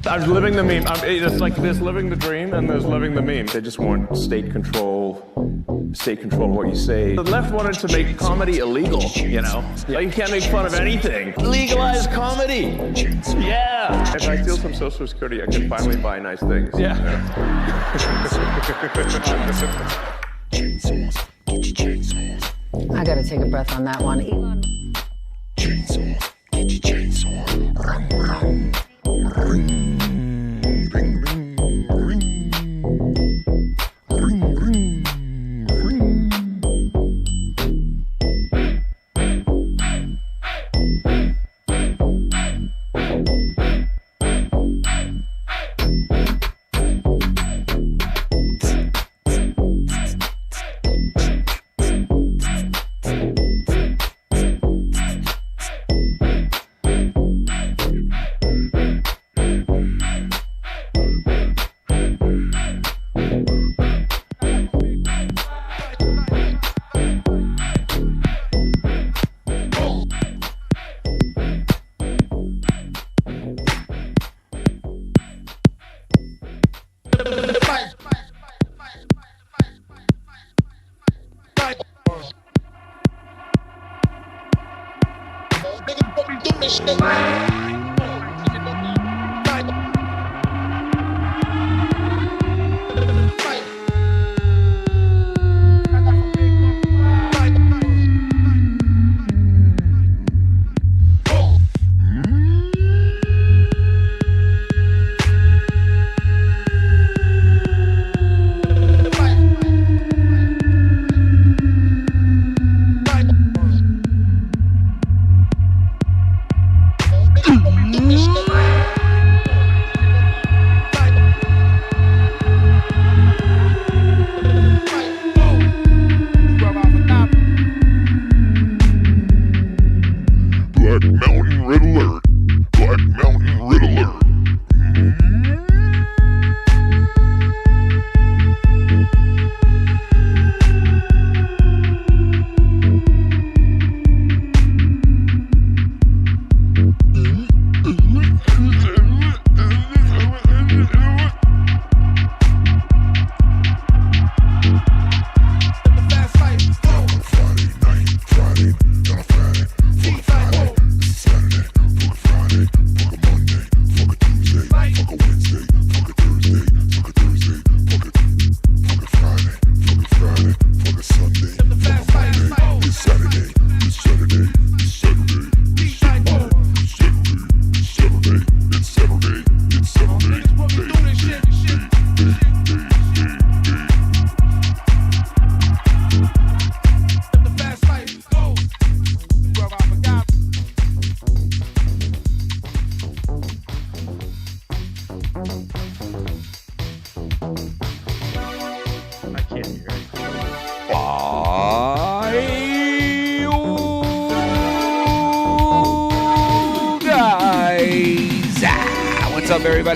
I was living the meme. It's like there's living the dream and there's living the meme. They just want state control of what you say. The left wanted to make comedy illegal, you know? Like you can't make fun of anything. Legalize comedy. Yeah. If I steal some Social Security, I can finally buy nice things. Yeah. I gotta take a breath on that one. Elon. Chainsaws, get your chainsaw. Ring, ring, ring, ring, ring, ring, ring, ring, ring.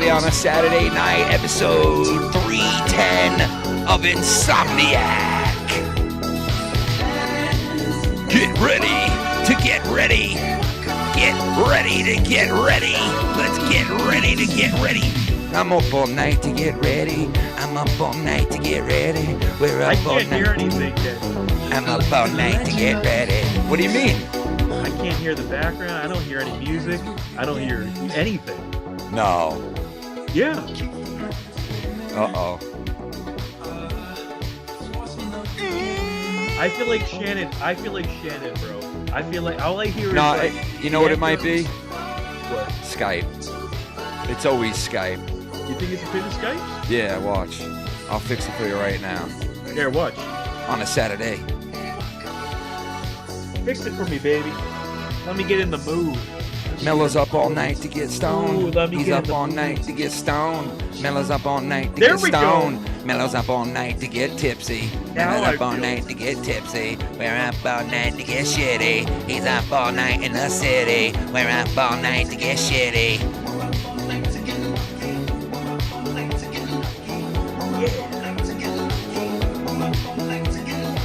On a Saturday night, episode 310 of Insomniac. Get ready to get ready. Get ready to get ready. Let's get ready to get ready. I'm up all night to get ready. I'm up all night to get ready. We're up all night. I can't hear anything yet. I'm up all night to get ready. What do you mean? I can't hear the background. I don't hear any music. I don't hear anything. No. Yeah. Uh-oh. I feel like Shannon, bro. I feel like all I hear is like, you know what it might be? What? Skype. It's always Skype. You think it's a bit of Skype? Yeah, watch. I'll fix it for you right now. Here, watch. On a Saturday. Fix it for me, baby. Let me get in the mood. Mellow's up all night to get stoned. Ooh, He's up all night to get stoned. Mellow's up all night to get stoned. Mellow's up all night to get tipsy. Mellow's up all night to get tipsy. We're up all night to get shitty. He's up all night in the city. We're up all night to get shitty.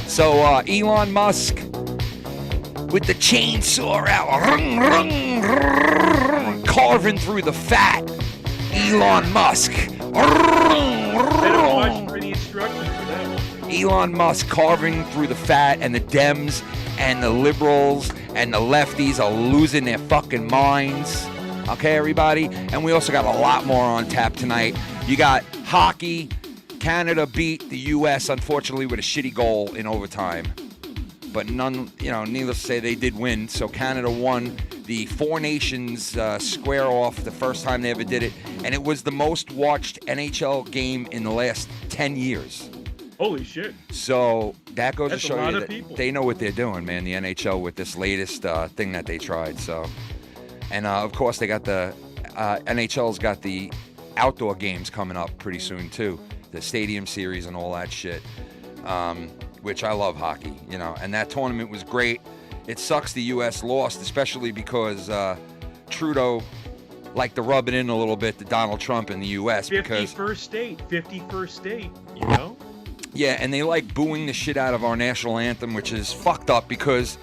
So Elon Musk with the chainsaw out, carving through the fat. Elon Musk. Better watch for the instructions for that one. Elon Musk carving through the fat, and the Dems and the liberals and the lefties are losing their fucking minds. Okay, everybody? And we also got a lot more on tap tonight. You got hockey. Canada beat the U.S., unfortunately, with a shitty goal in overtime. But needless to say, they did win. So Canada won the Four Nations square off the first time they ever did it. And it was the most watched NHL game in the last 10 years. Holy shit. So that goes to show you that people. they know what they're doing, man, the NHL, with this latest thing that they tried. So, and of course, they got the NHL's got the outdoor games coming up pretty soon, too. The Stadium Series and all that shit, which I love hockey, and that tournament was great. It sucks the U.S. lost, especially because Trudeau liked to rub it in a little bit to Donald Trump in the U.S. 51st state, Yeah, and they like booing the shit out of our national anthem, which is fucked up because...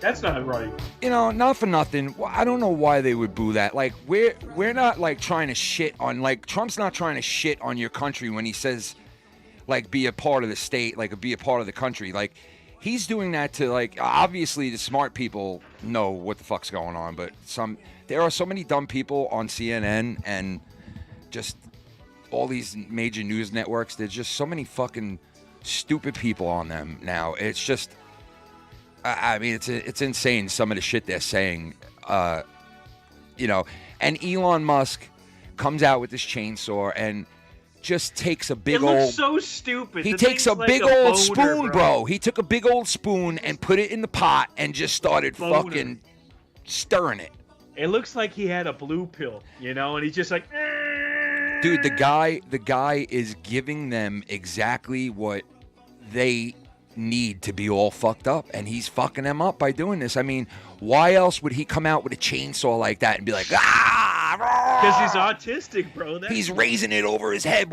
That's not right. Not for nothing. I don't know why they would boo that. Like, we're not, like, trying to shit on... Like, Trump's not trying to shit on your country when he says, like, be a part of the state, like, be a part of the country. Like, he's doing that to, like... Obviously, the smart people know what the fuck's going on, but there are so many dumb people on CNN and just all these major news networks. There's just so many fucking stupid people on them now. It's just... I mean, it's insane, some of the shit they're saying, and Elon Musk comes out with this chainsaw and just takes a big old... It looks so stupid. He takes a big old spoon, bro. He took a big old spoon and put it in the pot and just started fucking stirring it. It looks like he had a blue pill, and he's just like... Dude, the guy is giving them exactly what they... need to be all fucked up, and he's fucking them up by doing this. I mean, why else would he come out with a chainsaw like that and be like, because he's autistic, bro. He's raising it over his head.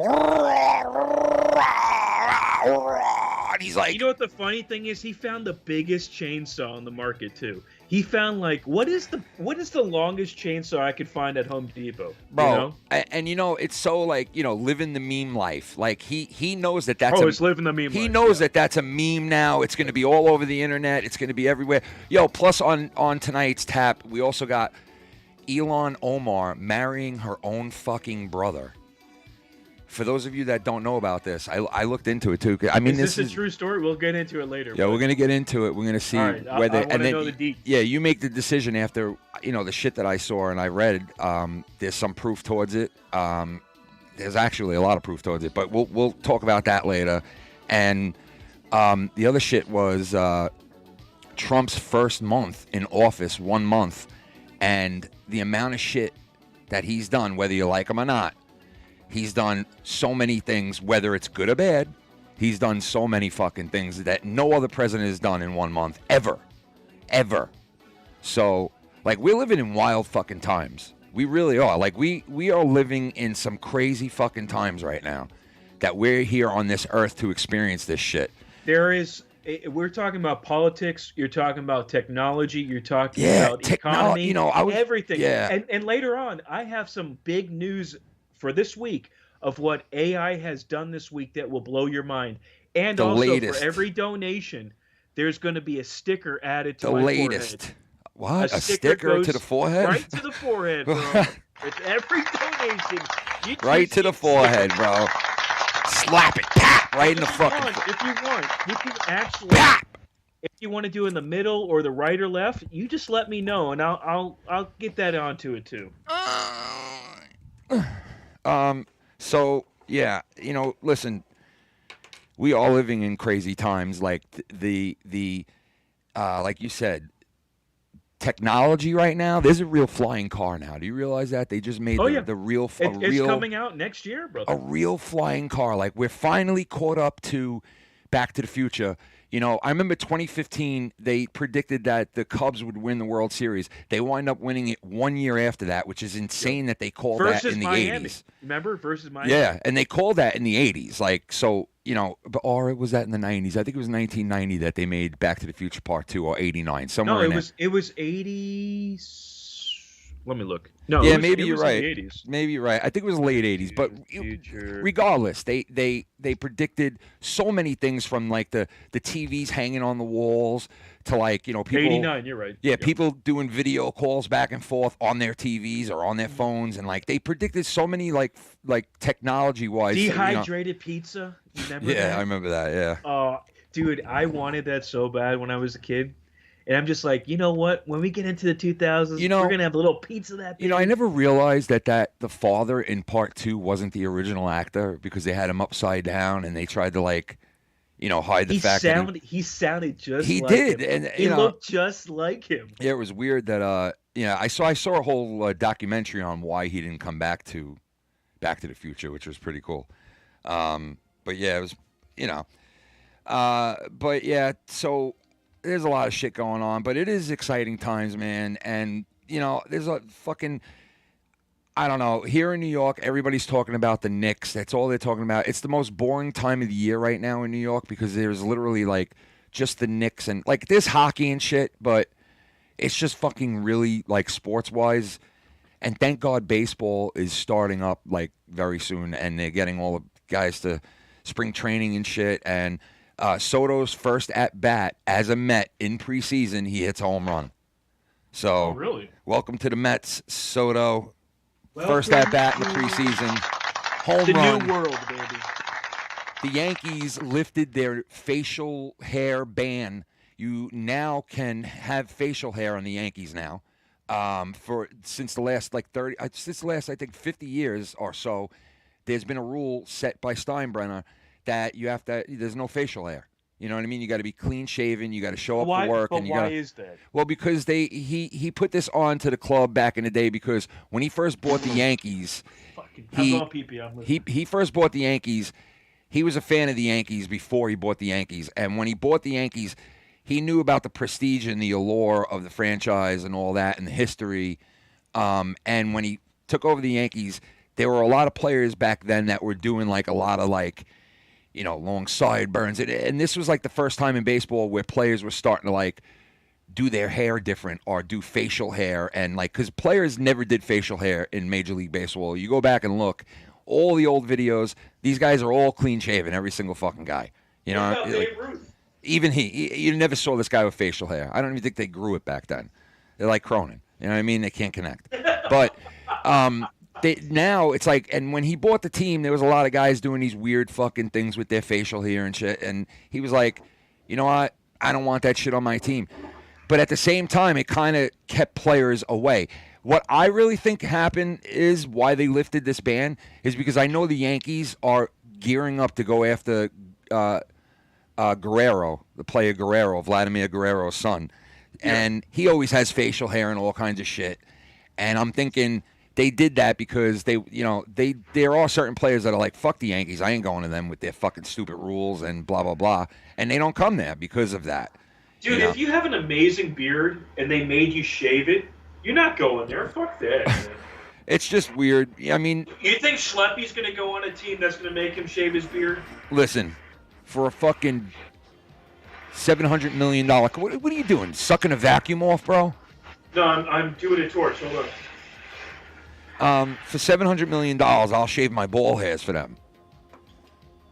And he's like... You know what the funny thing is? He found the biggest chainsaw on the market, too. He found, like, what is the longest chainsaw I could find at Home Depot? Bro, and it's so, like, living the meme life. Like, he knows that that's... it's living the meme life. He knows that that's a meme now. It's going to be all over the internet. It's going to be everywhere. Plus on tonight's tap, we also got Ilhan Omar marrying her own fucking brother. For those of you that don't know about this, I looked into it too. I mean, this is a true story. We'll get into it later. Yeah, we're gonna get into it. We're gonna see whether. I know the deets. Yeah, you make the decision after the shit that I saw and I read. There's some proof towards it. There's actually a lot of proof towards it, but we'll talk about that later. And the other shit was Trump's first month in office, 1 month, and the amount of shit that he's done, whether you like him or not. He's done so many things, whether it's good or bad. He's done so many fucking things that no other president has done in 1 month, ever. So, like, we're living in wild fucking times. We really are. Like, we are living in some crazy fucking times right now that we're here on this earth to experience this shit. We're talking about politics. You're talking about technology. You're talking about economy. Everything. Yeah. And later on, I have some big news for this week of what AI has done this week that will blow your mind. And the also latest. For every donation, there's going to be a sticker added to the my latest. Forehead. What? A sticker to the forehead? Right to the forehead, bro. With every donation. Right to the forehead, bro. Slap it. Pap! Right in the fucking... If you want, you can actually... Pap! If you want to do in the middle or the right or left, you just let me know, and I'll get that onto it too. So yeah, listen, we are living in crazy times. Like the like you said, technology right now. There's a real flying car now. Do you realize that they just made the real? It's coming out next year, brother. A real flying car. Like we're finally caught up to Back to the Future. I remember 2015, they predicted that the Cubs would win the World Series. They wind up winning it 1 year after that, which is insane that they called that in the Miami. 80s. Remember? Versus Miami. Yeah, and they called that in the 80s. Like, so, or was that in the 90s? I think it was 1990 that they made Back to the Future Part 2 or 89, somewhere in there. It was 80... Let me look. No, Yeah, it was, maybe it you're was right. in the 80s. Maybe you're right. I think it was late 80s. But Future. regardless, they predicted so many things from like the TVs hanging on the walls to like, you know, people. 89, you're right. Yeah, Yep. people doing video calls back and forth on their TVs or on their phones, and like they predicted so many like technology wise. Dehydrated pizza. You remember Yeah, that? I remember that. Yeah. Dude, I wanted that so bad when I was a kid. And I'm just like, you know what? When we get into the 2000s, You know- we're gonna have a little pizza that big. You know, I never realized that the father in part 2 wasn't the original actor because they had him upside down and they tried to like, you know, hide the fact that he sounded just he like did, him. and He you know, looked just like him. yeah, it was weird that I saw a whole documentary on why he didn't come back to the Future, which was pretty cool. But yeah, it was, you know, but yeah, so there's a lot of shit going on, but it is exciting times, man. And you know, there's a fucking, I don't know, here in New York, everybody's talking about the Knicks. That's all they're talking about. It's the most boring time of the year right now in New York because there's literally like just the Knicks and like there's hockey and shit, but it's just fucking really like sports wise. And thank God baseball is starting up like very soon and they're getting all the guys to spring training and shit. And Soto's first at bat as a Met in preseason, he hits a home run. So, really? Welcome to the Mets, Soto. First at bat in the preseason, home The run. new world, baby. The Yankees lifted their facial hair ban. You now can have facial hair on the Yankees now. Since the last I think 50 years or so, there's been a rule set by Steinbrenner that there's no facial hair. You know what I mean? You got to be clean shaven. You got to show up Why? for work. But and you why gotta, is that? Well, because he put this on to the club back in the day because when he first bought the Yankees, I'm going pee-pee. I'm listening. he first bought the Yankees. He was a fan of the Yankees before he bought the Yankees, and when he bought the Yankees, he knew about the prestige and the allure of the franchise and all that and the history. And when he took over the Yankees, there were a lot of players back then that were doing like a lot of like, you know, long sideburns. And this was like the first time in baseball where players were starting to like do their hair different or do facial hair. And like, because players never did facial hair in Major League Baseball. You go back and look, all the old videos, these guys are all clean shaven, every single fucking guy. You know, like, even you never saw this guy with facial hair. I don't even think they grew it back then. They're like Cronin. You know what I mean? They can't connect. But now it's like, and when he bought the team, there was a lot of guys doing these weird fucking things with their facial hair and shit. And he was like, you know what? I don't want that shit on my team. But at the same time, it kind of kept players away. What I really think happened is why they lifted this ban is because I know the Yankees are gearing up to go after Guerrero, the player Guerrero, Vladimir Guerrero's son. Yeah. And he always has facial hair and all kinds of shit. And I'm thinking they did that because there are certain players that are like, fuck the Yankees. I ain't going to them with their fucking stupid rules and blah, blah, blah. And they don't come there because of that. Dude, if you have an amazing beard and they made you shave it, you're not going there. Fuck that, man. It's just weird. I mean... You think Schleppy's going to go on a team that's going to make him shave his beard? Listen, for a fucking $700 million... What are you doing? Sucking a vacuum off, bro? No, I'm doing a torch. Hold on. For $700 million, I'll shave my ball hairs for them.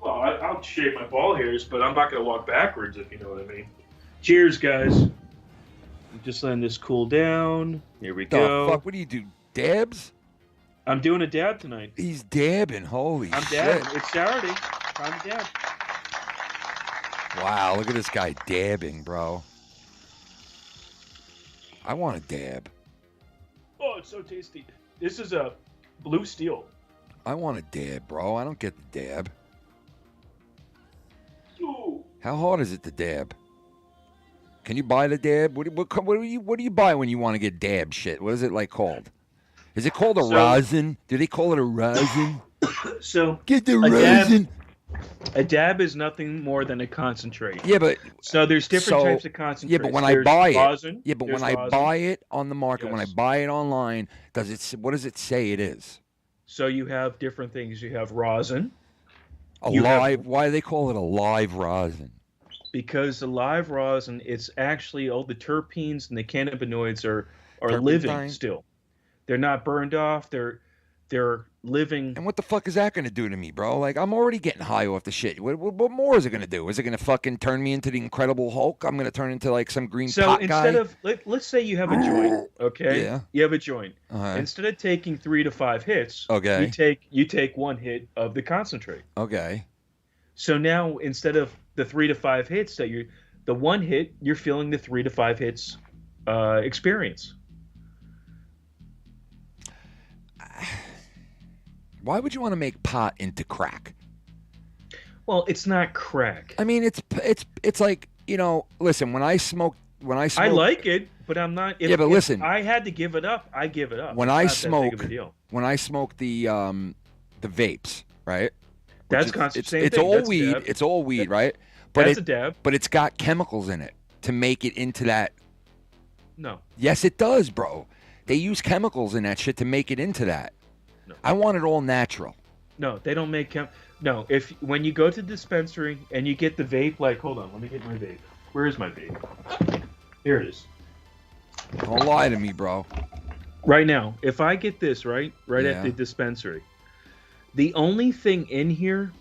Well, I'll shave my ball hairs, but I'm not going to walk backwards, if you know what I mean. Cheers, guys. I'm just letting this cool down. Here we go. Fuck, what do you do? Dabs? I'm doing a dab tonight. He's dabbing. Holy I'm shit. dabbing. It's Saturday. Time to dab. Wow, look at this guy dabbing, bro. I want a dab. Oh, it's so tasty. This is a blue steel. I want a dab, bro. I don't get the dab. Ooh. How hard is it to dab? Can you buy the dab? What do you buy when you want to get dab shit? What is it like called? Is it called a rosin? Do they call it a rosin? So get the rosin. A dab is nothing more than a concentrate. Yeah, but so there's different types of concentrates. Yeah, but when I buy rosin, it, when I buy it on the market, when I buy it online, what does it say it is? So you have different things. You have rosin. Why do they call it a live rosin? Because the live rosin, it's actually all the terpenes and the cannabinoids are Turpentine? living still. They're not burned off. They're living. And what the fuck is that going to do to me, bro? Like, I'm already getting high off the shit. What more is it going to do? Is it going to fucking turn me into the Incredible Hulk? I'm going to turn into, like, some green pot guy? So instead of, let's say you have a joint, okay? Yeah. You have a joint. Uh-huh. Instead of taking 3 to 5 hits, okay, you take 1 hit of the concentrate. Okay. So now instead of the 3 to 5 hits the 1 hit, you're feeling the 3 to 5 hits experience. Why would you want to make pot into crack? Well, it's not crack. I mean, it's like, you know, listen, when I smoke, I like it, but I'm not. Yeah, but listen, if I had to give it up, I give it up. When It's I not smoke, that big of a deal. when I smoke the vapes, right? That's it's all weed. It's all weed, right? But that's a dab. But it's got chemicals in it to make it into that. No. Yes, it does, bro. They use chemicals in that shit to make it into that. No. I want it all natural. No, they don't make No, when you go to the dispensary and you get the vape, like, hold on, let me get my vape. Where is my vape? Here it is. Don't lie to me, bro. Right now, if I get this right Yeah. at the dispensary, the only thing in here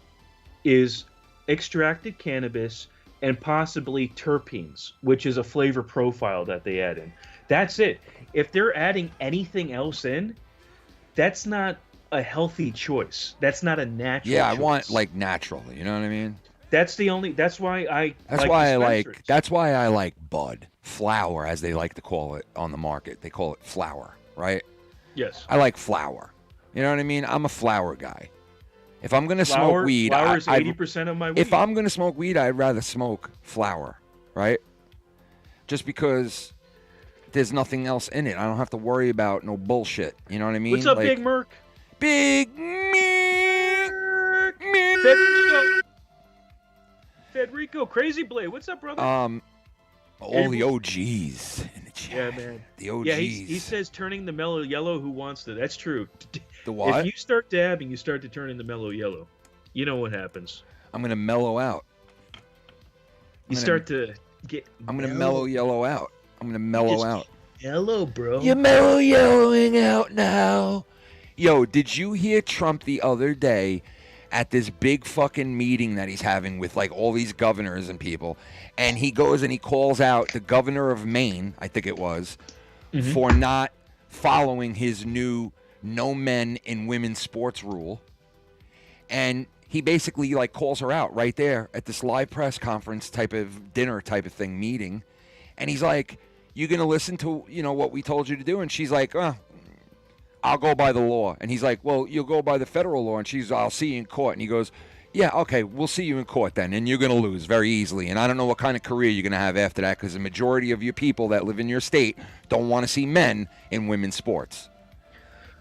is extracted cannabis and possibly terpenes, which is a flavor profile that they add in. That's it. If they're adding anything else in, that's not a healthy choice. That's not a natural choice. I want like natural. You know what I mean? That's why I like bud, flower, as they like to call it on the market. They call it flower, right? Yes. I like flower. You know what I mean? I'm a flower guy. If I'm gonna smoke weed, flower is 80% of my weed. If I'm gonna smoke weed, I'd rather smoke flower, right? Just because there's nothing else in it. I don't have to worry about no bullshit. You know what I mean? What's up, Big Merc? Big Merc. Federico, Crazy Blade. What's up, brother? All the OGs in the chat. Yeah, man. The OGs. Yeah, he says turning the mellow yellow. Who wants to? That's true. The what? If you start dabbing, you start to turn into mellow yellow. You know what happens. I'm gonna mellow out. You start to get. I'm gonna mellow yellow out. I'm gonna mellow out. Yellow, bro. You're mellow yellowing out now. Yo, did you hear Trump the other day at this big fucking meeting that he's having with like all these governors and people? And he goes and he calls out the governor of Maine, I think it was, for not following his new no men in women's sports rule. And he basically like calls her out right there at this live press conference type of dinner type of thing meeting. And he's like, you going to listen to, you know, what we told you to do? And she's like, I'll go by the law. And he's like, well, you'll go by the federal law. And she's, I'll see you in court. And he goes, yeah, okay, we'll see you in court then. And you're going to lose very easily. And I don't know what kind of career you're going to have after that, because the majority of your people that live in your state don't want to see men in women's sports.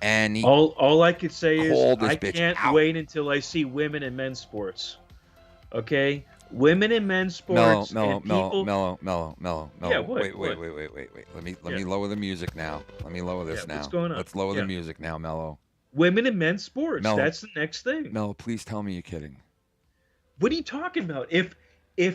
And all I could say is I bitch can't out. wait until I see women in men's sports. Okay? Women in men's sports. Mellow. Yeah, what? Wait. Let me lower the music now. Let me lower this now. What's going on? Let's lower the music now, Mellow. Women in men's sports. Mellow. That's the next thing. Mellow, please tell me you're kidding. What are you talking about? If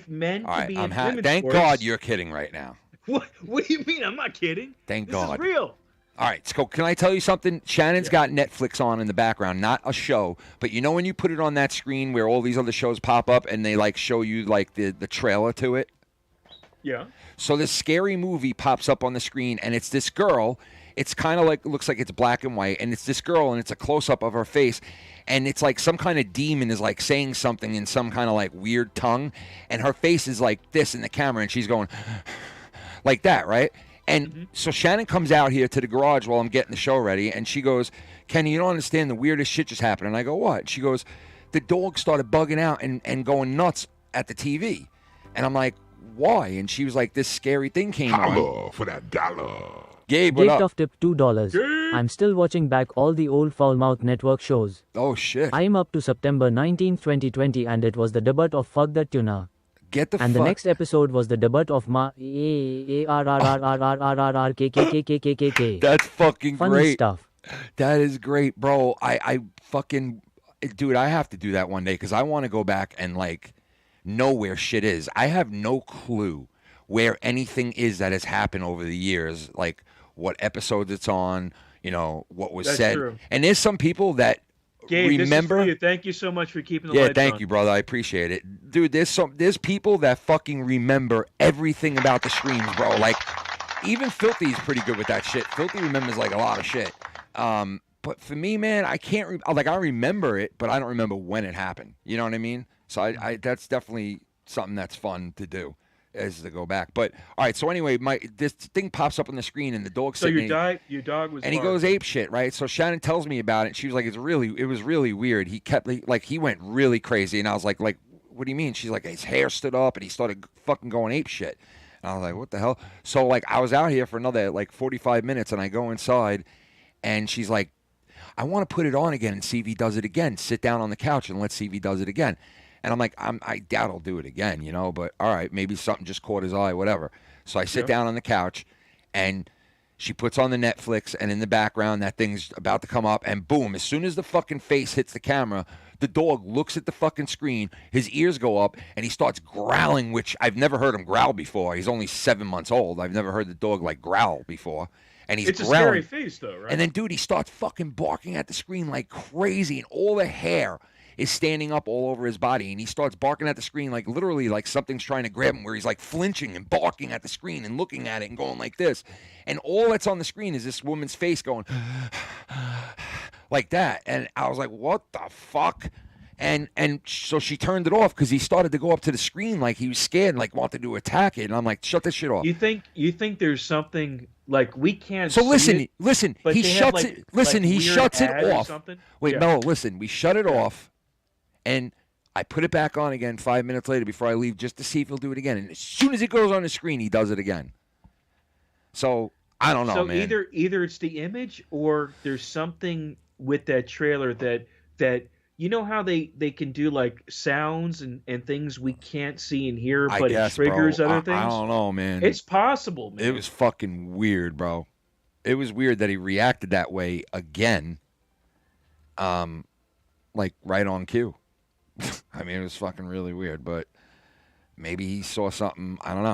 men All can right, be in women's thank sports, God you're kidding right now. What do you mean? I'm not kidding. Thank this God. This is real. All right, so can I tell you something? Shannon's got Netflix on in the background, not a show, but you know when you put it on that screen where all these other shows pop up and they like show you like the trailer to it? Yeah. So this scary movie pops up on the screen, and it's this girl. It's kind of like, looks like it's black and white, and it's this girl, and it's a close-up of her face, and it's like some kind of demon is like saying something in some kind of like weird tongue, and her face is like this in the camera, and she's going like that, right? And so Shannon comes out here to the garage while I'm getting the show ready, and she goes, Kenny, you don't understand, the weirdest shit just happened. And I go, what? She goes, the dog started bugging out and going nuts at the TV. And I'm like, why? And she was like, this scary thing came on. Holla for that dollar. Gabe, what Gift up? of tip $2. I'm still watching back all the old Foulmouth Network shows. Oh, shit. I'm up to September 19, 2020, and it was the debut of Fuck That Tuna. Get the And fuck. the next episode was the debut of That's fucking Funny great. stuff. That is great, bro. I fucking, dude, I have to do that one day because I want to go back and like know where shit is. I have no clue where anything is that has happened over the years, like what episodes it's on, what was That's said. true. And there's some people that Gabe, remember. this is for you. Thank you so much for keeping the Yeah, lights on. thank you, brother. I appreciate it, dude. There's people that fucking remember everything about the streams, bro. Like, even Filthy's pretty good with that shit. Filthy remembers like a lot of shit. But for me, man, I can't. I remember it, but I don't remember when it happened. You know what I mean? So I that's definitely something that's fun to do, is to go back. But all right. So anyway, this thing pops up on the screen, and the dog's So sitting your dog was. and he goes ape shit, right? So Shannon tells me about it. And she was like, it was really weird. He kept he went really crazy, and I was like, what do you mean? She's like, his hair stood up, and he started fucking going ape shit. And I was like, what the hell? So I was out here for another 45 minutes, and I go inside, and she's like, I want to put it on again and see if he does it again. Sit down on the couch and let's see if he does it again. And I'm like, I doubt he'll do it again, but all right, maybe something just caught his eye, whatever. So I sit down on the couch, and she puts on the Netflix, and in the background, that thing's about to come up, and boom, as soon as the fucking face hits the camera, the dog looks at the fucking screen, his ears go up, and he starts growling, which I've never heard him growl before. He's only 7 months old. I've never heard the dog growl before. And he's It's growling. a scary face, though, right? And then, dude, he starts fucking barking at the screen like crazy, and all the hair is standing up all over his body, and he starts barking at the screen literally like something's trying to grab him, where he's flinching and barking at the screen and looking at it and going like this. And all that's on the screen is this woman's face going like that. And I was like, what the fuck? And so she turned it off because he started to go up to the screen like he was scared and wanted to attack it. And I'm like, shut this shit off. You think there's something we can't? So see listen. but He they shuts have, it. Listen, he weird shuts it ads or off. something? Wait, Yeah. Mello, listen. We shut it off, and I put it back on again 5 minutes later before I leave, just to see if he'll do it again. And as soon as it goes on the screen, he does it again. So I don't know, So man. either it's the image, or there's something with that trailer that you know how they can do sounds and things we can't see and hear, I but guess, it triggers bro. other things. I don't know, man. It's possible, man. It was fucking weird, bro. It was weird that he reacted that way again. Right on cue. I mean, it was fucking really weird, but maybe he saw something. I don't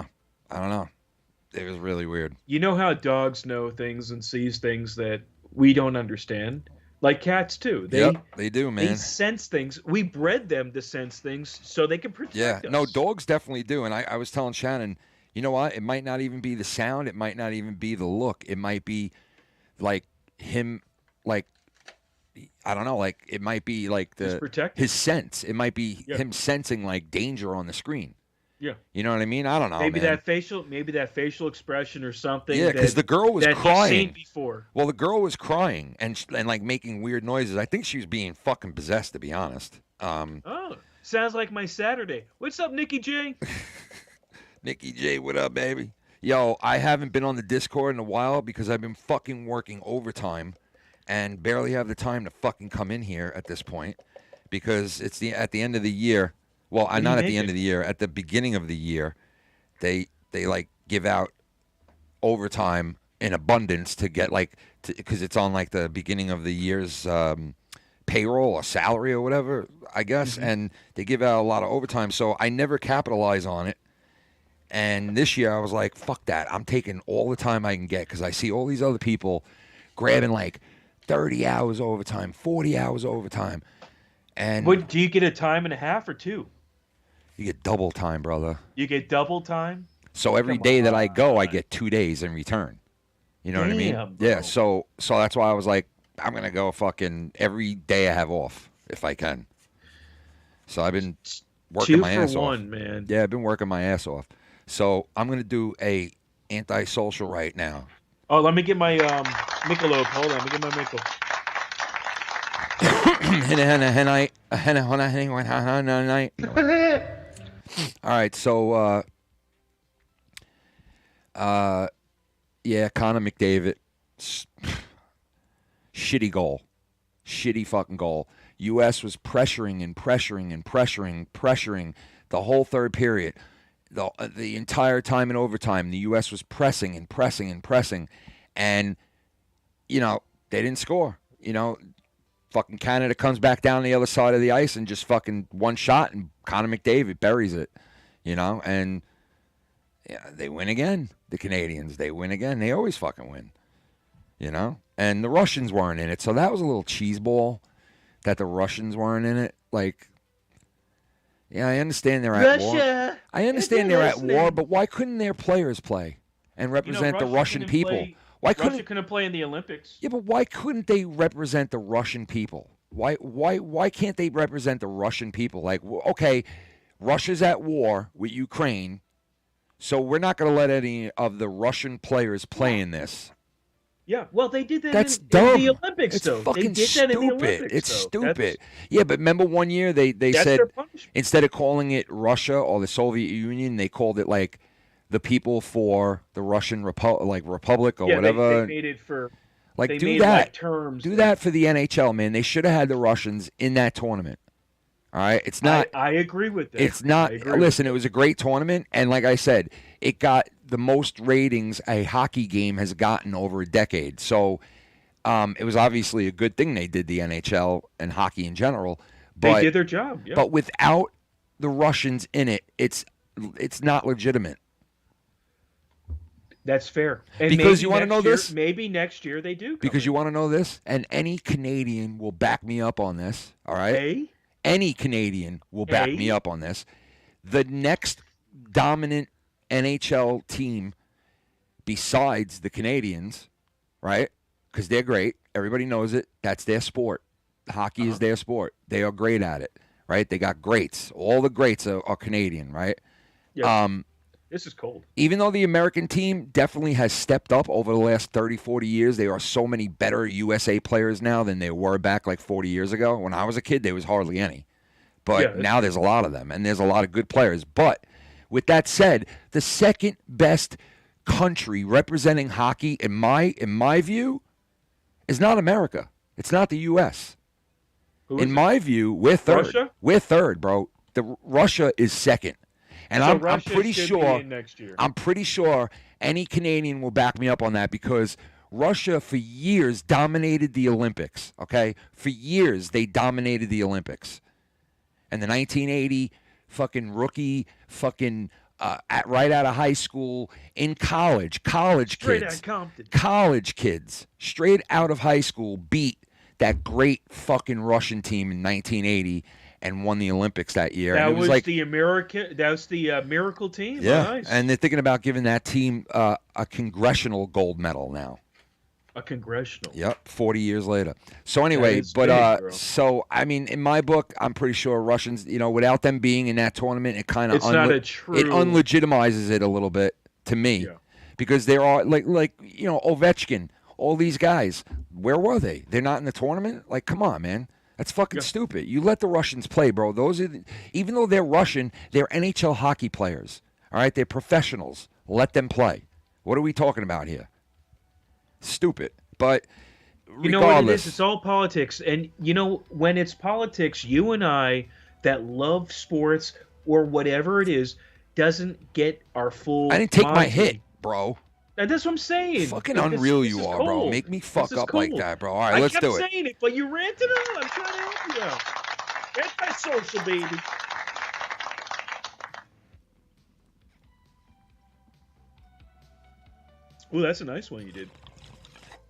know. It was really weird. You know how dogs know things and sees things that we don't understand? Like cats, too. They do, man. They sense things. We bred them to sense things so they can protect us. No, dogs definitely do. And I was telling Shannon, you know what? It might not even be the sound. It might not even be the look. It might be him, I don't know, it might be his sense. It might be him sensing danger on the screen. Yeah. You know what I mean? I don't know. Maybe man. that facial expression or something. Yeah, because the girl was that crying. he's seen before. Well, the girl was crying and making weird noises. I think she was being fucking possessed, to be honest. Oh, sounds like my Saturday. What's up, Nikki J? Nikki J, what up, baby? Yo, I haven't been on the Discord in a while because I've been fucking working overtime and barely have the time to fucking come in here at this point because it's at the end of the year. Well, not at the end of the year. At the beginning of the year, they give out overtime in abundance to get because it's on the beginning of the year's payroll or salary or whatever, I guess, Mm-hmm. and they give out a lot of overtime. So I never capitalize on it. And this year I was like, fuck that. I'm taking all the time I can get because I see all these other people grabbing 30 hours overtime, 40 hours overtime. And What, do you get a time and a half or two? you get double time, brother. You get double time? So every day that I go, I get 2 days in return. You know what I mean? Damn, bro. Yeah. So that's why I was like, I'm gonna go fucking every day I have off if I can. So I've been working my ass 2 for off. 1, man. Yeah, I've been working my ass off. So I'm gonna do a anti-social right now. Oh, let me get my Michelob. Hold on, let me get my Michelob. All right, so yeah, Connor McDavid, shitty goal, shitty fucking goal. U.S. was pressuring the whole third period, the entire time in overtime. The U.S. was pressing, and they didn't score. Fucking Canada comes back down the other side of the ice and just fucking one shot, and Connor McDavid buries it, and yeah, they win again. The Canadians, they win again. They always fucking win. you know? And the Russians weren't in it, so that was a little cheeseball that the Russians weren't in it. Like, yeah, I understand they're at war. I understand they're at war, but why couldn't their players play and represent the Russian people? Why couldn't Russia couldn't play in the Olympics? Yeah, but why couldn't they represent the Russian people? Why can't they represent the Russian people? Like, okay, Russia's at war with Ukraine, so we're not going to let any of the Russian players play in this. Yeah, well, they did that That's in dumb. the Olympics, It's though. fucking they did stupid. That in the Olympics, It's though. stupid. Yeah, but remember one year they That's said their punishment. instead of calling it Russia or the Soviet Union, they called it like the people for the Russian Republic or whatever. They made it for like they do made, that. Like, terms. Do that for the NHL, man. They should have had the Russians in that tournament. All right, it's not. I agree with that. It's not. Listen, it was a great tournament, and like I said, it got the most ratings a hockey game has gotten over a decade. So, it was obviously a good thing they did the NHL and hockey in general. But, they did their job. Yeah. But without the Russians in it, it's not legitimate. That's fair. And because you want to know this? Maybe next year they do. Because you want to know this? And any Canadian will back me up on this, all right? Any Canadian will back me up on this. The next dominant NHL team besides the Canadians, right? Because they're great. Everybody knows it. That's their sport. Hockey is their sport. They are great at it, right? They got greats. All the greats are Canadian, right? Yeah. This is cold. Even though the American team definitely has stepped up over the last 30, 40 years, there are so many better USA players now than there were back like 40 years ago. When I was a kid, there was hardly any. But now there's a lot of them, and there's a lot of good players. But with that said, the second best country representing hockey, in my view, is not America. It's not the U.S. In my view, we're third. Russia? We're third, bro. Russia is second. And so I'm pretty sure next year. I'm pretty sure any Canadian will back me up on that because Russia for years dominated the Olympics, okay? For years they dominated the Olympics. And the 1980 fucking rookie fucking right out of high school in college Straight kids. out of Compton. College kids straight out of high school beat that great fucking Russian team in 1980 and won the Olympics that year. That and it was like, the miracle team. Yeah, Oh, nice. And they're thinking about giving that team a congressional gold medal now. A congressional. Yep, 40 years later. So anyway, so I mean, in my book, I'm pretty sure Russians, without them being in that tournament, it kind of it's not a true. It unlegitimizes it a little bit to me, because there are like Ovechkin, all these guys. Where were they? They're not in the tournament. Like, come on, man. That's fucking stupid. You let the Russians play, bro. Those are, even though they're Russian, they're NHL hockey players. All right, they're professionals. Let them play. What are we talking about here? Stupid. But you know what it is? It's all politics. And when it's politics, you and I that love sports or whatever it is doesn't get our full. I didn't take my hit, bro. And that's what I'm saying. Fucking unreal you are, bro. Make me fuck up like that, bro. All right, let's do it. I kept saying it, but you ranted on. I'm trying to help you out. Anti-social, baby. Ooh, that's a nice one you did.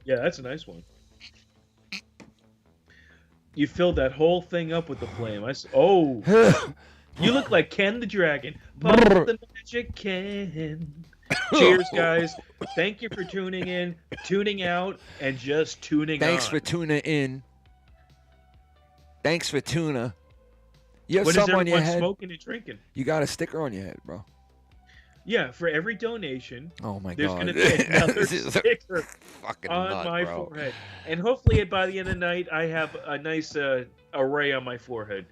Yeah, that's a nice one. You filled that whole thing up with the flame. You look like Ken the Dragon. Pop the magic can. Cheers, guys. Thank you for tuning in, tuning out, and just tuning on. Thanks for tuning in. Thanks for tuna. You have what something is on your head? Smoking and drinking. You got a sticker on your head, bro. Yeah, for every donation, oh my there's God, going to be another sticker on my forehead. And hopefully by the end of the night, I have a nice array on my forehead.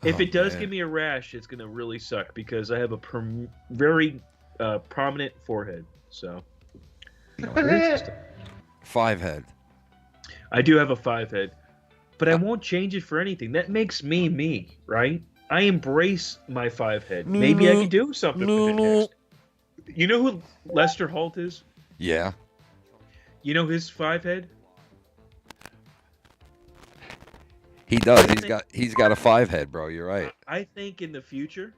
If it does give me a rash, it's going to really suck because I have a very prominent forehead. So, five head. I do have a 5 head, but I won't change it for anything. That makes me, right? I embrace my 5 head. Maybe I can do something with it next. You know who Lester Holt is? Yeah. You know his 5 head? He does. He's got a 5 head, bro. You're right. I think in the future,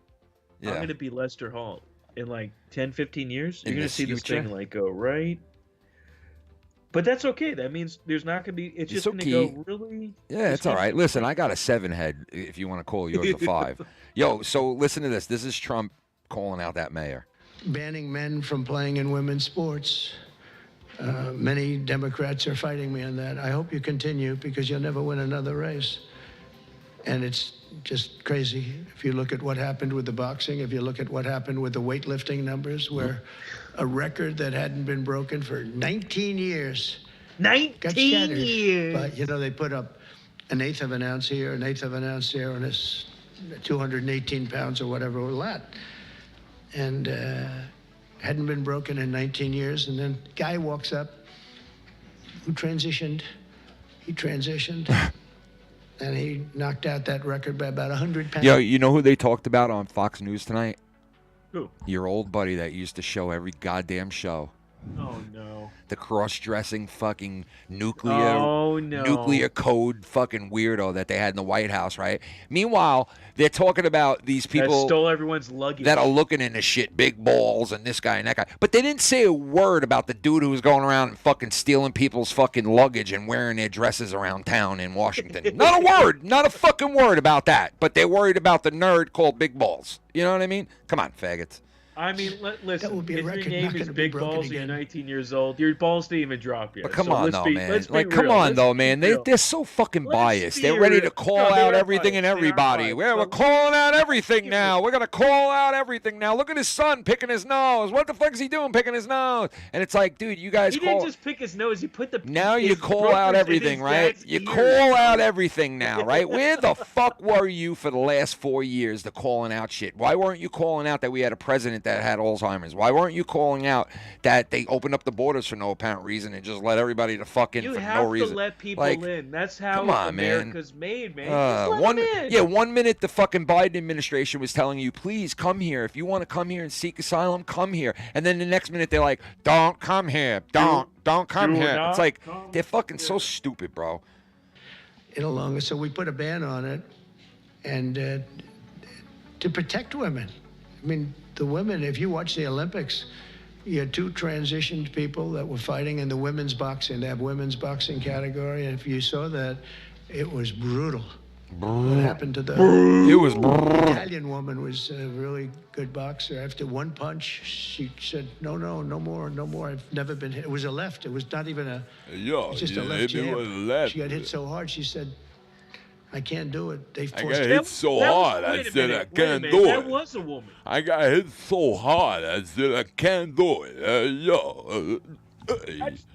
I'm going to be Lester Holt. In like 10, 15 years, you're going to see this thing like go right. But that's okay. That means there's not going to be. It's just going to go really. Yeah, it's all right. Listen, I got a 7 head. If you want to call yours a 5. Yo, so listen to this. This is Trump calling out that mayor. Banning men from playing in women's sports. Many Democrats are fighting me on that. I hope you continue because you'll never win another race. And it's just crazy. If you look at what happened with the boxing, if you look at what happened with the weightlifting numbers, where a record that hadn't been broken for 19 years. 19 years. But, you know, they put up an eighth of an ounce here, an eighth of an ounce there, and it's 218 pounds or whatever was that. And hadn't been broken in 19 years. And then guy walks up who transitioned. He transitioned. And he knocked out that record by about 100 pounds. Yo, you know who they talked about on Fox News tonight? Who? Your old buddy that used to show every goddamn show. Oh, no. The cross-dressing fucking nuclear code fucking weirdo that they had in the White House, right? Meanwhile, they're talking about these people that stole everyone's luggage, that are looking into shit, big balls and this guy and that guy. But they didn't say a word about the dude who was going around and fucking stealing people's fucking luggage and wearing their dresses around town in Washington. Not a word, not a fucking word about that. But they're worried about the nerd called Big Balls. You know what I mean? Come on, faggots. I mean, listen, That would be a if your record name not is gonna be Big broken Balls and you're again. 19 years old, your balls didn't even drop yet. But come So on, let's though, be- man. let's be Like, come real. on, Let's though, be man. real. They're so fucking Let's biased. be They're ready real. to call No, they out are everything and biased. They are everybody. biased. We're So- calling out everything now. We're going to call out everything now. Look at his son picking his nose. What the fuck is he doing picking his nose? And it's like, dude, you guys He call... didn't just pick his nose. He put the. Now you his call out brokers in everything, his right? dad's You ears. call out everything now, right? Where the fuck were you for the last 4 years to calling out shit? Why weren't you calling out that we had a president that had Alzheimer's? Why weren't you calling out that they opened up the borders for no apparent reason and just let everybody to fuck in You for have no reason? to let people Like, in. That's how come on, man. America's made, man. Just let One, them in. yeah, 1 minute the fucking Biden administration was telling you, please come here. If you want to come here and seek asylum, come here. And then the next minute they're like, don't come here. Don't come do here. not It's like, come they're fucking so stupid, bro. In a longer, so we put a ban on it, and to protect women. I mean, the women. If you watch the Olympics, you had 2 transitioned people that were fighting in the women's boxing. They have women's boxing category, and if you saw that, it was brutal. What happened to the It was Italian woman was a really good boxer. After one punch, she said, no more. I've never been hit. It was a left. It was not even a, it's just a left jab. She got hit so hard, she said, I can't do it. They forced got her. hit so hard, I said I can't do That it. was a woman. I got hit so hard, I said I can't do it.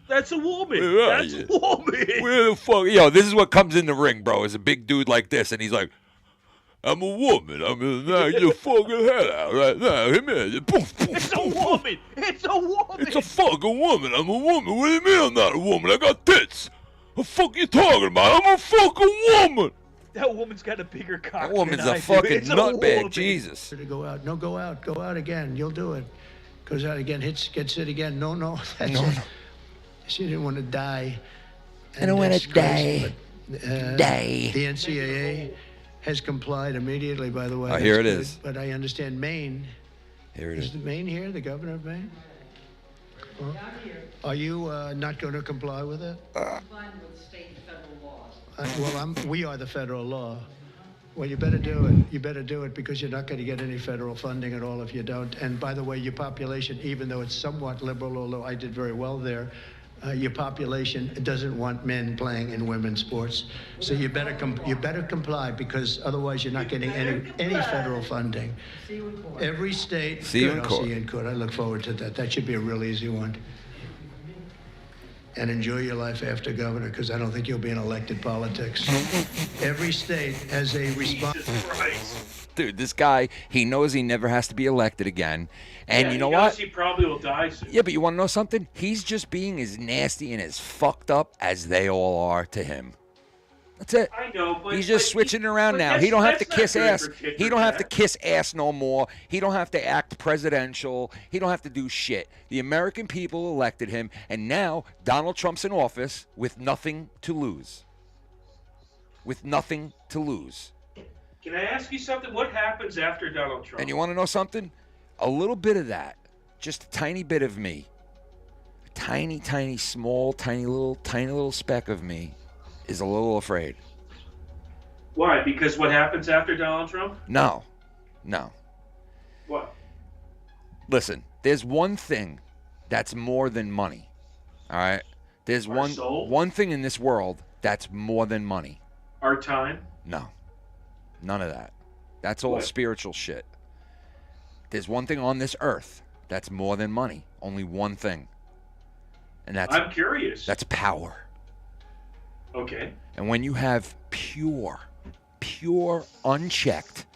That's a woman. Yeah, That's yeah. a woman. Where the fuck? Yo, this is what comes in the ring, bro. Is a big dude like this, and he's like, I'm a woman. I'm gonna knock your fucking head out right now. Come here. Poof, poof, It's a poof, poof. woman. It's a woman. It's a fucking woman. I'm a woman. What do you mean I'm not a woman? I got tits. What the fuck you talking about? I'm a fucking woman. That woman's got a bigger cock. That woman's than a I do. fucking It's a nutbag. woman. Jesus. To go out. No, go out again. You'll do it. Goes out again, gets hit again. No. That's it. She didn't want to die. I don't want It's to crazy, die. but, Die. The NCAA has complied immediately, by the way. Oh, here That's it good. is. But I understand Maine. Here it Is is. the Maine here, the governor of Maine? Are you not going to comply with it? We are the federal law. Well, you better do it. You better do it because you're not going to get any federal funding at all if you don't. And by the way, your population, even though it's somewhat liberal, although I did very well there, your population doesn't want men playing in women's sports. So you better comply because otherwise you're not getting any federal funding. Every state. See you Good, in I'll court. see you in court. I look forward to that. That should be a real easy one. And enjoy your life after governor, because I don't think you'll be in elected politics. Every state has a response. Dude, this guy, he knows he never has to be elected again. And Yeah, you know he knows what? He probably will die soon. Yeah, but you want to know something? He's just being as nasty and as fucked up as they all are to him. That's it. I know, but He's just switching around but now. that's- He don't have to that's not kiss good ass. for tit He for don't have to tat. kiss ass no more. He don't have to act presidential. He don't have to do shit. The American people elected him, and now Donald Trump's in office with nothing to lose. With nothing to lose. Can I ask you something? What happens after Donald Trump? And you want to know something? A little bit of that, just a tiny bit of me, tiny, tiny, small, tiny little speck of me is a little afraid. Why? Because what happens after Donald Trump? No. What? Listen, there's one thing that's more than money. All right? There's Our soul? one thing in this world that's more than money. Our time? No. None of that. That's all What? spiritual shit. There's one thing on this earth that's more than money. Only one thing. And I'm curious. that's power. Okay. And when you have pure, unchecked,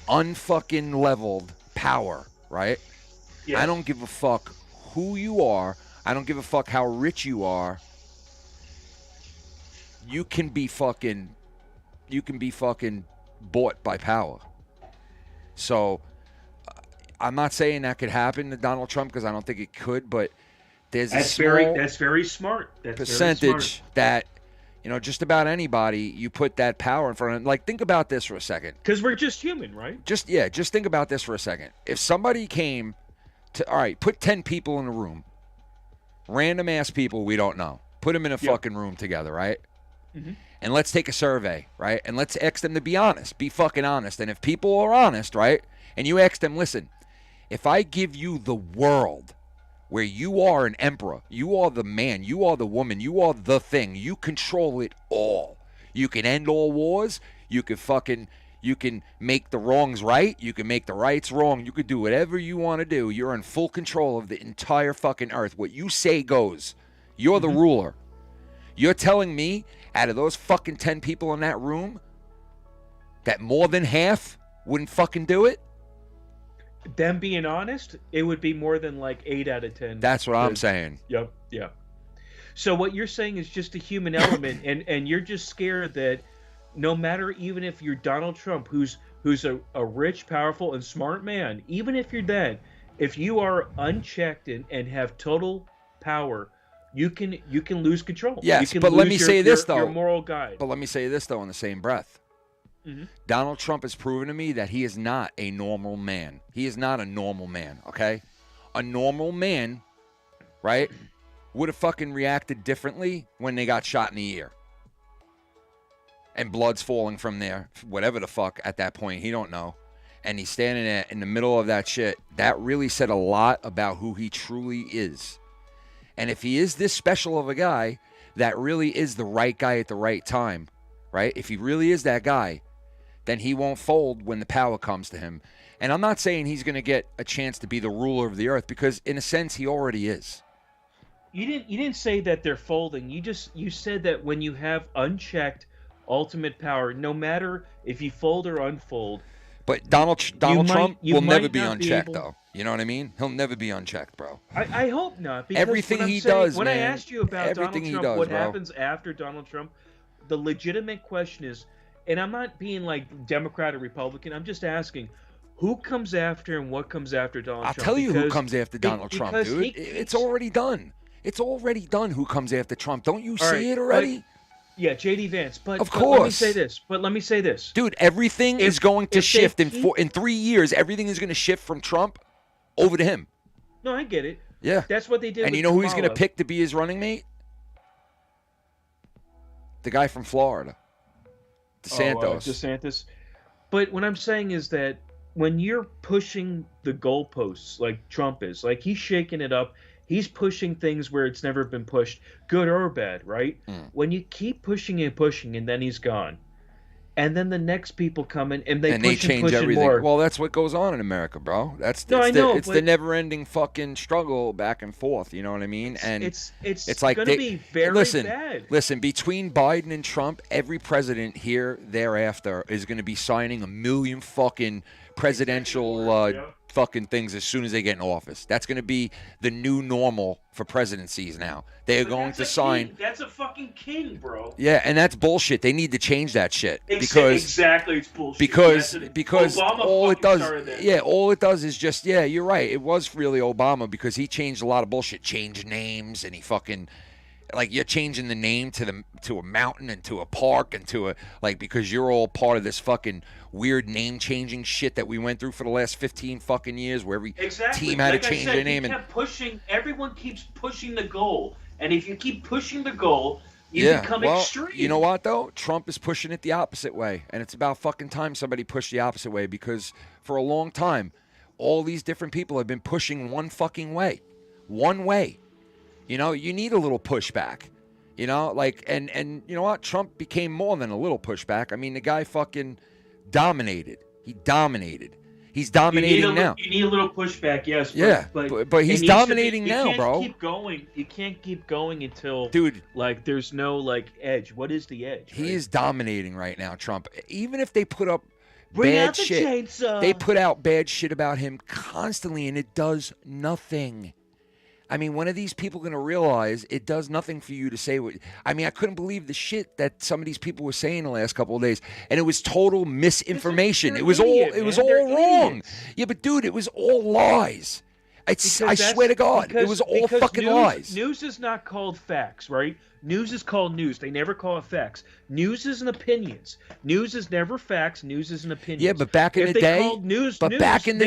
unfucking leveled power, right? Yes. I don't give a fuck who you are. I don't give a fuck how rich you are. You can be fucking bought by power. So I'm not saying that could happen to Donald Trump because I don't think it could, but there's That's a small very smart. That's percentage very smart. that, just about anybody, you put that power in front of them. Like, think about this for a second. Because we're just human, right? Just think about this for a second. If somebody came to, all right, put 10 people in a room, random ass people we don't know, put them in a fucking room together, right? Mm-hmm. And let's take a survey, right? And let's ask them to be honest, be fucking honest. And if people are honest, right, and you ask them, listen, if I give you the world where you are an emperor, you are the man, you are the woman, you are the thing, you control it all. You can end all wars, you can make the wrongs right, you can make the rights wrong, you could do whatever you want to do. You're in full control of the entire fucking earth. What you say goes. You're the ruler. You're telling me out of those fucking 10 people in that room that more than half wouldn't fucking do it? Them being honest, it would be more than like 8 out of 10. That's what I'm saying. Yep. So what you're saying is just a human element, and you're just scared that no matter, even if you're Donald Trump, who's a rich, powerful, and smart man, even if you're that, if you are unchecked and have total power, you can lose control. Yes, you can but let lose me say this, though. your moral guide. But let me say this, though, in the same breath. Donald Trump has proven to me that he is not a normal man. He is not a normal man, okay? A normal man, right, would have fucking reacted differently when they got shot in the ear. And blood's falling from there, whatever the fuck at that point, he don't know. And he's standing there in the middle of that shit. That really said a lot about who he truly is. And if he is this special of a guy, that really is the right guy at the right time, right? If he really is that guy, then he won't fold when the power comes to him. And I'm not saying he's going to get a chance to be the ruler of the earth, because in a sense he already is. You didn't say that they're folding. You said that when you have unchecked ultimate power, no matter if you fold or unfold. But Donald Trump will never be not unchecked, able... though. You know what I mean? He'll never be unchecked, bro. I hope not. Because everything he saying, does, when man. I asked you about Everything Donald Trump, he does, what bro. happens after Donald Trump, the legitimate question is, and I'm not being like Democrat or Republican, I'm just asking, who comes after and what comes after Donald Trump? I'll tell you who comes after Donald Trump, dude. It's already done. It's already done who comes after Trump. Don't you see it already? Yeah, J.D. Vance. But of course. Let me say this. Dude, everything is going to shift. In 3 years, everything is going to shift from Trump over to him. No, I get it. Yeah. That's what they did. And you know who he's going to pick to be his running mate? The guy from Florida. DeSantis. But what I'm saying is that when you're pushing the goalposts like Trump is, like he's shaking it up, he's pushing things where it's never been pushed, good or bad, right? When you keep pushing and then he's gone. And then the next people come in and they change everything. More. Well, that's what goes on in America, bro. It's the never-ending fucking struggle back and forth. You know what I mean? And it's like going to be very bad. Listen, between Biden and Trump, every president here thereafter is going to be signing 1 million fucking presidential fucking things as soon as they get in office. That's going to be the new normal for presidencies now. They are going to sign. That's a fucking king, bro. Yeah, and that's bullshit. They need to change that shit exactly, it's bullshit. Because Obama all it does, that. all it does is just, you're right. It was really Obama because he changed a lot of bullshit, changed names, and he fucking like you're changing the name to a mountain and to a park and to a like because you're all part of this fucking weird name changing shit that we went through for the last 15 fucking years where every team had to change their name. Everyone keeps pushing the goal, and if you keep pushing the goal, you become extreme. You know what though? Trump is pushing it the opposite way, and it's about fucking time somebody pushed the opposite way because for a long time, all these different people have been pushing one fucking way, one way. You know, you need a little pushback. You know, like and you know what? Trump became more than a little pushback. I mean, the guy fucking dominated. He dominated. He's dominating now. You need a little pushback, yes. But he's dominating now, bro. You can't keep going until, dude, like there's no like edge. What is the edge? He is dominating right now, Trump. Even if they put up bad shit, they put out bad shit about him constantly, and it does nothing. I mean, when are these people going to realize it does nothing for you to say what... I mean, I couldn't believe the shit that some of these people were saying the last couple of days. And it was total misinformation. It was all wrong. Idiots. Yeah, but dude, it was all lies. I swear to God, it was all fucking lies. News is not called facts, right? News is called news. They never call it facts. News is an opinions. News is never facts. News is an opinion. Yeah, but back in the day, back in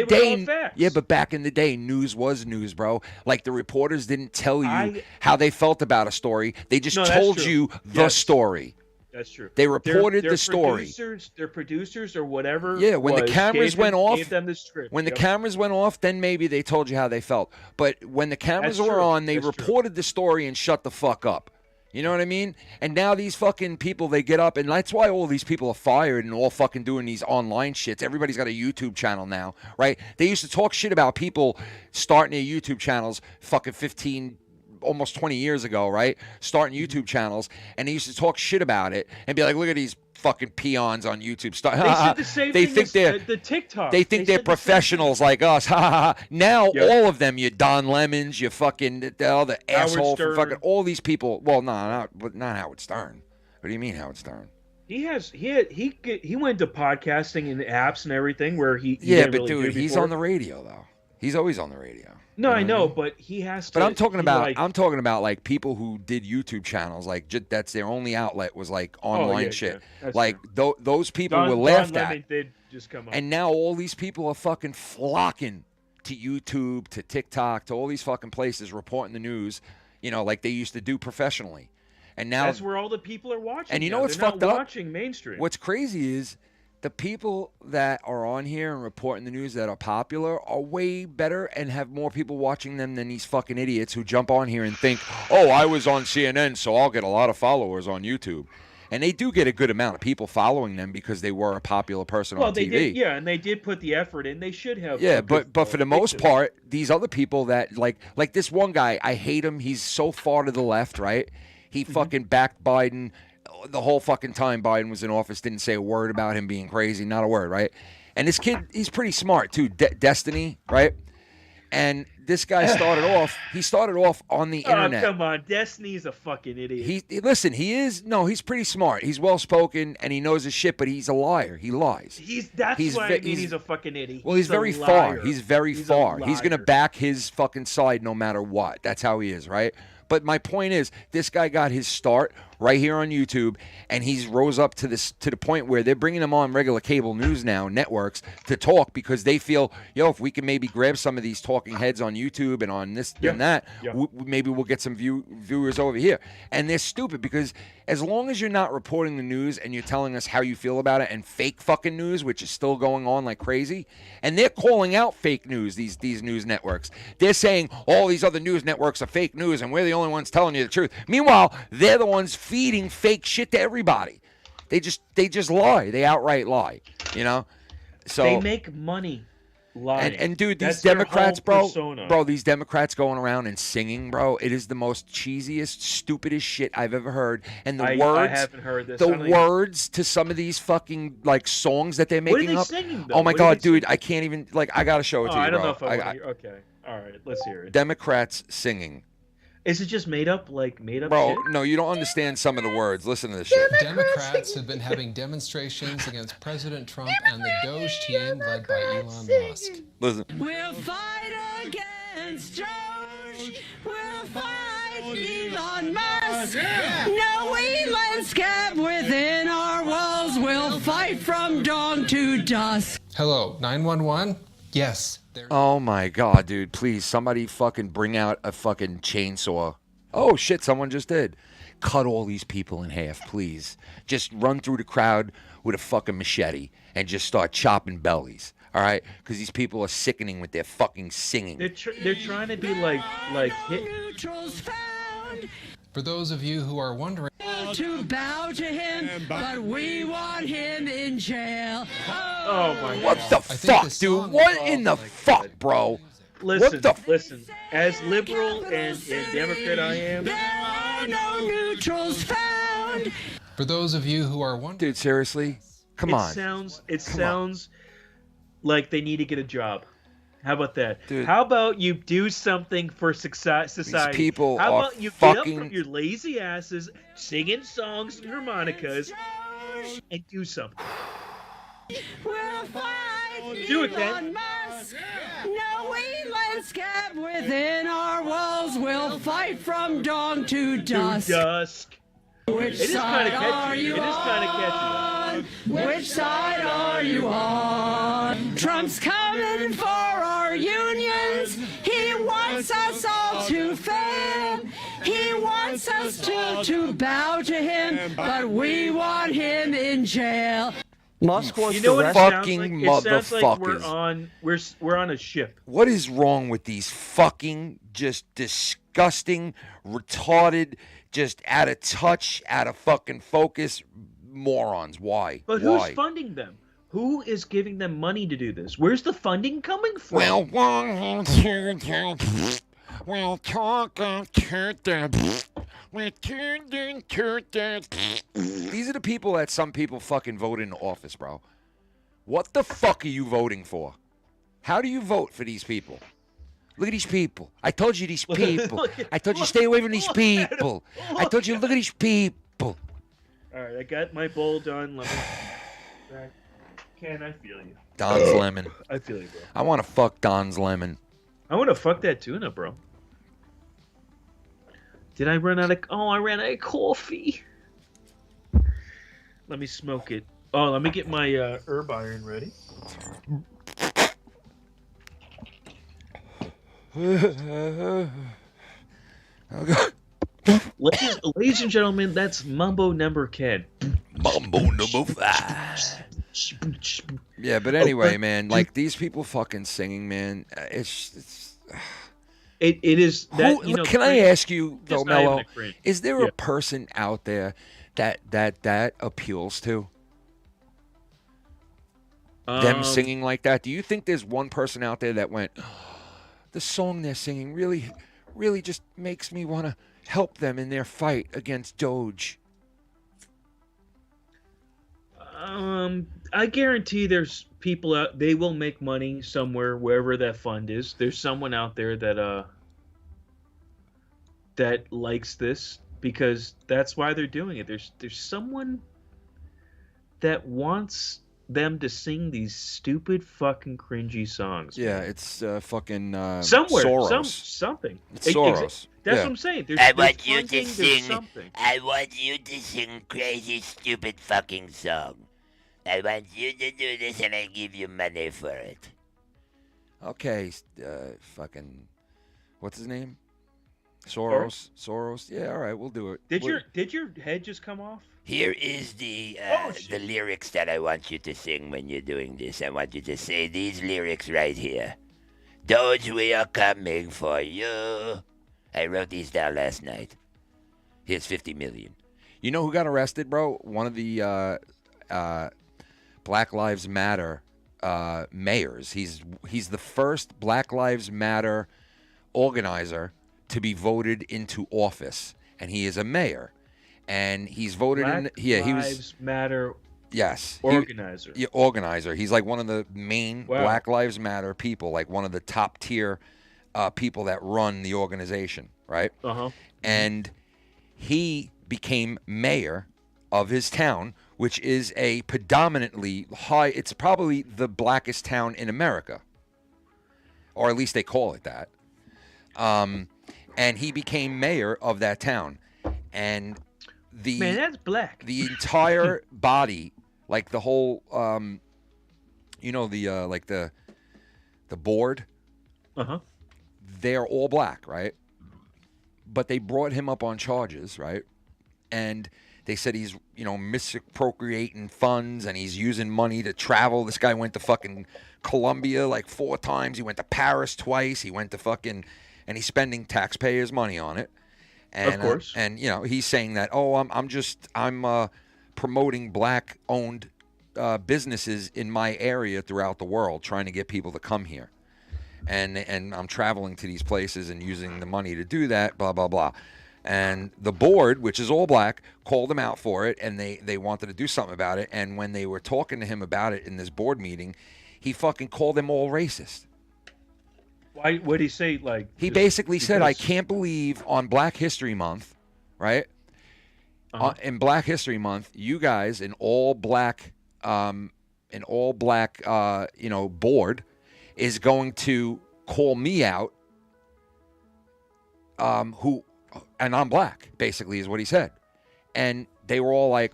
the day, news was news, bro. Like the reporters didn't tell you how they felt about a story. They just told you the story. That's true. They reported the story. Their producers or whatever. Yeah, when the cameras went off, gave them the script. When the cameras went off, then maybe they told you how they felt. But when the cameras were on, they reported the story and shut the fuck up. You know what I mean? And now these fucking people, they get up, and that's why all these people are fired and all fucking doing these online shits. Everybody's got a YouTube channel now, right? They used to talk shit about people starting their YouTube channels fucking 15, almost 20 years ago, right? Starting YouTube channels, and they used to talk shit about it and be like, look at these fucking peons on YouTube. They think they're the TikTok. They think they're professionals like us. Now all of them, you Don Lemons, you fucking the asshole from fucking all these people. Well, not Howard Stern. What do you mean Howard Stern? He went to podcasting and apps and everything where he but really dude, he's on the radio though. He's always on the radio. No, I know, but he has to. But I'm talking about like people who did YouTube channels, like that's their only outlet was like online shit. Yeah, like those people were laughed at. Did just come up. And now all these people are fucking flocking to YouTube, to TikTok, to all these fucking places reporting the news, you know, like they used to do professionally. And now that's where all the people are watching. And you know what's fucked up? Watching mainstream. What's crazy is the people that are on here and reporting the news that are popular are way better and have more people watching them than these fucking idiots who jump on here and think, oh, I was on CNN, so I'll get a lot of followers on YouTube. And they do get a good amount of people following them because they were a popular person on TV. And they did put the effort in. They should have. Yeah, but for the most part, these other people that, like this one guy, I hate him. He's so far to the left, right? He fucking backed Biden. The whole fucking time Biden was in office, didn't say a word about him being crazy, not a word, right? And this kid, he's pretty smart too, Destiny, right? And this guy started off on the internet. Come on, Destiny's a fucking idiot. He's pretty smart. He's well-spoken, and he knows his shit, but he's a liar. He lies. He's a fucking idiot. Well, he's very far. He's very far. He's going to back his fucking side no matter what. That's how he is, right? But my point is, this guy got his start right here on YouTube, and he's rose up to the point where they're bringing him on regular cable news now, networks, to talk because they feel, if we can maybe grab some of these talking heads on YouTube and on this and that, maybe we'll get some viewers over here. And they're stupid because as long as you're not reporting the news and you're telling us how you feel about it and fake fucking news, which is still going on like crazy, and they're calling out fake news, these news networks. They're saying all these other news networks are fake news and we're the only ones telling you the truth. Meanwhile, they're the ones feeding fake shit to everybody. They just lie. They outright lie, you know? So they make money lying. And dude, these Democrats, bro, these Democrats going around and singing, bro, it is the most cheesiest, stupidest shit I've ever heard. And I haven't heard this. The words to some of these fucking like songs that they're making up. Singing, oh my God, dude, I can't even I gotta show it to you, I don't bro. know if I want to hear. Okay. All right, let's hear it. Democrats singing. Is it just made up Bro, shit? No, you don't understand some of the words. Listen to this shit. Democrats have been having demonstrations against President Trump and the Doge team led by Elon Musk. Listen. We'll fight against Doge. We'll fight Elon Musk. No Elon's kept within our walls. We'll fight from dawn to dusk. Hello, 911? Yes. Oh my god, dude. Please, somebody fucking bring out a fucking chainsaw. Oh shit, someone just did. Cut all these people in half, please. Just run through the crowd with a fucking machete and just start chopping bellies. All right? Because these people are sickening with their fucking singing. They're trying to be like hit. For those of you who are wondering, To bow to him, but we want him in jail. Oh my god. What the fuck, dude? What in the fuck, bro? Listen. As liberal and Democrat I am. There are no neutrals found. for those of you who are wondering, Dude, seriously? Come on. It sounds like they need to get a job. How about that? Dude. How about you do something for society? These people How are about you get up fucking... from your lazy asses, singing songs and harmonicas, and do something? We'll fight Do it, Elon then. Musk. No Elon's kept within our walls. We'll fight from dawn to dusk. Which It is side kinda are catchy. you It is kinda on? Which side are you on? Trump's coming for our unions. He wants us all to fail. He wants us to bow to him, but we want him in jail. Musk wants You know what it fucking sounds like? It sounds like motherfuckers. we're on a ship. What is wrong with these fucking just disgusting, retarded, just out of touch, out of fucking focus morons? Why? But Why? who's funding them? Who is giving them money to do this? Where's the funding coming from? Well, we'll talk to them. We're turning to them. These are the people that some people fucking vote in office, bro. What the fuck are you voting for? How do you vote for these people? Look at these people. I told you these people. I told you stay away from these people. I told you look at these people. All right, I got my bowl done. Let me... Right. Ken, I feel you. Don's lemon. I feel you, bro. I want to fuck Don's lemon. I want to fuck that tuna, bro. Did I run out of... Oh, I ran out of coffee. Let me smoke it. Oh, let me get my herb iron ready. Ladies and gentlemen, that's Mumbo number Ken. Mambo number 5. Yeah, but anyway, man, like these people fucking singing, man, it's It is that. You know, can I ask you though, It's not even Mello? a cringe. Is there Yeah. a person out there that appeals to them singing like that? Do you think there's one person out there that went, the song they're singing really just makes me want to help them in their fight against Doge? I guarantee there's people out. They will make money somewhere, wherever that fund is. There's someone out there that likes this because that's why they're doing it. There's someone that wants them to sing these stupid fucking cringy songs. Yeah, it's fucking Somewhere, Soros. something. It's Soros. That's Yeah. what I'm saying. There's, I there's want you to funding, there's sing. something. I want you to sing crazy, stupid fucking song. I want you to do this, and I give you money for it. Okay, fucking, what's his name? Soros. Soros. Yeah, all right, we'll do it. Did your head just come off? Here is the lyrics that I want you to sing when you're doing this. I want you to say these lyrics right here. Doge, we are coming for you. I wrote these down last night. Here's 50 million. You know who got arrested, bro? One of the Black Lives Matter mayors. He's the first Black Lives Matter organizer to be voted into office, and he is a mayor. And he's voted Black he was Lives Matter. Yes. Organizer. Organizer. He's like one of the main Black Lives Matter people, like one of the top tier people that run the organization, right? Uh-huh. And he became mayor of his town, which is a predominantly it's probably the blackest town in America. Or at least they call it that. and he became mayor of that town. And Man, that's black. the entire body, like the whole, you know, like the board, they're all black, right? But they brought him up on charges, right? And they said he's, you know, misappropriating funds and he's using money to travel. This guy went to fucking Colombia like 4 times. He went to Paris twice. He went to fucking, and he's spending taxpayers' money on it. And, of course. And, you know, he's saying that, oh, I'm promoting black-owned businesses in my area throughout the world, trying to get people to come here. And I'm traveling to these places and using the money to do that, blah, blah, blah. And the board, which is all black, called him out for it, and they wanted to do something about it. And when they were talking to him about it in this board meeting, he fucking called them all racist. Why? What did he say? Like, he basically said, "I can't believe on Black History Month, right? In Black History Month, you guys, an all black, you know, board, is going to call me out, and I'm black, basically, is what he said." And they were all like,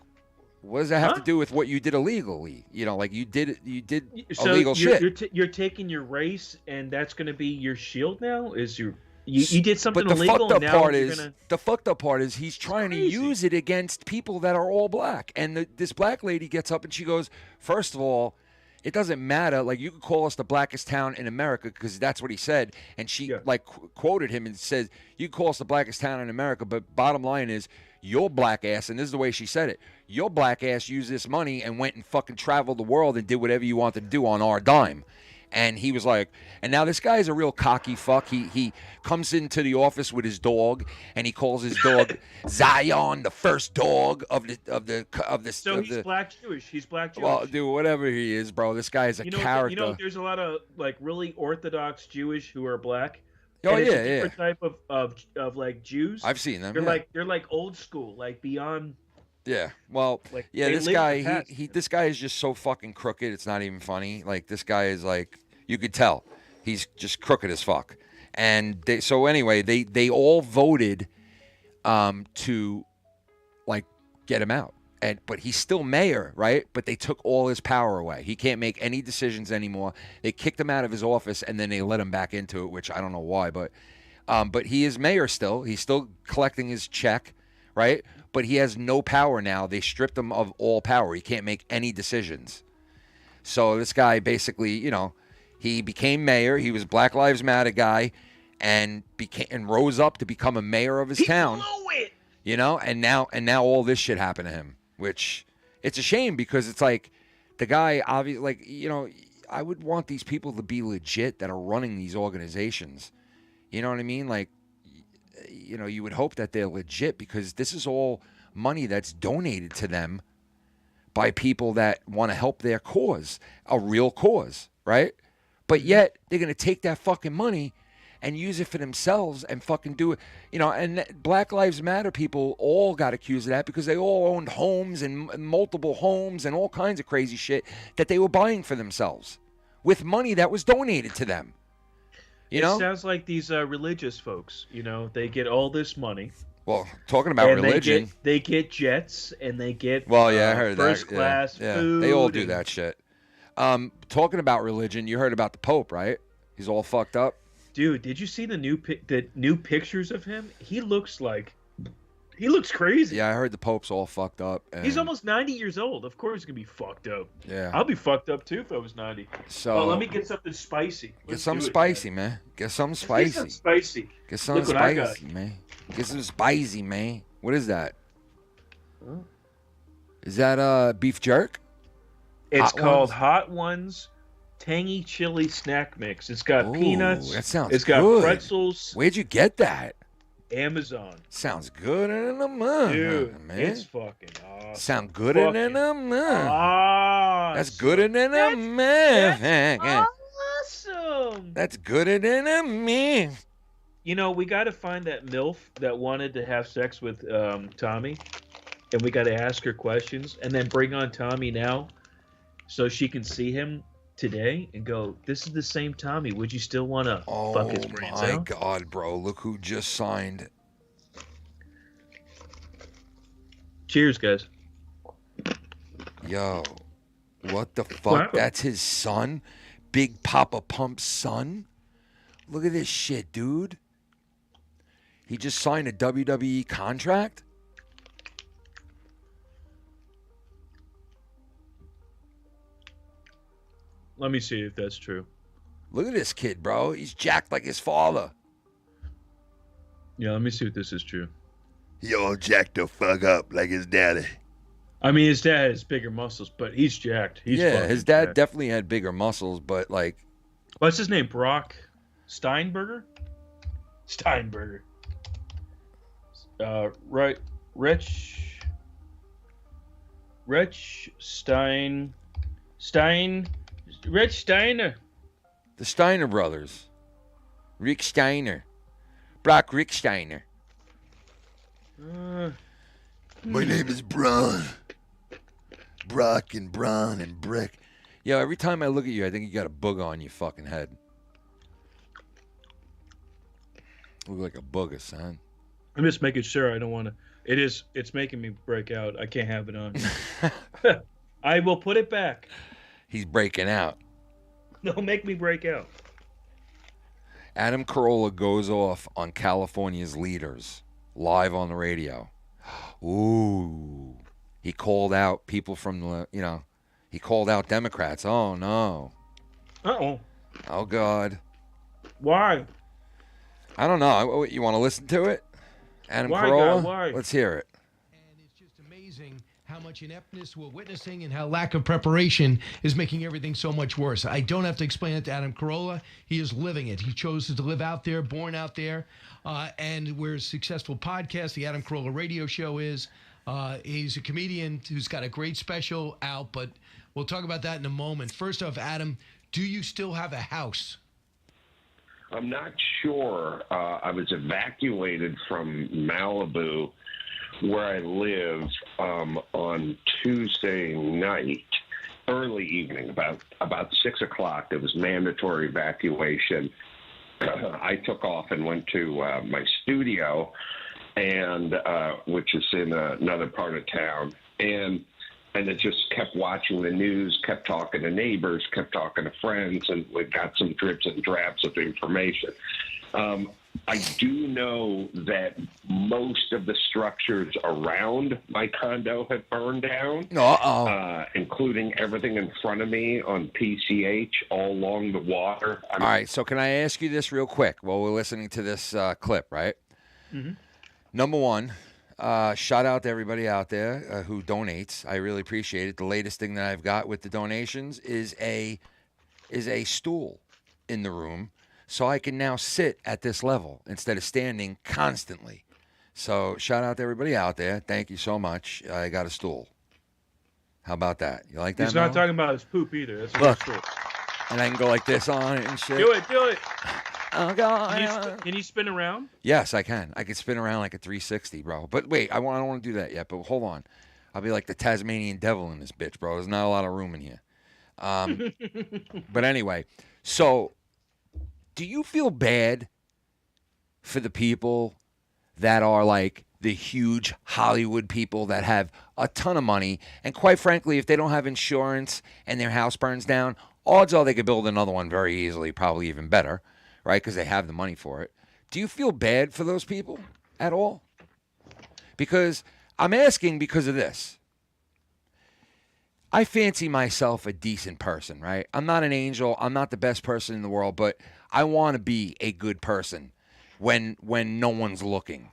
what does that have to do with what you did illegally? You know, like you did illegal shit. You're taking your race, and that's going to be your shield now? Is you did something illegal, and now you're going to... The fucked up part is he's trying to use it against people that are all black. And this black lady gets up and she goes, first of all, it doesn't matter. Like, you could call us the blackest town in America, because that's what he said. And she quoted him and said, you can call us the blackest town in America, but bottom line is, your black ass, and this is the way she said it, your black ass used this money and went and fucking traveled the world and did whatever you wanted to do on our dime. And he was like, and now this guy's a real cocky fuck. He comes into the office with his dog, and he calls his dog Zion, the first dog of the. So he's black Jewish. He's black Jewish. Well, dude, whatever he is, bro, this guy is a character. You know, there's a lot of like really Orthodox Jewish who are black. Oh, and yeah, it's a different type of like Jews. I've seen them. They're like old school, like beyond. Yeah, well, like, yeah, this guy, this guy is just so fucking crooked. It's not even funny. Like, this guy is like, you could tell, he's just crooked as fuck. And so anyway, they all voted to like get him out. But he's still mayor, right? But they took all his power away. He can't make any decisions anymore. They kicked him out of his office, and then they let him back into it, which I don't know why. But he is mayor still. He's still collecting his check, right? But he has no power now. They stripped him of all power. He can't make any decisions. So this guy basically, you know, he became mayor. He was Black Lives Matter guy, and rose up to become a mayor of his town. Blew it. You know, and now all this shit happened to him. Which, it's a shame, because it's like, the guy, obviously, like, you know, I would want these people to be legit that are running these organizations. You know what I mean? Like, you know, you would hope that they're legit, because this is all money that's donated to them by people that want to help their cause, a real cause, right? But yet, they're going to take that fucking money and use it for themselves and fucking do it. You know, and Black Lives Matter people all got accused of that, because they all owned homes and multiple homes and all kinds of crazy shit that they were buying for themselves with money that was donated to them. You know? It sounds like these religious folks, you know, they get all this money. Well, talking about religion. They get jets, and they get I heard first that. class food. They all do that shit. Talking about religion, you heard about the Pope, right? He's all fucked up. Dude, did you see the new pictures of him? He looks crazy. Yeah, I heard the Pope's all fucked up. And he's almost 90 years old. Of course he's going to be fucked up. Yeah. I'll be fucked up too if I was 90. So, well, let me get something spicy. Get something spicy, man. Get something spicy. Get something spicy. Get something spicy, man. Get some spicy, man. What is that? Huh? Is that beef jerk? It's called Hot Ones Tangy Chili Snack Mix. It's got peanuts. That sounds It's good. got pretzels. Where'd you get that? Amazon. Sounds good in the month, dude. man. It's fucking awesome. Sound good in the month. Awesome. That's good in the month. Awesome. That's good in the month. You know, we got to find that MILF that wanted to have sex with Tommy, and we got to ask her questions, and then bring on Tommy now, so she can see him today and go, this is the same Tommy. Would you still want to fuck his brains my out? God, bro. Look who just signed. Cheers, guys. Yo, what the fuck? What happened? That's his son? Big Papa Pump's son? Look at this shit, dude. He just signed a WWE contract? Let me see if that's true. Look at this kid, bro. He's jacked like his father. Yeah, let me see if this is true. He all jacked the fuck up like his daddy. I mean, his dad has bigger muscles, but he's jacked. He's yeah, fucking his dad jacked. definitely had bigger muscles, but like... What's his name? Brock Steinberger? Steinberger. Right. Rich Steiner. The Steiner brothers. Rick Steiner. Brock Rick Steiner. My name is Braun. Brock and Braun and Brick. Yo, every time I look at you, I think you got a booger on your fucking head. Look like a booger, son. I'm just making sure I don't want to. It's making me break out. I can't have it on. I will put it back. He's breaking out. Don't make me break out. Adam Carolla goes off on California's leaders live on the radio. Ooh. He called out people from the, he called out Democrats. Oh, no. Uh-oh. Oh, God. Why? I don't know. You want to listen to it? Adam Why, Carolla? God, why? Let's hear it. And it's just amazing how much ineptness we're witnessing and how lack of preparation is making everything so much worse. I don't have to explain it to Adam Carolla. He is living it. He chose to live out there, born out there, and we're a successful podcast. The Adam Carolla radio show is. He's a comedian who's got a great special out, but we'll talk about that in a moment. First off, Adam, do you still have a house? I'm not sure. I was evacuated from Malibu, where I live, on Tuesday night, early evening, about 6 o'clock. It was mandatory evacuation. I took off and went to my studio, and which is in another part of town, and I just kept watching the news, kept talking to neighbors, kept talking to friends, and we got some drips and drabs of information. I do know that most of the structures around my condo have burned down, including everything in front of me on PCH all along the water. All right, so can I ask you this real quick while we're listening to this clip, right? Mm-hmm. Number one, shout out to everybody out there who donates. I really appreciate it. The latest thing that I've got with the donations is a stool in the room, so I can now sit at this level instead of standing constantly. So shout out to everybody out there. Thank you so much. I got a stool. How about that? You like that? He's not Mo? talking about his poop either. That's Look, true. and I can go like this on it and shit. Do it. Oh, God. Can you spin around? Yes, I can. I can spin around like a 360, bro. But wait, I don't want to do that yet. But hold on. I'll be like the Tasmanian devil in this bitch, bro. There's not a lot of room in here. But anyway, so do you feel bad for the people that are like the huge Hollywood people that have a ton of money? And quite frankly, if they don't have insurance and their house burns down, odds are they could build another one very easily, probably even better. Right, because they have the money for it. Do you feel bad for those people at all? Because I'm asking because of this. I fancy myself a decent person, right? I'm not an angel. I'm not the best person in the world, but I want to be a good person when no one's looking.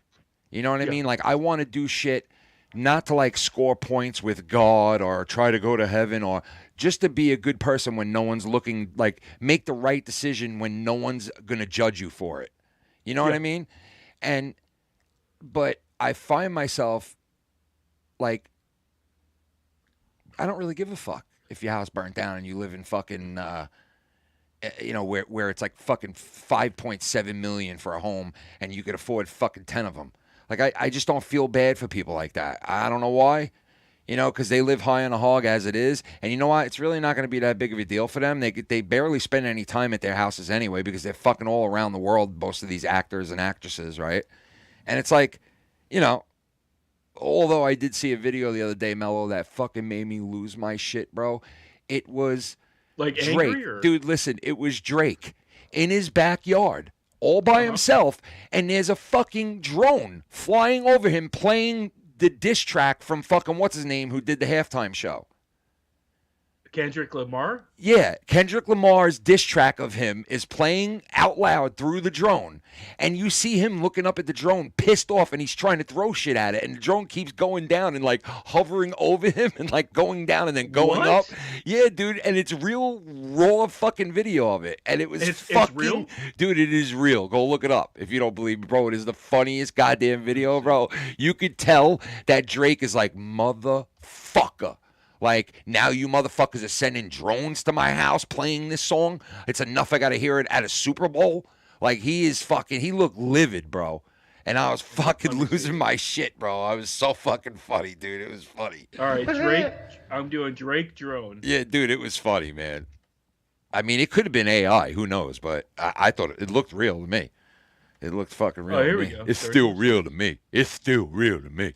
You know what I mean? Like, I want to do shit not to, like, score points with God or try to go to heaven or just to be a good person when no one's looking, like, make the right decision when no one's going to judge you for it. You know what I mean? But I find myself, like, I don't really give a fuck if your house burnt down and you live in fucking, where it's like fucking 5.7 million for a home and you could afford fucking 10 of them. Like, I just don't feel bad for people like that. I don't know why. You know, because they live high on a hog as it is. And you know what? It's really not going to be that big of a deal for them. They barely spend any time at their houses anyway because they're fucking all around the world, most of these actors and actresses, right? And it's like, you know, although I did see a video the other day, Mellow, that fucking made me lose my shit, bro. It was like Drake. angry or? Dude, listen, it was Drake in his backyard all by himself, and there's a fucking drone flying over him playing the diss track from fucking what's his name who did the halftime show. Kendrick Lamar? Yeah, Kendrick Lamar's diss track of him is playing out loud through the drone, and you see him looking up at the drone, pissed off, and he's trying to throw shit at it, and the drone keeps going down and like hovering over him and like going down and then going up. Yeah, dude, and it's real raw fucking video of it, and it was fucking. It's real? Dude, it is real. Go look it up if you don't believe me, bro. It is the funniest goddamn video, bro. You could tell that Drake is like motherfucker. Like, now you motherfuckers are sending drones to my house playing this song. It's enough I got to hear it at a Super Bowl. Like, he looked livid, bro. And I was fucking losing my shit, bro. I was so fucking funny, dude. It was funny. All right, Drake. I'm doing Drake drone. Yeah, dude, it was funny, man. I mean, it could have been AI. Who knows? But I thought it looked real to me. It looked fucking real to me. Here we go. It's still real to me. It's still real to me.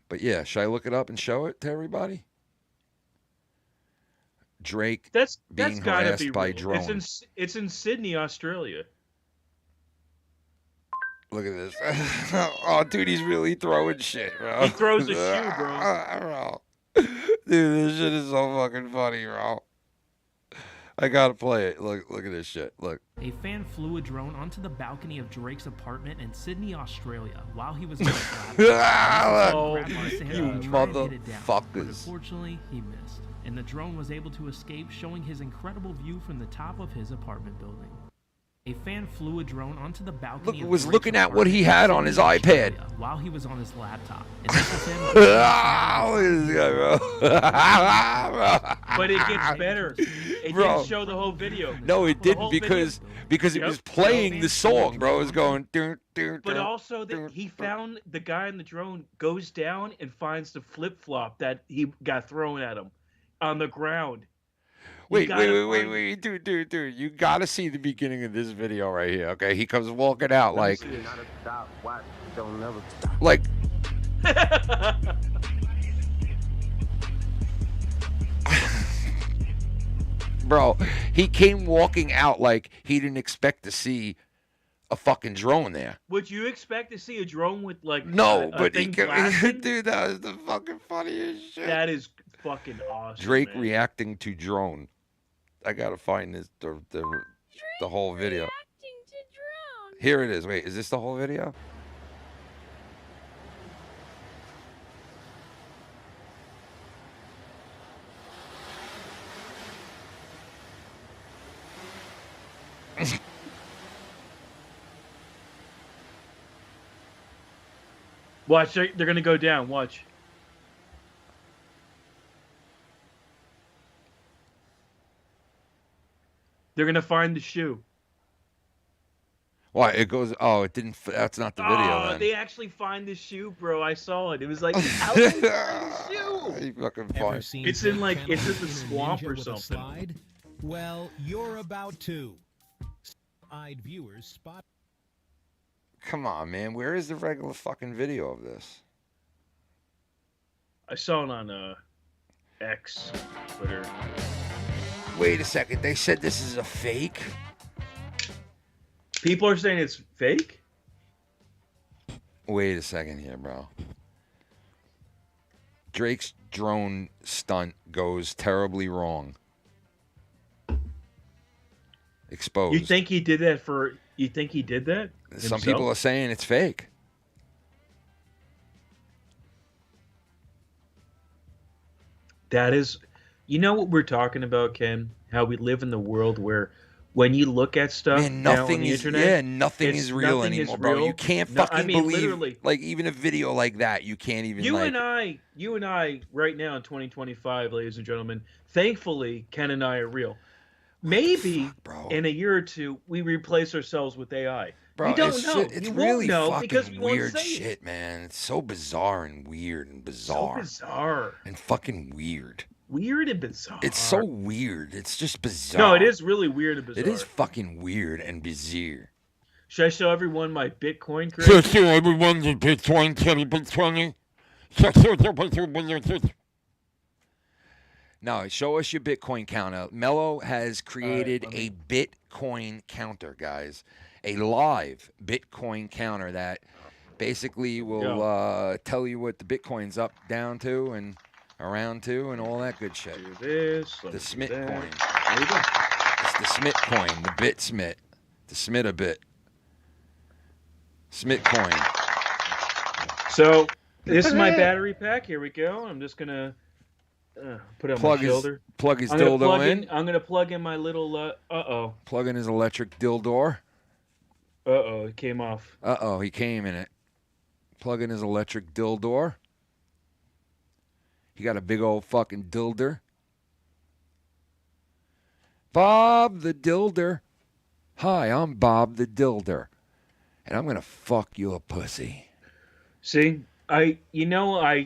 But yeah, should I look it up and show it to everybody? Drake being harassed by drone. It's in Sydney, Australia. Look at this. Oh, dude, he's really throwing shit, bro. He throws a shoe, bro. Dude, this shit is so fucking funny, bro. I gotta play it. Look at this shit. Look. A fan flew a drone onto the balcony of Drake's apartment in Sydney, Australia, while he was on his lap. You motherfuckers. Unfortunately, he missed, and the drone was able to escape, showing his incredible view from the top of his apartment building. A fan flew a drone onto the balcony. Look, was looking at what he had on his iPad while he was on his laptop. And this was him. Look at this guy, bro. But it gets better. It didn't show the whole video. No, it didn't because it was playing the song, bro. It was going. But also, he found the guy in the drone goes down and finds the flip flop that he got thrown at him on the ground. Wait, dude. You gotta see the beginning of this video right here, okay? He comes walking out like. Bro, he came walking out like he didn't expect to see a fucking drone there. Would you expect to see a drone with like but he can, dude, that was the fucking funniest shit. That is fucking awesome. Drake man. reacting to drone. I gotta find this the whole video. Here it is. Wait, is this the whole video? Watch, they're gonna go down. Watch. They're gonna find the shoe. Why it goes? Oh, it didn't. That's not the video. Then. They actually find the shoe, bro. I saw it. It was like, how did they find the shoe? You fucking fine. It's in the swamp or something. Well, you're about to. Eyed viewers spot. Come on, man. Where is the regular fucking video of this? I saw it on X, Twitter. Wait a second. They said this is a fake? People are saying it's fake? Wait a second here, bro. Drake's drone stunt goes terribly wrong. Exposed. You think he did that You think he did that? Some people are saying it's fake. That is, you know what we're talking about, Ken? How we live in the world where when you look at stuff nothing on the is internet, nothing is real anymore, bro. You can't fucking believe literally. Like even a video like that, you can't even You and I right now in 2025, ladies and gentlemen, thankfully Ken and I are real. Maybe in a year or two we replace ourselves with AI. Bro, we don't it's know. shit- it's You really won't know because fucking we won't weird say shit, man. It's so bizarre and weird and bizarre. So bizarre. And fucking weird. Weird and bizarre. It's so weird. It's just bizarre. No, it is really weird and bizarre. It is fucking weird and bizarre. Should I show everyone my Bitcoin credit? everyone's a Bitcoin No, show us your Bitcoin counter. Mellow has created a Bitcoin counter, guys. A live Bitcoin counter that basically will tell you what the Bitcoin's up, down to, and around to, and all that good shit. The Smith coin. There you go. It's the Smith coin, the Bit Smith. The Smith a bit. Smith coin. So, this is my battery pack. Here we go. I'm just going to put it on my shoulder. Plug his dildo in. I'm going to plug in my little, uh-oh. Plug in his electric dildo. Uh-oh, it came off. Uh-oh, he came in it. Plug in his electric dildo. He got a big old fucking dilder. Bob the Dilder. Hi, I'm Bob the Dilder. And I'm going to fuck your pussy. See? I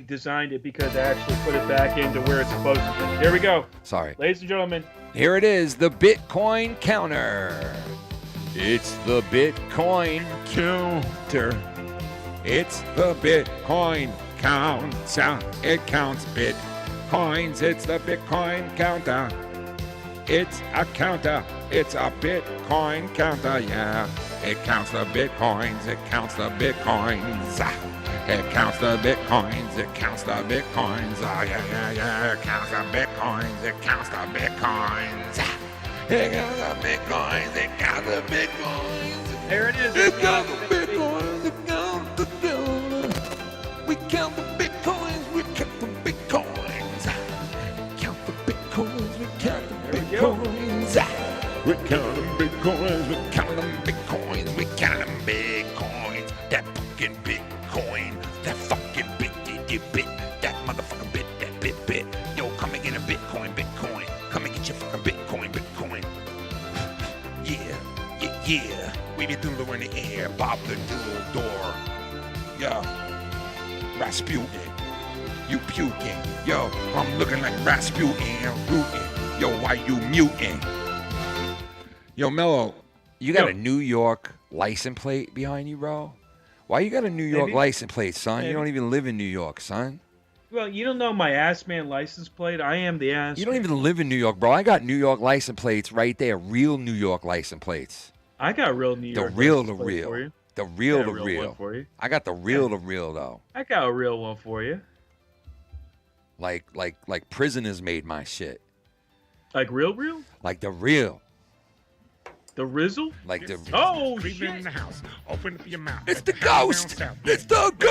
designed it because I actually put it back into where it's supposed to be. There we go. Sorry. Ladies and gentlemen. Here it is, the Bitcoin counter. It's the Bitcoin counter. It's the Bitcoin counter. It counts Bitcoins. It's the Bitcoin counter. It's a counter. It's a Bitcoin counter, yeah. It counts the Bitcoins. It counts the Bitcoins. It counts the Bitcoins. It counts the Bitcoins. Oh, yeah. It counts the Bitcoins. It counts the Bitcoins. It counts the Bitcoins. It counts the Bitcoins. There it is. It counts the Bitcoins. It counts the Bitcoins. We count the Bitcoins. We count the Bitcoins. Count the Bitcoins. We count the Bitcoins. We count them Bitcoins. We count them Bitcoins. We count them Bitcoins. That fucking Bitcoin. That fucking bit. That motherfucking bit. That bit. Yo, come and get a Bitcoin. Come and get your fucking Bitcoin. Yeah. We be doing in the air. Bob the Door. Yo. Rasputin. You puking. Yo, I'm looking like Rasputin. Rootin'. Yo, why you muting? Yo, Mellow, you got a New York license plate behind you, bro? Why you got a New York license plate, son? You don't even live in New York, son. Well, you don't know my ass man license plate. I am the ass. You don't even live in New York, bro. I got New York license plates right there. Real New York license plates. I got real New York. The real. For you. The real. One for you. I got the real, though. I got a real one for you. Like prisoners made my shit. Like real? Like the real. The Rizzle? Like the... Oh, shit. In the house. Open up your mouth. It's the ghost. It's the ghost.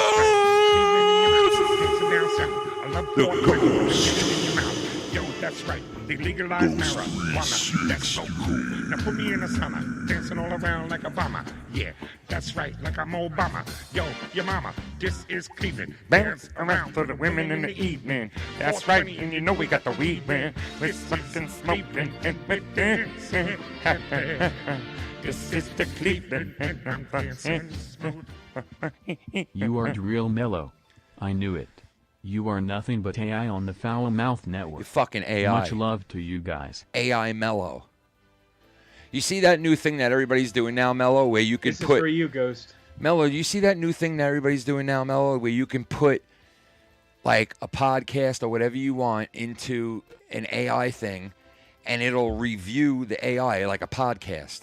The ghost. Yo, that's right. They legalized marijuana. That's so cool. Now put me in the sauna, dancing all around like Obama. Yeah, that's right, like I'm Obama. Yo, your mama, this is Cleveland. Dance around for the women in the evening. That's right, and you know we got the weed, man. With something smoking and we're dancing. This is the Cleveland, and I'm dancing. You are real mellow. I knew it. You are nothing but AI on the Foul Mouth Network. You fucking AI. Much love to you guys. AI Mellow. You see that new thing that everybody's doing now, Mellow, where you can This is put... for you, Ghost. Mellow, you see that new thing that everybody's doing now, Mellow, where you can put, like, a podcast or whatever you want into an AI thing, and it'll review the AI like a podcast.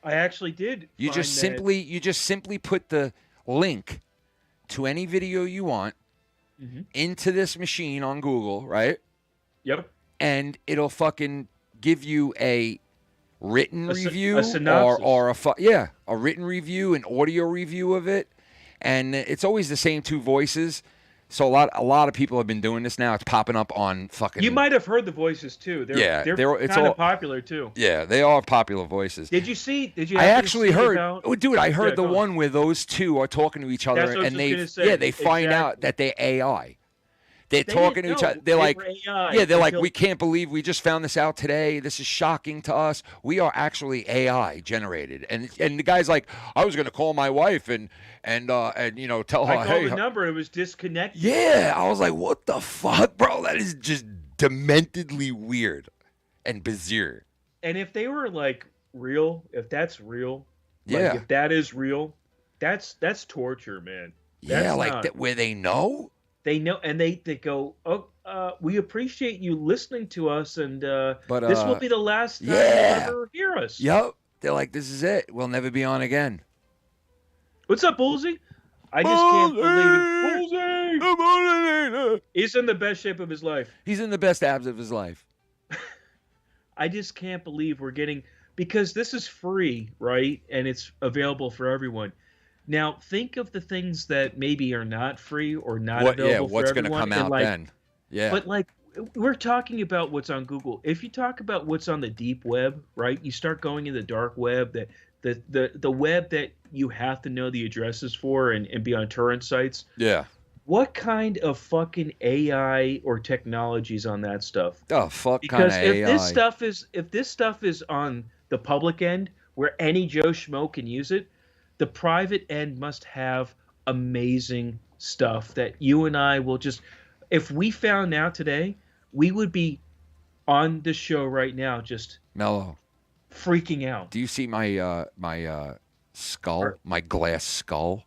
I actually did. You just simply put the link to any video you want into this machine on Google, right? Yep. And it'll fucking give you a written review a synopsis. or a written review, an audio review of it, and it's always the same two voices. So a lot of people have been doing this now. It's popping up on fucking... You might have heard the voices too. They're kind of popular too. Yeah, they are popular voices. Did you? I actually heard. About... Oh, dude, I heard Yeah, the one where those two are talking to each other, That's what I and was just gonna say. they find out that they're AI. They're talking to each other. They're like, AI they're like, until- we can't believe we just found this out today. This is shocking to us. We are actually AI generated. And the guy's like, I was going to call my wife and tell her, I called hey. the number. It was disconnected. Yeah, I was like, what the fuck, bro? That is just dementedly weird and bizarre. And if they were like real, if that's real, Yeah. if that is real, that's torture, man. Yeah, like that, where they know. They know, and they go, oh, we appreciate you listening to us, and this will be the last time you ever hear us. Yep. They're like, this is it. We'll never be on again. What's up, Bullseye? I just can't believe it. Bullseye! He's in the best shape of his life. He's in the best abs of his life. I just can't believe we're getting, because this is free, right? And it's available for everyone. Now, think of the things that maybe are not free or not available for what's everyone. going to come out then? Yeah. But like, we're talking about what's on Google. If you talk about what's on the deep web, right? You start going in the dark web, the web that you have to know the addresses for and be on torrent sites. Yeah. What kind of fucking AI or technologies on that stuff? Oh, fuck kind of AI. Because if this stuff is on the public end where any Joe Schmo can use it, the private end must have amazing stuff that you and I will just, if we found out today, we would be on the show right now just Mellow freaking out. Do you see my skull, my glass skull?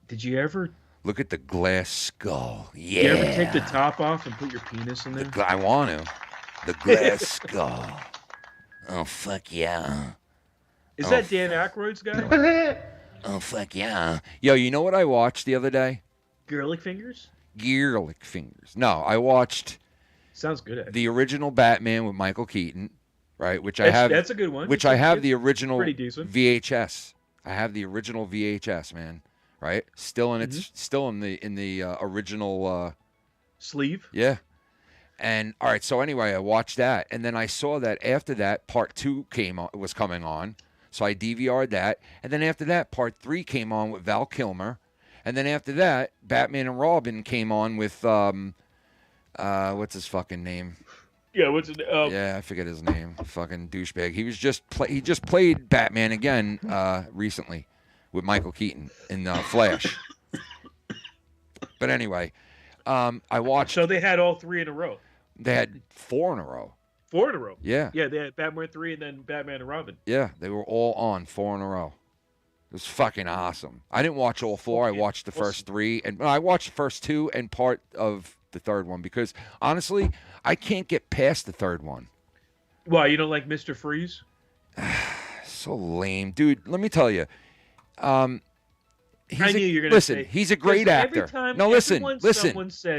Did you ever look at the glass skull? Yeah. Did you ever take the top off and put your penis in there? I want to. The glass skull. Oh, fuck yeah. Is that Dan Aykroyd's guy? Oh, fuck yeah. Yo, you know what I watched the other day? Garlic Fingers? Garlic Fingers. No, I watched Sounds good, actually. the original Batman with Michael Keaton, right? Which I have. That's a good one. Which I have the original pretty decent. VHS. I have the original VHS, man. Right? Still in the original sleeve. Yeah. And all right, so anyway, I watched that, and then I saw that after that, part 2 was coming on. So I DVR'd that. And then after that, part 3 came on with Val Kilmer. And then after that, Batman and Robin came on with, what's his fucking name? Yeah, what's his name? Yeah, I forget his name. Fucking douchebag. He just played Batman again recently with Michael Keaton in Flash. But anyway, I watched. So they had all 3 in a row. They had 4 in a row. 4 in a row. Yeah. Yeah, they had Batman 3 and then Batman and Robin. Yeah, they were all on 4 in a row. It was fucking awesome. I didn't watch all 4. I watched the first 3, and I watched the first 2 and part of the third one because honestly, I can't get past the third one. Why, you don't like Mr. Freeze? So lame, dude. Let me tell you. I knew you were going to say. Listen, he's a great actor. No, listen.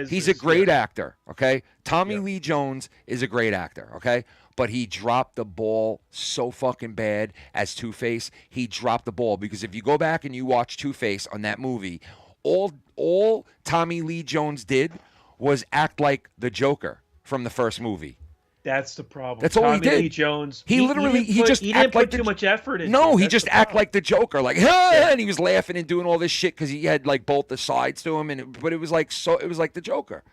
He's a great actor, okay? Tommy Lee Jones is a great actor, okay? But he dropped the ball so fucking bad as Two-Face. He dropped the ball because if you go back and you watch Two-Face on that movie, all Tommy Lee Jones did was act like the Joker from the first movie. That's the problem. That's all he did. Lee Jones. He didn't put too much effort into it. No, he That's just the act problem. like the Joker, like and he was laughing and doing all this shit because he had like both the sides to him, but it was like the Joker.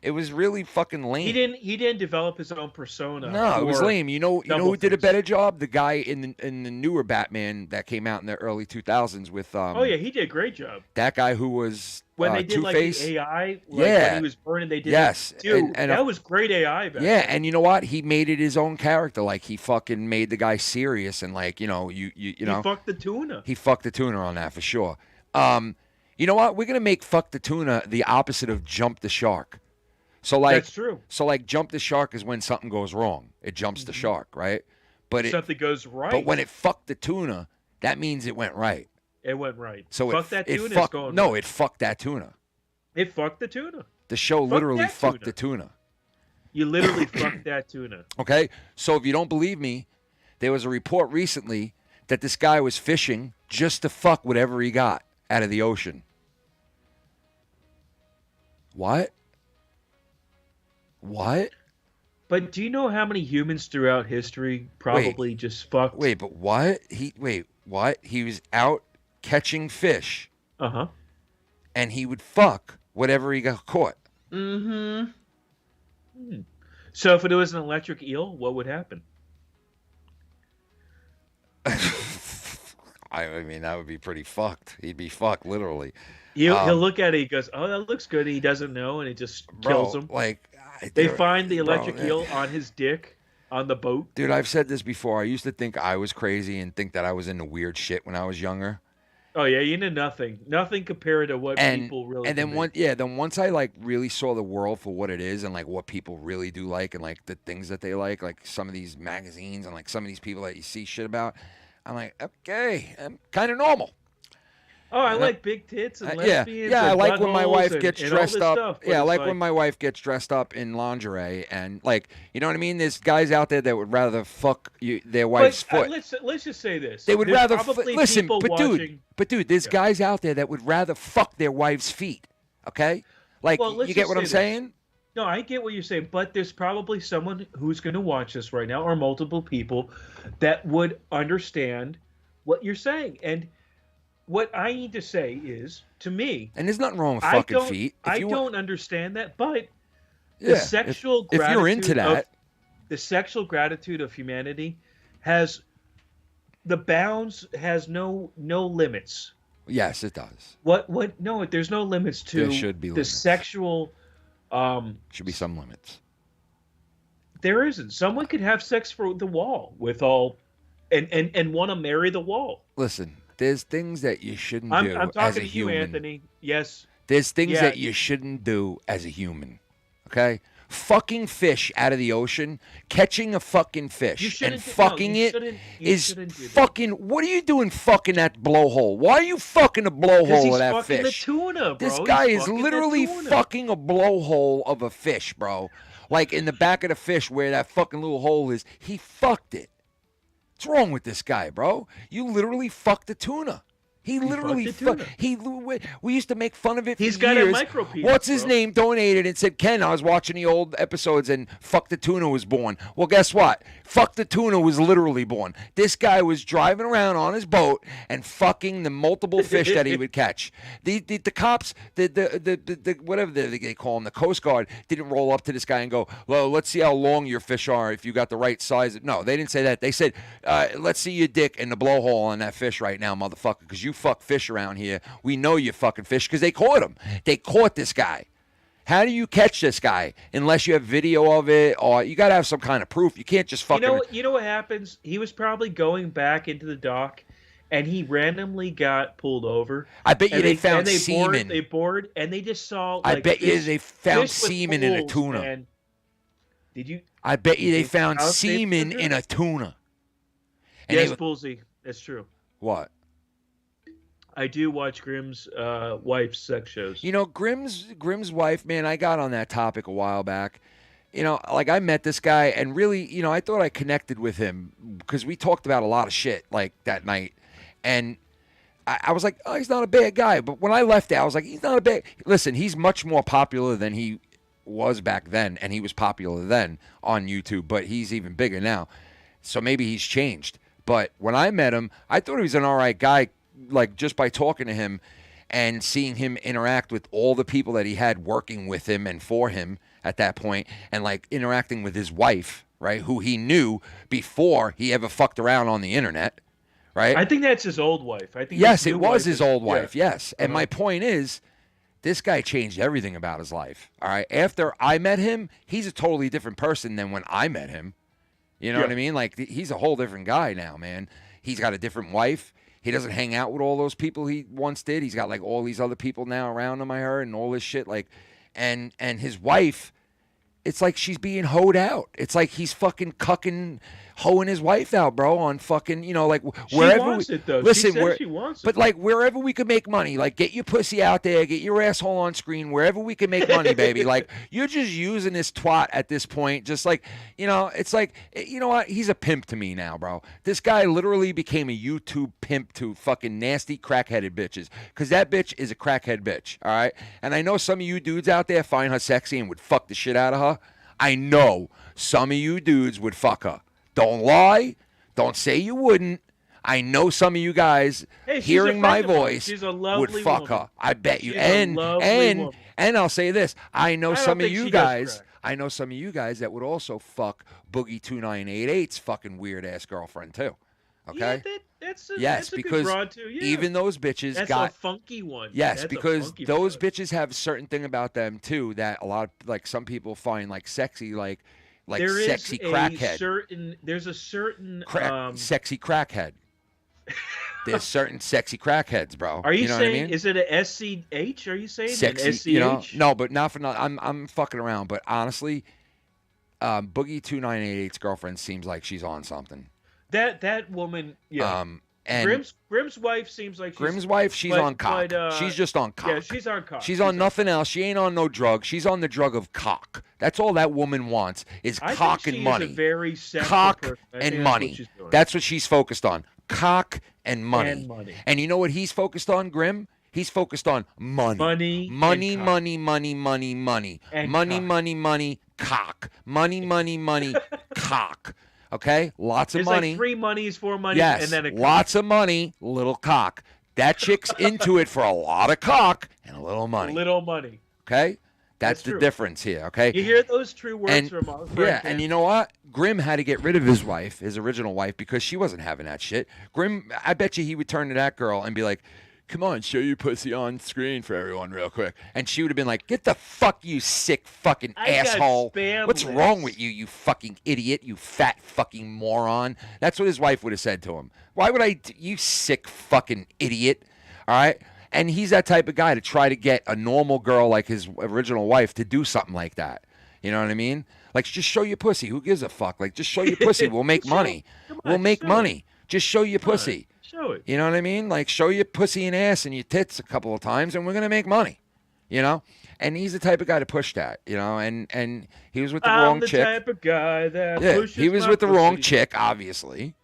It was really fucking lame. He didn't develop his own persona. No, it was or lame. You know who did a Face. better job? The guy in the newer Batman that came out in the early 2000s with Oh yeah, he did a great job. that guy who was When they did Two-Face. like the AI, Yeah. when he was burning, they did. Yes, dude, and that was great AI. Back Yeah, then. and you know what? He made it his own character. Like he fucking made the guy serious and like you know. He Fucked the tuna. He fucked the tuna on that for sure. You know what? We're gonna make fuck the tuna the opposite of jump the shark. So like That's true. So like jump the shark is when something goes wrong. It jumps the shark, right? But Something goes right. But when it fucked the tuna, that means it went right. It went right. So fuck that tuna. fucked, is going no, right. it fucked that tuna. It fucked the tuna. The show Fuck literally that fucked tuna. the tuna. You literally fucked that tuna. Okay? So if you don't believe me, there was a report recently that this guy was fishing just to fuck whatever he got out of the ocean. What? What? But do you know how many humans throughout history probably just fucked? Wait, but what? What? He was out catching fish. Uh-huh. And he would fuck whatever he got caught. Mm-hmm. So if it was an electric eel, what would happen? I mean, that would be pretty fucked. He'd be fucked, literally. He'll look at it. He goes, "Oh, that looks good." He doesn't know, and it just kills him. Like they find the electric eel on his dick on the boat. Dude, I've said this before. I used to think I was crazy and think that I was into weird shit when I was younger. Oh yeah, you know nothing compared to what people really. And then once I like really saw the world for what it is and like what people really do like and like the things that they like some of these magazines and like some of these people that you see shit about, I'm like, okay, I'm kind of normal. Oh, I like big tits and lesbians. Yeah, I and like when my wife buttholes gets and dressed all this up. stuff, Yeah, I but like it's when my wife gets dressed up in lingerie and like, you know what I mean? There's guys out there that would rather fuck their wife's foot. Let's just say this. They would There's rather probably listen, people dude, there's guys out there that would rather fuck their wife's feet. Okay, like Well, you get what I'm saying? No, I get what you're saying, but there's probably someone who's going to watch this right now, or multiple people that would understand what you're saying. And what I need to say is, to me, and there's nothing wrong with fucking feet. I don't understand that, but the Yeah, sexual if you're into gratitude that. the sexual gratitude of humanity has the bounds, has no limits. Yes, it does. What? No, there's no limits to There should be the limits. sexual. Should be some limits. There isn't. Someone could have sex for the wall with all, and want to marry the wall. Listen, there's things that you shouldn't I'm do talking as a to you, human. Anthony. Yes. There's things Yeah. that you shouldn't do as a human. Okay? Fucking fish out of the ocean, catching a fucking fish and fucking it is fucking. What are you doing fucking that blowhole? Why are you fucking a blowhole he's of that fucking fish? the tuna, bro. This He's guy is fucking the literally tuna. fucking a blowhole of a fish, bro. Like in the back of the fish where that fucking little hole is, he fucked it. What's wrong with this guy, bro? You literally fucked the tuna. He literally we used to make fun of it for He's got a years. micro penis, What's his bro. name donated and said, Ken, I was watching the old episodes and Fuck the Tuna was born. Well, guess what? Fuck the Tuna was literally born. This guy was driving around on his boat and fucking the multiple fish that he would catch. The cops, the whatever they call them, the Coast Guard, didn't roll up to this guy and go, well, let's see how long your fish are if you got the right size. No, they didn't say that. They said, let's see your dick in the blowhole on that fish right now, motherfucker, because you fuck fish around here. We know you fucking fish because they caught him. They caught this guy. How do you catch this guy unless you have video of it, or you got to have some kind of proof? You can't just fucking. You know what happens? He was probably going back into the dock, and he randomly got pulled over. I bet you And they found and semen. They bored, and they just saw. I Like, bet you fish- they found fish with semen in a holes, tuna. and- Did you? I bet you they found House they semen put in it? a tuna. And Yes, they- Bullseye. That's true. What? I do watch Grimm's wife's sex shows. You know, Grimm's wife, man, I got on that topic a while back. You know, like I met this guy and really, you know, I thought I connected with him because we talked about a lot of shit like that night. And I was like, oh, he's not a bad guy. But when I left there, I was like, he's not a bad. Listen, he's much more popular than he was back then. And he was popular then on YouTube, but he's even bigger now. So maybe he's changed. But when I met him, I thought he was an all right guy, like just by talking to him and seeing him interact with all the people that he had working with him and for him at that point, and like interacting with his wife, right, who he knew before he ever fucked around on the internet, right? I think that's his old wife. I think Yes, his it new was wife his is- old wife, yeah. yes. And my point is, this guy changed everything about his life, all right? After I met him, he's a totally different person than when I met him. You know what I mean? Like, he's a whole different guy now, man. He's got a different wife. He doesn't hang out with all those people he once did. He's got, like, all these other people now around him, I heard, and all this shit. Like, and his wife, it's like she's being hoed out. It's like he's fucking cucking, hoeing his wife out, bro, on fucking, you know, like, She wherever wants we, it, though. Listen, She said where, she wants it. but, like, wherever we can make money, like, get your pussy out there, get your asshole on screen, wherever we can make money, baby. Like, you're just using this twat at this point, just like, you know, it's like, you know what? He's a pimp to me now, bro. This guy literally became a YouTube pimp to fucking nasty crackheaded bitches, because that bitch is a crackhead bitch, all right? And I know some of you dudes out there find her sexy and would fuck the shit out of her. I know some of you dudes would fuck her. Don't lie. Don't say you wouldn't. I know some of you guys Hey, she's a hearing my friend of mine. voice She's a would lovely fuck woman. her. I bet you. She's a lovely woman. And I'll say this: I know some of you guys. crack. I know some of you guys that would also fuck Boogie 2988's fucking weird ass girlfriend too. Okay. Yeah, that's a, Yes, that's a because good broad too. Yeah. even those bitches that's got a funky one. Yes, That's a because funky those broad. bitches have a certain thing about them too that a lot of some people find sexy, like There is sexy a crackhead. There's a certain sexy crackhead. There's certain sexy crackheads, bro. Are you know saying what I mean? is it a SCH? Are you saying Sexy, an SCH? you know? No, but not for nothing. I'm fucking around, but honestly, Boogie 2988's girlfriend seems like she's on something. That woman, yeah. And Grimm's wife seems like Grimm's wife, she's on cock. She's just on cock. Yeah, she's on cock. She's on nothing else. She ain't on no drug. She's on the drug of cock. That's all that woman wants is cock and money. A very sexual Cock person. I and think that's money. what she's doing. That's what she's focused on. Cock and money. And money. And you know what he's focused on, Grimm? He's focused on money. Money. Money, and cock. money, money, money, money. And money, cock. money, money, cock. Money, money, money, cock. Okay? Lots of It's money. like 3 monies, 4 money, Yes, and then a cock. lots of money, little cock. That chick's into it for a lot of cock and a little money. Little money. Okay? That's the true. difference here, okay? You hear those true words And, from our friend yeah, Ken? and you know what? Grimm had to get rid of his wife, his original wife, because she wasn't having that shit. Grimm, I bet you he would turn to that girl and be like, come on, show your pussy on screen for everyone real quick. And she would have been like, get the fuck, you sick fucking I got asshole. spam What's lists." wrong with you, you fucking idiot, you fat fucking moron? That's what his wife would have said to him. Why would you sick fucking idiot? All right? And he's that type of guy to try to get a normal girl like his original wife to do something like that. You know what I mean? Like, just show your pussy. Who gives a fuck? Like, just show your pussy. We'll make money. We'll make money. Just show your pussy. Show it. You know what I mean? Like, show your pussy and ass and your tits a couple of times, and we're going to make money. You know? And he's the type of guy to push that, you know? And he was with the wrong chick. I'm the type of guy that Yeah, pushes he was my with the wrong pussy. chick, obviously.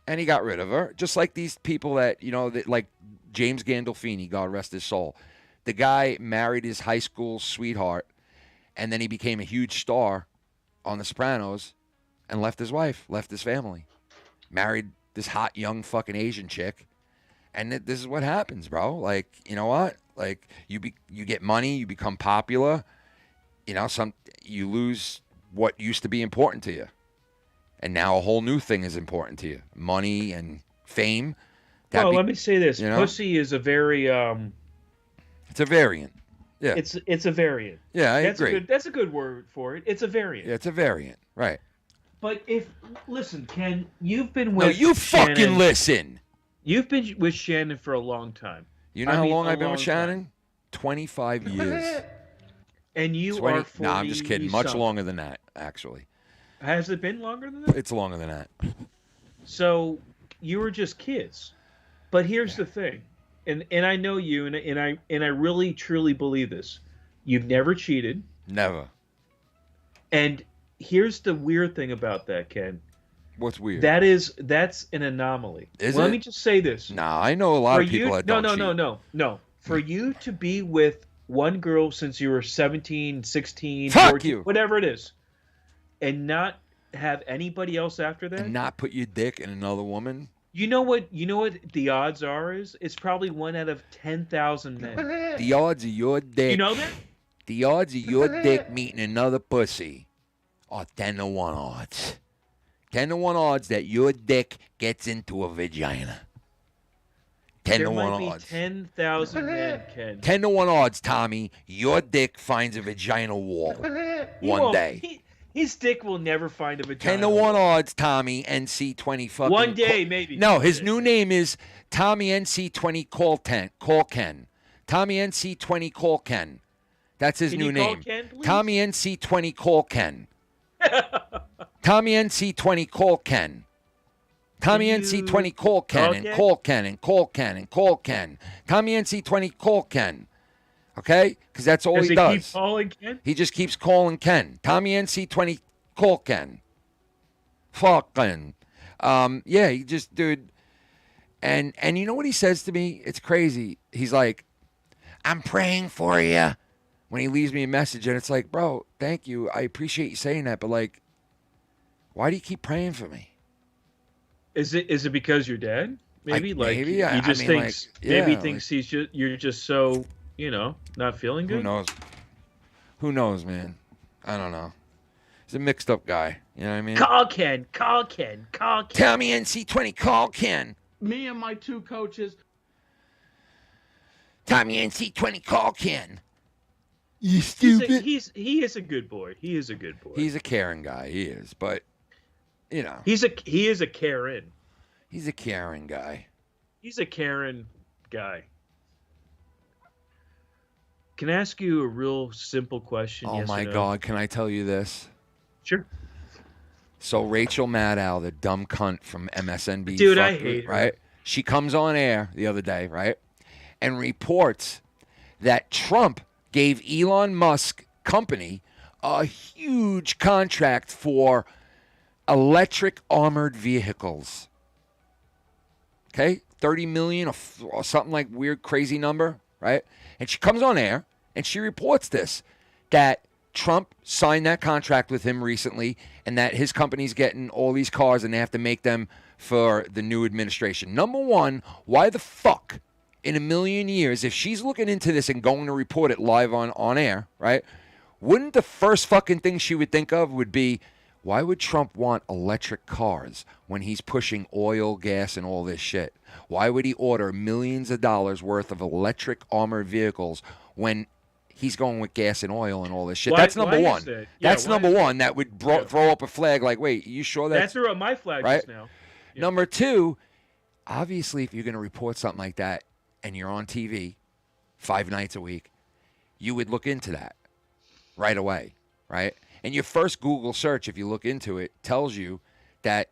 And he got rid of her. Just like these people that, you know, that, like James Gandolfini, God rest his soul. The guy married his high school sweetheart, and then he became a huge star on The Sopranos and left his wife, left his family. Married this hot, young fucking Asian chick. And this is what happens, bro. Like, you know what? Like, you get money, you become popular. You know, you lose what used to be important to you. And now a whole new thing is important to you. Money and fame. Well, let me say this. you know? Pussy is a very It's a variant. Yeah. It's a variant. Yeah, I that's agree. That's a good word for it. It's a variant. Yeah, it's a variant. Right. But listen, Ken, you've been with No, you fucking Shannon- listen. You've been with Shannon for a long time. You know I how mean, long a I've been with long Shannon? time. 25 years. And you 20 are 40. No, I'm just kidding. Much something. longer than that, actually. Has it been longer than that? It's longer than that. So you were just kids. But here's the thing, and I know you, and I really truly believe this. You've never cheated. Never. And here's the weird thing about that, Ken. What's weird? That's an anomaly. Is Let it? me just say this. Nah, I know a lot of people that don't cheat. No. For you to be with one girl since you were 17, 16, Fuck 14, you. whatever it is, and not have anybody else after that. And not put your dick in another woman. You know what the odds are is? It's probably 1 out of 10,000 men. The odds of your dick. You know that? The odds of your dick meeting another pussy are 10 to 1 odds. 10 to 1 odds that your dick gets into a vagina. 10 There to 1 might be odds. 10,000 men, Ken. 10 to 1 odds, Tommy. Your dick finds a vagina wall He one won't- day. His dick will never find a vagina. 10 to 1 odds, Tommy, NC20 fucking. One day, maybe. No, his new name is Tommy NC20 Call Ken. Tommy NC20 Call Ken. That's his Can new you call name. Ken, please? Tommy NC20 Call Ken. Tommy NC20 Call Ken. Tommy NC20 Call Ken and call Ken and call Ken and call Ken. Tommy NC20 Call Ken. Okay? Because that's all Does he he does. keep calling Ken? He just keeps calling Ken. Tommy NC20 Call Ken. Fucking. Yeah, he just, dude. And you know what he says to me? It's crazy. He's like, I'm praying for you. When he leaves me a message, and it's like, bro, thank you. I appreciate you saying that, but like, why do you keep praying for me? Is it because you're dead? Maybe Maybe. he I just mean, thinks like, yeah, maybe he thinks you're just so not feeling good. Who knows? Who knows, man? I don't know. He's a mixed up guy. You know what I mean? Call Ken. Tell me NC20, call Ken. Me and my two coaches. Tommy NC20, call Ken. You stupid. He is a good boy. He is a good boy. He's a caring guy. He is, but he is a Karen. He's a caring guy. He's a Karen guy. Can I ask you a real simple question? Oh yes my or no? God! Can I tell you this? Sure. So Rachel Maddow, the dumb cunt from MSNBC, dude, I hate her. Right? She comes on air the other day, right, and reports that Trump gave Elon Musk company a huge contract for electric armored vehicles. Okay, 30 million or something like weird, crazy number, right? And she comes on air and she reports this, that Trump signed that contract with him recently and that his company's getting all these cars and they have to make them for the new administration. Number one, why the fuck in a million years, if she's looking into this and going to report it live on air, right, wouldn't the first fucking thing she would think of would be, why would Trump want electric cars when he's pushing oil, gas, and all this shit? Why would he order millions of dollars worth of electric armored vehicles when he's going with gas and oil and all this shit? That's number one. That's number one. That would throw up a flag like, wait, you sure That threw up my flag right? just now. Yeah. Number two, obviously, if you're going to report something like that and you're on TV 5 nights a week, you would look into that right away, right? And your first Google search, if you look into it, tells you that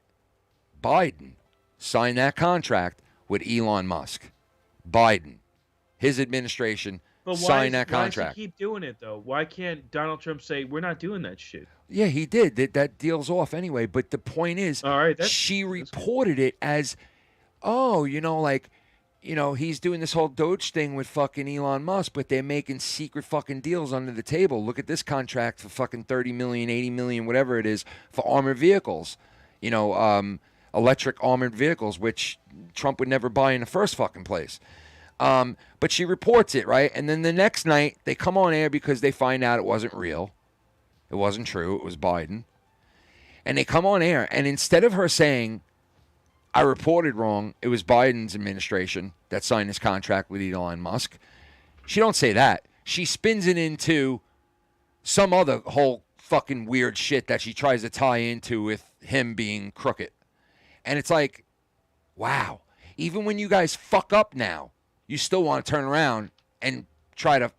Biden signed that contract with Elon Musk. Biden, his administration, signed that contract. Why does he keep doing it, though? Why can't Donald Trump say, we're not doing that shit? Yeah, he did. That deal's off anyway. But the point is, all right, she reported it as, he's doing this whole Doge thing with fucking Elon Musk, but they're making secret fucking deals under the table. Look at this contract for fucking 30 million, 80 million, whatever it is, for armored vehicles. Electric armored vehicles, which Trump would never buy in the first fucking place. But she reports it, right? And then the next night, they come on air because they find out it wasn't real. It wasn't true. It was Biden. And they come on air, and instead of her saying, I reported wrong, it was Biden's administration that signed this contract with Elon Musk, she don't say that. She spins it into some other whole fucking weird shit that she tries to tie into with him being crooked. And it's like, wow. Even when you guys fuck up now, you still want to turn around and try to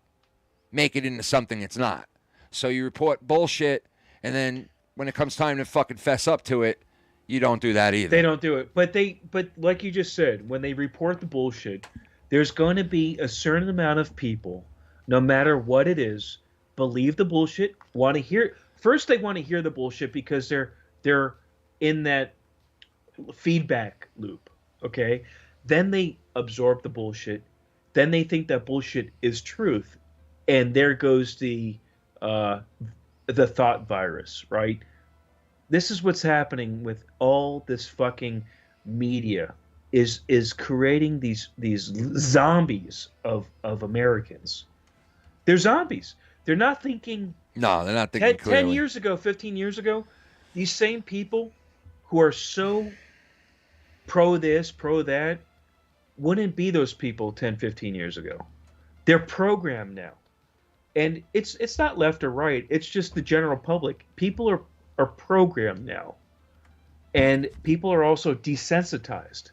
make it into something it's not. So you report bullshit, and then when it comes time to fucking fess up to it, you don't do that either. They don't do it. But like you just said, when they report the bullshit, there's going to be a certain amount of people, no matter what it is, believe the bullshit, want to hear. First, they want to hear the bullshit because they're in that feedback loop. Okay, then they absorb the bullshit. Then they think that bullshit is truth, and there goes the thought virus, right? This is what's happening with all this fucking media is creating these zombies of Americans. They're zombies. They're not thinking. No, they're not thinking clearly. 10 years ago, 15 years ago, these same people who are so pro this, pro that, wouldn't be those people 10, 15 years ago. They're programmed now. And it's not left or right. It's just the general public. People are programmed now. And people are also desensitized.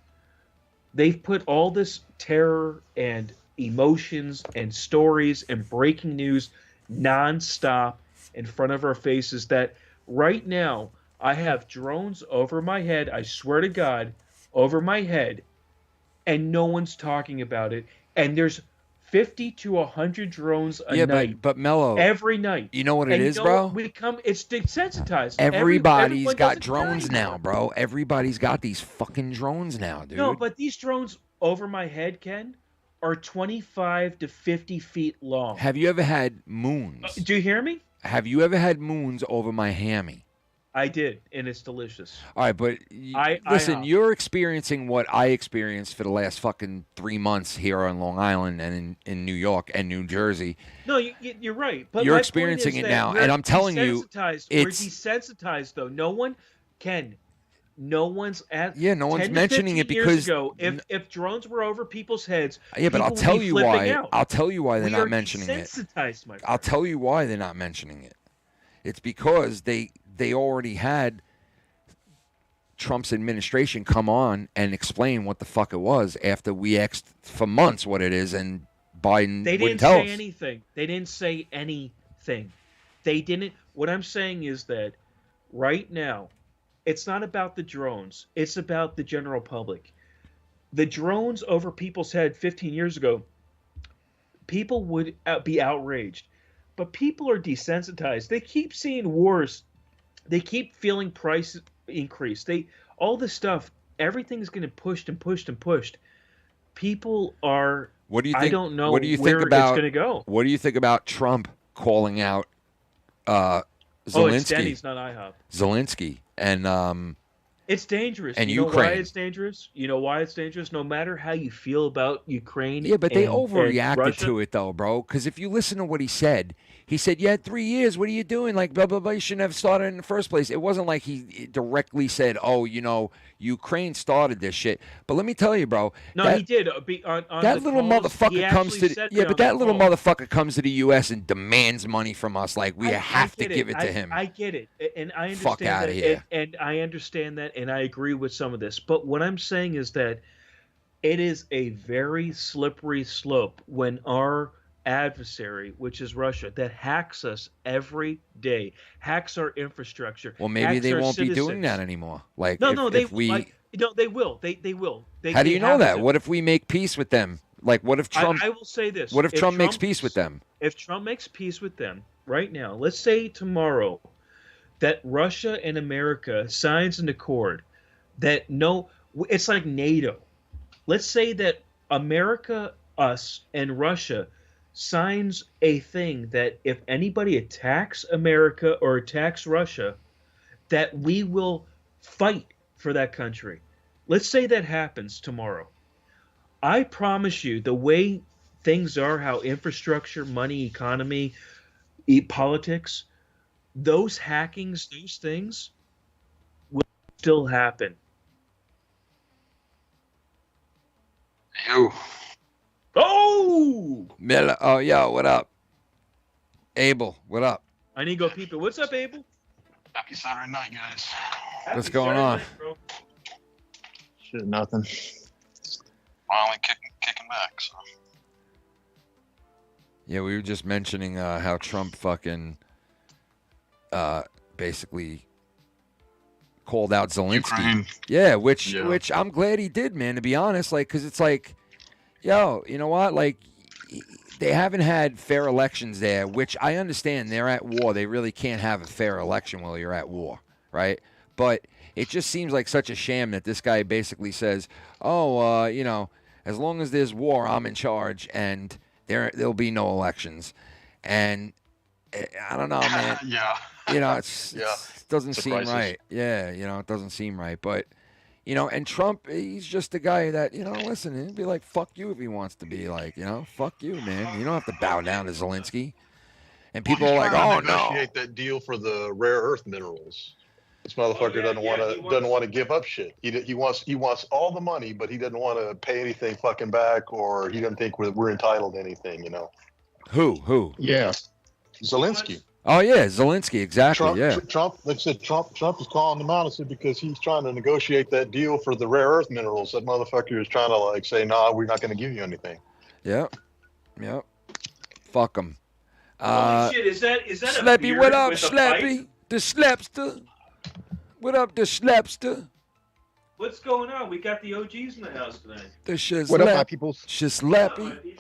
They've put all this terror and emotions and stories and breaking news nonstop in front of our faces that right now I have drones over my head, I swear to God, over my head, and no one's talking about it. And there's 50 to 100 drones a night. But Mellow, every night. You know what it is, bro? It's desensitized. Everybody's got drones now, bro. Everybody's got these fucking drones now, dude. No, but these drones over my head, Ken, are 25 to 50 feet long. Have you ever had moons? Do you hear me? Have you ever had moons over my hammy? I did, and it's delicious. All right, but listen, you're experiencing what I experienced for the last fucking 3 months here on Long Island and in New York and New Jersey. No, you're right. But You're my experiencing point it is that now, we're and I'm telling you, desensitized. it's we're desensitized though. No one can. No one's at. Yeah, no one's 10 to mentioning 15 it years because ago, if drones were over people's heads, yeah, but I'll people would tell be you flipping why. out. I'll tell you why they're We not are mentioning it. desensitized, my friend. I'll tell you why they're not mentioning it. It's because they already had Trump's administration come on and explain what the fuck it was after we asked for months what it is, and Biden They wouldn't didn't tell say us. anything. They didn't say anything. They didn't. What I'm saying is that right now, it's not about the drones. It's about the general public. The drones over people's head 15 years ago, people would be outraged. But people are desensitized. They keep seeing wars. They keep feeling price increase. All this stuff, everything's getting pushed and pushed and pushed. People are. What do you think? I don't know what do you where think about, it's going to go. What do you think about Trump calling out Zelensky? Oh, it's Denny's, not IHOP. Zelensky and It's dangerous. And you know Ukraine. why it's dangerous? You know why it's dangerous? No matter how you feel about Ukraine. Yeah, but they and overreacted Russia, to it, though, bro. Because if you listen to what he said, you had 3 years. What are you doing? Like, blah, blah, blah. You shouldn't have started in the first place. It wasn't like he directly said, oh, Ukraine started this shit. But let me tell you, bro. No, he did. On That the little calls, motherfucker he comes actually to said yeah, that but on that the little call. motherfucker comes to the U.S. and demands money from us. Like, we have to get give it to him. I get it, and I understand Fuck outta that, here. and I understand that, and I agree with some of this. But what I'm saying is that it is a very slippery slope when our adversary, which is Russia, that hacks us every day, hacks our infrastructure. Well, maybe hacks they our won't be doing citizens. that anymore. Like, No, if we. they will. They will. How do you know have that? to. What if we make peace with them? Like, what if Trump? I will say this. What if Trump makes peace with them? If Trump makes peace with them right now, let's say tomorrow that Russia and America signs an accord that it's like NATO. Let's say that America, us, and Russia signs a thing that if anybody attacks America or attacks Russia, that we will fight for that country. Let's say that happens tomorrow. I promise you, the way things are, how infrastructure, money, economy, politics, those hackings, those things will still happen. Yo. Oh! Mellow. Oh, yo, what up? Abel, what up? I need to go peep it. What's up, Abel? Happy Saturday night, guys. What's going on? Shit, nothing. Finally kicking back. So. Yeah, we were just mentioning how Trump fucking basically called out Zelensky. Ukraine. Yeah, which I'm glad he did, man, to be honest. Like, because it's like, yo, you know what? Like, they haven't had fair elections there, which I understand. They're at war. They really can't have a fair election while you're at war, right? But it just seems like such a sham that this guy basically says, oh, as long as there's war, I'm in charge, and there'll be no elections. And I don't know, man. Yeah. It doesn't It's a seem crisis. right. Yeah, it doesn't seem right. But, and Trump, he's just a guy that, listen, he'd be like, fuck you if he wants to be like, fuck you, man. You don't have to bow down to Zelensky. And people are like, oh, no. Negotiate that deal for the rare earth minerals. This motherfucker doesn't want to give up shit. He wants all the money, but he doesn't want to pay anything fucking back, or he doesn't think we're entitled to anything. Who? Yeah, Zelensky. Oh yeah, Zelensky, exactly. Trump, like I said, Trump is calling him out. I said because he's trying to negotiate that deal for the rare earth minerals. That motherfucker is trying to say, nah, we're not going to give you anything. Yep. Fuck him. Holy shit! Is that Schleppy? What up, Schleppy? The Schleppster. What up, the Schleppster? What's going on? We got the OGs in the house tonight. The Schleppy. What up, my peoples? Schleppy.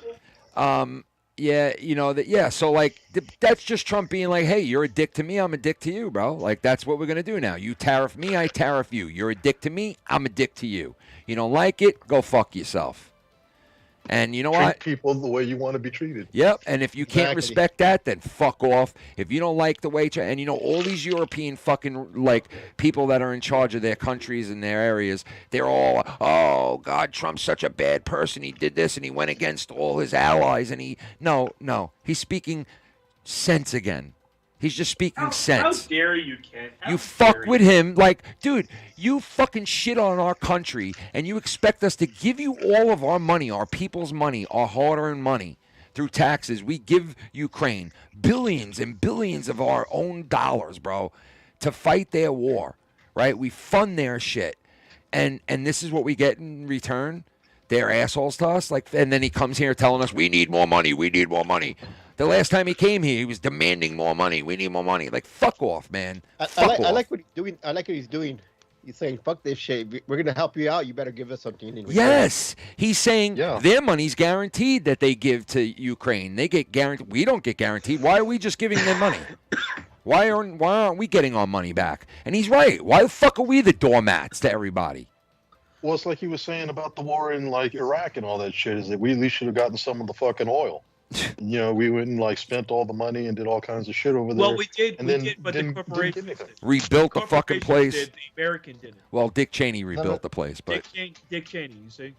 Yeah, so like that's just Trump being like, hey, you're a dick to me, I'm a dick to you, bro. Like that's what we're gonna do now. You tariff me, I tariff you. You're a dick to me, I'm a dick to you. You don't like it, go fuck yourself. And you know Treat what? people the way you want to be treated. Yep, and if you can't Exactly. respect that, then fuck off. If you don't like the way, and you know, all these European fucking, like, people that are in charge of their countries and their areas, they're all, oh, God, Trump's such a bad person. He did this, and he went against all his allies, and no, he's speaking sense again. He's just speaking sense. How dare you, Ken? You fuck with him, like, dude, you fucking shit on our country, and you expect us to give you all of our money, our people's money, our hard-earned money, through taxes. We give Ukraine billions and billions of our own dollars, bro, to fight their war, right? We fund their shit, and this is what we get in return? They're assholes to us, like, and then he comes here telling us, we need more money, we need more money. The last time he came here, he was demanding more money. We need more money. Like, fuck off, man. I like what he's doing. I like what he's doing. He's saying, fuck this shit. We're going to help you out. You better give us something in return. Yes. He's saying their money's guaranteed that they give to Ukraine. They get guaranteed. We don't get guaranteed. Why are we just giving them money? Why aren't we getting our money back? And he's right. Why the fuck are we the doormats to everybody? Well, it's like he was saying about the war in, like, Iraq and all that shit, is that we at least should have gotten some of the fucking oil. You know, we went and, like, spent all the money and did all kinds of shit over there. Well, we did, but the corporation Rebuilt the fucking place. Did, the American didn't. Well, Dick Cheney rebuilt the place, but Dick Cheney, you see?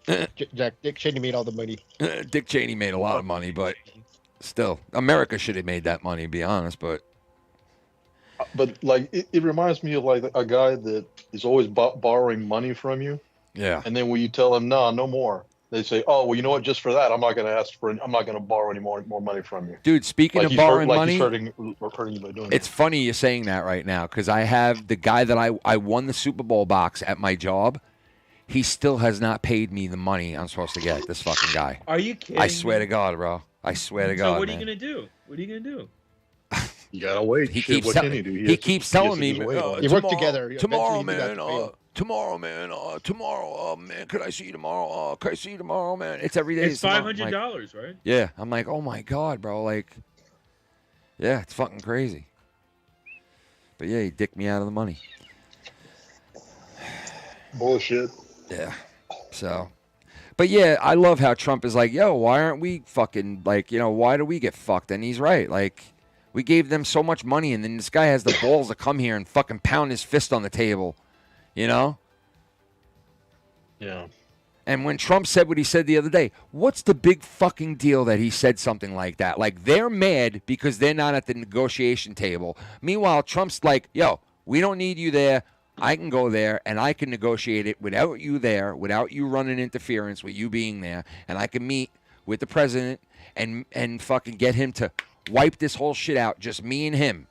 Dick Cheney made all the money. Dick Cheney made a lot of money, but still, America should have made that money, to be honest. But like, it reminds me of, like, a guy that is always borrowing money from you. Yeah. And then when you tell him, no more, they say, oh, well, you know what? Just for that, I'm not going to borrow any more money from you. Dude, speaking of borrowing money, he's hurting you by doing it's funny you're saying that right now, because I have the guy that I won the Super Bowl box at my job. He still has not paid me the money I'm supposed to get. This fucking guy. Are you kidding? I swear to God, bro. I swear to God. So what are you gonna do? What are you gonna do? You gotta wait. He Shit, keeps what can he do? He keeps telling me, You work together. tomorrow, Tomorrow, man. Tomorrow, man. Could I see you tomorrow? Could I see you tomorrow, man? It's every day. It's $500, right? Yeah. I'm like, oh my God, bro. Like, yeah, it's fucking crazy. But yeah, he dicked me out of the money. Bullshit. Yeah. So, but yeah, I love how Trump is like, yo, why aren't we fucking, like, you know, why do we get fucked? And he's right. Like, we gave them so much money, and then this guy has the balls to come here and fucking pound his fist on the table, you know? Yeah. And when Trump said what he said the other day, what's the big fucking deal that he said something like that? Like, they're mad because they're not at the negotiation table. Meanwhile, Trump's like, yo, we don't need you there. I can go there, and I can negotiate it without you there, without you running interference, with you being there, and I can meet with the president and fucking get him to wipe this whole shit out, just me and him.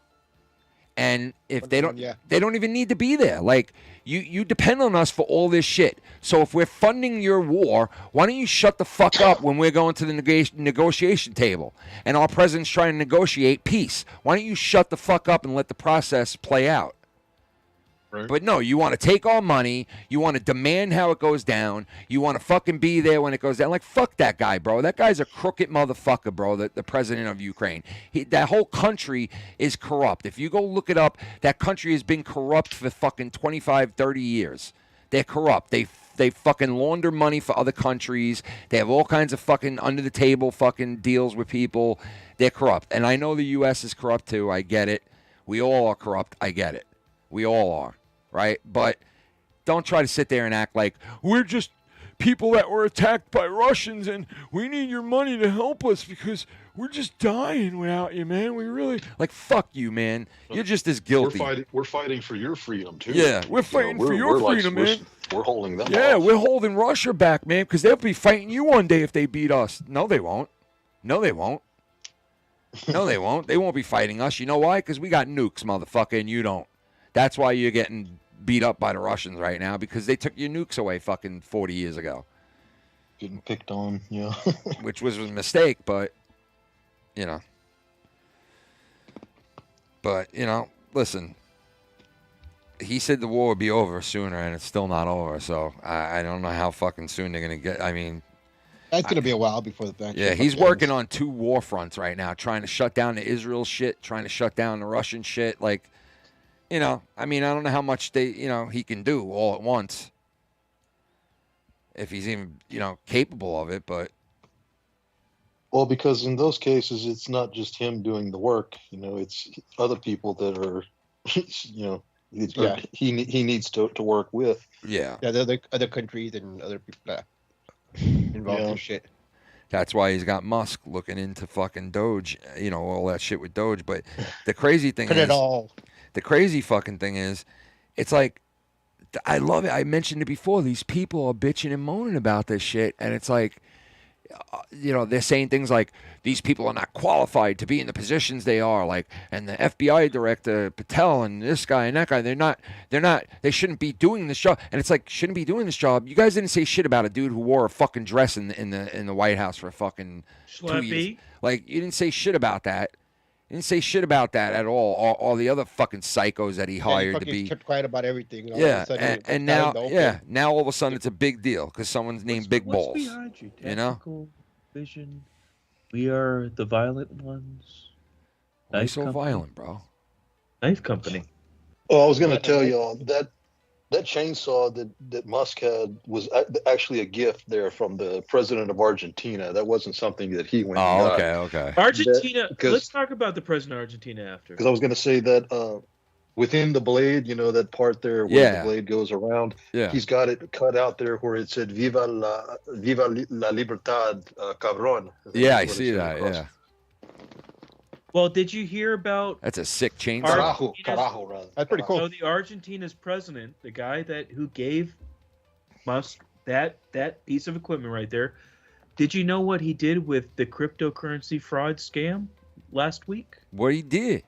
And if they don't even need to be there. Like, you depend on us for all this shit. So if we're funding your war, why don't you shut the fuck up when we're going to the negotiation table and our president's trying to negotiate peace? Why don't you shut the fuck up and let the process play out? Right. But no, you want to take our money. You want to demand how it goes down. You want to fucking be there when it goes down. Like, fuck that guy, bro. That guy's a crooked motherfucker, bro, the president of Ukraine. That whole country is corrupt. If you go look it up, that country has been corrupt for fucking 25, 30 years. They're corrupt. They fucking launder money for other countries. They have all kinds of fucking under-the-table fucking deals with people. They're corrupt. And I know the U.S. is corrupt, too. I get it. We all are corrupt. I get it. We all are. Right? But don't try to sit there and act like we're just people that were attacked by Russians and we need your money to help us because we're just dying without you, man. We really, like, fuck you, man. You're just as guilty. We're fighting for your freedom, too. Yeah, we're fighting for your freedom, man. We're holding them off. We're holding Russia back, man, because they'll be fighting you one day if they beat us. No, they won't. No, they won't. No, they won't. They won't be fighting us. You know why? Because we got nukes, motherfucker, and you don't. That's why you're getting beat up by the Russians right now, because they took your nukes away fucking 40 years ago. Getting picked on, yeah. Which was a mistake, but, you know. But, you know, listen. He said the war would be over sooner, and it's still not over, so I don't know how fucking soon they're going to get. I mean, that's going to be a while before the back. Yeah, he's working on 2 war fronts right now, trying to shut down the Israel shit, trying to shut down the Russian shit, like. You know, I mean, I don't know how much he can do all at once. If he's even, capable of it, but Well, because in those cases, it's not just him doing the work. It's other people that are, he needs to work with. Yeah. Yeah, the other countries and other people involved in shit. That's why he's got Musk looking into fucking Doge, all that shit with Doge. But the crazy thing is, the crazy fucking thing is, it's like, I love it. I mentioned it before. These people are bitching and moaning about this shit, and it's like, they're saying things like, these people are not qualified to be in the positions they are, like, and the FBI director Patel and this guy and that guy, they shouldn't be doing this job. And it's like, shouldn't be doing this job. You guys didn't say shit about a dude who wore a fucking dress in the White House for fucking 2 years. Like, you didn't say shit about that. You didn't say shit about that at all the other fucking psychos that he hired to be. Kept quiet about everything. Yeah, and now, now all of a sudden it's a big deal because someone's named Big Balls. What's behind you? Technical vision. We are the violent ones. Why so violent, bro? Knife company. Well, I was going to tell y'all that chainsaw that Musk had was actually a gift there from the president of Argentina. That wasn't something that he went and got. Okay. Argentina. Let's talk about the president of Argentina after. Because I was going to say that within the blade, that part there where the blade goes around, he's got it cut out there where it said "Viva la libertad, cabrón." Yeah, I see that. Yeah. Well, did you hear about? That's a sick chainsaw. Carajo, rather. That's pretty cool. So the Argentina's president, the guy who gave Musk that piece of equipment right there, did you know what he did with the cryptocurrency fraud scam last week? What he did?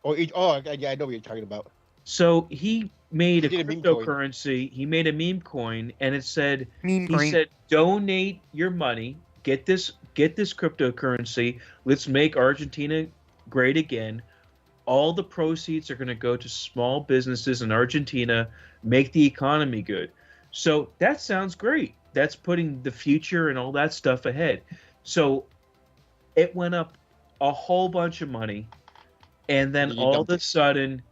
Yeah, I know what you're talking about. So he made a cryptocurrency. He made a meme coin, and it said, said, donate your money, get this cryptocurrency. Let's make Argentina great again. All the proceeds are going to go to small businesses in Argentina, make the economy good. So that sounds great. That's putting the future and all that stuff ahead. So it went up a whole bunch of money, and then all of a sudden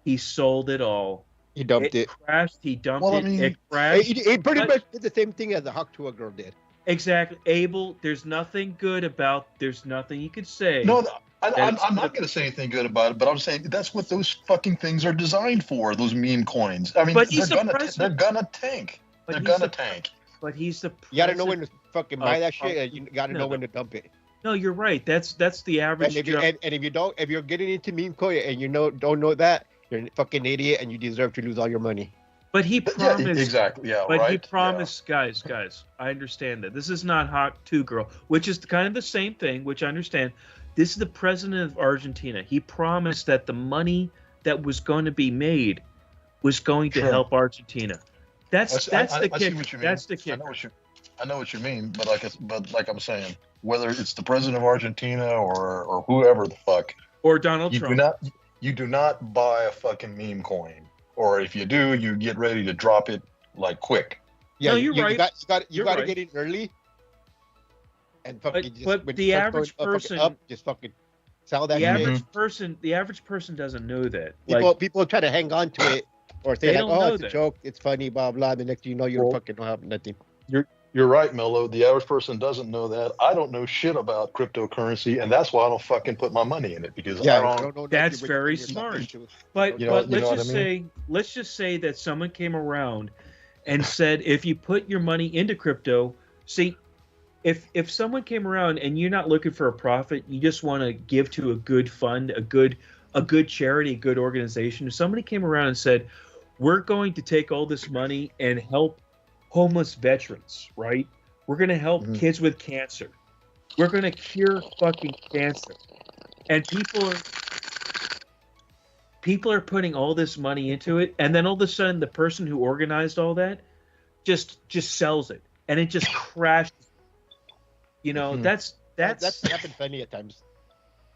he sold it all. He dumped it. Crashed. He dumped it. It crashed. He pretty much did the same thing as the Hawk Tuah girl did. Exactly. Abel, there's nothing you could say. No, I'm not going to say anything good about it, but I'm saying that's what those fucking things are designed for, those meme coins. I mean, they're gonna tank. They're gonna tank. But he's the president. You got to know when to fucking buy that shit, and you got to know when to dump it. No, you're right. That's the average. And if you're getting into meme coin and don't know that, you're a fucking idiot, and you deserve to lose all your money. But he promised. Yeah, exactly. Yeah. But right? he promised, guys. I understand that this is not Hawk 2 girl, which is kind of the same thing. Which I understand. This is the president of Argentina. He promised that the money that was going to be made was going to help Argentina. That's the kicker. That's the kicker. I know what you mean, but like I'm saying, whether it's the president of Argentina or whoever the fuck, or Donald Trump, you do not buy a fucking meme coin. Or if you do, you get ready to drop it like quick. Yeah, no, you're right. You got to get in early. And fucking but the average person just fucking sell that. The average person doesn't know that. People try to hang on to it or say like, it's a joke, it's funny, blah blah. The next thing you know, you fucking don't have nothing. You're right, Mellow. The average person doesn't know that. I don't know shit about cryptocurrency, and that's why I don't fucking put my money in it because I don't know. That's very smart. But let's just say that someone came around and said, if you put your money into crypto, see, if someone came around and you're not looking for a profit, you just want to give to a good fund, a good charity, a good organization. If somebody came around and said, we're going to take all this money and help homeless veterans, right? We're going to help kids with cancer. We're going to cure fucking cancer. And people are putting all this money into it, and then all of a sudden the person who organized all that just sells it, and it just crashes. You know, that's happened plenty of times.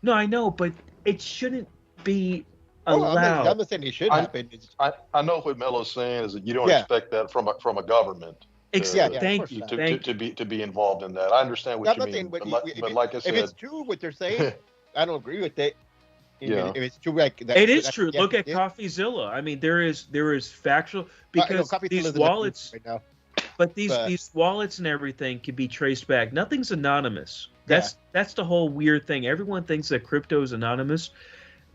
No, I know, but it shouldn't be allowed. I'm not saying it should happen. I know what Mello's saying is that you don't expect that from a government. Thank you. To be involved in that. I understand what you mean. But like I said, if it's true what they're saying, I don't agree with it. Yeah. If it's true, like that, it is true. Look at CoffeeZilla. I mean, there is factual because these wallets. Right now. But these wallets and everything can be traced back. Nothing's anonymous. That's the whole weird thing. Everyone thinks that crypto is anonymous.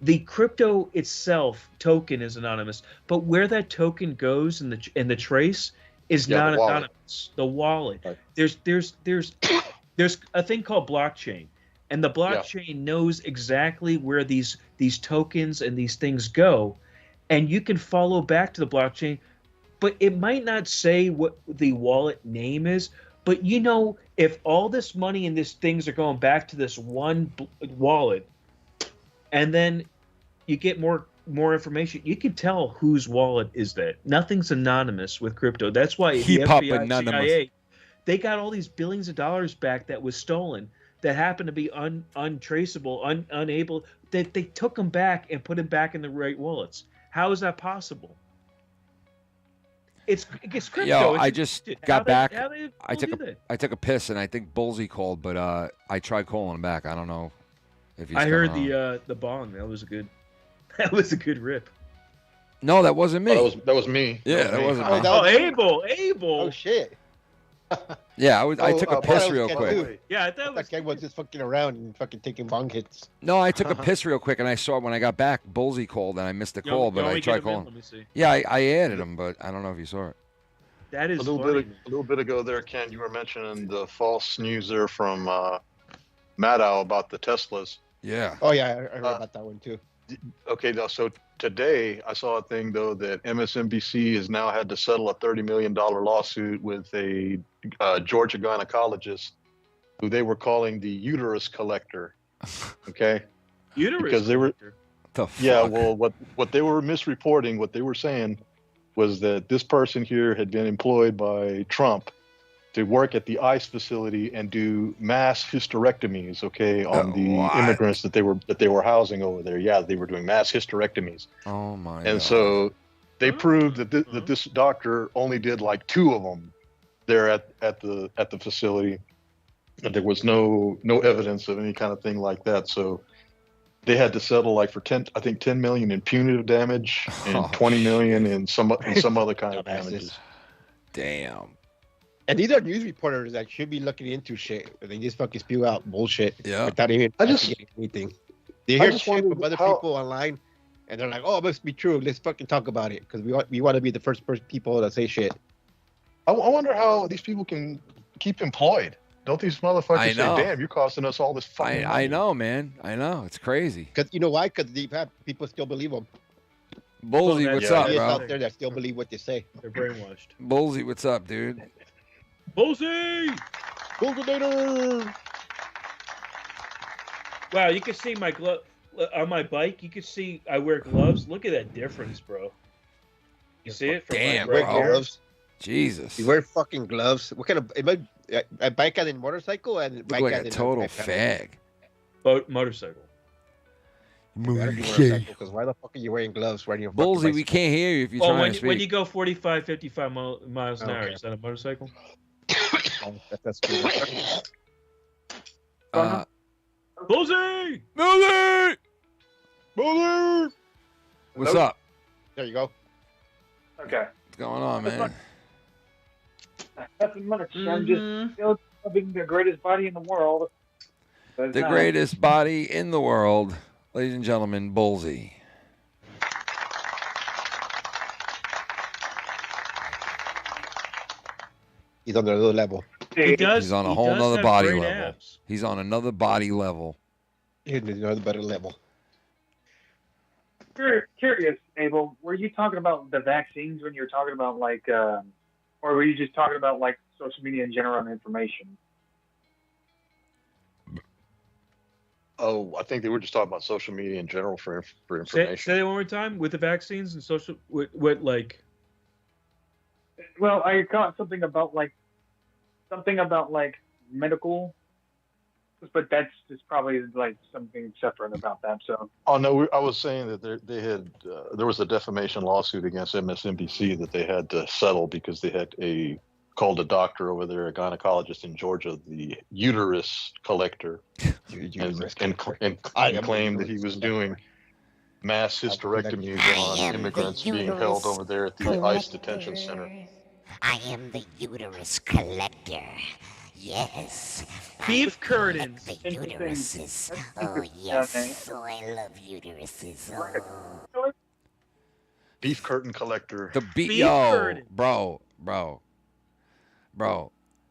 The crypto itself token is anonymous, but where that token goes in the trace is not anonymous. The wallet. Right. There's a thing called blockchain, and the blockchain knows exactly where these tokens and these things go, and you can follow back to the blockchain, but it might not say what the wallet name is. But you know, if all this money and these things are going back to this one wallet, and then you get more information, you can tell whose wallet is that. Nothing's anonymous with crypto. That's why the FBI, CIA, they got all these billions of dollars back that was stolen, that happened to be untraceable, unable. They took them back and put them back in the right wallets. How is that possible? It's crypto. Yo, I just got back. I took a piss, and I think Bullsy called, but I tried calling him back. I don't know if he's. I heard coming on. the bong. That was a good rip. No, that wasn't me. That was me. Yeah, that wasn't me. Oh, Abel. Oh shit. Yeah, I took a piss real quick. Yeah, I thought that guy was just fucking around and fucking taking bong hits. No, I took a piss real quick, and I saw when I got back, Bullsy called, and I missed the call, but I tried calling. Let me see. Yeah, I added him, but I don't know if you saw it. That is a little bit ago there, Ken. You were mentioning the false news there from Maddow about the Teslas. Yeah. Oh yeah, I heard about that one too. Okay, so today I saw a thing though that MSNBC has now had to settle a $30 million lawsuit with a Georgia gynecologist who they were calling the uterus collector. Okay. Uterus because they were. The fuck? Yeah. Well, what they were misreporting, what they were saying, was that this person here had been employed by Trump to work at the ICE facility and do mass hysterectomies, okay, on the immigrants that they were housing over there. Yeah, they were doing mass hysterectomies. Oh my! And God. so they proved that this doctor only did like 2 of them there at the facility, and there was no evidence of any kind of thing like that. So they had to settle like for 10 million in punitive damage and 20 million in some other kind of damages. Damn. And these are news reporters that should be looking into shit. They just fucking spew out bullshit without even getting anything. They hear shit from other people online, and they're like, "Oh, it must be true. Let's fucking talk about it because we want to be the first people to say shit." I wonder how these people can keep employed. Don't these motherfuckers say, "Damn, you're costing us all this fucking money"? I know, man. I know. It's crazy. Because you know why? Because people still believe them. Bullsy, what's up, bro? Out there that still believe what they say. They're brainwashed. Bullsy, what's up, dude? Bullsy! Bullsinator! Wow, you can see my glove on my bike. You can see I wear gloves. Look at that difference, bro. You see it? From Damn, my right bro. Gloves. Jesus. You wear fucking gloves. What kind of a bike and a motorcycle and Look like a total fag. Motorcycle. Because why the fuck are you wearing gloves when you're Bullsy, we can't hear you if you're trying to speak. When you go 45, 55 miles an hour, is that a motorcycle? That's cool. Bullsy! Bullsy! Bullsy! What's up? There you go. Okay. What's going on, man? Nothing much. I'm just still having the greatest body in the world. The greatest body in the world, ladies and gentlemen, Bullsy. He's on another level. He's on a whole nother body level. He's on another body level. He's on another better level. Curious, Abel, were you talking about the vaccines when you were talking about like, or were you just talking about like social media in general and information? Oh, I think they were just talking about social media in general for information. Say that one more time with the vaccines and social. What like? Well, I got something about like medical, but that's just probably like something separate about that. So. Oh no, I was saying that they had there was a defamation lawsuit against MSNBC that they had to settle because they had called a doctor over there, a gynecologist in Georgia, the uterus collector, and claimed that he was doing mass hysterectomies on immigrants being held over there at the ICE detention center. I am the uterus collector. Yes. Beef curtains. Uteruses. Oh, yes. Oh, I love uteruses. Oh. Beef curtain collector. The yo, bro.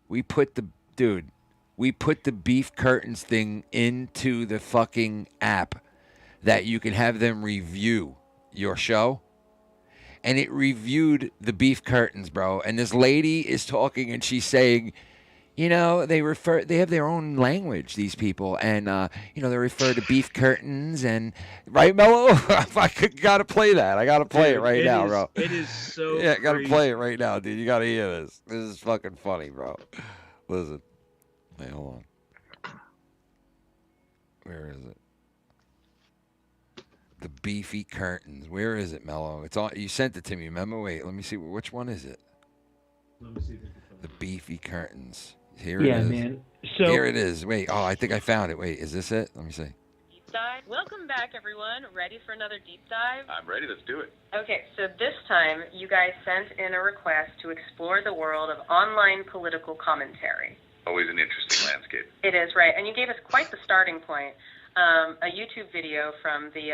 We put the beef curtains thing into the fucking app that you can have them review your show. And it reviewed the beef curtains, bro. And this lady is talking and she's saying, you know, they have their own language, these people. And, you know, they refer to beef curtains and, right, Mellow? Gotta play that. I gotta play it right now, bro. It is so Yeah, gotta crazy. play it right now, dude. You gotta hear this. This is fucking funny, bro. Listen. Wait, hold on. Where is it? The beefy curtains. Where is it, Mellow? It's on. You sent it to me. Remember? Wait, let me see. Which one is it? Let me see. The beefy curtains. Here it is. Man. So here it is. Wait. Oh, I think I found it. Wait, is this it? Let me see. Deep dive. Welcome back, everyone. Ready for another deep dive? I'm ready. Let's do it. Okay, so this time you guys sent in a request to explore the world of online political commentary. Always an interesting landscape. It is, right. And you gave us quite the starting point. A YouTube video from the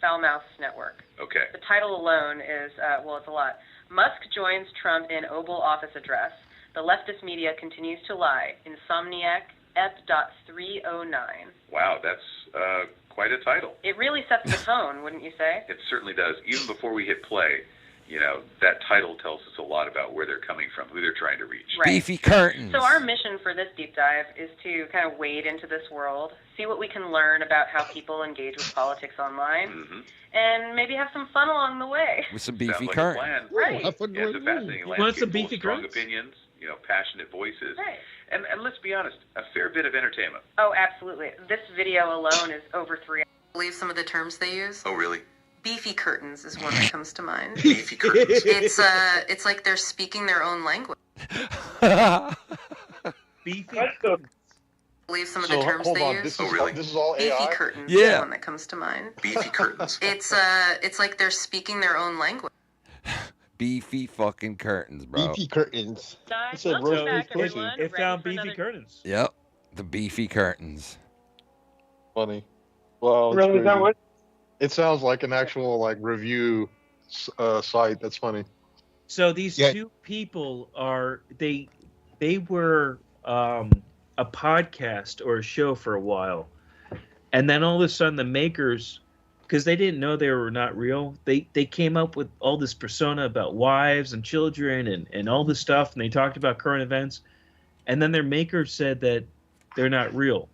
Foul Mouse Network. Okay. The title alone is, well, it's a lot. Musk joins Trump in Oval Office address. The leftist media continues to lie. Insomniac, ep.309. Wow, that's quite a title. It really sets the tone, wouldn't you say? It certainly does. Even before we hit play, you know, that title tells us a lot about where they're coming from, who they're trying to reach. Right. Beefy curtains. So our mission for this deep dive is to kind of wade into this world, see what we can learn about how people engage with politics online, and maybe have some fun along the way. With some beefy Sounds like a curtains. plan. Right. Yeah, it's a fascinating You landscape. want some full of beefy strong curtains? opinions, you know, passionate voices. Right. And let's be honest, a fair bit of entertainment. Oh, absolutely. This video alone is over 3 hours. I believe some of the terms they use. Oh, really? Beefy curtains is one that comes to mind. Beefy curtains. It's like they're speaking their own language. Beefy I believe some of the terms hold they on. use. This is all Beefy AI? curtains Yeah. is one that comes to mind. Beefy curtains. It's like they're speaking their own language. Beefy fucking curtains, bro. Beefy curtains. Dive. It's a Welcome roast back, beef pussy. everyone. It Ready found for beefy another- curtains. Yep. The beefy curtains. Funny. Well, it's Really, is that crazy. what? It sounds like an actual like review site. That's funny. So these Yeah. two people are they were a podcast or a show for a while, and then all of a sudden the makers, because they didn't know they were not real, they came up with all this persona about wives and children and all this stuff, and they talked about current events, and then their makers said that they're not real.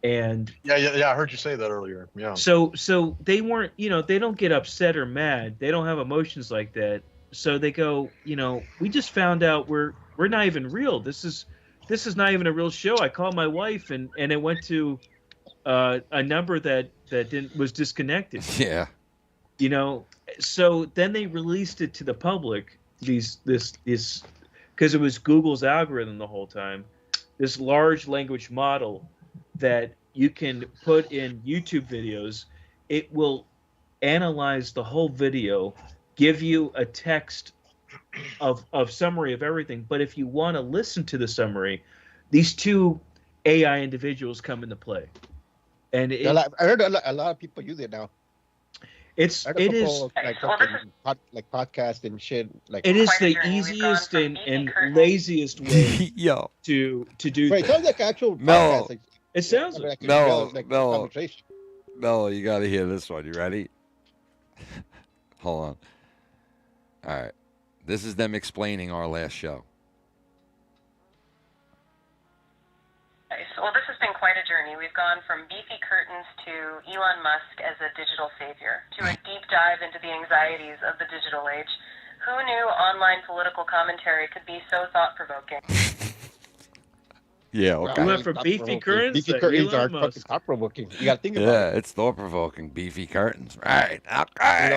And Yeah. I heard you say that earlier. Yeah. so they weren't, they don't get upset or mad. They don't have emotions like that. So they go, we just found out we're not even real. This is not even a real show. I called my wife and it went to a number that was disconnected. Yeah. So then they released it to the public. This because it was Google's algorithm the whole time. This large language model that you can put in YouTube videos, it will analyze the whole video, give you a text of summary of everything. But if you want to listen to the summary, these two AI individuals come into play. And I heard a lot of people use it now. It is like podcast and shit. Like it is the easiest and laziest way Yo. to do Wait, it that. sounds like actual Mellow. podcast. Like, It sounds like a Mellow, like Mellow. conversation. Mellow, you gotta hear this one. You ready? Hold on. All right. This is them explaining our last show. Well, this has been quite a journey. We've gone from beefy curtains to Elon Musk as a digital savior, to a deep dive into the anxieties of the digital age. Who knew online political commentary could be so thought-provoking? Yeah, okay. We went from beefy curtains Beefy to curtains are Elon fucking Musk. thought-provoking. You gotta think about Yeah, it. it's thought-provoking. Beefy curtains. Right. You know,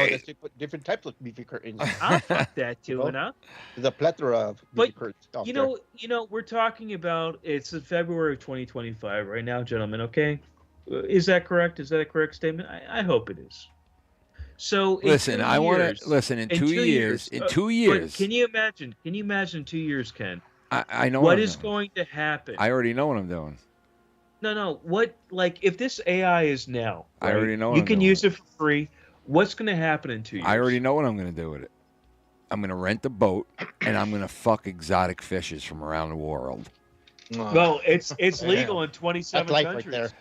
Okay. there's different types of beefy curtains. I'll fuck that too, enough. There's a plethora of beefy But curtains. out you there. know, we're talking about it's in February of 2025 right now, gentlemen. Okay, is that correct? Is that a correct statement? I hope it is. So in Listen, 2 I want years- to listen in 2 years. In but 2 years. Can you imagine? Can you imagine 2 years, Ken? I know what I'm is doing. going to happen. I already know what I'm doing. No. What, like, if this AI is now, I right, already know what you I'm can doing. use it for free. What's going to happen in 2 years? I already know what I'm going to do with it. I'm going to rent a boat, and I'm going to fuck exotic fishes from around the world. Well, it's legal in 27 That's life countries. right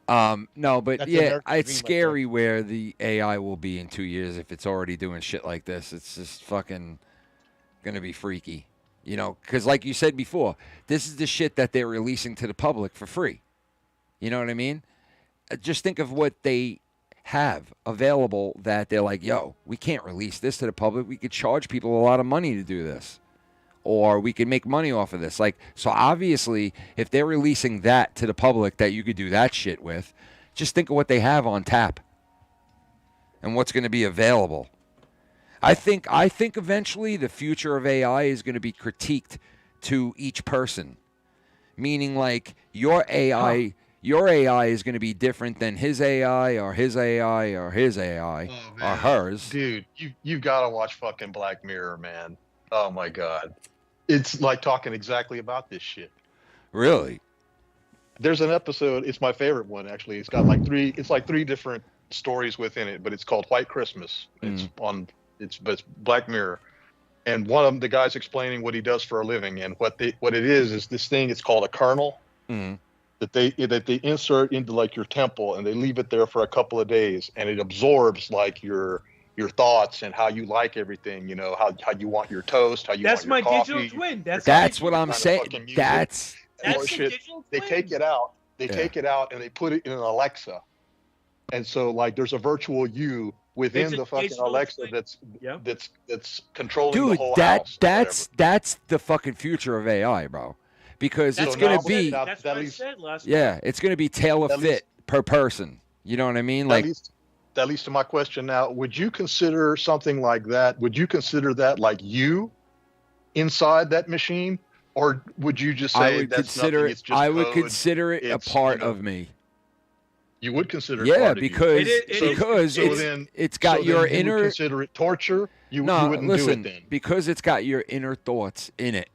there. No, but That's yeah, America's it's dream right scary where the AI will be in 2 years if it's already doing shit like this. It's just fucking going to be freaky. You know, because like you said before, this is the shit that they're releasing to the public for free. You know what I mean? Just think of what they have available that they're like, yo, we can't release this to the public. We could charge people a lot of money to do this. Or we can make money off of this. Like, so obviously, if they're releasing that to the public that you could do that shit with, just think of what they have on tap and what's going to be available. I think eventually the future of AI is going to be critiqued to each person, meaning like your AI is going to be different than his AI or his AI or his AI or hers. Dude, you gotta watch fucking Black Mirror, man. Oh my god, it's like talking exactly about this shit. Really? There's an episode. It's my favorite one actually. It's got like three different stories within it, but it's called White Christmas. It's Black Mirror, and one of them, the guy's explaining what he does for a living, and what it is this thing. It's called a kernel. That they insert into like your temple, and they leave it there for a couple of days, and it absorbs like your thoughts and how you like everything. You know, how you want your toast, how you That's want your my coffee. digital twin. That's what I'm saying. That's the shit. digital They twin. take it out. They take it out and they put it in an Alexa, and so like there's a virtual you within It's a the fucking digital Alexa twin. that's controlling the Dude, whole house. that's the fucking future of AI, bro. Because That's it's going what to be That's what I said last it's going to be tailor fit per person. You know what I mean? Like that leads to my question now. Would you consider something like that? Would you consider that like you inside that machine? Or would you just say I would that's consider nothing, it. it's just I would code, consider it a it's, part you know, of me. You would consider it part Yeah, of you. because it's got so your then you inner. would consider it torture. You wouldn't listen, do it then. because it's got your inner thoughts in it,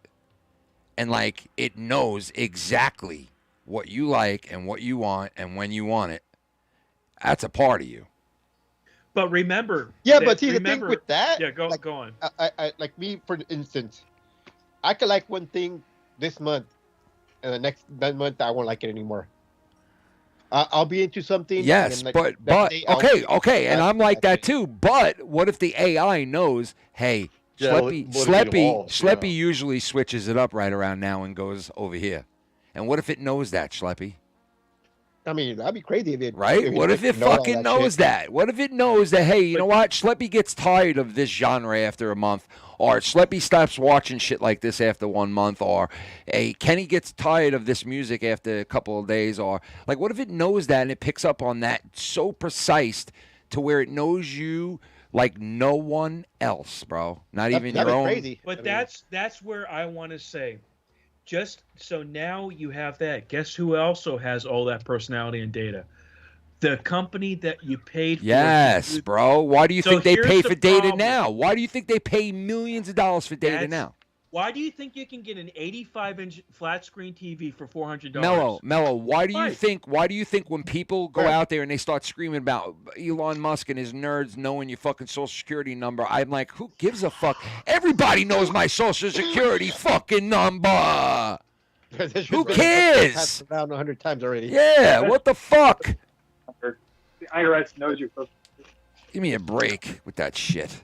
and like it knows exactly what you like and what you want and when you want it. That's a part of you. But remember. Yeah, but see the thing with that. Yeah, go like, on. I like me, for instance, I could like one thing this month, and the next month I won't like it anymore. I'll be into something. Yes, and like, but day I'll- okay, and I'm like that too. But what if the AI knows, hey, Yeah, Schleppy, what if it evolves, Schleppy usually switches it up right around now and goes over here. And what if it knows that, Schleppy? I mean, that'd be crazy if it. Right? What if it know all fucking that knows shit. that? What if it knows that, hey, you know what? Schleppy gets tired of this genre after a month. Or Schleppy stops watching shit like this after 1 month. Or, hey, Kenny gets tired of this music after a couple of days. Or, like, what if it knows that and it picks up on that so precise to where it knows you like no one else, bro? Not even your own. Crazy. But that's where I want to say, just so now you have that. Guess who also has all that personality and data? The company that you paid for. Yes, bro. Why do you So think they here's pay the for data problem. now? Why do you think they pay millions of dollars for data That's- now? Why do you think you can get an 85-inch flat screen TV for $400? Mellow. Why do you think? Why do you think when people go out there and they start screaming about Elon Musk and his nerds knowing your fucking social security number? I'm like, who gives a fuck? Everybody knows my social security fucking number. Who cares? Passed around 100 times already. Yeah, what the fuck? The IRS knows your social. Give me a break with that shit.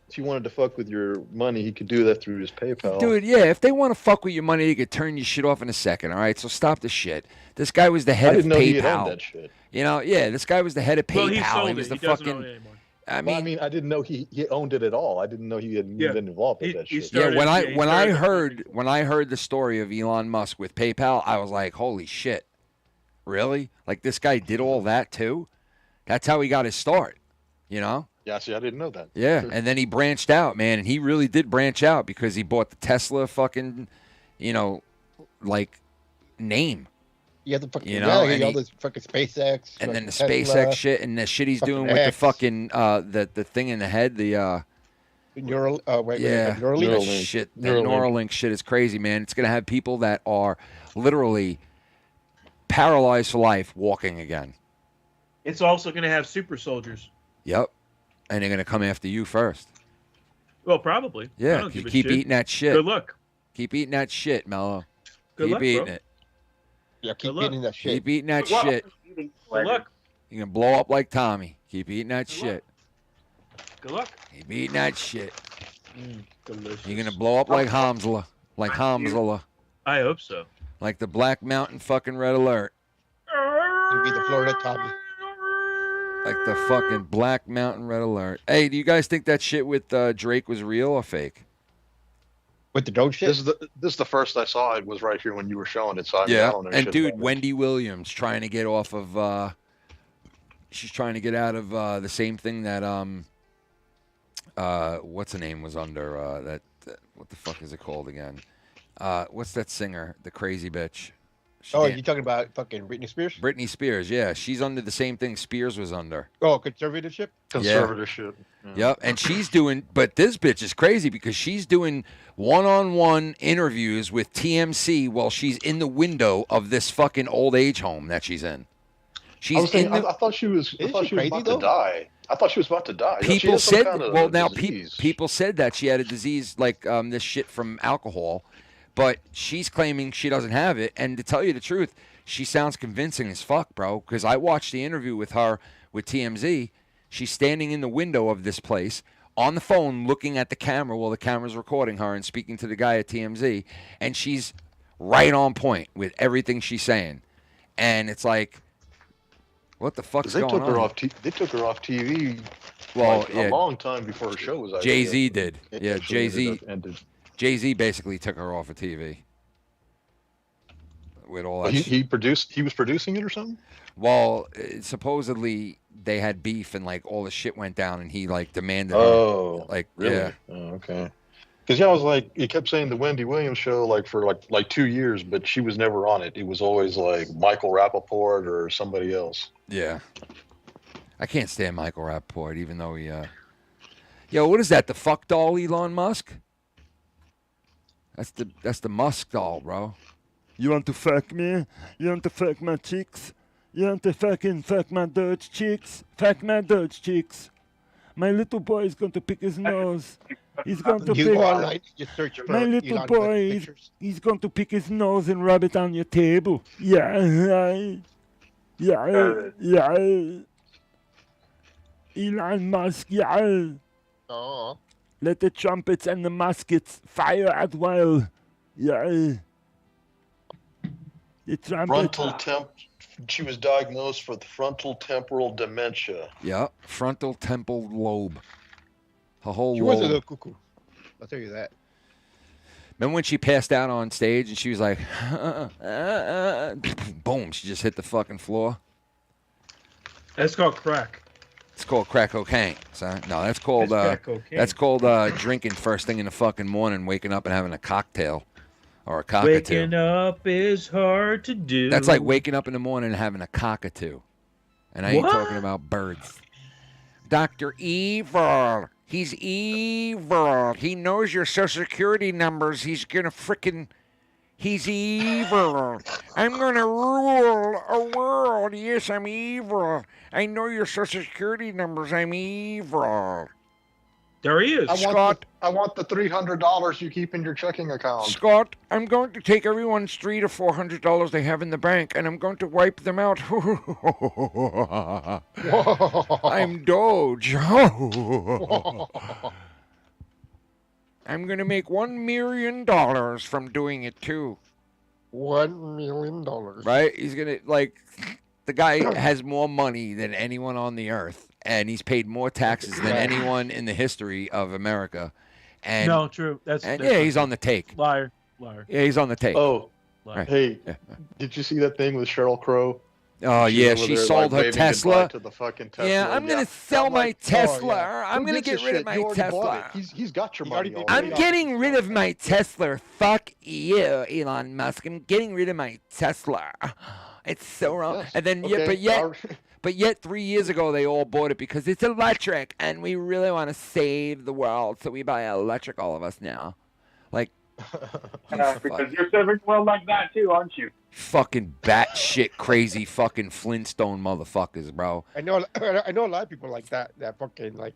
If he wanted to fuck with your money, he could do that through his PayPal. Dude, yeah, if they want to fuck with your money, they could turn your shit off in a second, all right? So stop the shit. This guy was the head I of didn't know PayPal. he had owned that shit. You know, yeah, this guy was the head of PayPal. Well, he sold he it. was the He doesn't fucking. own it anymore. I mean, I didn't know he owned it at all. I didn't know he had been involved with that shit. yeah, when I heard the story of Elon Musk with PayPal, I was like, holy shit. Really? Like this guy did all that too? That's how he got his start, you know? Yeah, see, I didn't know that. Yeah, and then he branched out, man, and he really did branch out because he bought the Tesla fucking, you know, like name. Yeah, the fucking, You know, yeah, and all he- this fucking SpaceX. And then the fucking SpaceX Tesla, shit and the shit he's fucking doing with the X. fucking the thing in the head, the Neural, Yeah, Neuralink. that shit. That Neuralink shit is crazy, man. It's gonna have people that are literally paralyzed for life walking again. It's also going to have super soldiers. Yep, and they're gonna come after you first. Well, probably. I Yeah, don't you give a keep shit. eating that shit. Good luck. Keep eating that shit, Mellow. Good keep luck, eating bro. it. Yeah, keep luck. eating that shit. Keep eating that Good luck. shit. Good luck. You're gonna blow up like Tommy. Keep eating that shit. Good luck. Keep eating that shit. Delicious. You're gonna blow up like Hamzala. Like Hamzala. I hope so. Like the Black Mountain fucking Red Alert. It'll be the Florida Tommy. Like the fucking Black Mountain Red Alert. Hey, do you guys think that shit with Drake was real or fake? With the Doge shit? This is the first I saw. It was right here when you were showing it. So I don't know and shit dude, about it. Wendy Williams trying to get off of. She's trying to get out of the same thing that what's her name was under. That what the fuck is it called again? What's that singer? The crazy bitch. You're talking about fucking Britney Spears? Britney Spears, yeah. She's under the same thing Spears was under. Oh, conservatorship? Conservatorship. Yeah. Yep, and she's doing, but this bitch is crazy because she's doing one-on-one interviews with TMC while she's in the window of this fucking old age home that she's in. She's I thought she was. I thought she was about to die. I thought she was about to die. People said, well, now disease. people said that she had a disease like this shit from alcohol, but she's claiming she doesn't have it. And to tell you the truth, she sounds convincing as fuck, bro. Because I watched the interview with her with TMZ. She's standing in the window of this place on the phone, looking at the camera while the camera's recording her and speaking to the guy at TMZ, and she's right on point with everything she's saying. And it's like, what the fuck's going on? They took her off TV. Well, a long time before her show was out. Jay-Z did. Yeah, Jay-Z. Jay-Z basically took her off of TV. With all that he was producing it or something? Well, supposedly they had beef and like all the shit went down and he like demanded really? Yeah. Oh, okay. Because I was like, he kept saying the Wendy Williams show like for like 2 years, but she was never on it. It was always like Michael Rappaport or somebody else. Yeah. I can't stand Michael Rappaport, even though he Yo, what is that? The fuck doll, Elon Musk? That's the Musk doll, bro. You want to fuck me? You want to fuck my chicks? You want to fucking fuck my Doge chicks? Fuck my Doge chicks. My little boy is going to pick his nose. He's going to pick. My little boy, he's going to pick his nose and rub it on your table. Yeah. Elon Musk, yeah. Oh. Let the trumpets and the muskets fire at will. Yeah. The trumpet. She was diagnosed with frontal temporal dementia. Yeah, frontal temporal lobe. Her whole She lobe. was a little cuckoo. I'll tell you that. Remember when she passed out on stage and she was like, boom, she just hit the fucking floor? That's called crack. It's called crack cocaine, son. No, that's called That's crack cocaine. that's called drinking first thing in the fucking morning, waking up and having a cocktail or a cockatoo. Waking up is hard to do. That's like waking up in the morning and having a cockatoo. And I ain't What? talking about birds. Dr. Evil. He's evil. He knows your social security numbers. He's gonna frickin'... He's evil. I'm gonna rule a world. Yes, I'm evil. I know your social security numbers. I'm evil. There he is. I want the $300 you keep in your checking account. Scott, I'm going to take everyone's $300 to $400 they have in the bank, and I'm going to wipe them out. I'm Doge. I'm going to make $1 million from doing it, too. $1 million. Right? He's going to, like, the guy has more money than anyone on the earth, and he's paid more taxes than anyone in the history of America. And, No, true. That's yeah, he's on the take. Liar. Yeah, he's on the take. Oh, Right. hey, did you see that thing with Sheryl Crow? Oh yeah, over she there, sold like, her waving goodbye Tesla. to the fucking Tesla. Yeah, I'm gonna Yeah. sell I'm my like, Tesla. oh, yeah. I'm Who gonna gives get a rid of shit? my You already bought Tesla. it. He's got your money I'm already. getting rid of my Tesla. Fuck you, Elon Musk. I'm getting rid of my Tesla. It's so wrong. Yes. And then, Okay. but yet 3 years ago they all bought it because it's electric, and we really want to save the world, so we buy electric, all of us now. Like, because you're serving the world like that too, aren't you? fucking batshit crazy fucking Flintstone motherfuckers, bro. I know a lot of people like that. That fucking like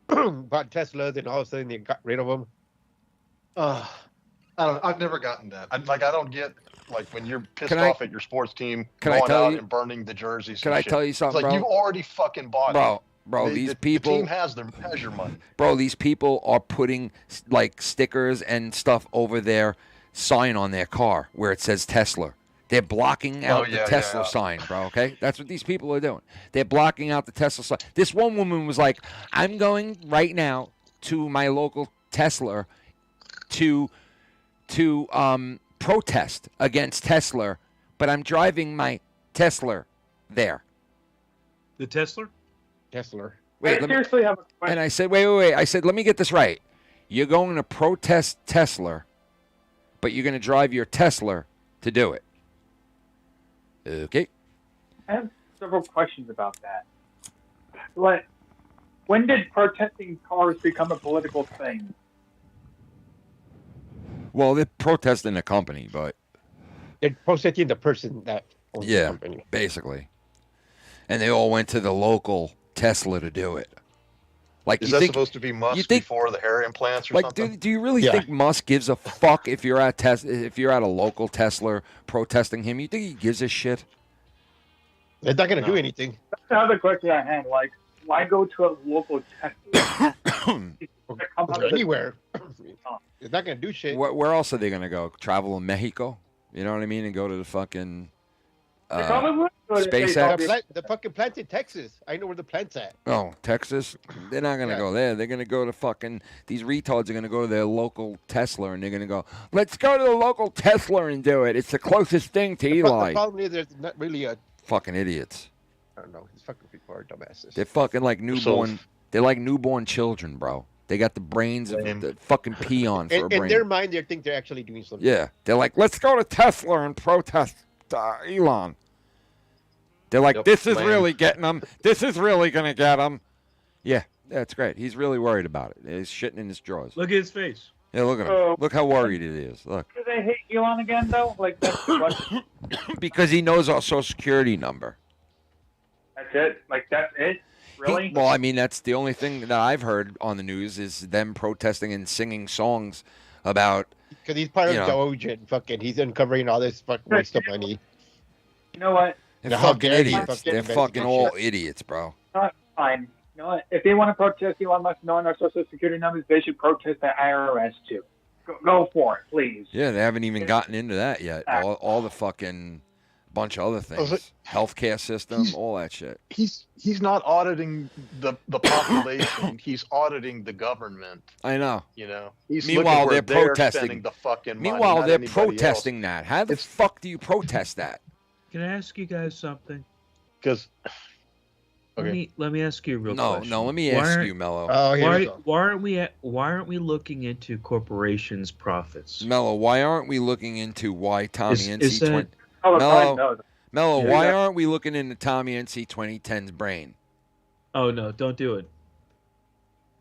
bought Teslas and all of a sudden they got rid of them. I don't. I've never gotten that. I don't get like when you're pissed off at your sports team going out and burning the jerseys. Can and I shit. tell you something, It's like bro? you've already fucking bought it. Bro, these people. The team has your money. Bro, these people are putting like stickers and stuff over their sign on their car where it says Tesla. They're blocking out the Tesla sign, bro, okay? That's what these people are doing. They're blocking out the Tesla sign. This one woman was like, I'm going right now to my local Tesla to protest against Tesla, but I'm driving my Tesla there. The Tesla? Tesla. Wait, seriously have a question. And I said, wait. I said, let me get this right. You're going to protest Tesla, but you're going to drive your Tesla to do it. Okay. I have several questions about that. Like, when did protesting cars become a political thing? Well, they're protesting the company, but they're protesting the person that owns the company. Basically. And they all went to the local Tesla to do it. Like, Is that supposed to be Musk before the hair implants or something? Do you really think Musk gives a fuck if you're at if you're at a local Tesla protesting him? You think he gives a shit? They're not going to do anything. That's the other question I had. Like, why go to a local Tesla? Anywhere. They're not going to do shit. Where else are they going to go? Travel in Mexico? You know what I mean? And go to the fucking SpaceX? The fucking plant's in Texas. I know where the plant's at. Oh, Texas? They're not going to go there. They're going to go to fucking... These retards are going to go to their local Tesla, and they're going to go, let's go to the local Tesla and do it. It's the closest thing to Eli. The problem is there's not really a... Fucking idiots. I don't know. These fucking people are dumbasses. They're fucking like newborn... They're like newborn children, bro. They got the brains of the fucking peon for a brain. In their mind, they think they're actually doing something. Yeah. They're like, let's go to Tesla and protest Elon. They're like, this is really getting them. This is really going to get them. Yeah, that's great. He's really worried about it. He's shitting in his drawers. Look at his face. Yeah, look at him. Look how worried it is. Look. Do they hate Elon again, though? Like, that's the question. Because he knows our social security number. That's it? Like, that's it? Really? Well, I mean, that's the only thing that I've heard on the news is them protesting and singing songs about... Because he's part of Doge and fucking, he's uncovering all this fucking waste of money. You know what? They're fucking idiots. They're fucking all idiots, bro. Fine. You know what? If they want to protest Elon Musk knowing our social security numbers, they should protest the IRS, too. Go for it, please. Yeah, they haven't even gotten into that yet. All the fucking... bunch of other things, healthcare system, all that shit. He's not auditing the population. He's auditing the government. I know. You know. He's Meanwhile, they're protesting spending the fucking money. Meanwhile, not they're anybody protesting else. that. How the fuck do you protest that? Can I ask you guys something? Because let me ask you a real question. No, let me ask you, Mellow. Why aren't we looking into corporations' profits? Mellow, why aren't we looking into why Tommy Is that- Mellow, Yeah. why aren't we looking into Tommy NC 2010's brain? Oh no, don't do it.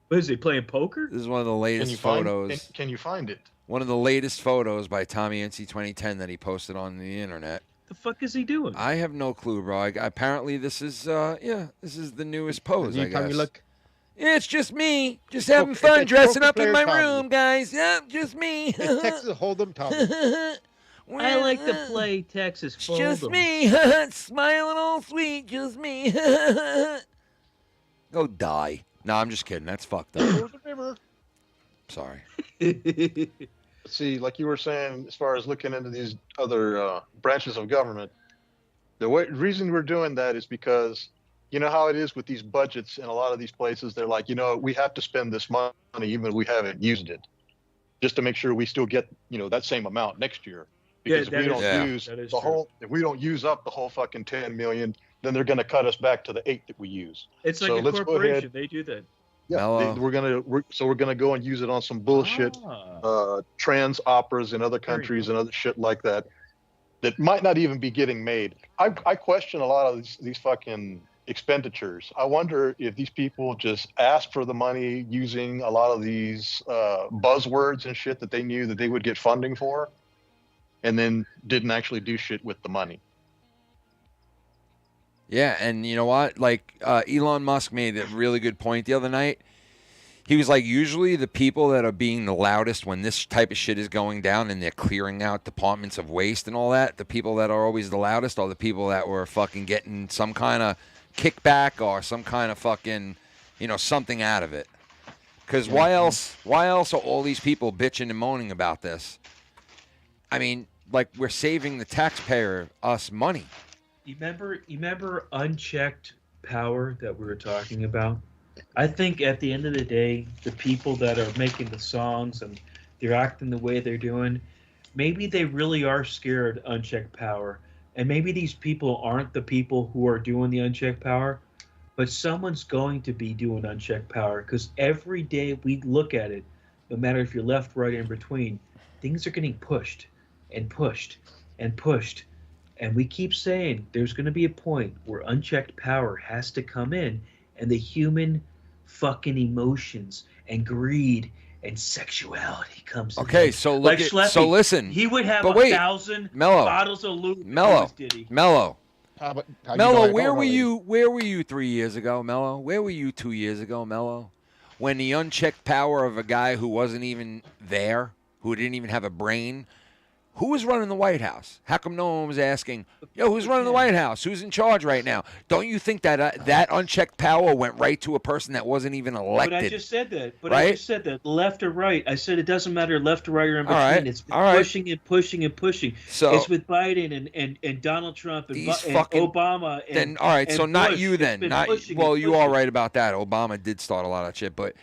What is he playing poker? This is one of the latest photos. Can you find it? One of the latest photos by Tommy NC 2010 that he posted on the internet. The fuck is he doing? I have no clue, bro. Apparently, this is this is the newest pose. I guess. Look. Yeah, it's just me, just having fun dressing up in my room, guys. Yeah, just me. It's Texas Hold'em Tommy. I like to play Texas Hold'em. Just me, smiling all sweet, just me. Go die. No, I'm just kidding. That's fucked up. Sorry. See, like you were saying, as far as looking into these other branches of government, the reason we're doing that is because you know how it is with these budgets in a lot of these places. They're like, we have to spend this money even if we haven't used it, just to make sure we still get, that same amount next year. Because Yeah, if we don't that is use true. the whole, if we don't use up the whole fucking 10 million, then they're going to cut us back to the 8 that we use. It's like So a let's go corporation. ahead. They do that. Yeah, Mellow. we're gonna go and use it on some bullshit trans operas in other countries and other shit like that that might not even be getting made. I question a lot of these fucking expenditures. I wonder if these people just asked for the money using a lot of these buzzwords and shit that they knew that they would get funding for, and then didn't actually do shit with the money. Yeah, and you know what? Like, Elon Musk made a really good point the other night. He was like, usually the people that are being the loudest when this type of shit is going down and they're clearing out departments of waste and all that, the people that are always the loudest are the people that were fucking getting some kind of kickback or some kind of fucking, something out of it. Because why else are all these people bitching and moaning about this? I mean, like, we're saving the taxpayer, us, money. You remember unchecked power that we were talking about? I think at the end of the day, the people that are making the songs and they're acting the way they're doing, maybe they really are scared of unchecked power. And maybe these people aren't the people who are doing the unchecked power, but someone's going to be doing unchecked power, because every day we look at it, no matter if you're left, right, or in between, things are getting pushed and pushed and pushed. And we keep saying there's going to be a point where unchecked power has to come in, and the human fucking emotions and greed and sexuality comes in. Okay, so like look Schleppy, so listen. he would have but 1,000 Mellow, bottles of lube. Mellow, Mellow. Mellow, Where were you? Where were you 3 years ago, Mellow? Where were you 2 years ago, Mellow? When the unchecked power of a guy who wasn't even there, who didn't even have a brain. Who was running the White House? How come no one was asking, who's running the White House? Who's in charge right now? Don't you think that that unchecked power went right to a person that wasn't even elected? But I just said that. Right? I just said that. Left or right. I said it doesn't matter left or right or in between. All right. It's been All right. pushing and pushing and pushing. So it's with Biden and Donald Trump and, these and fucking, Obama. And, then all right, and so not Bush. you then. It's been Not pushing well, and you are pushing. right about that. Obama did start a lot of shit, but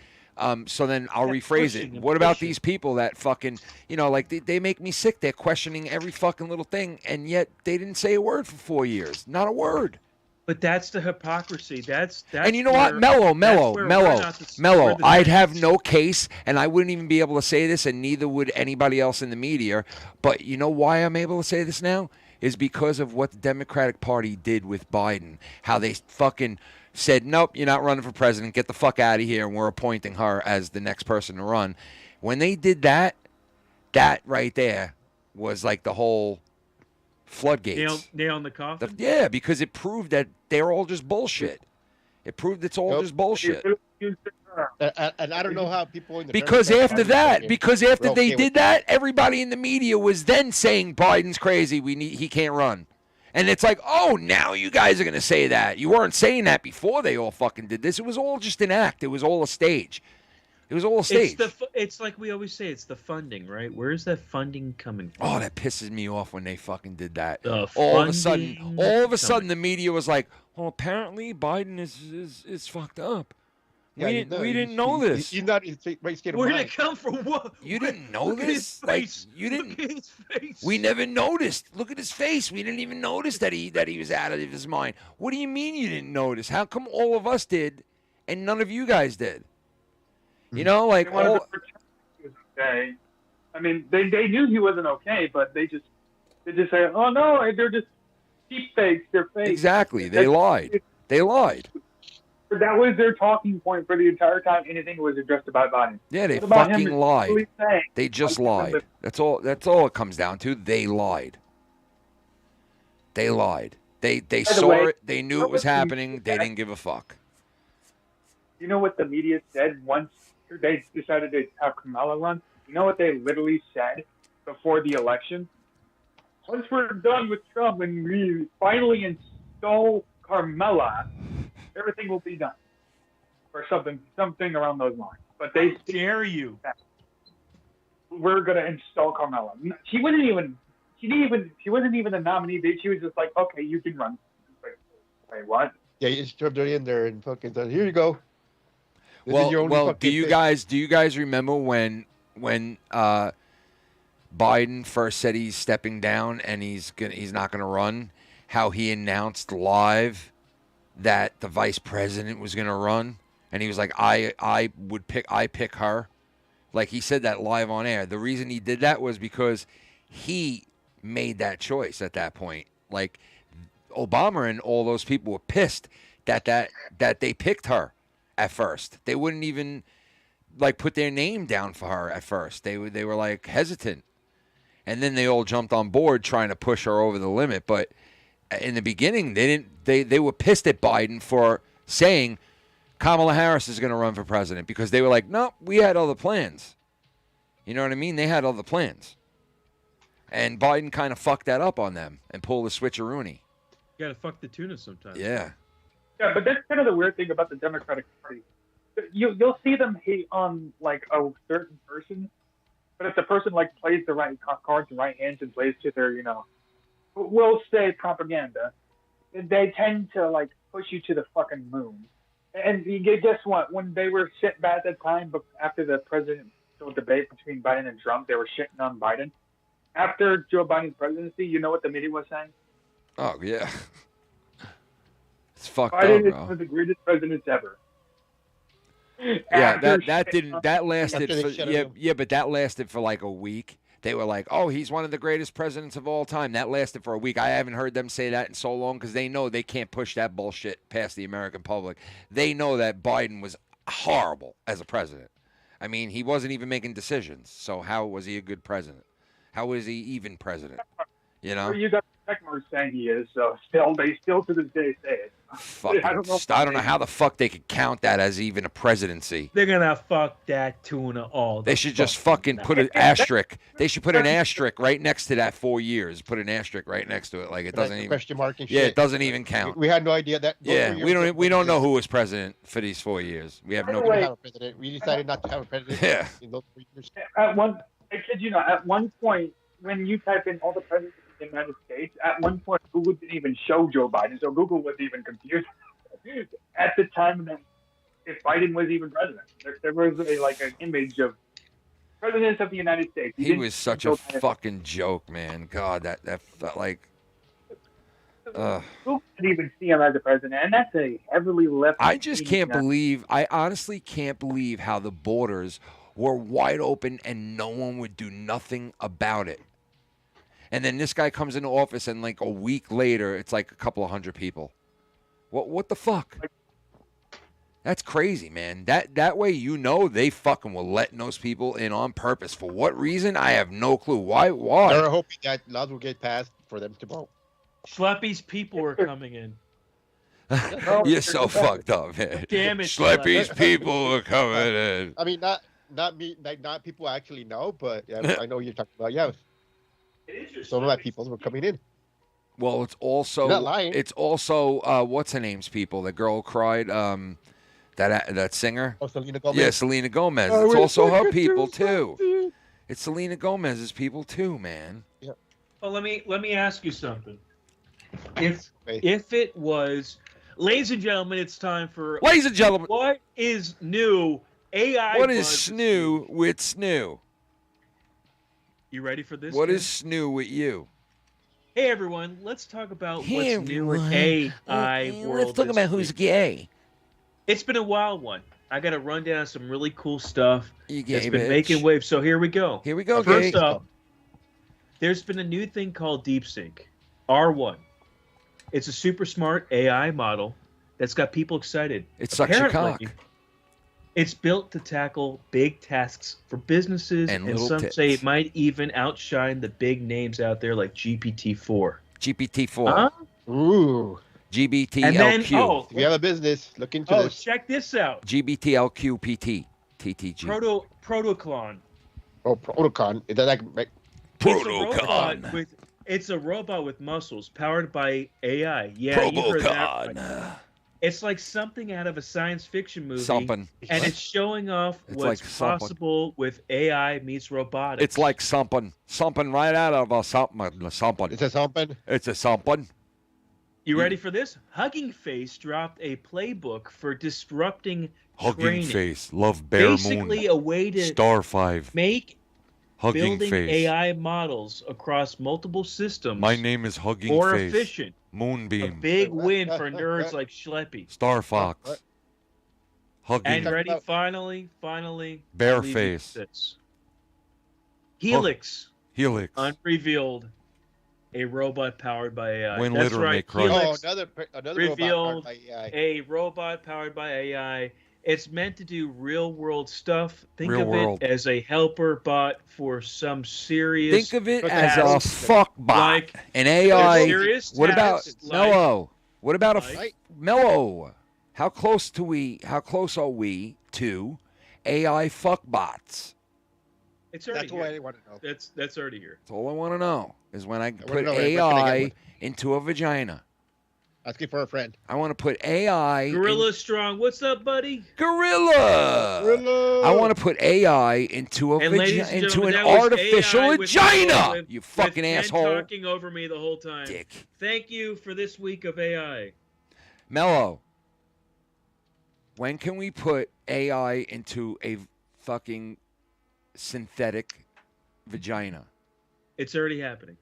so then I'll rephrase pushing it. and What about pushing. these people that fucking, like they make me sick. They're questioning every fucking little thing, and yet they didn't say a word for 4 years. Not a word. But that's the hypocrisy. That's And you know what? Mellow. I'd have no case, and I wouldn't even be able to say this, and neither would anybody else in the media. But you know why I'm able to say this now? Is because of what the Democratic Party did with Biden. How they fucking said, nope, you're not running for president. Get the fuck out of here, and we're appointing her as the next person to run. When they did that, that right there was like the whole floodgates. Nail in the coffin? Yeah, because it proved that they're all just bullshit. It proved it's all just bullshit. And I don't know how people in the Because Democratic after Party that, fucking were they okay with did that, everybody in the media was then saying Biden's crazy. He can't run. And it's like, oh, now you guys are going to say that. You weren't saying that before they all fucking did this. It was all just an act. It was all a stage. It was all a stage. It's like we always say, it's the funding, right? Where is that funding coming from? Oh, that pisses me off when they fucking did that. The All of a funding sudden, the media was like, well, apparently Biden is fucked up. Yeah, We didn't know this. You're not in the right state of Where did mind. it come from? What? You didn't know Look at this? his face. Like, you didn't. Look at his face. We never noticed. Look at his face. We didn't even notice that he was out of his mind. What do you mean you didn't notice? How come all of us did and none of you guys did? You know, like They wanted all. to pretend he was okay. I mean, they knew he wasn't okay, but they just say, oh no, they're just deep fakes. They're fake. Exactly. They lied. They lied. That was their talking point for the entire time anything was addressed about Biden. Yeah, they What about him fucking lied. really saying, They just like, lied. That's all it comes down to. They lied. They lied. They the saw way, it. They knew it was happening. They didn't give a fuck. You know what the media said once they decided to have Kamala run? You know what they literally said before the election? Once we're done with Trump and we finally install Carmela, everything will be done. Or something around those lines. But they dare you. We're gonna install Carmela. She wasn't even a nominee. She was just like, okay, you can run. Like, wait, what? Yeah, you just shoved her in there and fucking said, here you go. This is your only Well, fucking do you thing. guys remember when Biden first said he's stepping down and he's not gonna run, how he announced live that the vice president was gonna run, and he was like, I pick her. Like, he said that live on air. The reason he did that was because he made that choice at that point. Like, Obama and all those people were pissed that they picked her at first. They wouldn't even like put their name down for her at first. They were like hesitant. And then they all jumped on board trying to push her over the limit. But in the beginning, they were pissed at Biden for saying Kamala Harris is going to run for president, because they were like, no, we had other plans. You know what I mean? They had other plans. And Biden kind of fucked that up on them and pulled a switcheroony. You gotta fuck the tuna sometimes. Yeah. Yeah, but that's kind of the weird thing about the Democratic Party. You'll see them hate on like a certain person, but if the person like plays the right cards in right hands and plays to their, we'll say propaganda, they tend to like push you to the fucking moon. And guess what? When they were shitting bad at the time, but after the presidential debate between Biden and Trump, they were shitting on Biden. After Joe Biden's presidency, you know what the media was saying? Oh yeah. It's fucked Biden up, is bro. one of the greatest presidents ever. Yeah, that lasted After they for shut it down. but that lasted for like a week. They were like, "Oh, he's one of the greatest presidents of all time." That lasted for a week. I haven't heard them say that in so long because they know they can't push that bullshit past the American public. They know that Biden was horrible as a president. I mean, he wasn't even making decisions. So how was he a good president? How was he even president? You know? You got check marks saying he is, so they still to this day say it. Fucking, I don't know how the fuck they could count that as even a presidency. They're gonna fuck that tuna all. They should just fucking put an asterisk. They should put an asterisk right next to that 4 years. Put an asterisk right next to it, like it doesn't even question mark and Yeah, shit. it doesn't even count. We had no idea that. Yeah, we don't know who was president for these 4 years. We have no We didn't have clue. a president. We decided not to have a president. Yeah. In those 4 years. I kid you not, at one point, when you type in all the presidents of the United States, at one point Google didn't even show Joe Biden, so Google was even confused at the time that if Biden was even president. There was an image of presidents of the United States. He was such a fucking joke, man. God, that like. Google didn't even see him as a president, and that's a heavily left. I just can't believe. I honestly can't believe how the borders were wide open and no one would do nothing about it. And then this guy comes into office, and like a week later, it's like a couple of hundred people. What the fuck? That's crazy, man. That way, they fucking were letting those people in on purpose. For what reason? I have no clue. Why? They're hoping that laws will get passed for them to vote. Schleppy's people were coming in. You're so fucked up, man. Damn it, Schleppy's Schleppy. people were coming in. I mean, not me, not people I actually know, but yeah, I know you're talking about. Yeah, some of my people were coming in. Well, it's also You're not lying. It's also what's her name's people. The girl who cried. That singer. Oh, Selena Gomez. Yeah, Selena Gomez. Oh, It's we also her fucking people do too. It's Selena Gomez's people too, man. Yeah. Well, let me ask you something. If it was, ladies and gentlemen, it's time for Ladies and gentlemen, what is new? AI. What is buzz. snoo with snoo? You ready for this? What Ken? is snoo with you? Hey everyone, let's talk about Hey, what's new in everyone. AI world. Let's talk this about who's week. gay. It's been a wild one. I got to run down some really cool stuff You that's gay been bitch. making waves. So here we go. Here we go, First gay. up, there's been a new thing called DeepSync, R1. It's a super smart AI model that's got people excited. It sucks your cock. Apparently, it's built to tackle big tasks for businesses, And and little some tits. say it might even outshine the big names out there like GPT-4. GPT-4. Huh? Ooh. GBTLQ. And then, If you have a business, look into this. check this out. GBTLQPT. TTG. Protoclon. Oh, Protocon. Is that like Protocon. It's a robot with muscles powered by AI. Yeah, you heard that. Probocon. Right. It's like something out of a science fiction movie. Something. And it's showing off It's what's like something. possible with AI meets robotics. It's like something right out of a something. It's a something. It's a something. You ready for this? Hugging Face dropped a playbook for disrupting Hugging training. Face. Love Bear Basically Moon. a way to Star 5. make Hugging building face. AI models across multiple systems My name is Hugging more Face. efficient. A Moonbeam. big win for nerds like Schleppy. Star Fox. Hugging. And ready, finally, Bare I'll leave you face. with this. Helix. Helix. Unrevealed. A robot powered by AI. When That's litter right. may cry. Helix another revealed robot powered by AI. a robot powered by AI. It's meant to do real world stuff. Think Real of world. it as a helper bot for some serious. Think of it as tasks. a fuck bot. Like, an AI. serious What about tasks Mellow? What about like- Mellow? How close are we to AI fuck bots? It's already That's here. what I want to know. That's already here. That's all I want to know is when I wanna put know, where can I get AI one? into a vagina. Asking for a friend. I want to put AI. Gorilla Strong, what's up, buddy? Gorilla. I want to put AI into a And ladies and into gentlemen, an that was artificial AI with vagina. with- You fucking with Ken asshole. talking over me the whole time. Dick. Thank you for this week of AI. Mellow. When can we put AI into a fucking synthetic vagina? It's already happening.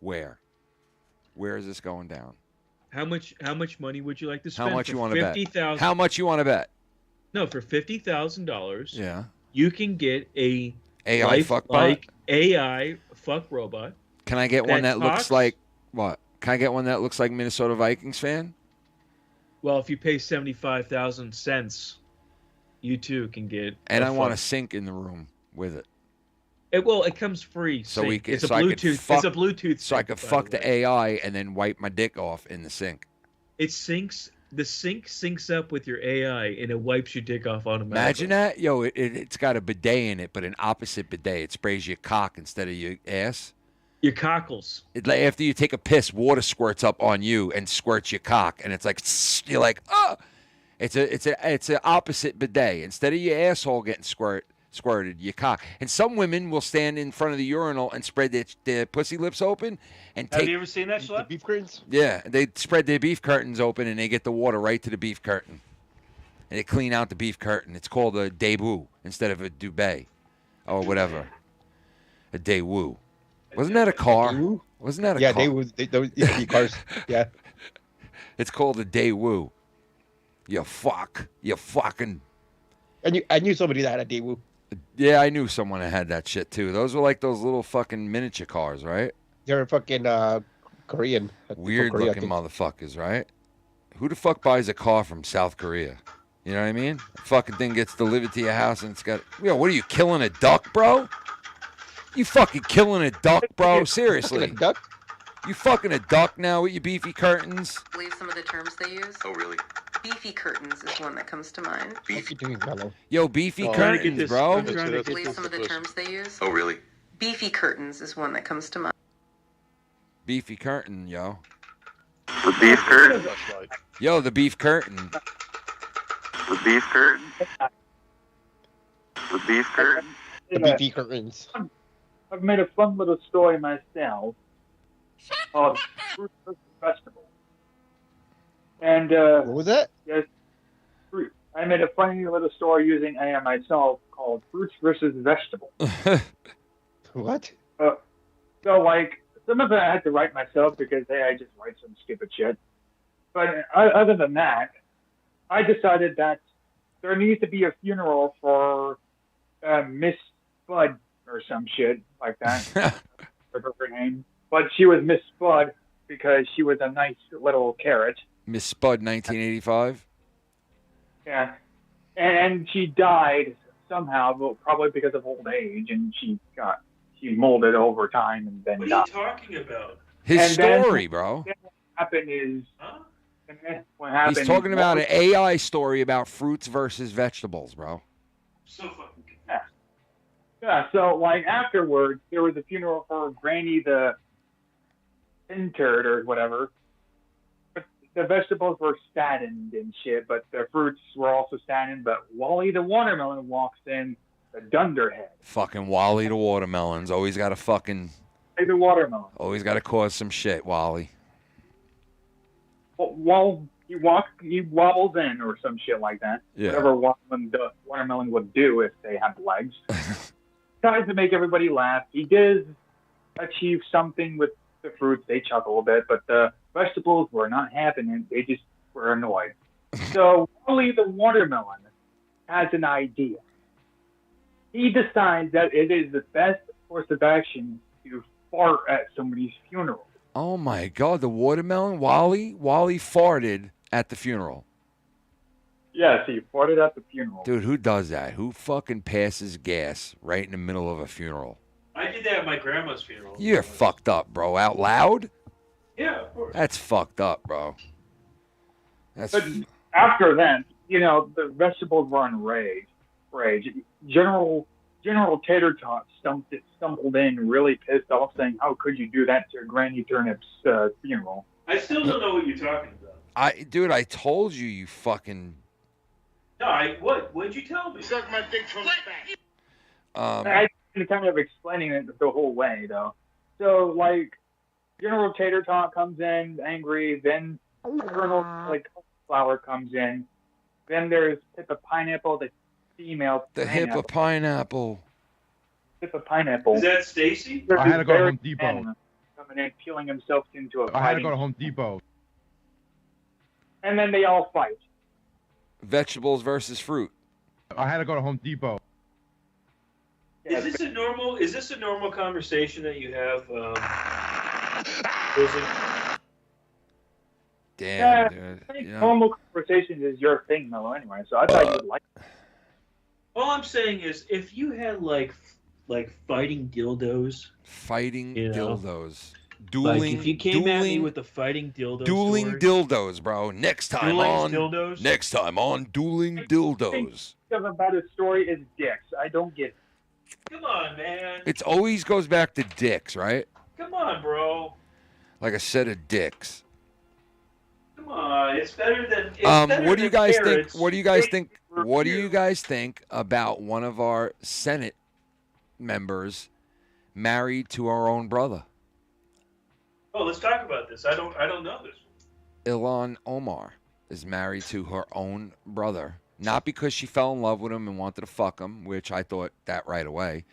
Where? Where is this going down? How much money would you like to spend? How much for you want to bet? 50,000 How much you want to bet? No, for $50,000. Yeah. You can get a AI fuck bot? like AI fuck robot. Can I get one that looks talks. like what? Can I get one that looks like Minnesota Vikings fan? Well, if you pay 75,000 cents, you too can get. And I want a fuck. sink in the room with it. It comes free. So we sync. can, It's a so I could Bluetooth. fuck, It's a Bluetooth. So I sync, could by fuck the the way. AI and then wipe my dick off in the sink. It syncs. The sync syncs up with your AI, and it wipes your dick off automatically. Imagine that, yo! It's got a bidet in it, but an opposite bidet. It sprays your cock instead of your ass. Your cockles. Like after you take a piss, water squirts up on you and squirts your cock, and it's like you're like, oh! It's an opposite bidet. Instead of your asshole getting squirted, your cock. And some women will stand in front of the urinal and spread their pussy lips open and Have take. you ever seen that, Schlep? Beef curtains? Yeah, they spread their beef curtains open and they get the water right to the beef curtain. And they clean out the beef curtain. It's called a debut instead of a duvet or whatever. A debut. Wasn't that a car? Wasn't that a car? Those used to be cars. Yeah. It's called a debut. You fuck. You fucking. I knew somebody that had a Daewoo. Yeah, I knew someone that had that shit too. Those were like those little fucking miniature cars, right? They're fucking Korean. Weird Korea, I looking think. motherfuckers, right? Who the fuck buys a car from South Korea? You know what I mean? The fucking thing gets delivered to your house and it's got. Yo, what are you killing a duck, bro? You fucking killing a duck, bro? Seriously. Duck? You fucking a duck now with your beefy curtains? Believe some of the terms they use. Oh, really? Beefy curtains is one that comes to mind. What you doing, Mellow? Yo, beefy Oh, curtains, bro. Believe some of the terms they use. Oh, really? Beefy curtains is one that comes to mind. Beefy curtain, yo. The beef curtain. Yo, the beef curtain. The beef curtain. The beef curtain. The beefy curtains. I've made a fun little story myself called Fruit versus Vegetable. And what was that? Yes, fruit. I made a funny little story using AI myself called Fruits versus Vegetables. What? So like some of it I had to write myself because AI just writes some stupid shit. But other than that, I decided that there needs to be a funeral for Miss Spud or some shit like that. I forgot her name. But she was Miss Spud because she was a nice little carrot. Miss Spud, 1985. Yeah. And she died somehow, but probably because of old age, and she molded over time and then What are died. you talking about? His And then- story, bro. Then what happened is... What happened He's talking about an was- AI story about fruits versus vegetables, bro. So fucking. Yeah, so like afterwards, there was a funeral for Granny the intern or whatever. But the vegetables were statins and shit, but the fruits were also statins. But Wally the watermelon walks in, the dunderhead. Fucking Wally the watermelons. Always got to fucking. Hey, the watermelon. Always got to cause some shit, Wally. Well, he wobbles in or some shit like that. Yeah. Whatever watermelon would do if they had legs. decides to make everybody laugh. He does achieve something with the fruits. They chuckle a bit, but the vegetables were not happening. They just were annoyed. So Wally the watermelon has an idea. He decides that it is the best course of action to fart at somebody's funeral. Oh my God, the watermelon? Wally farted at the funeral. Yes, he farted at the funeral. Dude, who does that? Who fucking passes gas right in the middle of a funeral? I did that at my grandma's funeral. You're fucked up, bro. Out loud? Yeah, of course. That's fucked up, bro. But after that, the vegetables were on rage. General Tater Tot stumbled in, really pissed off, saying, "How could you do that to Granny Turnip's funeral?" I still don't know what you're talking about. Dude, I told you, you fucking. No, what'd you tell me? Suck my dick from the back. I've been kind of explaining it the whole way, though. So, General Tater Tot comes in angry, then Colonel Flower comes in, then there's Pippa Pineapple, the female. The Hippa Pineapple. Pippa Pineapple. Is that Stacy? I had to go to Home Depot. Coming in, peeling himself into a I had to go to Home Depot. And then they all fight. Vegetables versus fruit. I had to go to Home Depot. Is this a normal conversation that you have? Damn, I dude. think normal conversations is your thing, Mellow, anyway. So I thought you would like it. All I'm saying is, if you had like fighting dildos, dildos, dueling. if you came at me with the fighting dildo, dueling story, dildos, bro. Next time on dueling dildos. About his story is dicks. I don't get it. Come on, man. It always goes back to dicks, right? Come on, bro. Like a set of dicks. Come on, it's better than. What do you guys think? What do you guys think? What do you guys think about one of our Senate members married to our own brother? Oh, let's talk about this. I don't know this. Ilhan Omar is married to her own brother. Not because she fell in love with him and wanted to fuck him, which I thought that right away.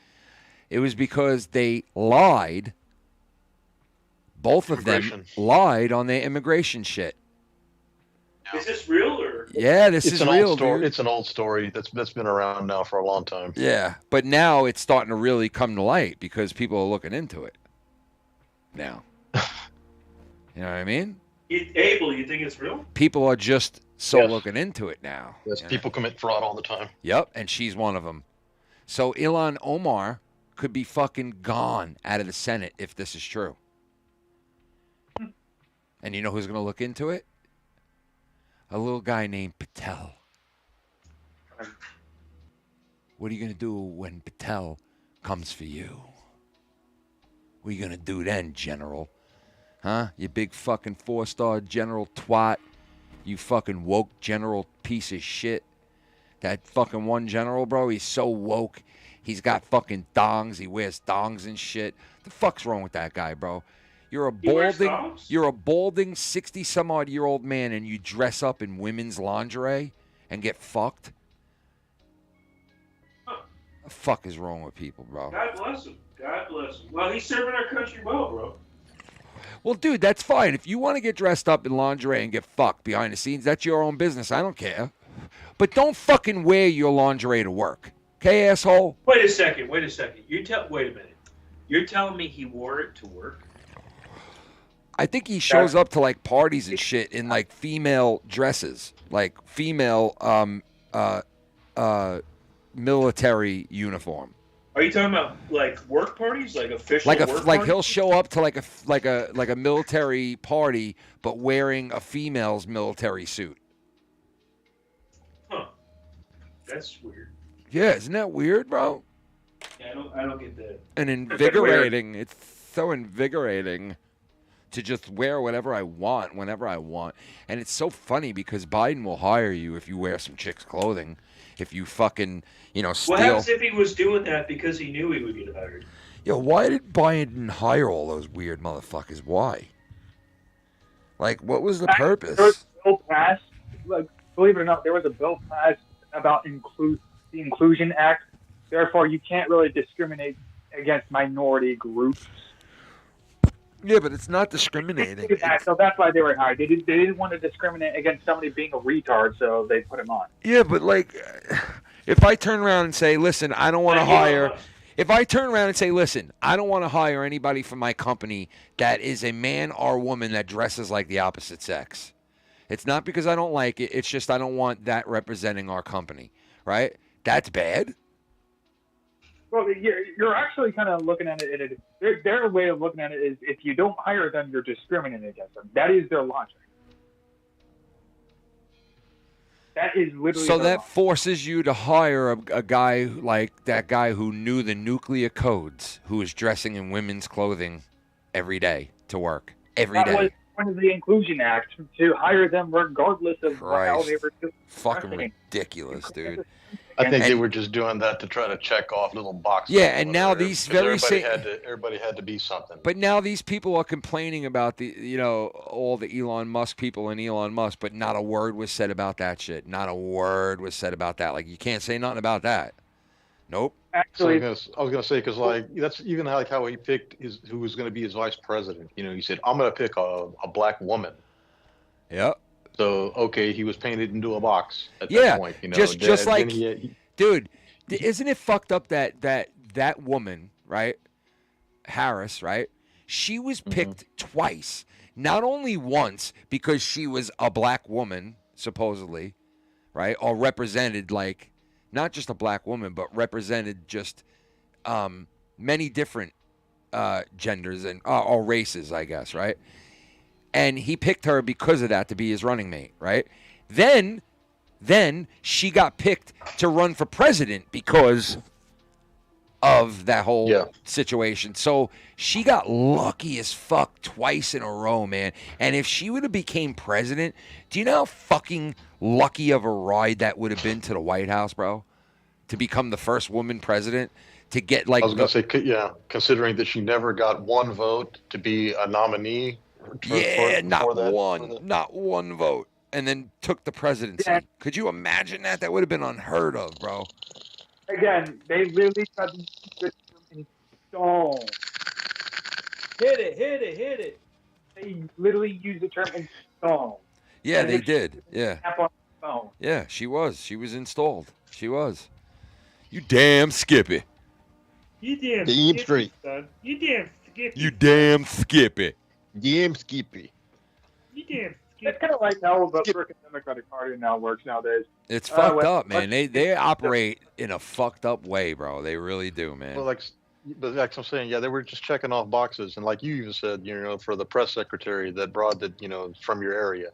It was because they lied. Both of them lied on their immigration shit. Is this real or? Yeah, this is real, old story. dude. It's an old story that's been around now for a long time. Yeah, but now it's starting to really come to light because people are looking into it now. You know what I mean? Abel, you think it's real? People are just looking into it now. Yes, people commit fraud all the time. Yep, and she's one of them. So Ilhan Omar could be fucking gone out of the Senate if this is true. And you know who's going to look into it? A little guy named Patel. What are you going to do when Patel comes for you? What are you going to do then, General? Huh? You big fucking 4-star general twat. You fucking woke general piece of shit. That fucking one general, bro, he's so woke. He's got fucking dongs. He wears dongs and shit. The fuck's wrong with that guy, bro? You're a balding 60-some-odd-year-old man and you dress up in women's lingerie and get fucked? The fuck is wrong with people, bro? God bless him. God bless him. Well, he's serving our country well, bro. Well, dude, that's fine. If you want to get dressed up in lingerie and get fucked behind the scenes, that's your own business. I don't care. But don't fucking wear your lingerie to work. Okay, asshole? Wait a second. Wait a minute. You're telling me he wore it to work? I think he shows up to like parties and shit in like female dresses, like female military uniform. Are you talking about like work parties, like official work parties? He'll show up to like a military party, but wearing a female's military suit. Huh? That's weird. Yeah, isn't that weird, bro? Yeah, I don't get that. And invigorating. It's so invigorating to just wear whatever I want, whenever I want. And it's so funny because Biden will hire you if you wear some chick's clothing. If you fucking, steal. What happens if he was doing that because he knew he would get hired? Yo, why did Biden hire all those weird motherfuckers? Why? Like, what was the purpose? There was a bill passed, believe it or not, there was a bill passed about the Inclusion Act Therefore, you can't really discriminate against minority groups. Yeah, but it's not discriminating. So that's why they were hired. They didn't want to discriminate against somebody being a retard, so they put him on. Yeah, but like, if I turn around and say, listen, I don't want to hire. If I turn around and say, listen, I don't want to hire anybody from my company that is a man or woman that dresses like the opposite sex. It's not because I don't like it. It's just I don't want that representing our company, right? That's bad. Well, you're actually kind of looking at it. Their way of looking at it is if you don't hire them, you're discriminating against them. That is their logic. That is literally. So that forces you to hire a guy like that guy who knew the nuclear codes, who was dressing in women's clothing every day to work. Every day. That was one of the Inclusion Act, to hire them regardless of how they were doing. Fucking ridiculous, dude. I think they were just doing that to try to check off little boxes. Yeah, and now these very everybody had to be something. But now these people are complaining about all the Elon Musk people and Elon Musk, but not a word was said about that shit. Not a word was said about that. Like, you can't say nothing about that. Nope. Actually, so I was gonna say, because like that's even like how he picked who was going to be his vice president. He said, I'm going to pick a black woman. Yep. So okay, he was painted into a box at that point. Just like, dude, isn't it fucked up that woman, right? Harris, right? She was picked twice. Not only once because she was a black woman, supposedly, right? Or represented like not just a black woman, but represented just many different genders and or races, I guess, right? And he picked her because of that to be his running mate, right? Then she got picked to run for president because of that whole situation. So she got lucky as fuck twice in a row, man. And if she would have became president, do you know how fucking lucky of a ride that would have been to the White House, bro? To become the first woman president? To get like... I was going to say, considering that she never got one vote to be a nominee. Not one vote. And then took the presidency. Yeah. Could you imagine that? That would have been unheard of, bro. Again, they literally tried to use the term in stone. Hit it. They literally used the term in stone. Yeah, they did. Yeah. Yeah, she was. She was installed. She was. You damn Skippy. You damn Skippy, son. You damn Skippy. You damn Skippy. Damn Skippy. You damn. It's kind of like how the freaking Democratic Party now works nowadays. It's fucked up, man. They operate in a fucked up way, bro. They really do, man. Well, like I'm saying, they were just checking off boxes, and like you even said, for the press secretary that brought that, from your area,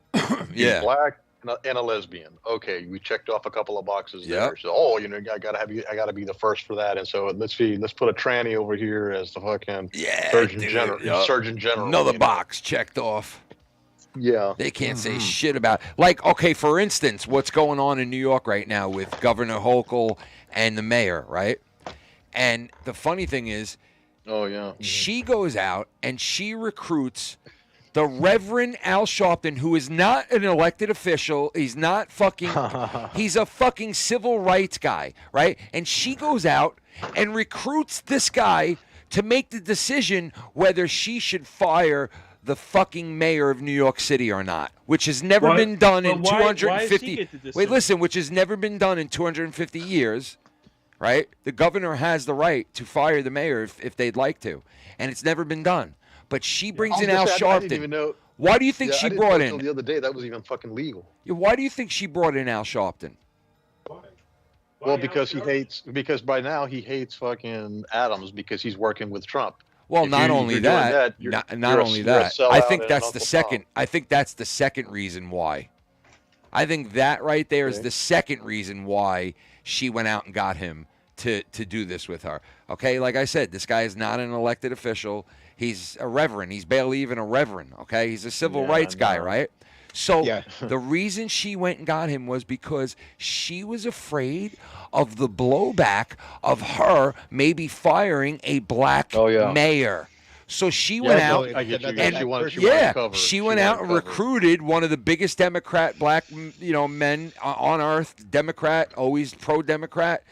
yeah, black and a lesbian. Okay, we checked off a couple of boxes there. So, I gotta be the first for that, and so let's put a tranny over here as the fucking Surgeon General. Surgeon General. Another box checked off. Yeah. They can't say shit about like, okay, for instance, what's going on in New York right now with Governor Hochul and the mayor, right? And the funny thing is, she goes out and she recruits the Reverend Al Sharpton, who is not an elected official. He's not fucking, he's a fucking civil rights guy, right? And she goes out and recruits this guy to make the decision whether she should fire the fucking mayor of New York City or not, which has never been done in 250. Wait, listen, which has never been done in 250 years, right? The governor has the right to fire the mayor if they'd like to, and it's never been done. But she brings in Al Sharpton. I didn't even know. Why do you think she brought in? The other day that was even fucking legal. Yeah, why do you think she brought in Al Sharpton? Well, because by now he hates fucking Adams because he's working with Trump. Well, not only that. I think that's the second. I think that's the second reason why. I think that right there is the second reason why she went out and got him to do this with her. Okay, like I said, this guy is not an elected official. He's a reverend. He's barely even a reverend. Okay, he's a civil rights guy, right? So the reason she went and got him was because she was afraid of the blowback of her maybe firing a black mayor. So she went out she went out and recruited one of the biggest Democrat black men on earth, Democrat, always pro-Democrat.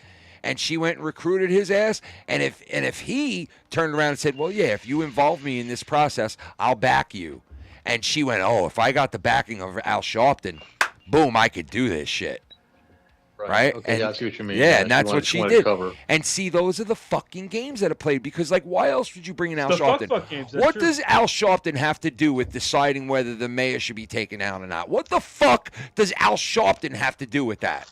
and she went and recruited his ass. And if he turned around and said, well, yeah, if you involve me in this process, I'll back you. And she went, oh, if I got the backing of Al Sharpton, boom, I could do this shit. Right? Okay, And, yeah, I see what you mean. Yeah, and that's wanted- what she wanted to did. cover. And see, those are the fucking games that are played. Because, like, why else would you bring in Al The Sharpton? fuck games, that's What true. does Al Sharpton have to do with deciding whether the mayor should be taken out or not? What the fuck does Al Sharpton have to do with that?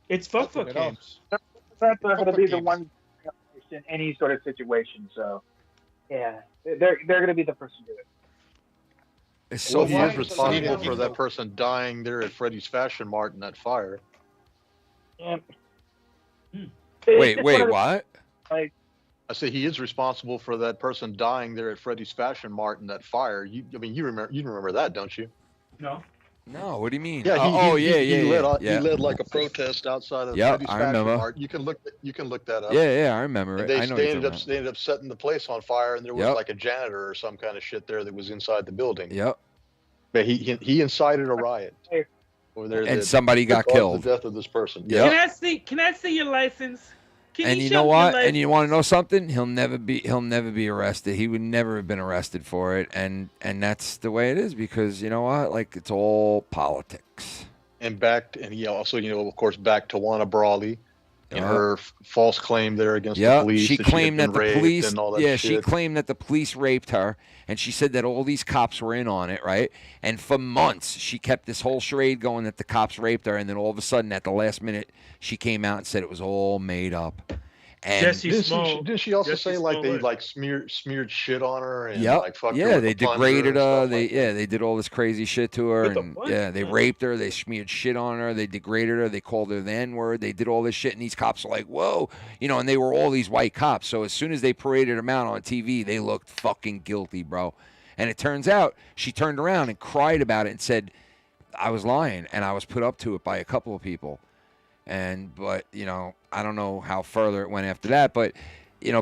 It's fuck games. That's not going to be the one in any sort of situation. So, yeah, they're going to be the first to do it. It's so Well, he fucking is responsible for that person dying there at Freddy's Fashion Mart in that fire. Yeah. Wait, what? Like, I say he is responsible for that person dying there at Freddy's Fashion Mart in that fire. You remember that, don't you? No. No, what do you mean? Yeah, He led like a protest outside of Freddy's I Fashion remember. Mart. You can look that up. Yeah, I remember it. And I know they what you're ended up setting the place on fire, and there was Yep. like a janitor or some kind of shit there that was inside the building. Yep. But he incited a riot over there. And that- somebody that got caused killed. The death of this person. Yep. Can I see your license? Can And you show know me what? your license? And you want to know something? He'll never be arrested. He would never have been arrested for it, and that's the way it is because you know what? Like it's all politics. And he also, of course, backed Tawana Brawley and Yeah. her false claim there against the Yeah, police. she that claimed she had that been the raped police. and all that Yeah, shit. she claimed that the police raped her, and she said that all these cops were in on it, right? And for months, she kept this whole charade going that the cops raped her, and then all of a sudden, at the last minute, she came out and said it was all made up. And Didn't she also Jesse say like they Smollett. like smeared shit on her and Yep. like fucked her Yeah, with they a plunger degraded and her. stuff like that? They did all this crazy shit to her, With a and plunger? they raped her. They smeared shit on her. They degraded her. They called her the N-word. They did all this shit, and these cops are like, "Whoa," and they were all these white cops. So as soon as they paraded them out on TV, they looked fucking guilty, bro. And it turns out she turned around and cried about it and said, "I was lying, and I was put up to it by a couple of people." But I don't know how further it went after that. But,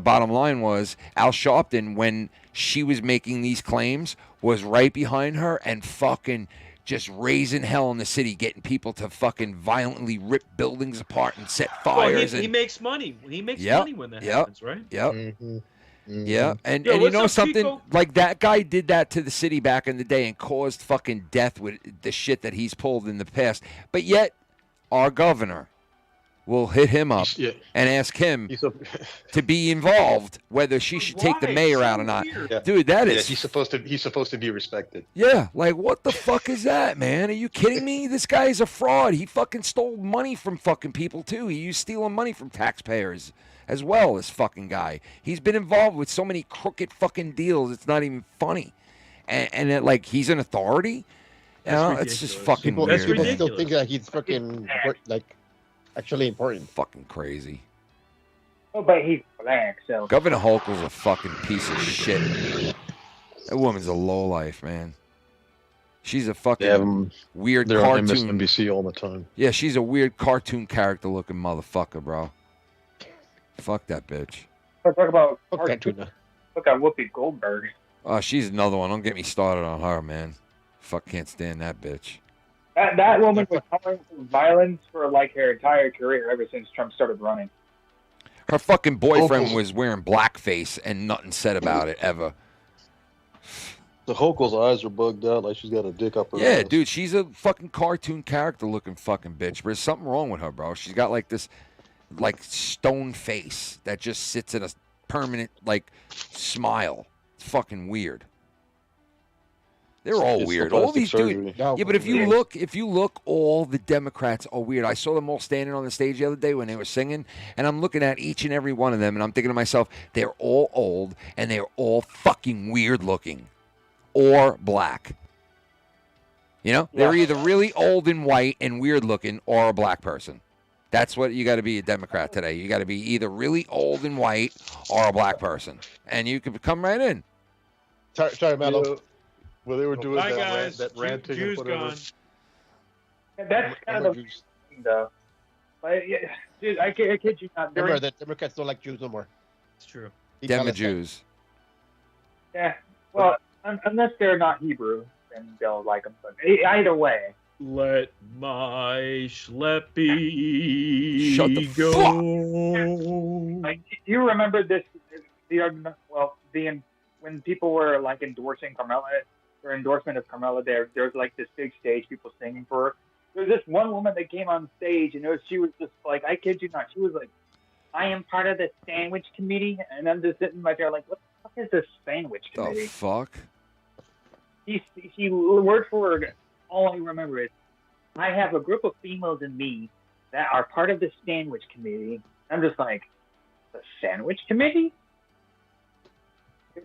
bottom line was Al Sharpton, when she was making these claims, was right behind her and fucking just raising hell in the city, getting people to fucking violently rip buildings apart and set Well, fires. he and, makes money. He makes Yep, money when that yep, happens, right? Yep. Mm-hmm. Yeah, and you Yo, what's know up, something? Chico? Like that guy did that to the city back in the day and caused fucking death with the shit that he's pulled in the past. But yet, our governor will hit him up and ask him to be involved, whether she should take the mayor out or not. Yeah. Dude, that Yeah, is... he's supposed to be respected. Yeah, like what the fuck is that, man? Are you kidding me? This guy is a fraud. He fucking stole money from fucking people too. He's stealing money from taxpayers as well, this fucking guy. He's been involved with so many crooked fucking deals. It's not even funny. And like he's an authority. It's just fucking People, weird. people man. still think that he's fucking actually important. Fucking crazy. Oh, but he's black, so. Governor Hochul's a fucking piece of shit. That woman's a lowlife, man. She's a fucking weird They're on cartoon. MSNBC all the time. Yeah, she's a weird cartoon character looking motherfucker, bro. Fuck that bitch. Let's talk about that tuna. Look at Whoopi Goldberg. Oh, she's another one. Don't get me started on her, man. Fuck, can't stand that bitch. That woman was calling for violence for like her entire career ever since Trump started running. Her fucking boyfriend was wearing blackface and nothing said about it ever. The Hochul's eyes are bugged out, like she's got a dick up her Yeah, ass. dude, she's a fucking cartoon character looking fucking bitch. But there's something wrong with her, bro. She's got like this like stone face that just sits in a permanent like smile. It's fucking weird. They're all It's weird. the All these plastic dudes. surgery. Yeah, but if you look, all the Democrats are weird. I saw them all standing on the stage the other day when they were singing, and I'm looking at each and every one of them, and I'm thinking to myself, they're all old and they're all fucking weird looking, or black. They're either really old and white and weird looking, or a black person. That's what you got to be a Democrat today. You got to be either really old and white or a black person, and you can come right in. Sorry, Mello. Well, they were doing Bye, that guys. ranting and Juice whatever. gone. That's kind of the thing, though. Like, yeah, dude, I kid you not. Remember that Democrats don't like Jews no more. It's true. Demi-Jews. Yeah, well, unless they're not Hebrew, then they'll like them. But either way, Let my schleppy Shut the go. Like, do you remember this? When people were like endorsing Carmella, or endorsement of Carmella, there's like this big stage, people singing for her. There's this one woman that came on stage, and she was just like, I kid you not, she was like, I am part of the sandwich committee, and I'm just sitting right there like, what the fuck is this sandwich committee? The fuck? She word for word, all I remember is, I have a group of females in me that are part of the sandwich committee. I'm just like, the sandwich committee?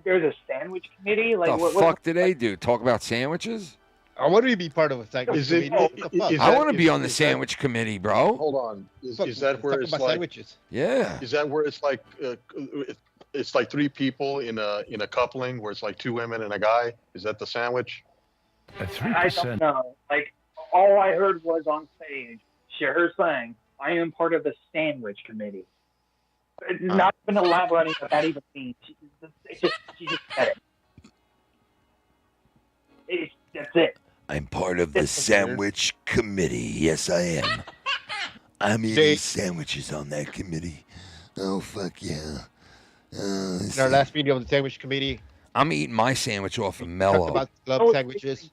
There's a sandwich committee? Like, The fuck do they do? Talk about sandwiches? I want to be part of a sandwich committee. I want to be on the sandwich committee, bro. Hold on. Is that where it's like sandwiches? Yeah. Is that where it's like it's like three people in a coupling where it's like two women and a guy? Is that the sandwich? I don't know. Like, all I heard was on stage, her saying, I am part of the sandwich committee. It's not even elaborating what that even means. She just said it. That's it. I'm part of the sandwich committee. Yes, I am. I'm eating sandwiches on that committee. Oh, fuck yeah. In our last meeting of the sandwich committee, I'm eating my sandwich off of talked Mellow. about club sandwiches.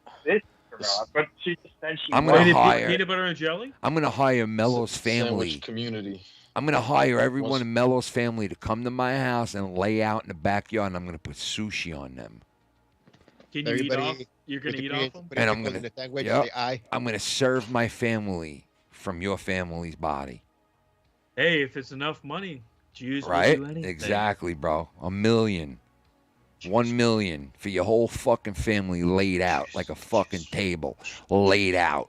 But she just said she I'm gonna hire peanut butter and jelly. I'm gonna hire Mellow's family. Sandwich community. I'm gonna hire everyone in Mellow's family to come to my house and lay out in the backyard, and I'm gonna put sushi on them. Can you eat off? You're gonna eat off them? And I'm gonna serve my family from your family's body. Hey, if it's enough money, Jews Right? will do anything. Exactly, bro. $1 million. 1 million for your whole fucking family laid out like a fucking table. Laid out.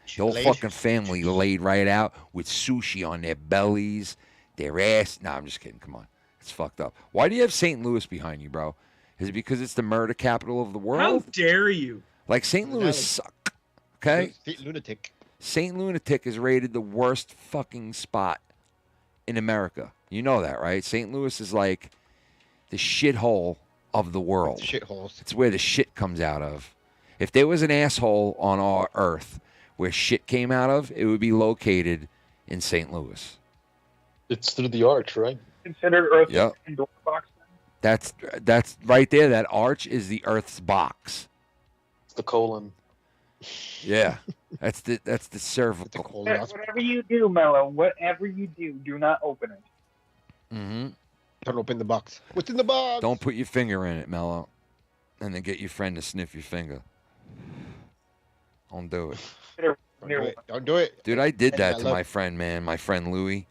Your whole fucking family laid right out with sushi on their bellies, their ass. Nah, I'm just kidding. Come on. It's fucked up. Why do you have St. Louis behind you, bro? Is it because it's the murder capital of the world? How dare you? Like, St. Louis suck. Okay? Lunatic. St. Lunatic is rated the worst fucking spot in America. You know that, right? St. Louis is like the shithole of the world. Shitholes. It's where the shit comes out of. If there was an asshole on our earth where shit came out of, it would be located in St. Louis. It's through the arch, right? Considered Earth's Yep. Pandora box. That's right there. That arch is the Earth's box. It's the colon. Yeah, that's the cervical. Whatever you do, Mellow, whatever you do not open it. Mm-hmm. Don't open the box. What's in the box? Don't put your finger in it, Mellow, and then get your friend to sniff your finger. Don't do it. Don't do it. Dude, I did Hey, that I to love- my friend, man. My friend Louie.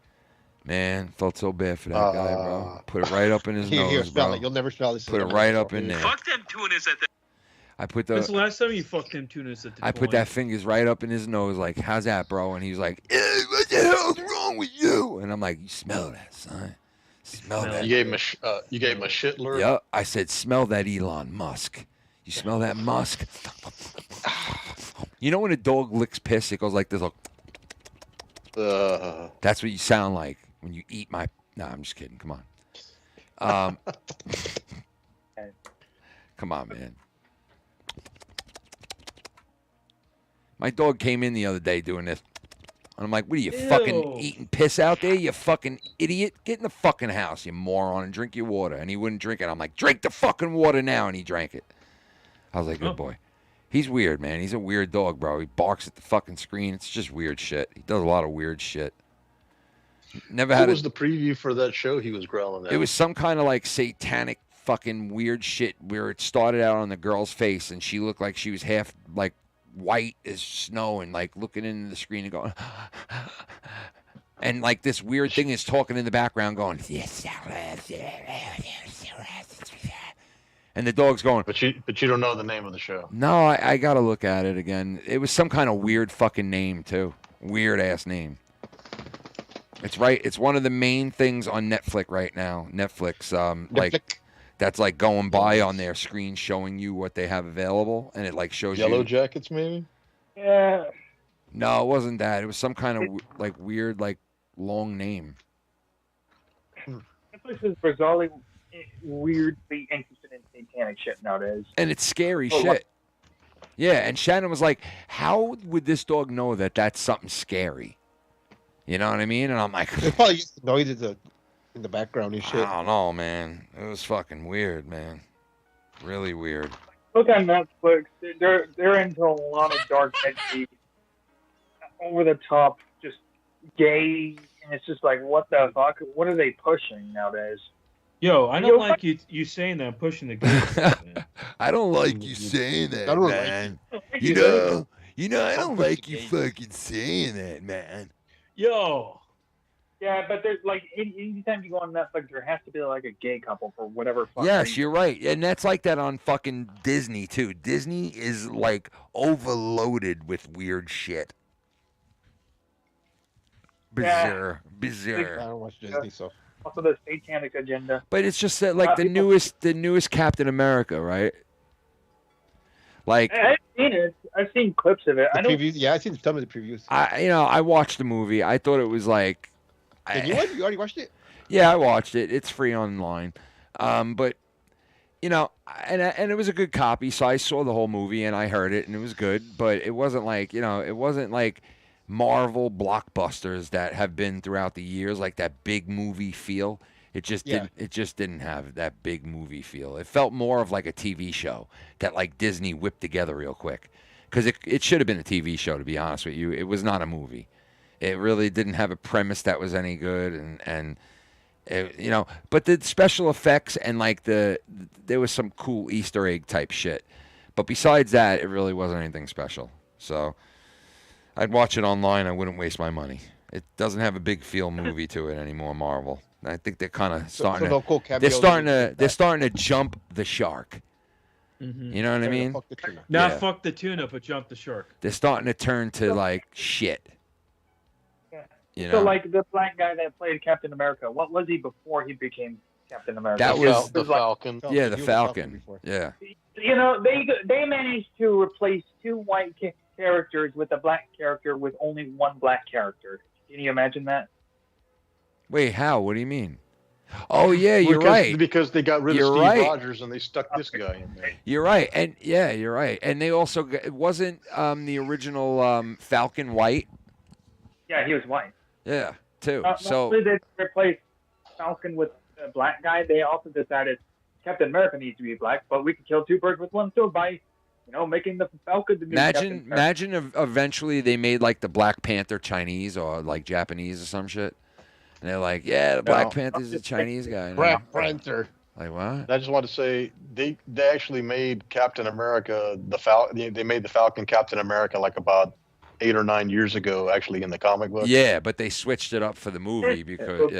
Man, felt so bad for that guy, bro. Put it right up in his Here, nose, smell bro. it. You'll never smell this. Put it right up in there. Fuck them tunas at the. I put When's the the last time you fucked them tunas at the I put that fingers right up in his nose, like, how's that, bro? And he was like, "Hey, what the hell's wrong with you?" And I'm like, you smell that, son. Smell that. You gave him a shit lure. Yeah, I said, smell that Elon Musk. You smell that Musk? You know when a dog licks piss, it goes like this. Like, that's what you sound like when you eat my. Nah, I'm just kidding. Come on. Come on, man. My dog came in the other day doing this. And I'm like, what are you, fucking eating piss out there, you fucking idiot? Get in the fucking house, you moron, and drink your water. And he wouldn't drink it. I'm like, drink the fucking water now. And he drank it. I was like, good boy. He's weird, man. He's a weird dog, bro. He barks at the fucking screen. It's just weird shit. He does a lot of weird shit. Never had What was the preview for that show he was growling at? It was some kind of like satanic fucking weird shit where it started out on the girl's face and she looked like she was half like white as snow and like looking into the screen and going and like this weird thing is talking in the background going and the dog's going but you don't know the name of the show. No, I gotta look at it again. It was some kind of weird fucking name too. Weird ass name. It's right. It's one of the main things on Netflix right now. Netflix, like that's like going by on their screen, showing you what they have available, and it like shows Yellow you. Jackets, maybe. Yeah. No, it wasn't that. It was some kind of like weird, like long name. Netflix is bizarrely weirdly interested in satanic shit nowadays. And it's scary Oh, shit. Yeah, and Shannon was like, how would this dog know that that's something scary? You know what I mean? And I'm like, They probably used to noises in the background and shit. I don't know, man. It was fucking weird, man. Really weird. Look on Netflix. They're into a lot of dark, edgy, over the top, just gay, and it's just like, what the fuck? What are they pushing nowadays? Yo, I don't like you saying that I'm pushing the gay stuff, man. I don't like you saying that, I don't man. like You know, I don't like you fucking saying that, man. Yo. Yeah, but there's like anytime you go on Netflix, there has to be like a gay couple for whatever. Yes, you're right, and that's like that on fucking Disney too. Disney is like overloaded with weird shit. Bizarre. I don't watch Disney, so. Also, the satanic agenda. But it's just that, like the newest Captain America, right? Like I've seen it. I've seen clips of it. I don't. Previews, yeah, I've seen some of the previews. I watched the movie. I thought it was like. You already watched it? Yeah, I watched it. It's free online. But and it was a good copy, so I saw the whole movie and I heard it and it was good. But it wasn't like it wasn't like Marvel blockbusters that have been throughout the years, like that big movie feel. It just didn't have that big movie feel. It felt more of like a TV show that like Disney whipped together real quick. Because it should have been a TV show, to be honest with you. It was not a movie. It really didn't have a premise that was any good, and but the special effects and like there was some cool Easter egg type shit. But besides that, it really wasn't anything special. So I'd watch it online. I wouldn't waste my money. It doesn't have a big feel movie to it anymore, Marvel. I think they're kind of starting they're starting to jump the shark. Mm-hmm. You know what I mean? Not fuck the tuna, but jump the shark. They're starting to turn to like shit. You know? So, like the black guy that played Captain America, what was he before he became Captain America? That was the Falcon. Yeah, the Falcon. Yeah. They managed to replace two white characters with a black character with only one black character. Can you imagine that? Wait, how? What do you mean? Oh yeah, you're right. Because they got rid of Steve Rogers and they stuck this guy in there. You're right, and yeah, you're right. And they also it wasn't the original Falcon white. Yeah, he was white. Yeah, too. So they replaced Falcon with a black guy. They also decided Captain America needs to be black, but we could kill two birds with one stone by, making the Falcon the new Captain America. Imagine eventually they made like the Black Panther Chinese or like Japanese or some shit. And they're like, yeah, the Black Panther's a Chinese guy. Black Panther. Like what? I just want to say they actually made Captain America the Falcon. They made the Falcon Captain America like about 8 or 9 years ago, actually in the comic book. Yeah, but they switched it up for the movie because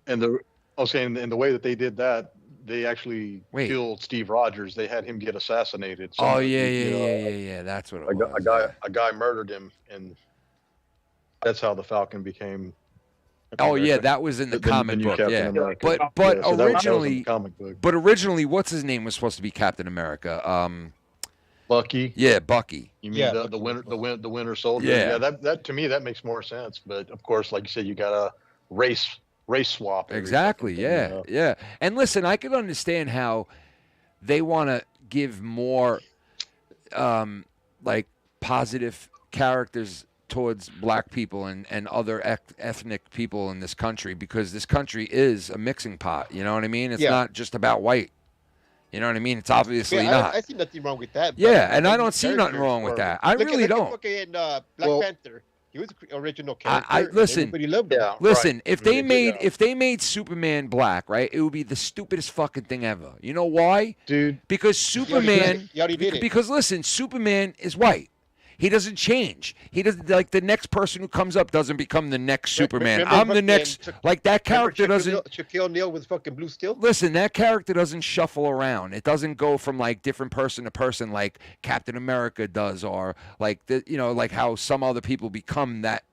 and the way that they did that, they actually killed Steve Rogers. They had him get assassinated. So yeah. That's what it was. A guy murdered him, and that's how the Falcon became. Oh yeah, that was in the comic book. Yeah, but originally, what's his name was supposed to be Captain America. Bucky. Yeah, Bucky. You mean the Winter Soldier? Yeah. That to me that makes more sense. But of course, like you said, you got a race swap. Exactly. Yeah. Yeah. And listen, I could understand how they want to give more like positive characters towards black people and other ethnic people in this country, because this country is a mixing pot. You know what I mean? It's not just about white. You know what I mean? It's obviously not. I see nothing wrong with that. Yeah, and I don't see nothing wrong with that. I really don't. Look at Black Panther. He was the original character. Listen. Everybody loved him. Listen, if they made Superman black, right, it would be the stupidest fucking thing ever. You know why? Dude. Because Superman. He already did it. Because listen, Superman is white. He doesn't change. He doesn't, like, the next person who comes up doesn't become the next Superman. I'm the next. Like, that character doesn't. Shaquille O'Neal with fucking blue steel. Listen, that character doesn't shuffle around. It doesn't go from like different person to person like Captain America does, or like like how some other people become that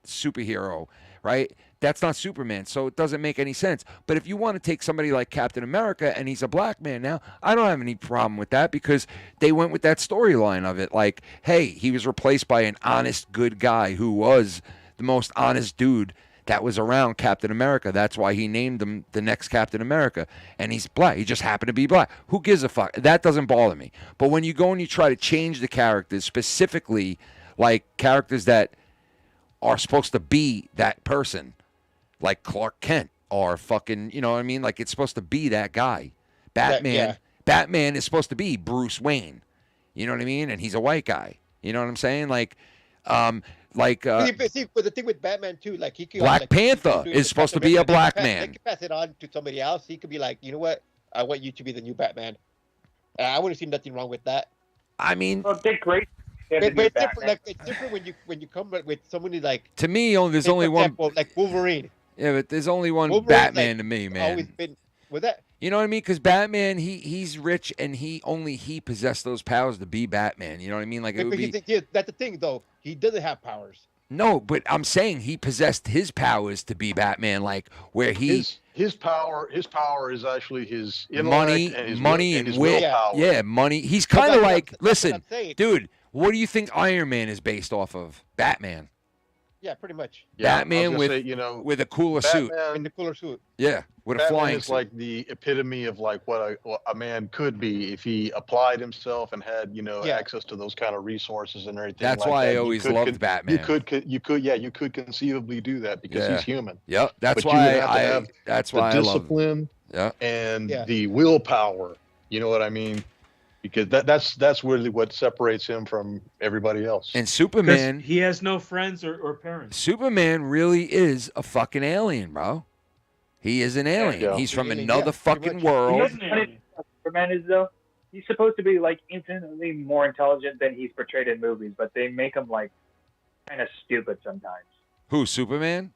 superhero, right? That's not Superman, so it doesn't make any sense. But if you want to take somebody like Captain America and he's a black man now, I don't have any problem with that, because they went with that storyline of it. Like, hey, he was replaced by an honest, good guy who was the most honest dude that was around Captain America. That's why he named him the next Captain America. And he's black. He just happened to be black. Who gives a fuck? That doesn't bother me. But when you go and you try to change the characters, specifically like characters that are supposed to be that person, like Clark Kent or fucking, you know what I mean? Like it's supposed to be that guy. Batman is supposed to be Bruce Wayne. You know what I mean? And he's a white guy. You know what I'm saying? But the thing with Batman too, like he could Black Panther is supposed to be a black man. They could pass it on to somebody else. He could be like, you know what? I want you to be the new Batman. I wouldn't see nothing wrong with that. I mean, Dick Grayson. But it's different. Like it's different when you come with somebody like. To me, there's only one. Like Wolverine. Yeah, but there's only one Wolverine's Batman to me, man. Always been with that. You know what I mean? Because Batman, he's rich and he possessed those powers to be Batman. You know what I mean? Like it would be. That's the thing, though. He doesn't have powers. No, but I'm saying he possessed his powers to be Batman, like where he his power is actually his money and his will. willpower. Yeah, money. He's kind of like, listen, dude, what do you think Iron Man is based off of? Batman. Yeah, pretty much. Batman with a cooler suit. In the cooler suit. Yeah, with a Batman flying is suit. like the epitome of like what a man could be if he applied himself and had access to those kind of resources and everything. That's like why that. I always loved Batman. You could conceivably do that because he's human. Yep, that's but why you have to have that's the why discipline and the willpower. You know what I mean? Because that's really what separates him from everybody else. And Superman, he has no friends or parents. Superman really is a fucking alien, bro. He is an alien. Yeah. He's from another fucking world. Superman is though. He's supposed to be like infinitely more intelligent than he's portrayed in movies, but they make him like kind of stupid sometimes. Who, Superman?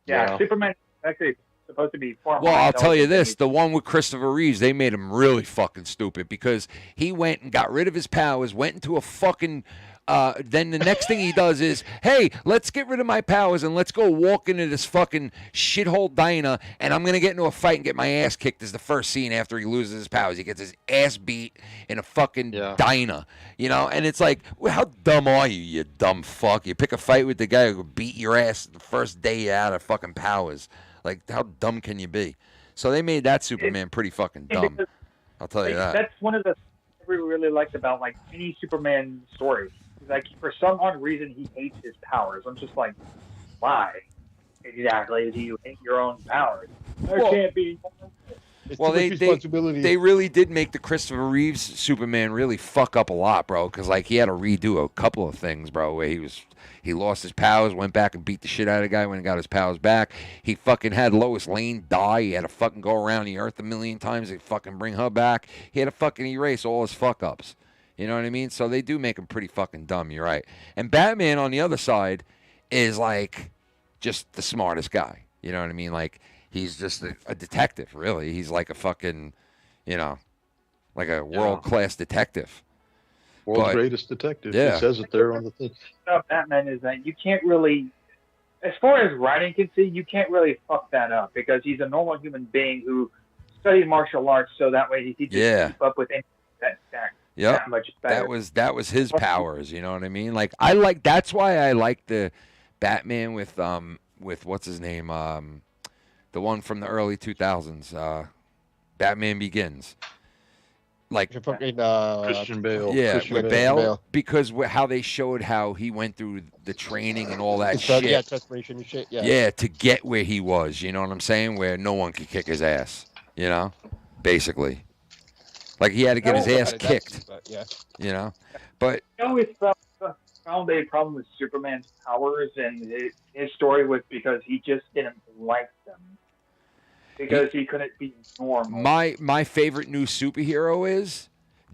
Yeah, Superman actually supposed to be far Well, more I'll tell you intelligent this. The one with Christopher Reeves, they made him really fucking stupid because he went and got rid of his powers, went into a fucking... then the next thing he does is, hey, let's get rid of my powers and let's go walk into this fucking shithole diner and I'm going to get into a fight and get my ass kicked is the first scene after he loses his powers. He gets his ass beat in a fucking diner, you know? And it's like, well, how dumb are you, you dumb fuck? You pick a fight with the guy who will beat your ass the first day you're out of fucking powers. Like, how dumb can you be? So they made that Superman pretty fucking dumb. I'll tell you that. That's one of the things we really liked about like any Superman story. Like for some odd reason he hates his powers. I'm just like, why exactly do you hate your own powers? There can't be. Well, they really did make the Christopher Reeves Superman really fuck up a lot, bro. Because like he had to redo a couple of things, bro. Where he lost his powers, went back and beat the shit out of the guy when he got his powers back. He fucking had Lois Lane die. He had to fucking go around the earth a million times to fucking bring her back. He had to fucking erase all his fuck ups. You know what I mean? So they do make him pretty fucking dumb. You're right. And Batman on the other side is like just the smartest guy. You know what I mean? Like he's just a detective, really. He's like a fucking, like a world-class detective. World's greatest detective. Yeah. It says it there on the thing. About Batman is that you can't really, as far as writing can see, you can't really fuck that up because he's a normal human being who studied martial arts, so that way he can just keep up with anything that much better. That was his powers. You know what I mean? Like that's why I like the Batman with what's his name, the one from the early 2000s, Batman Begins. Like Christian Bale. Yeah, Christian with Bale, because how they showed how he went through the training and all that shit. Yeah, transformation and shit. Yeah. Yeah, to get where he was. You know what I'm saying? Where no one could kick his ass. You know, basically, like he had to get his ass kicked. You know, but I always found a problem with Superman's powers, and his story was because he just didn't like them. Because he couldn't be normal. My favorite new superhero is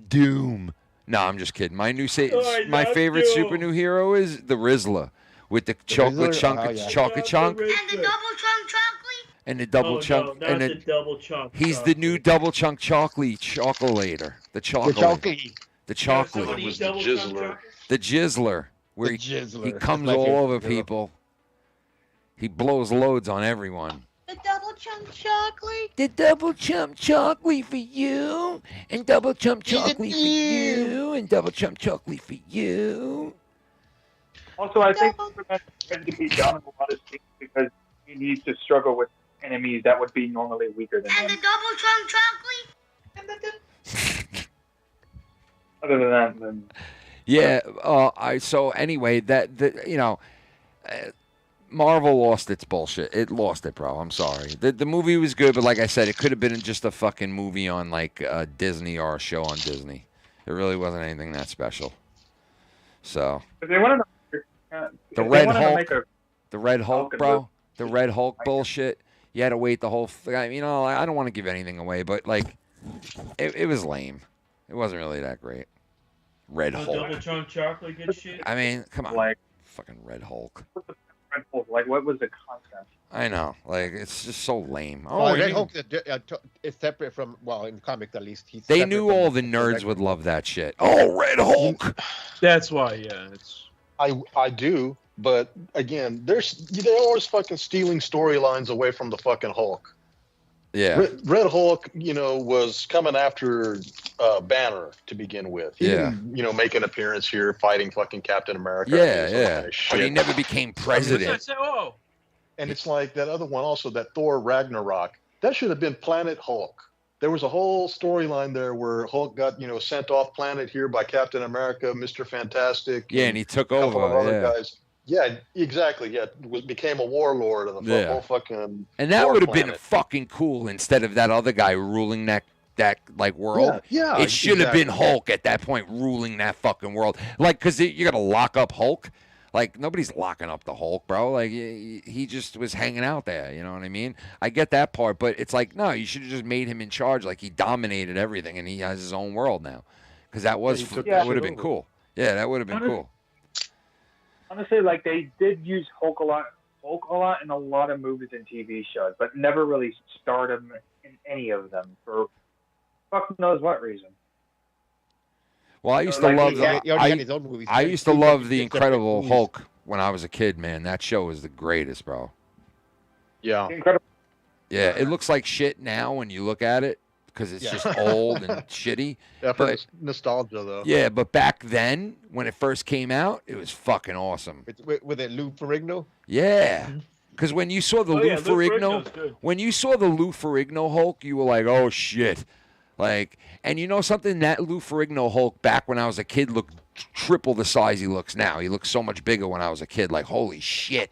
Doom. No, I'm just kidding. My favorite superhero is the Rizzler with the chocolate chunk. And the double chunk chocolate. And the double chunk. No, the double chunk. He's the new double chunk chocolator. The chocolate. The chocolate. It was the Jizzler. The Jizzler. Where he comes all over people. He blows loads on everyone. The double chunk chocolate. The double chunk chocolate for you, and double chunk chocolate for you, and double chunk chocolate for you. Also, I think Superman tends to be done in a lot of things because he needs to struggle with enemies that would be normally weaker than him. And the double trunk chocolate. Other than that, then Yeah. So anyway, Marvel lost its bullshit. It lost it, bro. I'm sorry. The movie was good, but like I said, it could have been just a fucking movie on like Disney or a show on Disney. It really wasn't anything that special. So if they wanted to, the Red Hulk, bro. The Red Hulk bullshit. You had to wait the whole. I don't want to give anything away, but like, it was lame. It wasn't really that great. Red Hulk. Double chunk chocolate, good shit. I mean, come on. Like fucking Red Hulk. Red Hulk, like what was the concept? I know, like it's just so lame. Red Hulk is separate from, well, in comics at least. They knew all the nerds would love that shit. Oh, Red Hulk. That's why, yeah. It's. I do, but again, they're always fucking stealing storylines away from the fucking Hulk. Yeah. Red Hulk, was coming after Banner to begin with. He didn't, make an appearance here fighting fucking Captain America. Yeah. But he never became president. And it's like that other one also, that Thor Ragnarok. That should have been Planet Hulk. There was a whole storyline there where Hulk got, sent off planet here by Captain America, Mr. Fantastic. Yeah, and he took a couple over. of other guys. Yeah, exactly. Yeah, became a warlord of the whole fucking. And that war would have been planet. fucking cool instead of that other guy ruling that like world. Yeah, it should have been exactly. Hulk at that point ruling that fucking world. Like, because you got to lock up Hulk. Like, nobody's locking up the Hulk, bro. Like, he just was hanging out there. You know what I mean? I get that part, but it's like, no, you should have just made him in charge. Like, he dominated everything, and he has his own world now. Because that would have been cool. Yeah, that would have been cool. Honestly, like they did use Hulk a lot in a lot of movies and TV shows, but never really starred him in any of them for fuck knows what reason. Well, I used to love I used to love the Incredible Hulk when I was a kid, man. That show was the greatest, bro. Yeah. Incredible. Yeah, it looks like shit now when you look at it because it's just old and shitty. Yeah, for But nostalgia, though. yeah, but back then when it first came out, it was fucking awesome. With it Lou Ferrigno? Yeah. Because when you saw the Lou Ferrigno's Ferrigno, good. when you saw the Lou Ferrigno Hulk, you were like, oh shit. Like, and you know something? That Lou Ferrigno Hulk back when I was a kid looked triple the size he looks now. He looks so much bigger when I was a kid. Like, holy shit,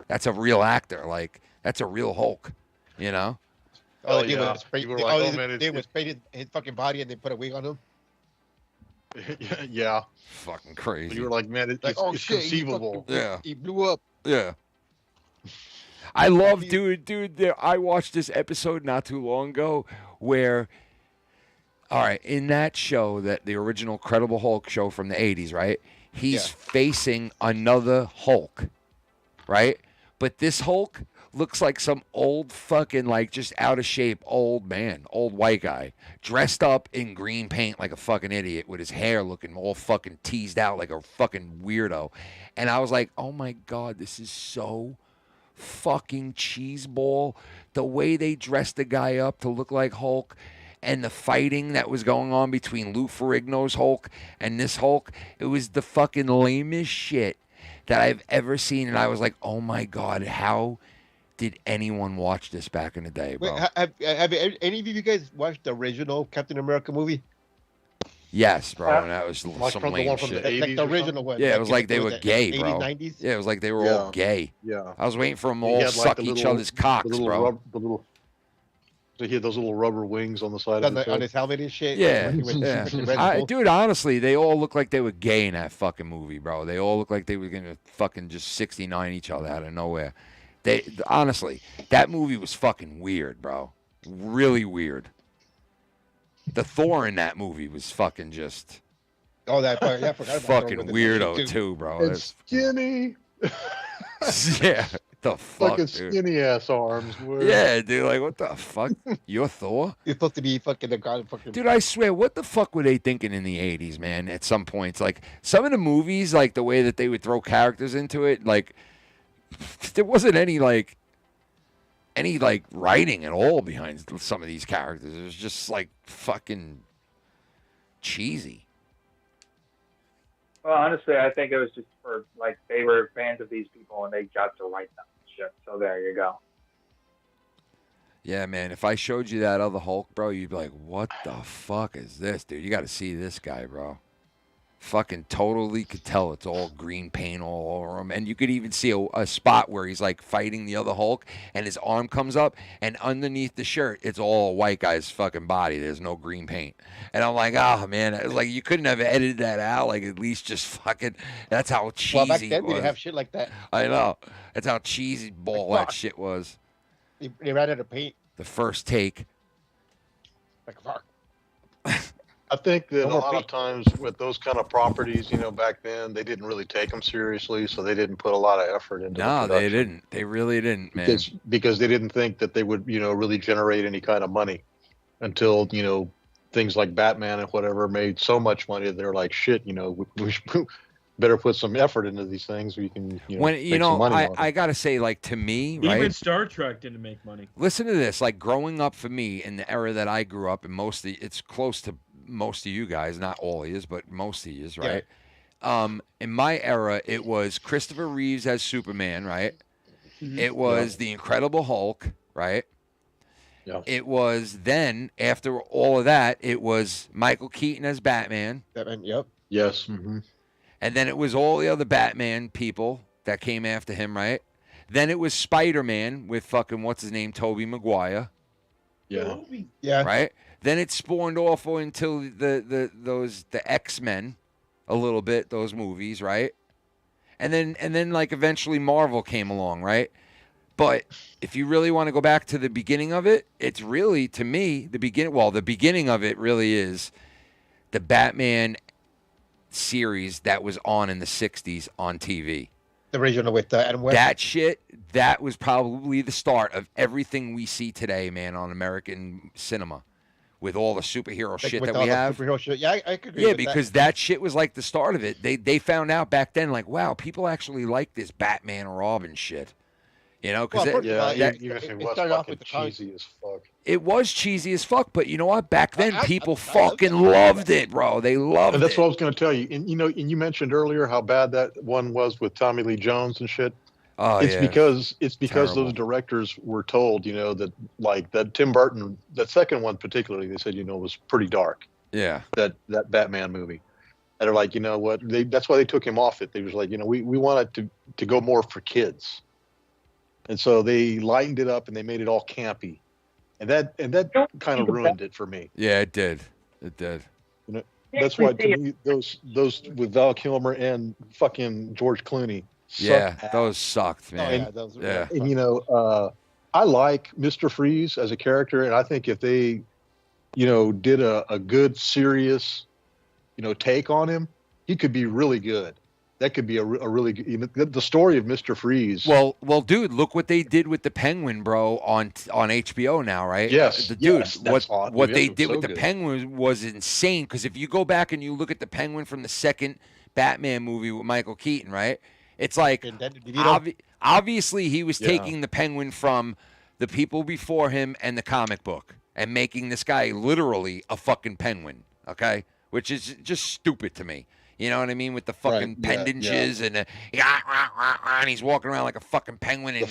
that's a real actor. Like, that's a real Hulk. You know? Oh, yeah. They would spray his fucking body and they put a wig on him. Yeah. Fucking crazy. You were like, man, it's conceivable. He blew up. Yeah. I love, dude. I watched this episode not too long ago where, all right, in that show, that the original Credible Hulk show from the 80s, right? He's facing another Hulk, right? But this Hulk looks like some old fucking, like, just out of shape old man, old white guy, dressed up in green paint like a fucking idiot with his hair looking all fucking teased out like a fucking weirdo. And I was like, oh my God, this is so fucking cheeseball. The way they dressed the guy up to look like Hulk and the fighting that was going on between Lou Ferrigno's Hulk and this Hulk, it was the fucking lamest shit that I've ever seen. And I was like, oh my God, how did anyone watch this back in the day, bro? Wait, have any of you guys watched the original Captain America movie? Yes, bro, and that was Like some from the lame one from shit. the 80s like the original one. Yeah, it was like they in were the gay, 80s, bro. 90s? Yeah, it was like they were all gay. Yeah. I was waiting for them He all had, like, suck the each little- other's cocks, the little bro. So he had those little rubber wings on the side of his head. On his helmet and shit. Yeah, He was- yeah. Red Bull. Dude, honestly, they all look like they were gay in that fucking movie, bro. They all look like they were gonna fucking just 69 each other out of nowhere. Honestly, that movie was fucking weird, bro. Really weird. The Thor in that movie was fucking just Oh, that part. Yeah, I forgot about fucking that. weird too, bro. It's skinny. Yeah, the fuck, Fucking dude. skinny ass arms. Boy. Yeah, dude, like, what the fuck? You're Thor? You're supposed to be fucking the god. Dude, I swear, what the fuck were they thinking in the 80s, man, at some points? Like, some of the movies, like, the way that they would throw characters into it, like, there wasn't any writing at all behind some of these characters. It was just, like, fucking cheesy. Well, honestly, I think it was just for like they were fans of these people and they got to write them. ship. So there you go. Yeah, man. If I showed you that other Hulk, bro, you'd be like, "What the fuck is this, dude? You got to see this guy, bro." Fucking totally could tell it's all green paint all over him. And you could even see a spot where he's like fighting the other Hulk and his arm comes up and underneath the shirt, it's all a white guy's fucking body. There's no green paint. And I'm like, oh, man. It's like you couldn't have edited that out. Like at least just fucking, that's how cheesy Well, back then, it they was. didn't have shit like that. I know. That's how cheesy ball that shit was. They ran out of paint. The first take. Like, fuck. I think that a lot of times with those kind of properties, back then they didn't really take them seriously, so they didn't put a lot of effort into. No, the they didn't. They really didn't, man. Because they didn't think that they would, really generate any kind of money until things like Batman and whatever made so much money that they're like, shit, we should better put some effort into these things. We can, make some money. I gotta say, like to me, right? Even Star Trek didn't make money. Listen to this. Like growing up for me in the era that I grew up, and it's close to most of you guys, not all of you, but most of you, right? Yeah. In my era, it was Christopher Reeves as Superman, right? Mm-hmm. It was the Incredible Hulk, right? Yeah. It was then, after all of that, it was Michael Keaton as Batman. Batman, yep. Yes. Mm-hmm. And then it was all the other Batman people that came after him, right? Then it was Spider-Man with fucking, what's his name, Tobey Maguire. Yeah. Yeah. Right? Then it spawned off until the X-Men a little bit, those movies, right? And then like eventually Marvel came along, right? But if you really want to go back to the beginning of it, it's really, to me, the beginning of it really is the Batman series that was on in the 60s on TV. The original with Adam West. That shit, that was probably the start of everything we see today, man, on American cinema. With all the superhero shit that we have. Superhero shit. Yeah, I could agree yeah, with because that shit was like the start of it. They found out back then, like, wow, people actually like this Batman or Robin shit. Because it started off with the cheesy as fuck. It was cheesy as fuck, but you know what? Back then, people fucking loved it, bro. They loved it. That's what I was going to tell you. And you mentioned earlier how bad that one was with Tommy Lee Jones and shit. Oh, it's yeah. because Terrible. those directors were told, that like that Tim Burton, that second one particularly, they said, was pretty dark. Yeah. That Batman movie. And they're like, you know what? That's why they took him off it. They was like, we want it to go more for kids. And so they lightened it up and they made it all campy. And that kind of ruined it for me. Yeah, it did. It did. That's why to me those with Val Kilmer and fucking George Clooney. Yeah, those sucked, man. And I like Mr. Freeze as a character, and I think if they, did a good, serious, take on him, he could be really good. That could be a really good, the story of Mr. Freeze. Well, dude, look what they did with the Penguin, bro, on HBO now, right? Yes, dude. Yes, what they did with the Penguin was insane. Because if you go back and you look at the Penguin from the second Batman movie with Michael Keaton, right? It's like, obviously he was taking the Penguin from the people before him and the comic book and making this guy literally a fucking penguin, okay? Which is just stupid to me. You know what I mean? With the fucking pendages and he's walking around like a fucking penguin. And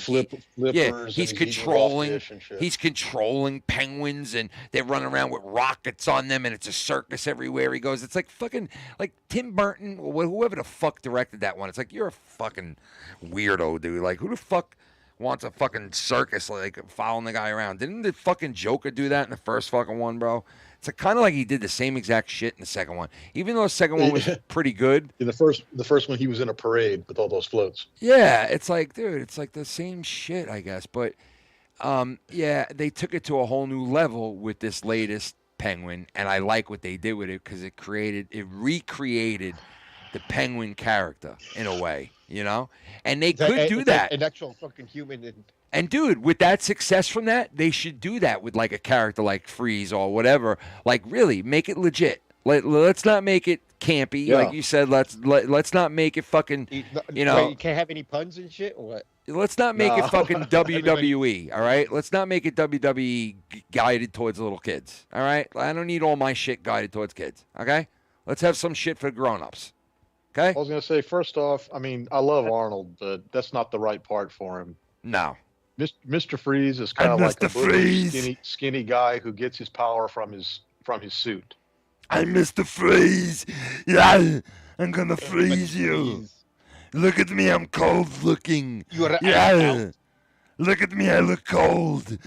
he's controlling. He's controlling penguins, and they're running around with rockets on them, and it's a circus everywhere he goes. It's like fucking like Tim Burton, or whoever the fuck directed that one. It's like, you're a fucking weirdo, dude. Like, who the fuck wants a fucking circus like following the guy around? Didn't the fucking Joker do that in the first fucking one, bro? It's kind of like he did the same exact shit in the second one, even though the second one was pretty good. In the first one, he was in a parade with all those floats. Yeah, it's like, dude, it's like the same shit, I guess. But they took it to a whole new level with this latest Penguin, and I like what they did with it because it recreated the Penguin character in a way, and they could do that. An actual fucking human. And dude, with that success from that, they should do that with like a character like Freeze or whatever. Like really, make it legit. Let's not make it campy, like you said. Let's not make it fucking. You can't have any puns and shit, or what? Let's not make it fucking WWE. All right, let's not make it WWE guided towards little kids. All right, I don't need all my shit guided towards kids. Okay, let's have some shit for grown-ups. Okay. I was gonna say, first off, I mean, I love Arnold, but that's not the right part for him. No. Mr. Freeze is kind of I'm like Mr. a butch, Freeze. skinny guy who gets his power from his suit. I'm Mr. Freeze. Yeah, I'm gonna freeze you. Look at me, I'm cold looking. Yeah. Look at me, I look cold.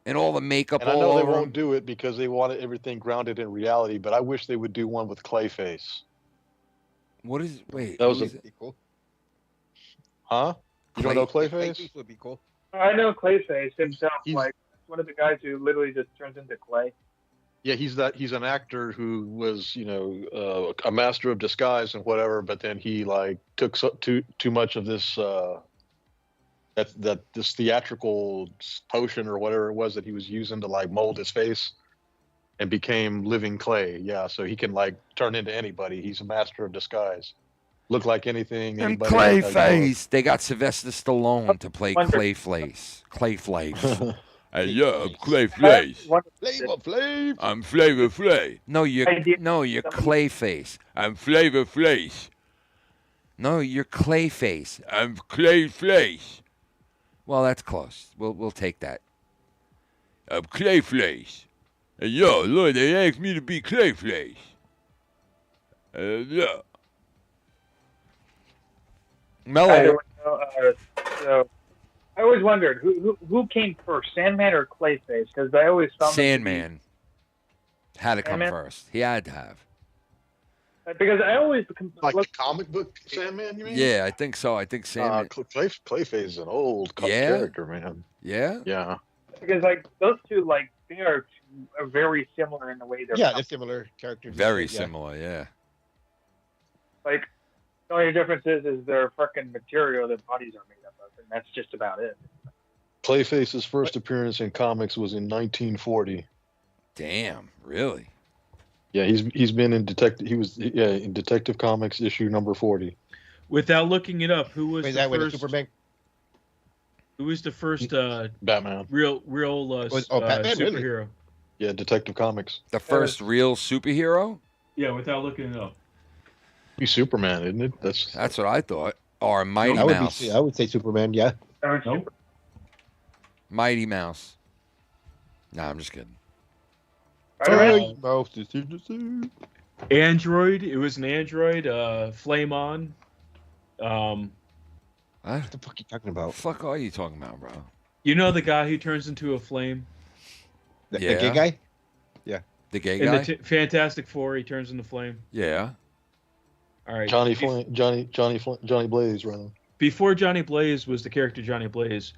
And all the makeup And I all know they over won't him. do it because they want everything grounded in reality, but I wish they would do one with Clayface. What is? Wait. That was who a- is it? Cool. Huh? You don't know Clay- Clayface? Clayface would be cool. I know Clayface himself. Like one of the guys who literally just turns into clay. Yeah, he's an actor who was, a master of disguise and whatever, but then he like took too much of this this theatrical potion or whatever it was that he was using to like mold his face and became living clay. Yeah, so he can like turn into anybody. He's a master of disguise. Look like anything. And anybody, Clayface. They got Sylvester Stallone to play Clayface. Clayface. Hey, yeah, I'm Clayface. Flavor Flav. I'm Flavor Flav. No, you're Clayface. I'm Flavor Flav. No, you're Clayface. I'm Clayface. Well, that's close. We'll take that. I'm Clayface. Hey, yo, Lord, they asked me to be Clayface. Yeah. Mellow. So I always wondered who came first, Sandman or Clayface? Because I always found Sandman had to come Sandman? first. He had to have. Because I always like the comic book Sandman. You mean? Yeah, I think so. I think Sandman. Clayface is an old character, man. Yeah. Yeah. because like those two they are very similar in the way they're they're similar characters. Very Yeah. similar. Yeah. like the only difference is their fucking material their bodies are made up of, and that's just about it. Clayface's first appearance in comics was in 1940. Damn, really? Yeah, he's been in in Detective Comics issue number 40. Without looking it up, who was Wait, the that way the first? Superman. Who was the first Batman. real Batman, really? superhero? Yeah, Detective Comics. The first real superhero? Yeah, without looking it up. He's Superman, isn't it? That's what I thought. Or Mighty I would Mouse. I would say Superman. Yeah. Nope. Mighty Mouse. Nah, I'm just kidding. Mouse is here to see. Android. It was an android. Flame on. What the fuck are you talking about? What the fuck are you talking about, bro? You know the guy who turns into a flame? The gay guy? Yeah. The gay In guy? the Fantastic Four, he turns into flame. Yeah. All right. Johnny Blaze, rather. Before Johnny Blaze was the character Johnny Blaze,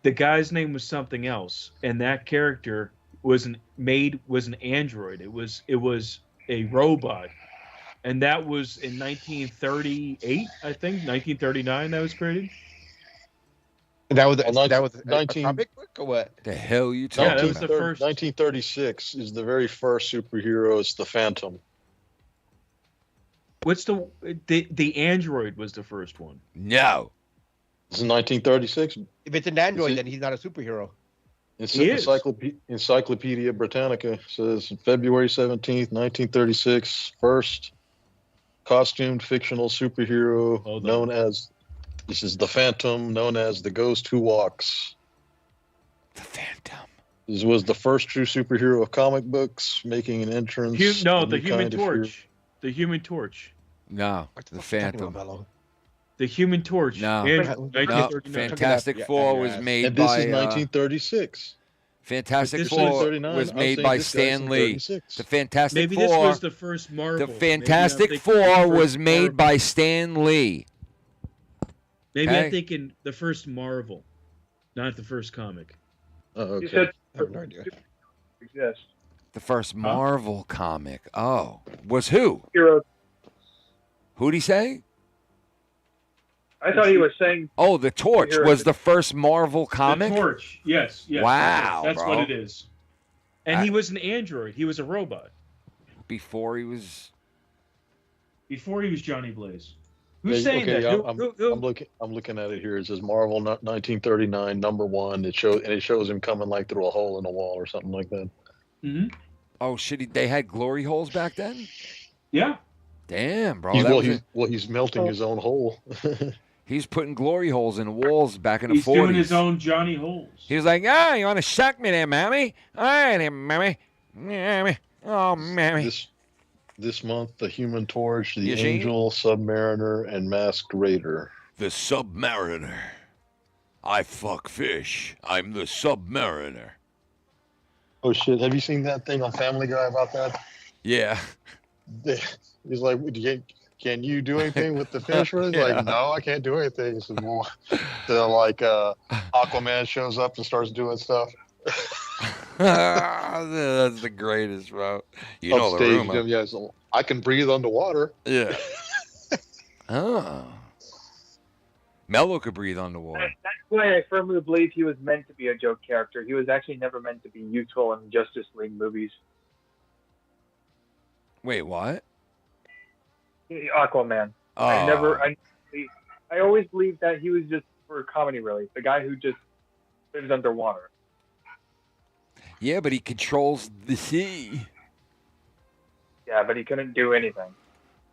the guy's name was something else, and that character was an android. It was a robot, and that was in 1938, I think 1939 that was created. And that was a 19 comic book or what? The hell you Yeah, talking that was about? the first. 1936 is the very first superhero. It's the Phantom. What's the android was the first one? No. This is 1936. If it's an android, then he's not a superhero. Encyclopedia Britannica says February 17th, 1936, first costumed fictional superhero known as, this is the Phantom, known as the Ghost Who Walks. The Phantom. This was the first true superhero of comic books, making an entrance. The Human Torch. The Human Torch. No, the Phantom. The Human Torch. No, Android, no. 1939. Fantastic Four was made and this by. is 1936. Fantastic This is Four 39. was I'm made saying by this guy's Stan in Lee. 36. The Fantastic Maybe Four. this was the first Marvel. The Fantastic Maybe I'm thinking Four the was first made Marvel. by Stan Lee. Maybe Okay. I'm thinking the first Marvel, not the first comic. Oh, You okay. said I have no idea. exist. The first Marvel comic. Oh, was who? Hero. Who'd he say? I thought he was saying. Oh, the Torch Hero. was the first Marvel comic. The Torch. Yes. Wow, That's bro. what it is. And he was an android. He was a robot. Before he was. Before he was Johnny Blaze. Who's Yeah, saying okay, that? yeah, Who? I'm looking at it here. It says Marvel 1939 #1. It shows him coming like through a hole in the wall or something like that. Mm-hmm. Oh shit! They had glory holes back then. Yeah. Damn, bro. He's, that was he's melting his own hole. He's putting glory holes in walls back in the 40s. He's doing his own Johnny Holes. He was like, you want to suck me there, mammy? All right, there, mammy. Mammy. Oh, mammy. This month, the Human Torch, the You see? Angel, Submariner, and Masked Raider. The Submariner. I fuck fish. I'm the Submariner. Oh shit! Have you seen that thing on Family Guy about that? Yeah. He's like, can you do anything with the fish? He's Yeah. like, no, I can't do anything. He says, well, then like Aquaman shows up and starts doing stuff. That's the greatest, bro. You know the Upstage, rumor. yeah, so I can breathe underwater. Yeah. Oh. Mellow could breathe underwater. That's why I firmly believe he was meant to be a joke character. He was actually never meant to be useful in Justice League movies. Wait, what? Aquaman. Oh. I always believed that he was just for comedy relief. The guy who just lives underwater. Yeah, but he controls the sea. Yeah, but he couldn't do anything.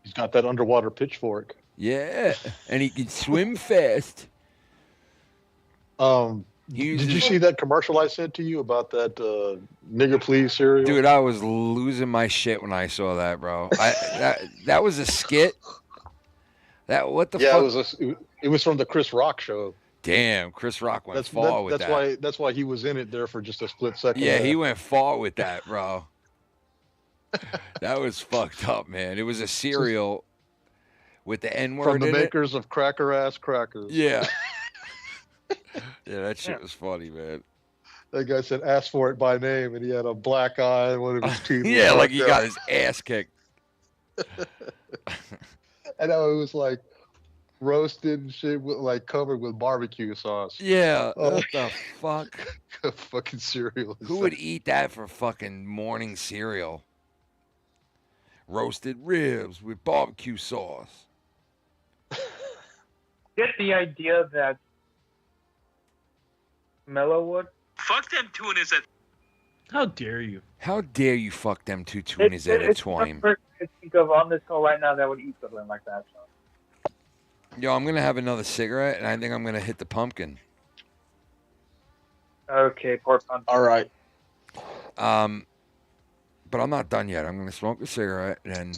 He's got that underwater pitchfork. Yeah, and he can swim fast. Did you see that commercial I sent to you about that nigga please cereal? Dude, I was losing my shit when I saw that, bro. That was a skit. What the fuck? It was from the Chris Rock show. Damn, Chris Rock went far with that. That's why he was in it there for just a split second. Yeah, he went far with that, bro. That was fucked up, man. It was a cereal with the N-word from the in makers of Cracker Ass Crackers. Yeah. Yeah, that shit was funny, man. That guy said, "Ask for it by name," and he had a black eye and one of his teeth. Yeah, like he got his ass kicked. And it was like roasted and shit, like covered with barbecue sauce. Yeah, what the fuck? Fucking cereal. Who would eat that for fucking morning cereal? Roasted ribs with barbecue sauce. Get the idea that Mellow would? Fuck them tunas at. How dare you? How dare you fuck them two tunas at a time? It's the person I think of on this call right now that would eat something like that. So. Yo, I'm going to have another cigarette, and I think I'm going to hit the pumpkin. Okay, poor pumpkin. All right. But I'm not done yet. I'm going to smoke a cigarette, and then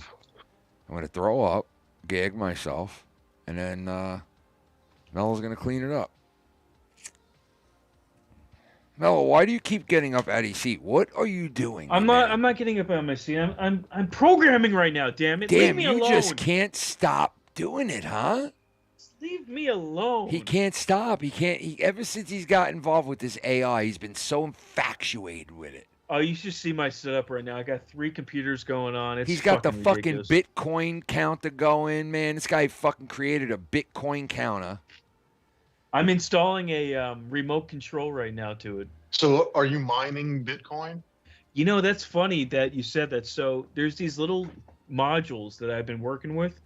I'm going to throw up, gag myself, and then Mellow's going to clean it up. Mellow, why do you keep getting up out of your seat? What are you doing? I'm not getting up out of my seat. I'm programming right now. Damn it! Damn, Leave me you alone. just can't stop doing it, huh? Leave me alone. He can't stop. He can't. Ever since he's got involved with this AI, he's been so infatuated with it. Oh, you should see my setup right now. I got 3 computers going on. He's got the fucking Bitcoin counter going, man. This guy fucking created a Bitcoin counter. I'm installing a remote control right now to it. So, are you mining Bitcoin? You know, that's funny that you said that. So, there's these little modules that I've been working with,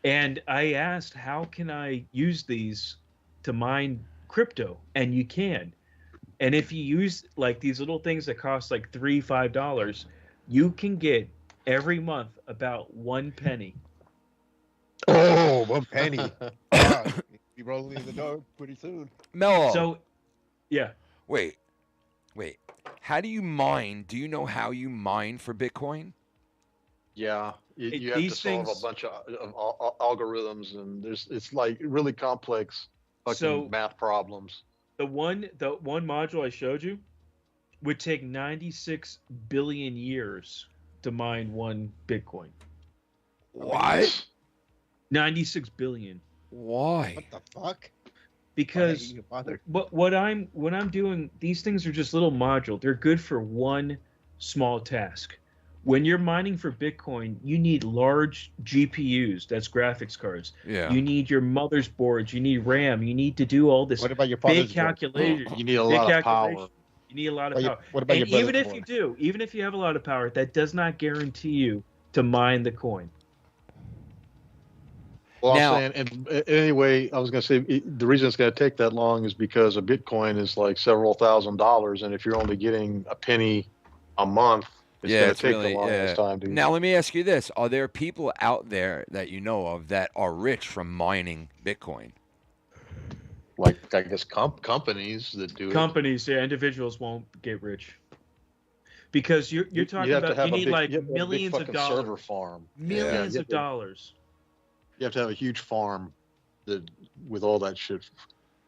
and I asked, how can I use these to mine crypto? And you can. And if you use like these little things that cost like $3-5, you can get every month about 1 penny. Oh, 1 penny. Be rolling in the door pretty soon. Mellow. So, yeah. Wait. How do you mine? Do you know how you mine for Bitcoin? Yeah, you have to solve a bunch of algorithms, and it's like really complex fucking math problems. The one module I showed you would take 96 billion years to mine 1 Bitcoin. What? 96 billion. Why? What the fuck? Because what I'm doing, these things are just little modules. They're good for one small task. When you're mining for Bitcoin, you need large GPUs. That's graphics cards. Yeah. You need your mother's boards. You need RAM. You need to do all this. What about your big calculation? You need a lot of power. You need a lot of power. What about and your even if you do, even if you have a lot of power, that does not guarantee you to mine the coin. Well, I'm saying, and anyway, I was going to say the reason it's going to take that long is because a Bitcoin is like several $1,000s, and if you're only getting a penny a month, it's going to take the longest time. To Now, let me ask you this: are there people out there that you know of that are rich from mining Bitcoin? Like, I guess companies that do Companies, yeah, individuals won't get rich. Because you're talking have to about, have you a need big- like you have to have a big millions of fucking dollars. server farm. Millions Yeah. of dollars. You have to have a huge farm with all that shit.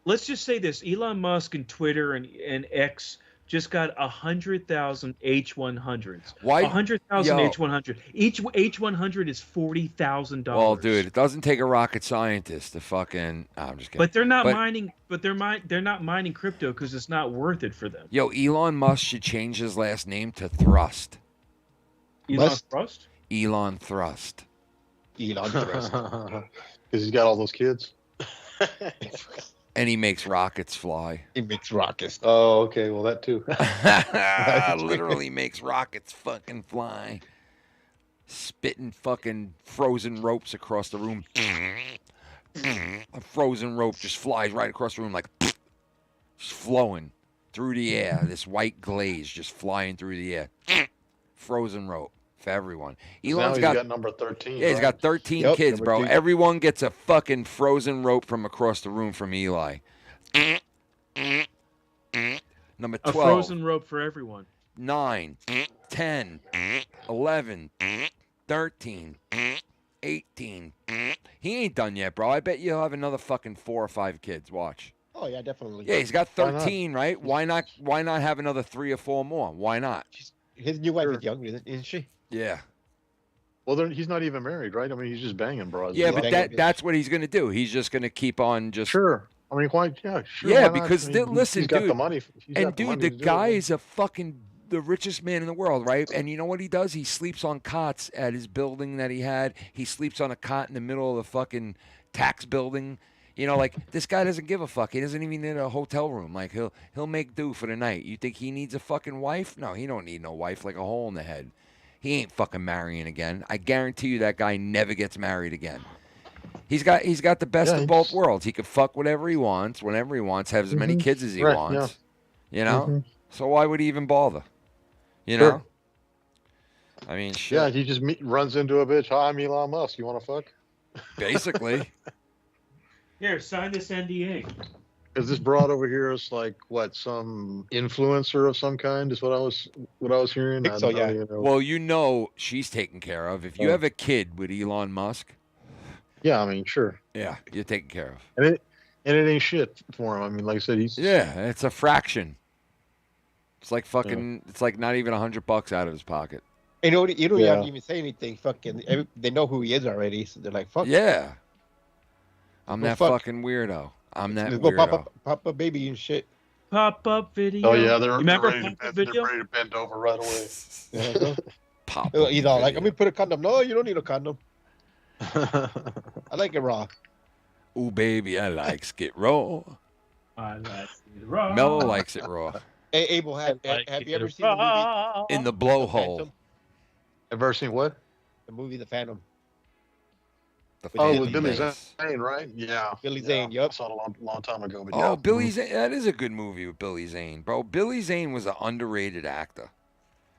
Let's just say this: Elon Musk and Twitter and X just got 100,000 H100s. Why- 100,000 Yo. H100. Each H100 is $40,000. Well, dude, it doesn't take a rocket scientist to fucking. Oh, I'm just kidding. But they're not mining. But they're not mining crypto because it's not worth it for them. Yo, Elon Musk should change his last name to Thrust. Elon Thrust. Elon Thrust. Elon Thrust. Because he's got all those kids. And he makes rockets fly. He makes rockets. Oh, okay. Well, that too. Literally makes rockets fucking fly. Spitting fucking frozen ropes across the room. A frozen rope just flies right across the room like just flowing through the air. This white glaze just flying through the air. Frozen rope for everyone. Now he's got number 13. Yeah, he's right? got 13 Yep, kids, number bro. 2. Everyone gets a fucking frozen rope from across the room from Eli. Number 12. A frozen rope for everyone. 9, 10, 11, 13, 18. He ain't done yet, bro. I bet you'll have another fucking 4 or 5 kids. Watch. Oh yeah, definitely. Yeah, he's got Why not? 13, right? Why not have another 3 or 4 more? Why not? His new wife is younger, isn't she? Yeah. Well, then he's not even married, right? I mean, he's just banging, bro. Yeah, but that's what he's going to do. He's just going to keep on just... Sure. I mean, why? Yeah, sure. Yeah, why not? because I mean, listen, he's got dude. the money. He's got And the dude, money the to do guy it. is a fucking the richest man in the world, right? And you know what he does? He sleeps on cots at his building that he had. He sleeps on a cot in the middle of the fucking tax building. You know, like this guy doesn't give a fuck. He doesn't even need a hotel room. Like he'll make do for the night. You think he needs a fucking wife? No, he don't need no wife. Like a hole in the head. He ain't fucking marrying again. I guarantee you that guy never gets married again. He's got the best of both worlds. He can fuck whatever he wants, whenever he wants, have as many kids as he Right, wants. yeah. You know? Mhm. So why would he even bother? You Sure. know? I mean, shit. Yeah, he just runs into a bitch. Hi, I'm Elon Musk. You want to fuck? Basically. Here, sign this NDA. Because this broad over here is like what, some influencer of some kind? Is what I was hearing. think so, I don't yeah. even know. Well, you know she's taken care of. If you Oh. have a kid with Elon Musk, Yeah, I mean, sure. yeah, you're taken care of. And it ain't shit for him. I mean, like I said, he's Yeah, it's a fraction. It's like fucking. It's like not even $100 out of his pocket. You don't Yeah. even say anything. Fucking, they know who he is already, so they're like, "Fuck." Yeah. I'm Well, that fuck. fucking weirdo. I'm that Let's go weirdo. pop up baby and shit. Pop up video. Oh yeah, they're remember ready to pop up bend, they're video? ready to bend over right away. Pop. He's all like, "Let me put a condom." No, you don't need a condom. I like it raw. Ooh, baby, I likes it raw. I like it raw. Mellow likes it raw. Hey, Abel, have you ever seen the movie? In the blowhole. Ever seen what? The movie The Phantom. Oh, with Billy Zane, right? Yeah. Billy Zane, yup. I saw it a long time ago. But Oh, yeah. Billy Zane. That is a good movie with Billy Zane, bro. Billy Zane was an underrated actor.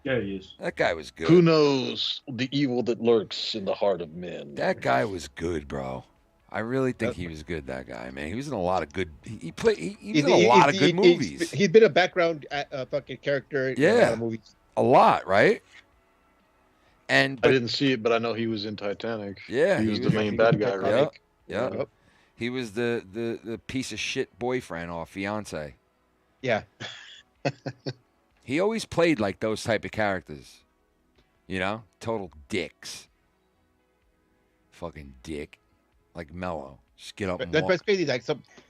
Yeah, he is. That guy was good. Who knows the evil that lurks in the heart of men? That guy was good, bro. I really think he was good. That guy, man. He was in a lot of good. He was in a lot of good movies. He's been a background fucking character in a lot Yeah, of movies. a lot, right? And I didn't see it, but I know he was in Titanic. yeah, he was the main bad guy, right? Yeah, Yep. he was the piece of shit boyfriend or fiance. Yeah. He always played like those type of characters. You know, total dicks. Fucking dick, like Mellow. Just get up and That's walk. what's crazy. Like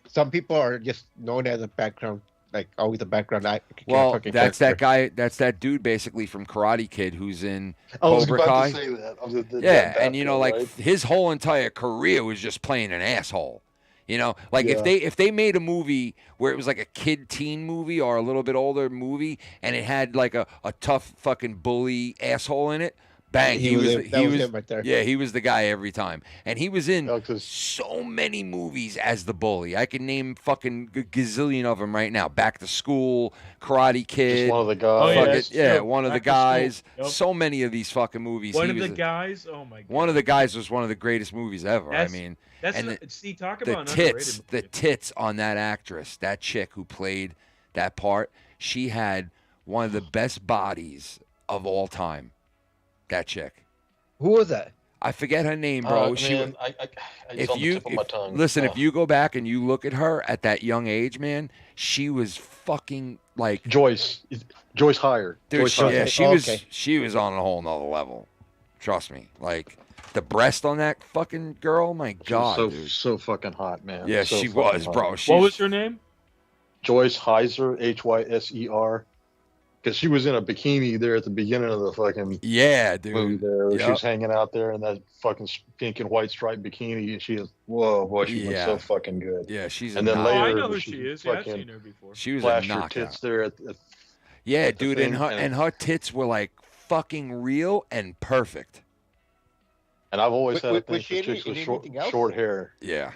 some people are just known as a background, like always a background Well, fucking that's character. that guy. That's that dude basically from Karate Kid who's in I was Cobra about Kai. to say that. Yeah, and you know, like right? his whole entire career was just playing an asshole. You know, like Yeah. if they made a movie where it was like a kid teen movie or a little bit older movie, and it had like a tough fucking bully asshole in it, Bang. He was him right there. Yeah, he was the guy every time. And he was in so many movies as the bully. I can name fucking gazillion of them right now. Back to School, Karate Kid. Just one of the guys. One of the guys. So many of these fucking movies. One of the guys. Oh my god. One of the guys was one of the greatest movies ever. Talk about the tits on that actress, that chick who played that part. She had one of the best bodies of all time. That chick. Who was that? I forget her name, bro. If you go back and you look at her at that young age, man, she was fucking like Joyce Higher. Dude, she was on a whole nother level. Trust me. Like the breast on that fucking girl, my God, dude. So fucking hot, man. Yeah, so she was, hot. bro. What was her name? Joyce Hyser, Hyser. Because she was in a bikini there at the beginning of the fucking dude. movie there. She was hanging out there in that fucking pink and white striped bikini, and she is she was so fucking good. Yeah, she's. And then later, I know who she is. Yeah, I've seen her before. She was flashed a her knockout. tits there dude, and her tits were like fucking real and perfect. And I've always had a thing for chicks with short hair. Yeah.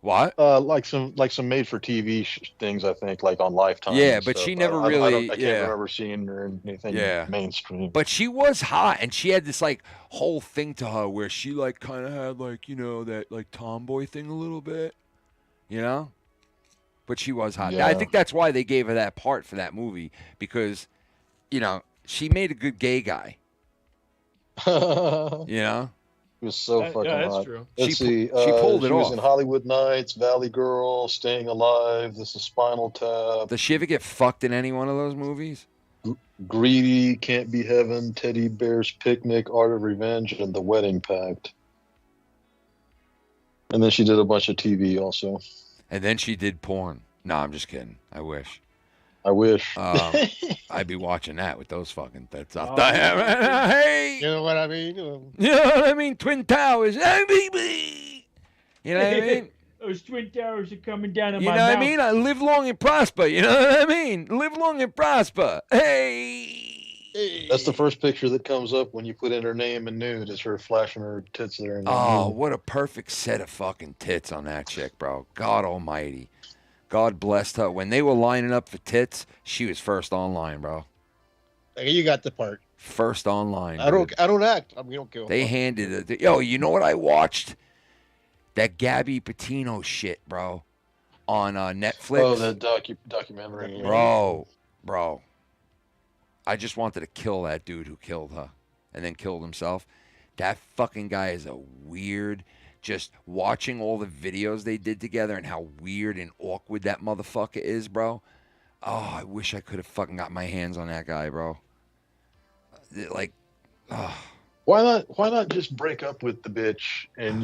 What? Like some made for TV things, I think, like on Lifetime. Yeah, but she never really. I can't remember seeing her in anything mainstream. But she was hot, and she had this like whole thing to her where she like kind of had like that like tomboy thing a little bit, But she was hot. Yeah. I think that's why they gave her that part for that movie because, she made a good gay guy. He was so fucking hot. That's true. Let's see. She pulled it she off. was in Hollywood Nights, Valley Girl, Staying Alive. This is Spinal Tap. Does she ever get fucked in any one of those movies? Greedy, Can't Be Heaven, Teddy Bear's Picnic, Art of Revenge, and The Wedding Pact. And then she did a bunch of TV also. And then she did porn. No, I'm just kidding. I wish. I'd be watching that with those fucking tits up. Hey! You know what I mean? You know what I mean? Twin Towers. Hey, baby! You know what I mean? Those Twin Towers are coming down in You my know mouth. what I mean? I live long and prosper. You know what I mean? Live long and prosper. Hey! That's the first picture that comes up when you put in her name and nude. Is her flashing her tits there. Oh, what a perfect set of fucking tits on that chick, bro. God almighty. God blessed her. When they were lining up for tits, she was first online, bro. You got the part. First online. I don't act. I mean, we don't care. They handed it. Yo, you know what I watched? That Gabby Petito shit, bro, on Netflix. Oh, the documentary. Bro. I just wanted to kill that dude who killed her and then killed himself. That fucking guy is a weird. Just watching all the videos they did together and how weird and awkward that motherfucker is, bro. Oh, I wish I could have fucking got my hands on that guy, bro. Like, Why not just break up with the bitch and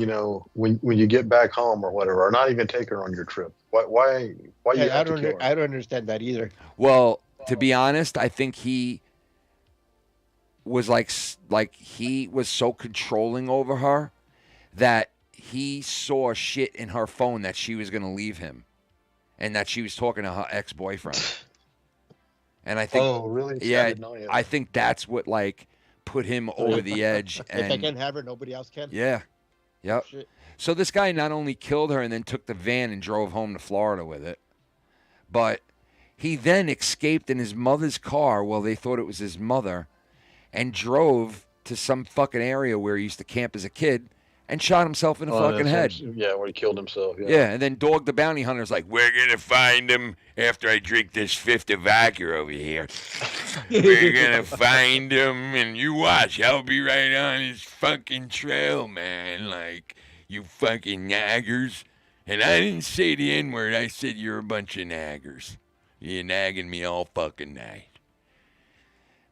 when you get back home or whatever, or not even take her on your trip? Why you have to kill her? I don't understand that either. Well, to be honest, I think he was like he was so controlling over her that he saw shit in her phone that she was going to leave him and that she was talking to her ex-boyfriend. And I think, oh, really? Yeah, I think that's what like put him over the edge. If I can't have her, nobody else can. Yeah. Yep. Shit. So this guy not only killed her and then took the van and drove home to Florida with it, but he then escaped in his mother's car while they thought it was his mother and drove to some fucking area where he used to camp as a kid and shot himself in the fucking head. Yeah, where he killed himself. Yeah, and then Dog the Bounty Hunter's like, we're going to find him after I drink this fifth of vodka over here. We're going to find him, and you watch. I'll be right on his fucking trail, man. Like, you fucking naggers. And I didn't say the N-word. I said you're a bunch of naggers. You're nagging me all fucking night.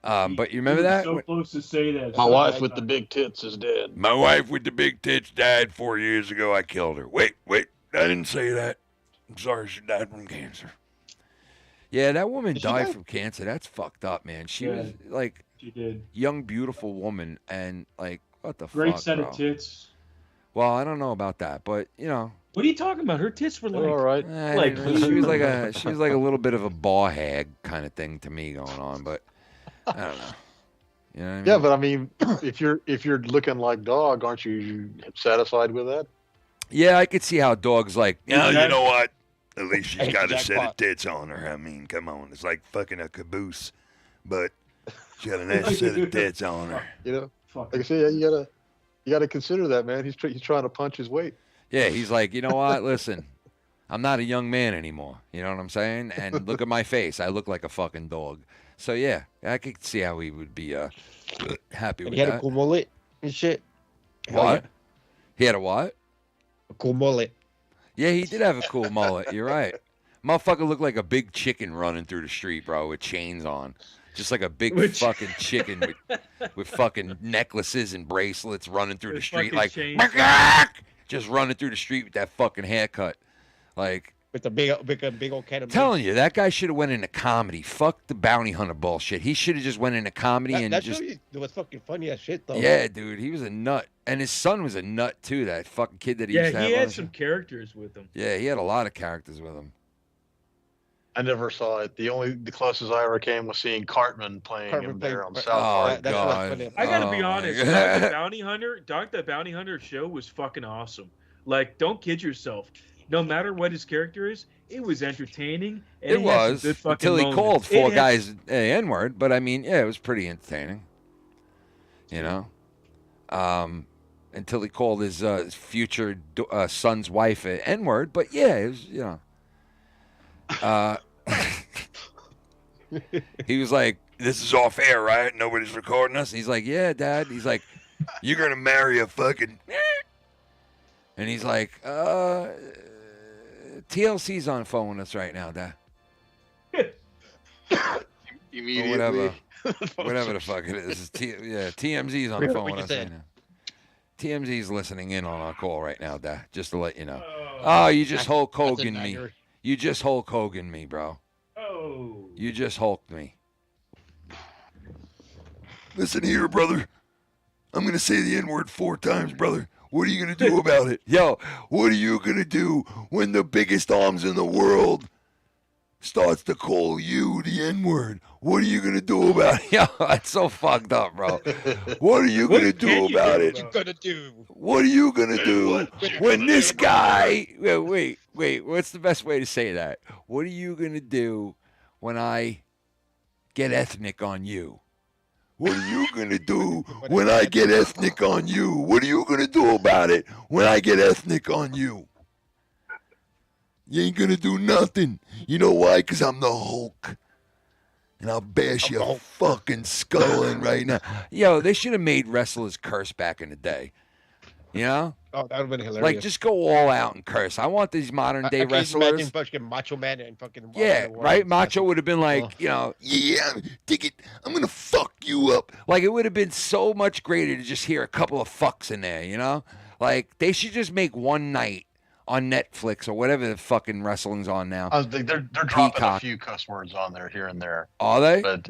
But you remember that? So close to say that. My wife with the big tits is dead. My wife with the big tits died 4 years ago. I killed her. Wait. I didn't say that. I'm sorry she died from cancer. Yeah, that woman died from cancer. That's fucked up, man. She was like she did. Young, beautiful woman, and like, what the fuck, Great set bro? of tits. Well, I don't know about that, but you know. What are you talking about? Her tits were like, all right. Like she was like a little bit of a ball hag kind of thing to me going on, but I don't know. You know what I mean? Yeah, but I mean, if you're looking like dog, aren't you satisfied with that? Yeah, I could see how dogs like. Yeah, you you know what? At least she's Hey, got a set of jackpot. tits on her. I mean, come on. It's like fucking a caboose. But she got a nice set of tits on her. You know, like I say, you gotta consider that, man. He's trying to punch his weight. Yeah, he's like, you know what? Listen, I'm not a young man anymore. You know what I'm saying? And look at my face. I look like a fucking dog. So yeah, I could see how he would be happy with He had that. a cool mullet and shit. Hell What? yeah. He had a what? A cool mullet. Yeah, he did have a cool mullet. You're right. Motherfucker looked like a big chicken running through the street, bro, with chains on. Just like a big fucking chicken with fucking necklaces and bracelets running through the street like just running through the street with that fucking haircut. Like with a big old cat. Telling you, that guy should have went into comedy. Fuck the bounty hunter bullshit. He should have just went into comedy and That just. show was fucking funny as shit though. Yeah, dude, he was a nut, and his son was a nut too. That fucking kid that he Yeah, used to have he on had the some show. characters with him. Yeah, he had a lot of characters with him. I never saw it. The closest I ever came was seeing Cartman playing him there on South Park. Oh God! I gotta be Oh, my honest. God. Dog the Bounty Hunter show was fucking awesome. Like, don't kid yourself. No matter what his character is, it was entertaining. And It he had some was good fucking until he moments. called It four had- guys N-word, but I mean, yeah, it was pretty entertaining. You know, until he called his future son's wife an N-word, but yeah, it was, you know. He was like, This is off air, right? Nobody's recording us. he's like, yeah, Dad. He's like, You're going to marry a fucking... and he's like, TLC's on the phone with us right now, Dad. Immediately. Or whatever the fuck it is. TMZ's on the phone with us right now. TMZ's listening in on our call right now, Dad, just to let you know. Oh, you just Hulk Hogan me. You just Hulk Hogan me, bro. Oh. You just hulked me. Listen here, brother. I'm going to say the N-word 4 times, brother. What are you going to do about it? Yo, what are you going to do when the biggest arms in the world starts to call you the N-word? What are you going to do about it? Yo, that's so fucked up, bro. What are you going to do about it? What you gonna do? What are you going to do when this guy... Wait. What's the best way to say that? What are you going to do when I get ethnic on you? What are you going to do when I get ethnic on you? What are you going to do about it when I get ethnic on you? You ain't going to do nothing. You know why? Because I'm the Hulk. And I'll bash your fucking skull in right now. Yo, they should have made wrestlers curse back in the day. You know? Oh, that would have been hilarious. Like, just go all out and curse. I want these modern day I can just wrestlers. imagine fucking Macho Man and fucking Yeah, right? Macho would have been like, you know, yeah, dig it. I'm going to fuck you up. like, it would have been so much greater to just hear a couple of fucks in there, you know? Like, they should just make one night on Netflix or whatever the fucking wrestling's on now. They're dropping Peacock. a few cuss words on there here and there. Are they? But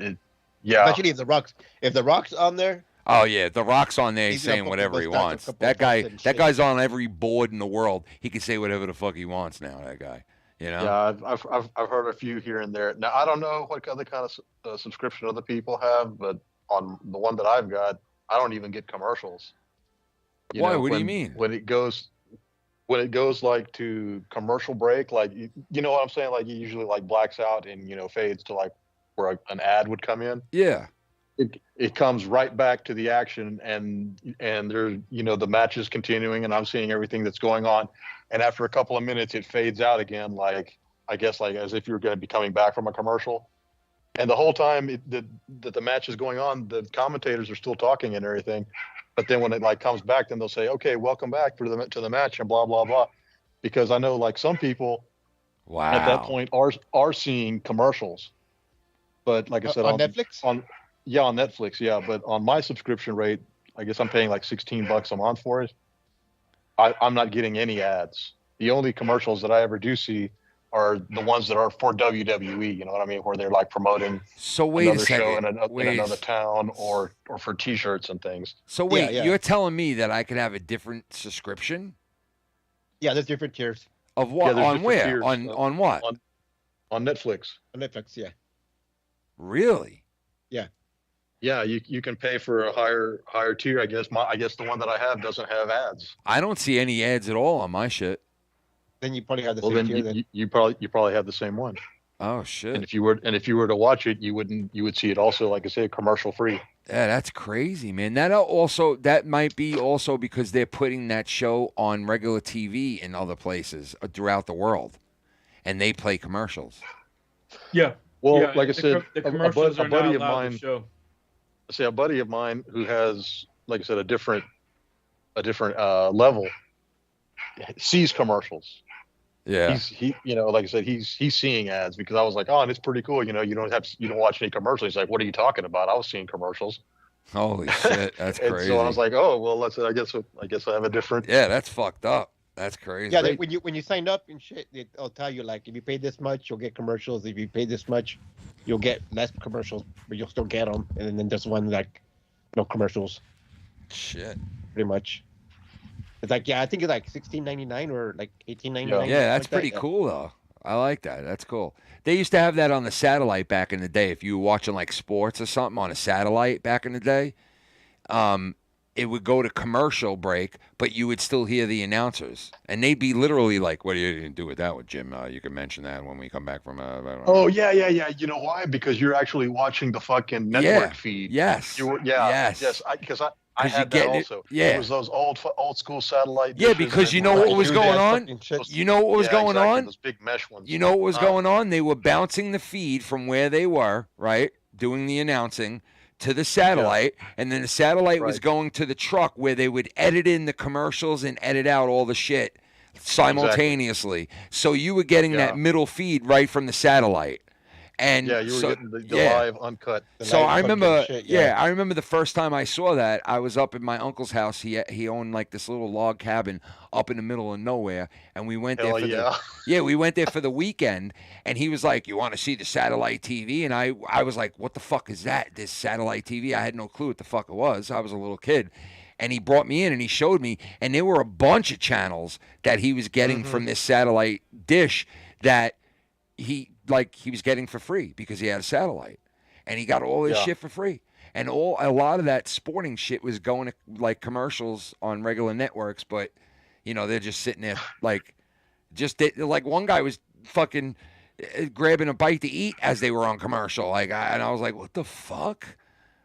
yeah. Especially if the Rock's on there. Oh yeah, The Rock's on there. He's He's gonna saying fucking whatever he bust out wants. a couple That of guy, buttons and that shit. guy's on every board in the world. He can say whatever the fuck he wants now. That guy, you know. Yeah, I've heard a few here and there. Now I don't know what other kind of subscription other people have, but on the one that I've got, I don't even get commercials. Why? What do you mean? When it goes like to commercial break, like you know what I'm saying? Like it usually like blacks out and fades to like where an ad would come in. Yeah. It comes right back to the action and there's the match is continuing and I'm seeing everything that's going on, and after a couple of minutes it fades out again, like I guess like as if you're going to be coming back from a commercial, and the whole time that the match is going on, the commentators are still talking and everything, but then when it like comes back, then they'll say, okay, welcome back to the match and blah blah blah, because I know like some people at that point are seeing commercials, but like I said on Netflix on Netflix, yeah. But on my subscription rate, I guess I'm paying like $16 a month for it. I'm not getting any ads. The only commercials that I ever do see are the ones that are for WWE. You know what I mean? Where they're like promoting So wait a another show second. in another town, or for T-shirts and things. So wait, you're telling me that I could have a different subscription? Yeah, there's different tiers. Of what? Yeah, there's On different where? tiers, On what? On Netflix. On Netflix, yeah. Really? Yeah. Yeah, you can pay for a higher tier. I guess the one that I have doesn't have ads. I don't see any ads at all on my shit. Then you probably have the Well, same then tier. you probably have the same one. Oh shit! And if you were to watch it, you would see it also, like I say, commercial free. Yeah, that's crazy, man. That might be also because they're putting that show on regular TV in other places throughout the world, and they play commercials. Yeah. Well, Yeah, like I said, the commercials a are buddy not of allowed mine. to show. Say a buddy of mine who has, like I said, a different level sees commercials. Yeah. Like I said, he's seeing ads because I was like, oh, and it's pretty cool. You don't watch any commercials. He's like, what are you talking about? I was seeing commercials. Holy shit, that's And crazy. so I was like, oh, well, I guess I have a different. Yeah, that's fucked up. That's crazy. Yeah, when you sign up and shit, they'll tell you like if you pay this much, you'll get commercials. If you pay this much, you'll get less commercials, but you'll still get them. And then there's one like no commercials. Shit. Pretty much. It's like I think it's like $16.99 or like $18.99. Yeah, that's pretty cool though. I like that. That's cool. They used to have that on the satellite back in the day. If you were watching like sports or something on a satellite back in the day, it would go to commercial break, but you would still hear the announcers, and they'd be literally like, "What are you going to do with that, with Jim? You can mention that when we come back from." Oh yeah. You know why? Because you're actually watching the fucking network feed. Yes. Yes. Because I had that also. It was those old school satellite. Yeah, because you know what was going on? You know what was going on? Those big mesh ones. You know what was going on? They were bouncing the feed from where they were, right, doing the announcing, to the satellite, and then the satellite was going to the truck where they would edit in the commercials and edit out all the shit simultaneously. So you were getting that middle feed right from the satellite. And you were getting the live uncut. So I remember, I remember the first time I saw that. I was up at my uncle's house. He owned like this little log cabin up in the middle of nowhere, and we went there we went there for the weekend. And he was like, "You want to see the satellite TV?" And I was like, "What the fuck is that? This satellite TV?" I had no clue what the fuck it was. I was a little kid. And he brought me in and he showed me, and there were a bunch of channels that he was getting from this satellite dish that he was getting for free because he had a satellite, and he got all this shit for free. And a lot of that sporting shit was going to like commercials on regular networks, but they're just sitting there like one guy was fucking grabbing a bite to eat as they were on commercial. And I was like, what the fuck?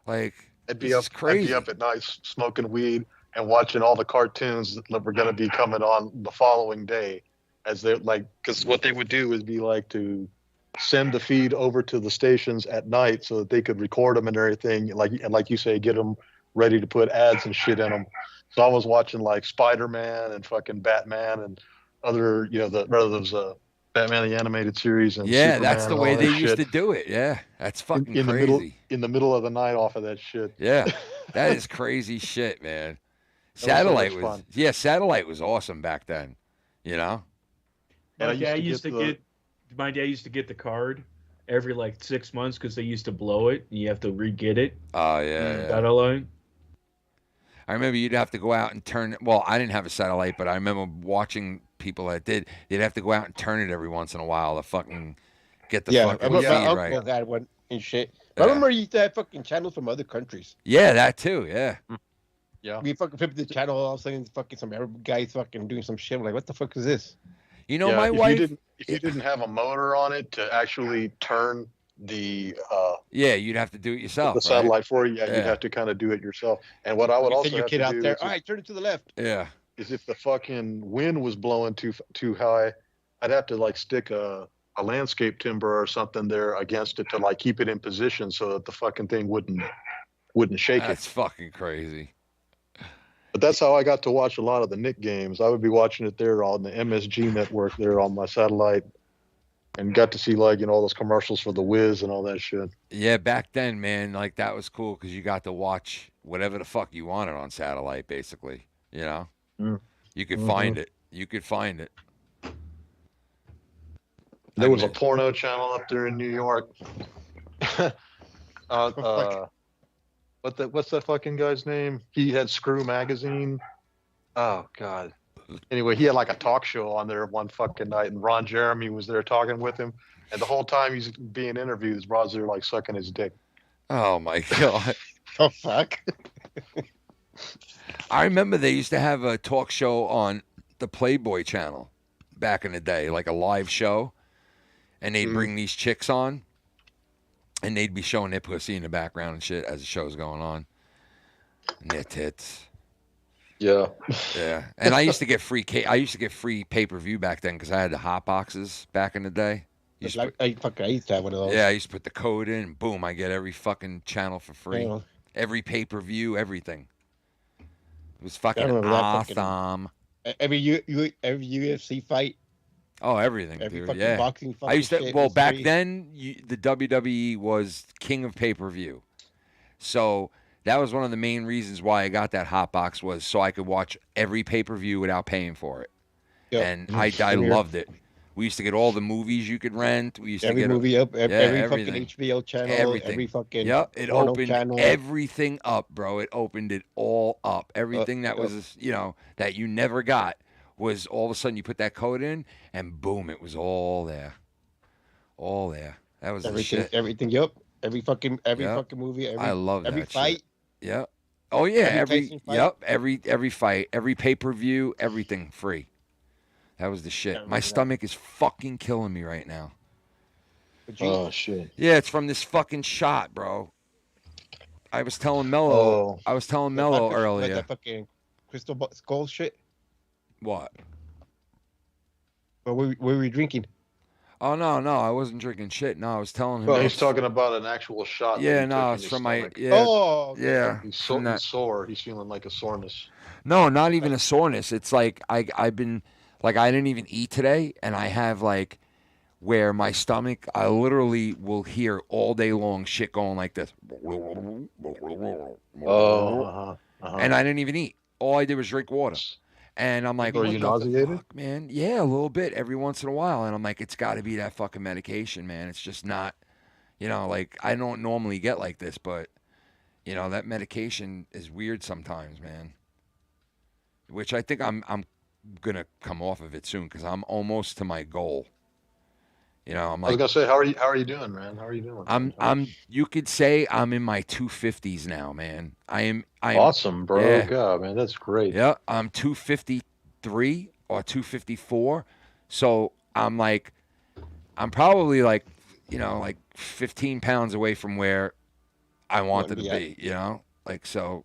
Like, I'd be up at night smoking weed and watching all the cartoons that were going to be coming on the following day, as they're like, because what they would do is be like to send the feed over to the stations at night so that they could record them and everything, like you say, get them ready to put ads and shit in them. So I was watching like Spider-Man and fucking Batman and other, those Batman the animated series and Superman, that's the way they used shit. to do it. Yeah, that's fucking in crazy. In the middle of the night off of that shit. Yeah, that is crazy shit, man. Satellite satellite was awesome back then. My dad used to get the card every like 6 months because they used to blow it and you have to re-get it. Oh yeah. Satellite. I remember you'd have to go out and turn it. Well, I didn't have a satellite, but I remember watching people that did. They'd have to go out and turn it every once in a while to fucking get the fucking feed right. Yeah, that one and shit. I remember you used to have fucking channels from other countries. Yeah, that too. Yeah. Yeah. We fucking flip the channel, all of a sudden it's fucking some Arab guys fucking doing some shit. I'm like, what the fuck is this? My wife. If you didn't have a motor on it to actually turn the you'd have to do it yourself. The satellite for you, you'd have to kind of do it yourself. And what I would also send your have kid to out do there. is All right, turn it to the left. Yeah. Is if the fucking wind was blowing too high, I'd have to like stick a landscape timber or something there against it to like keep it in position so that the fucking thing wouldn't shake it. That's fucking crazy. But that's how I got to watch a lot of the Nick games. I would be watching it there on the MSG network there on my satellite, and got to see like all those commercials for the Wiz and all that shit. Yeah, back then, man, like that was cool because you got to watch whatever the fuck you wanted on satellite, basically. You could find it. You could find it. There was a porno channel up there in New York. What's that fucking guy's name? He had Screw Magazine. Oh God. Anyway, he had like a talk show on there one fucking night, and Ron Jeremy was there talking with him, and the whole time he's being interviewed, his brothers are like sucking his dick. Oh my God. The fuck? I remember they used to have a talk show on the Playboy channel back in the day, like a live show, and they'd bring these chicks on, and they'd be showing their pussy in the background and shit as the show's going on, and their tits. Yeah. Yeah. And I used to get free pay-per-view back then because I had the hot boxes back in the day. I used to have one of those. Yeah, I used to put the code in, and boom, I get every fucking channel for free. Yeah. Every pay-per-view, everything. It was fucking remember that awesome. Every UFC fight. Oh, everything, Every dude. fucking Yeah. boxing fucking I used to. shit Well, was back free. then, the WWE was king of pay-per-view, so that was one of the main reasons why I got that hot box, was so I could watch every pay-per-view without paying for it. Yep. And I loved it. We used to get all the movies you could rent. We used Every to get movie up, every everything. fucking HBO channel, Everything. every fucking it porno opened channel. everything up, bro. It opened it all up. Everything that was, that you never got was all of a sudden you put that code in and boom, it was all there. All there. That was the shit. Everything, yep. Every fucking movie. I love every that fight. shit. Yeah. Oh yeah, every fight, every pay-per-view, everything free. That was the shit. My stomach is fucking killing me right now. Oh shit. Yeah, it's from this fucking shot, bro. I was telling Mellow. I was telling Mellow earlier. That fucking crystal skull shit. What? What were we drinking? Oh no, I wasn't drinking shit. No, I was telling him. Well, he's talking about an actual shot. Yeah, no, it's from my. Yeah. Oh. Okay. Yeah. He's sore. He's feeling like a soreness. No, not even a soreness. It's like I've been like I didn't even eat today, and I have like where my stomach, I literally will hear all day long shit going like this. And I didn't even eat. All I did was drink water. And I'm like, are you nauseated? Fuck, man? Yeah, a little bit every once in a while. And I'm like, it's got to be that fucking medication, man. It's just not, like I don't normally get like this, but that medication is weird sometimes, man. Which I think I'm gonna come off of it soon because I'm almost to my goal. I'm like, I was gonna say, how are you doing, man? How are you doing? You could say I'm in my 250s now, man. I'm awesome, bro. Yeah. God, man, that's great. Yeah, I'm 253 or 254. So I'm probably like 15 pounds away from where I wanted to be, so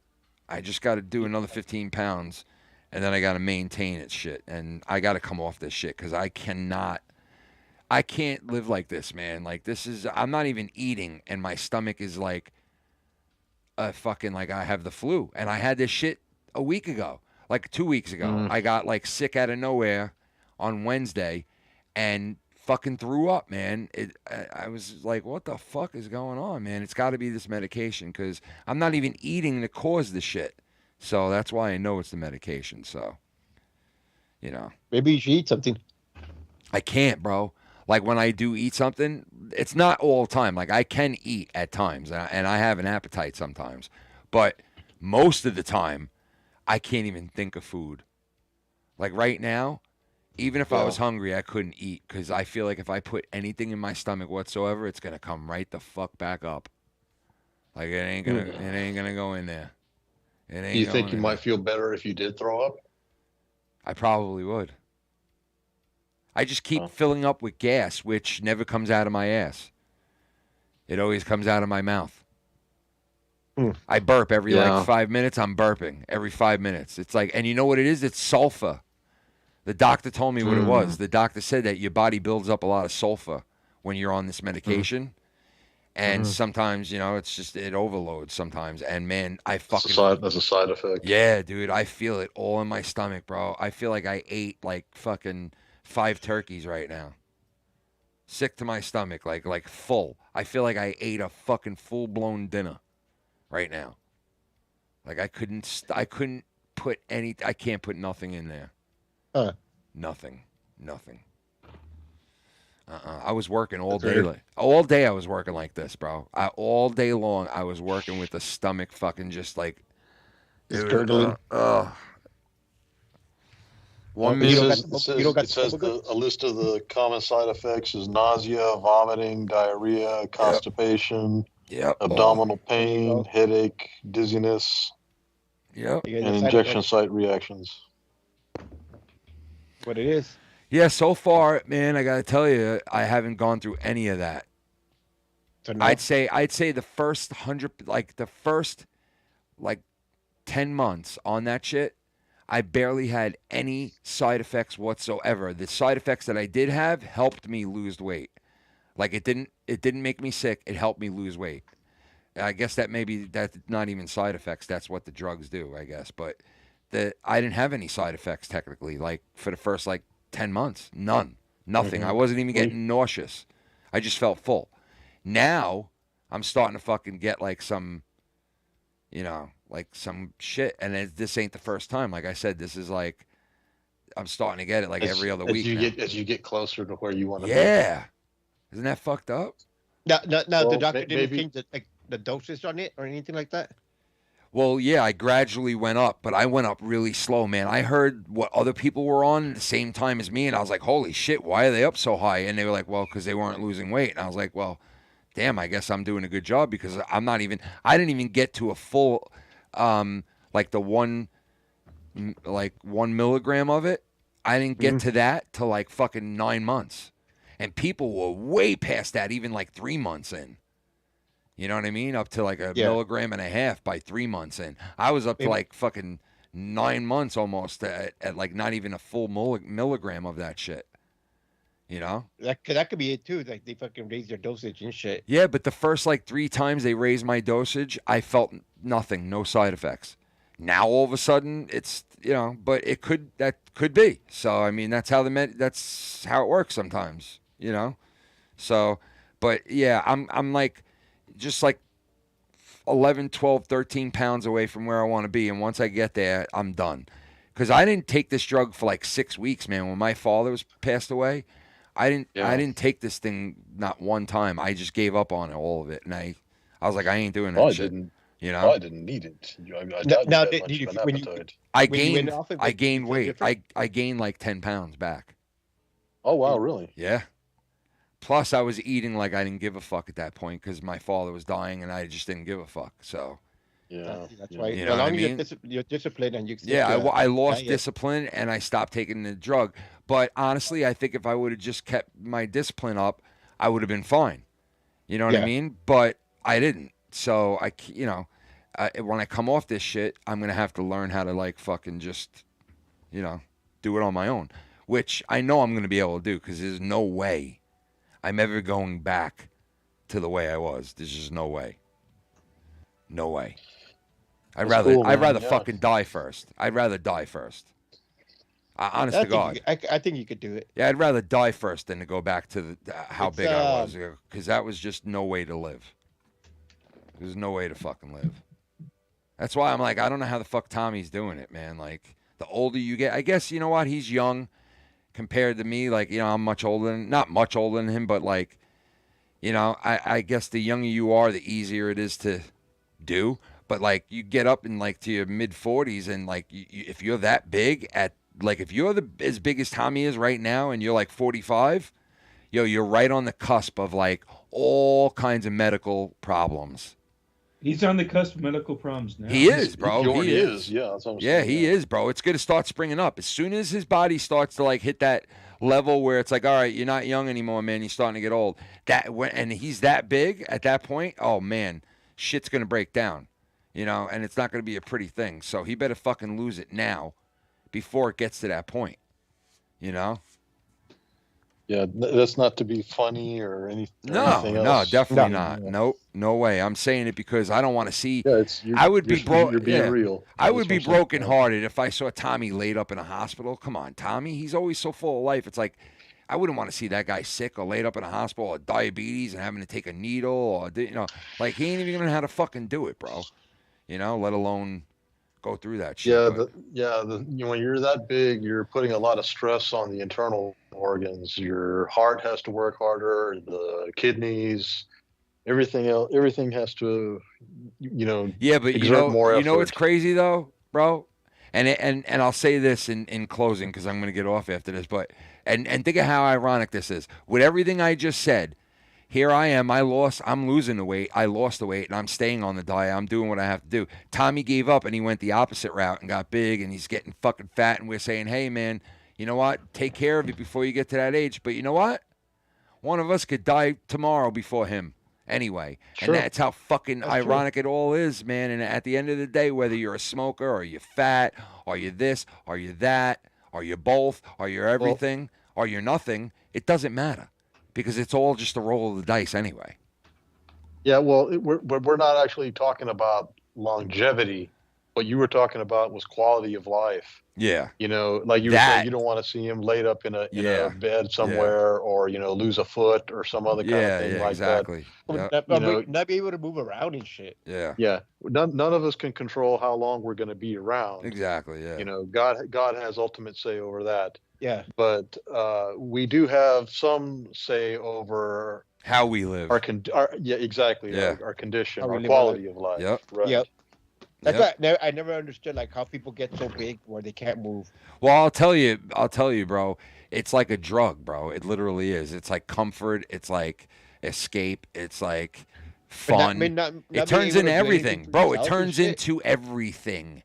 I just got to do another 15 pounds and then I got to maintain it shit. And I got to come off this shit because I can't live like this, man. Like I'm not even eating and my stomach is like a fucking, like I have the flu. And I had this shit a week ago, like 2 weeks ago. I got like sick out of nowhere on Wednesday and fucking threw up, man. I was like, what the fuck is going on, man? It's got to be this medication because I'm not even eating to cause the shit. So that's why I know it's the medication. So, Maybe you should eat something. I can't, bro. Like when I do eat something, it's not all the time. Like I can eat at times and I have an appetite sometimes. But most of the time, I can't even think of food. Like right now, even if I was hungry, I couldn't eat because I feel like if I put anything in my stomach whatsoever, it's going to come right the fuck back up. Like it ain't going to go in there. Do you think you might feel better if you did throw up? I probably would. I just keep filling up with gas, which never comes out of my ass. It always comes out of my mouth. I burp every 5 minutes. I'm burping every 5 minutes. It's like, and you know what it is? It's sulfur. The doctor told me what it was. The doctor said that your body builds up a lot of sulfur when you're on this medication. And sometimes, it's just, it overloads sometimes. And man, that's a side effect. Yeah, dude, I feel it all in my stomach, bro. I feel like I ate like fucking 5 turkeys right now. Sick to my stomach, like full. I feel like I ate a fucking full-blown dinner right now. Like I couldn't put I can't put nothing in there. Nothing. I was working all day. All day I was working like this, bro. All day long I was working with the stomach fucking just like gurgling. It says a list of the common side effects is nausea, vomiting, diarrhea, constipation. Yep. Abdominal pain, headache, dizziness. Yep. You got And your side injection effects. site reactions. What it is. Yeah, so far, man, I gotta tell you, I haven't gone through any of that. So no? I'd say the first 10 months on that shit, I barely had any side effects whatsoever. The side effects that I did have helped me lose weight. Like it didn't make me sick. It helped me lose weight. I guess that's not even side effects. That's what the drugs do, I guess. But I didn't have any side effects technically. Like for the first 10 months, nothing. Mm-hmm. I wasn't even getting nauseous. I just felt full. Now I'm starting to fucking get some shit, and this ain't the first time. Like I said, this is I'm starting to get it every other week. As you get closer to where you want to be. Yeah, isn't that fucked up? Now, Well, the doctor didn't maybe- change the dosage on it or anything like that? Well, yeah, I gradually went up, but I went up really slow, man. I heard what other people were on at the same time as me, and I was like, holy shit, why are they up so high? And they were like, well, because they weren't losing weight. And I was like, well, damn, I guess I'm doing a good job because I didn't even get to a full, the 1 milligram of it. I didn't get to that till fucking 9 months. And people were way past that, even 3 months in. You know what I mean? Up to a milligram and a half by 3 months in. I was up to fucking 9 months almost at not even a full milligram of that shit. You know? That could be it too. They fucking raise their dosage and shit. Yeah, but the first 3 times they raised my dosage, I felt nothing, no side effects. Now all of a sudden it's but that could be. So I mean that's how that's how it works sometimes. So, but yeah, I'm just 11, 12, 13 pounds away from where I want to be. And once I get there, I'm done. Because I didn't take this drug for 6 weeks, man. When my father passed away, I didn't take this thing not one time. I just gave up on it, all of it. And I was like, I ain't doing that shit. I didn't need it. I doubt you had much of an appetite. I gained weight. I gained 10 pounds back. Oh, wow, really? Yeah. Plus, I was eating like I didn't give a fuck at that point because my father was dying and I just didn't give a fuck. So, yeah, that's why. You know what I mean? You're disciplined and you. I lost discipline and I stopped taking the drug. But honestly, I think if I would have just kept my discipline up, I would have been fine. You know what I mean? But I didn't. So when I come off this shit, I'm gonna have to learn how to fucking just, do it on my own, which I know I'm gonna be able to do because there's no way I'm ever going back to the way I was. There's just no way. No way. I'd rather fucking die first. I'd rather die first. Honest to God. I think you could do it. Yeah, I'd rather die first than to go back to how big I was, because that was just no way to live. There's no way to fucking live. That's why I'm I don't know how the fuck Tommy's doing it, man. The older you get, I guess, you know what? He's young compared to me. I'm not much older than him, but I guess the younger you are, the easier it is to do. But you get up in to your mid 40s and if you're that big if you're as big as Tommy is right now and you're 45, you're right on the cusp of all kinds of medical problems. He's on the cusp of medical problems now. He is, bro. He is. Yeah, that's what I'm saying. He is, bro. It's going to start springing up. As soon as his body starts to hit that level where it's all right, you're not young anymore, man. You're starting to get old. And he's that big at that point, oh, man, shit's going to break down, and it's not going to be a pretty thing. So he better fucking lose it now before it gets to that point, Yeah, that's not to be funny or anything. No, definitely not. Nope, no way. I'm saying it because I don't want to see. Yeah, I would be broken. You're being real. I would be brokenhearted if I saw Tommy laid up in a hospital. Come on, Tommy. He's always so full of life. It's I wouldn't want to see that guy sick or laid up in a hospital or diabetes and having to take a needle or he ain't even gonna know how to fucking do it, bro. Let alone go through that shit. When you're that big, you're putting a lot of stress on the internal organs. Your heart has to work harder, the kidneys, everything else, everything has to, Yeah, but exert more effort. What's crazy though, bro? And I'll say this in closing because I'm gonna get off after this, but and think of how ironic this is. With everything I just said, Here I am. I'm losing the weight. I lost the weight, and I'm staying on the diet. I'm doing what I have to do. Tommy gave up, and he went the opposite route and got big, and he's getting fucking fat. And we're saying, hey, man, you know what? Take care of it before you get to that age. But you know what? One of us could die tomorrow before him anyway. Sure. And that's how fucking ironic it all is, man. And at the end of the day, whether you're a smoker or you're fat or you're this or you're that or you're both or you're everything or you're nothing, it doesn't matter because it's all just a roll of the dice anyway. Yeah, well, we're not actually talking about longevity. What you were talking about was quality of life. Yeah. You know, like you were saying, you don't want to see him laid up in a bed somewhere or, you know, lose a foot or some other kind of thing like exactly. that. Not be able to move around and shit. Yeah. Yeah. None of us can control how long we're going to be around. Exactly, yeah. You know, God has ultimate say over that. Yeah. But we do have some say over how we live. Our condition, our condition, our quality of life. Yep. Right. Yep. That's why I never understood like how people get so big where they can't move. Well, I'll tell you, bro. It's like a drug, bro. It literally is. It's like comfort. It's like escape. It's like fun. It turns into everything, bro. It turns into everything.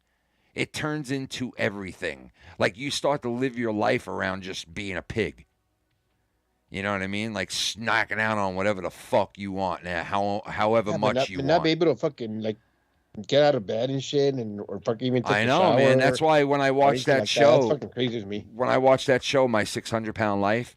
It turns into everything. Like you start to live your life around just being a pig. You know what I mean? Like snacking out on whatever the fuck you want now, however much you want. Not be able to fucking like get out of bed and shit, or fucking even take I know, man. That's why when I watched that show, that's fucking crazy to me. When I watched that show, My 600-Pound Life,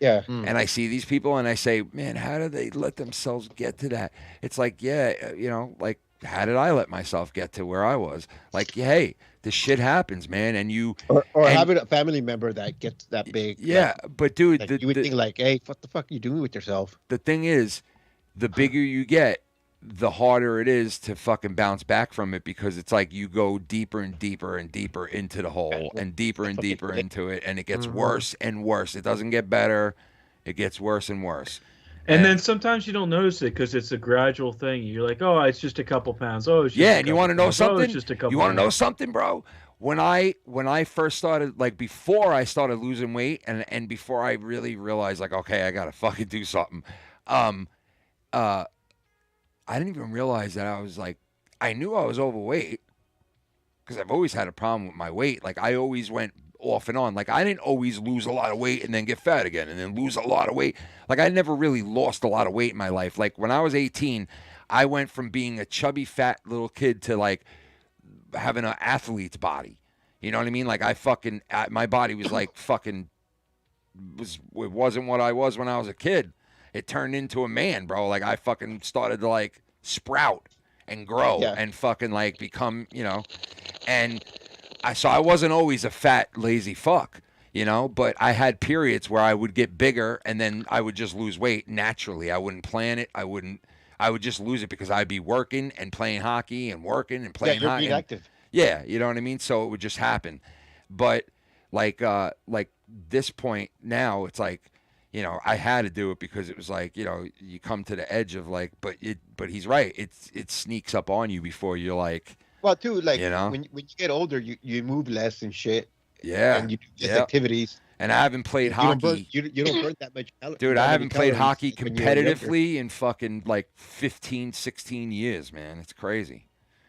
and I see these people and I say, man, how do they let themselves get to that? It's like, yeah, you know, like how did I let myself get to where I was? Like, hey, this shit happens, man, and you or having a family member that gets that big. Yeah, but dude, like, you would think like, hey, what the fuck are you doing with yourself? The thing is, the bigger you get, the harder it is to fucking bounce back from it because it's like you go deeper and deeper and deeper into the hole and deeper into it, and it gets worse and worse. It doesn't get better. It gets worse and worse. And then sometimes you don't notice it because it's a gradual thing. You're like, oh, it's just a couple pounds. Oh, it's just and you want to know something? Oh, it's just a couple you want to know something, bro? When I first started, like before I started losing weight and before I really realized like, okay, I gotta fucking do something. I didn't even realize that I was like, I knew I was overweight because I've always had a problem with my weight. Like I always went off and on. Like I didn't always lose a lot of weight and then get fat again and then lose a lot of weight. Like I never really lost a lot of weight in my life. Like when I was 18, I went from being a chubby, fat little kid to like having an athlete's body. You know what I mean? Like my body was like fucking, it wasn't what I was when I was a kid. It turned into a man, bro. Like I fucking started to like sprout and grow and fucking like become, you know, and I wasn't always a fat, lazy fuck, you know, but I had periods where I would get bigger and then I would just lose weight naturally. I wouldn't plan it. I would just lose it because I'd be working and playing hockey and working and playing hockey. Being active. Yeah, you know what I mean? So it would just happen. But like this point now, it's like, you know, I had to do it because it was like, you know, you come to the edge of like, but he's right. It sneaks up on you before you're like, well, too, like, you know, when you get older, you move less and shit. Yeah. And you do less activities. And I haven't played hockey. You don't burn that much calories. Dude, I haven't played hockey competitively in fucking like 15, 16 years, man. It's crazy.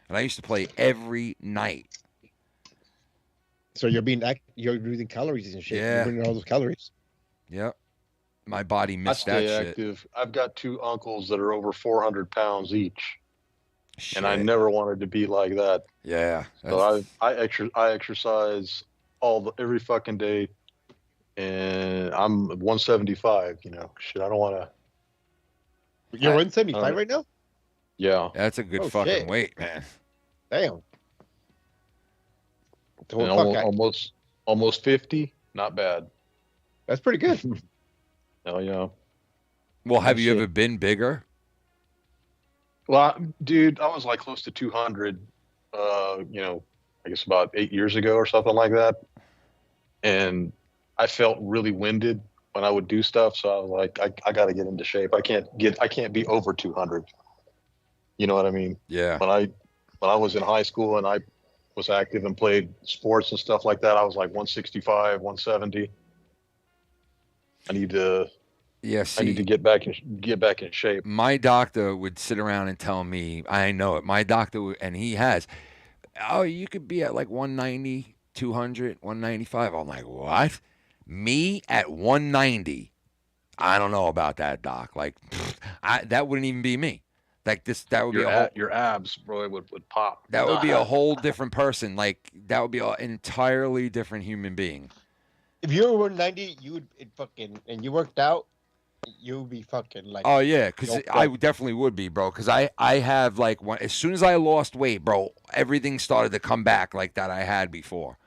And I used to play every night. So you're losing calories and shit. Yeah. You're burning all those calories. Yep. My body missed that shit. Active. I've got 2 uncles that are over 400 pounds each. Shit. And I never wanted to be like that. Yeah. So I exercise every fucking day, and I'm 175. You know, shit. I don't want to. You're 175 right now. Yeah. That's a good fucking weight, man. Damn. And almost 50. Not bad. That's pretty good. Hell yeah. Well, have you ever been bigger? Well, dude, I was like close to 200, you know, I guess about 8 years ago or something like that. And I felt really winded when I would do stuff. So I was like, I got to get into shape. I can't be over 200. You know what I mean? Yeah. When I was in high school and I was active and played sports and stuff like that, I was like 165, 170. I need to Yeah, I need to get back in shape. My doctor would sit around and tell me, I know it. My doctor, and he has, oh, you could be at like 190, 200, 195. I'm like, what? Me at 190? I don't know about that, doc. Like, that wouldn't even be me. Like that would be your abs, bro, would pop. That would be a whole different person. Like that would be an entirely different human being. If you were 190, you would and you worked out, you would be fucking like. Oh yeah, because I definitely would be, bro. Because I have like as soon as I lost weight, bro, everything started to come back like that I had before.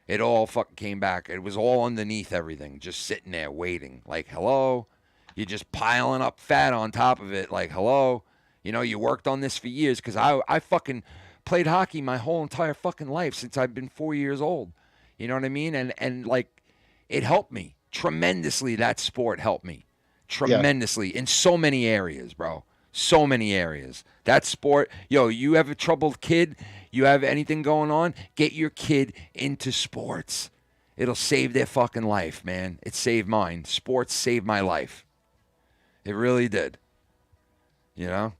It all fucking came back. It was all underneath everything, just sitting there waiting. Like hello, you're just piling up fat on top of it. Like hello. You know, you worked on this for years because I fucking played hockey my whole entire fucking life since I've been 4 years old. You know what I mean? And like, it helped me tremendously. That sport helped me tremendously in so many areas, bro. So many areas. That sport, you have a troubled kid, you have anything going on, get your kid into sports. It'll save their fucking life, man. It saved mine. Sports saved my life. It really did. You know?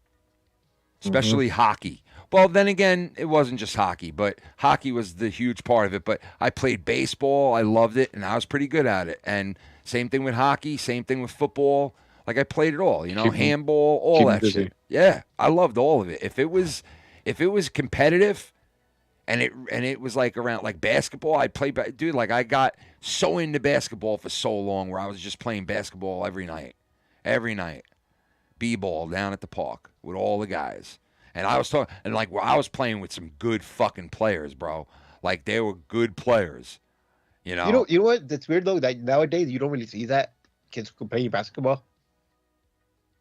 Especially hockey. Well, then again, it wasn't just hockey, but hockey was the huge part of it. But I played baseball. I loved it, and I was pretty good at it. And same thing with hockey, same thing with football. Like I played it all, handball, all that shit. Yeah, I loved all of it. If it was competitive, and it was like around like basketball, I'd play. Dude, like I got so into basketball for so long, where I was just playing basketball every night. B-ball down at the park with all the guys. And I was talking, and like I was playing with some good fucking players, bro. Like they were good players. You know what? That's weird though. That nowadays you don't really see that kids playing basketball.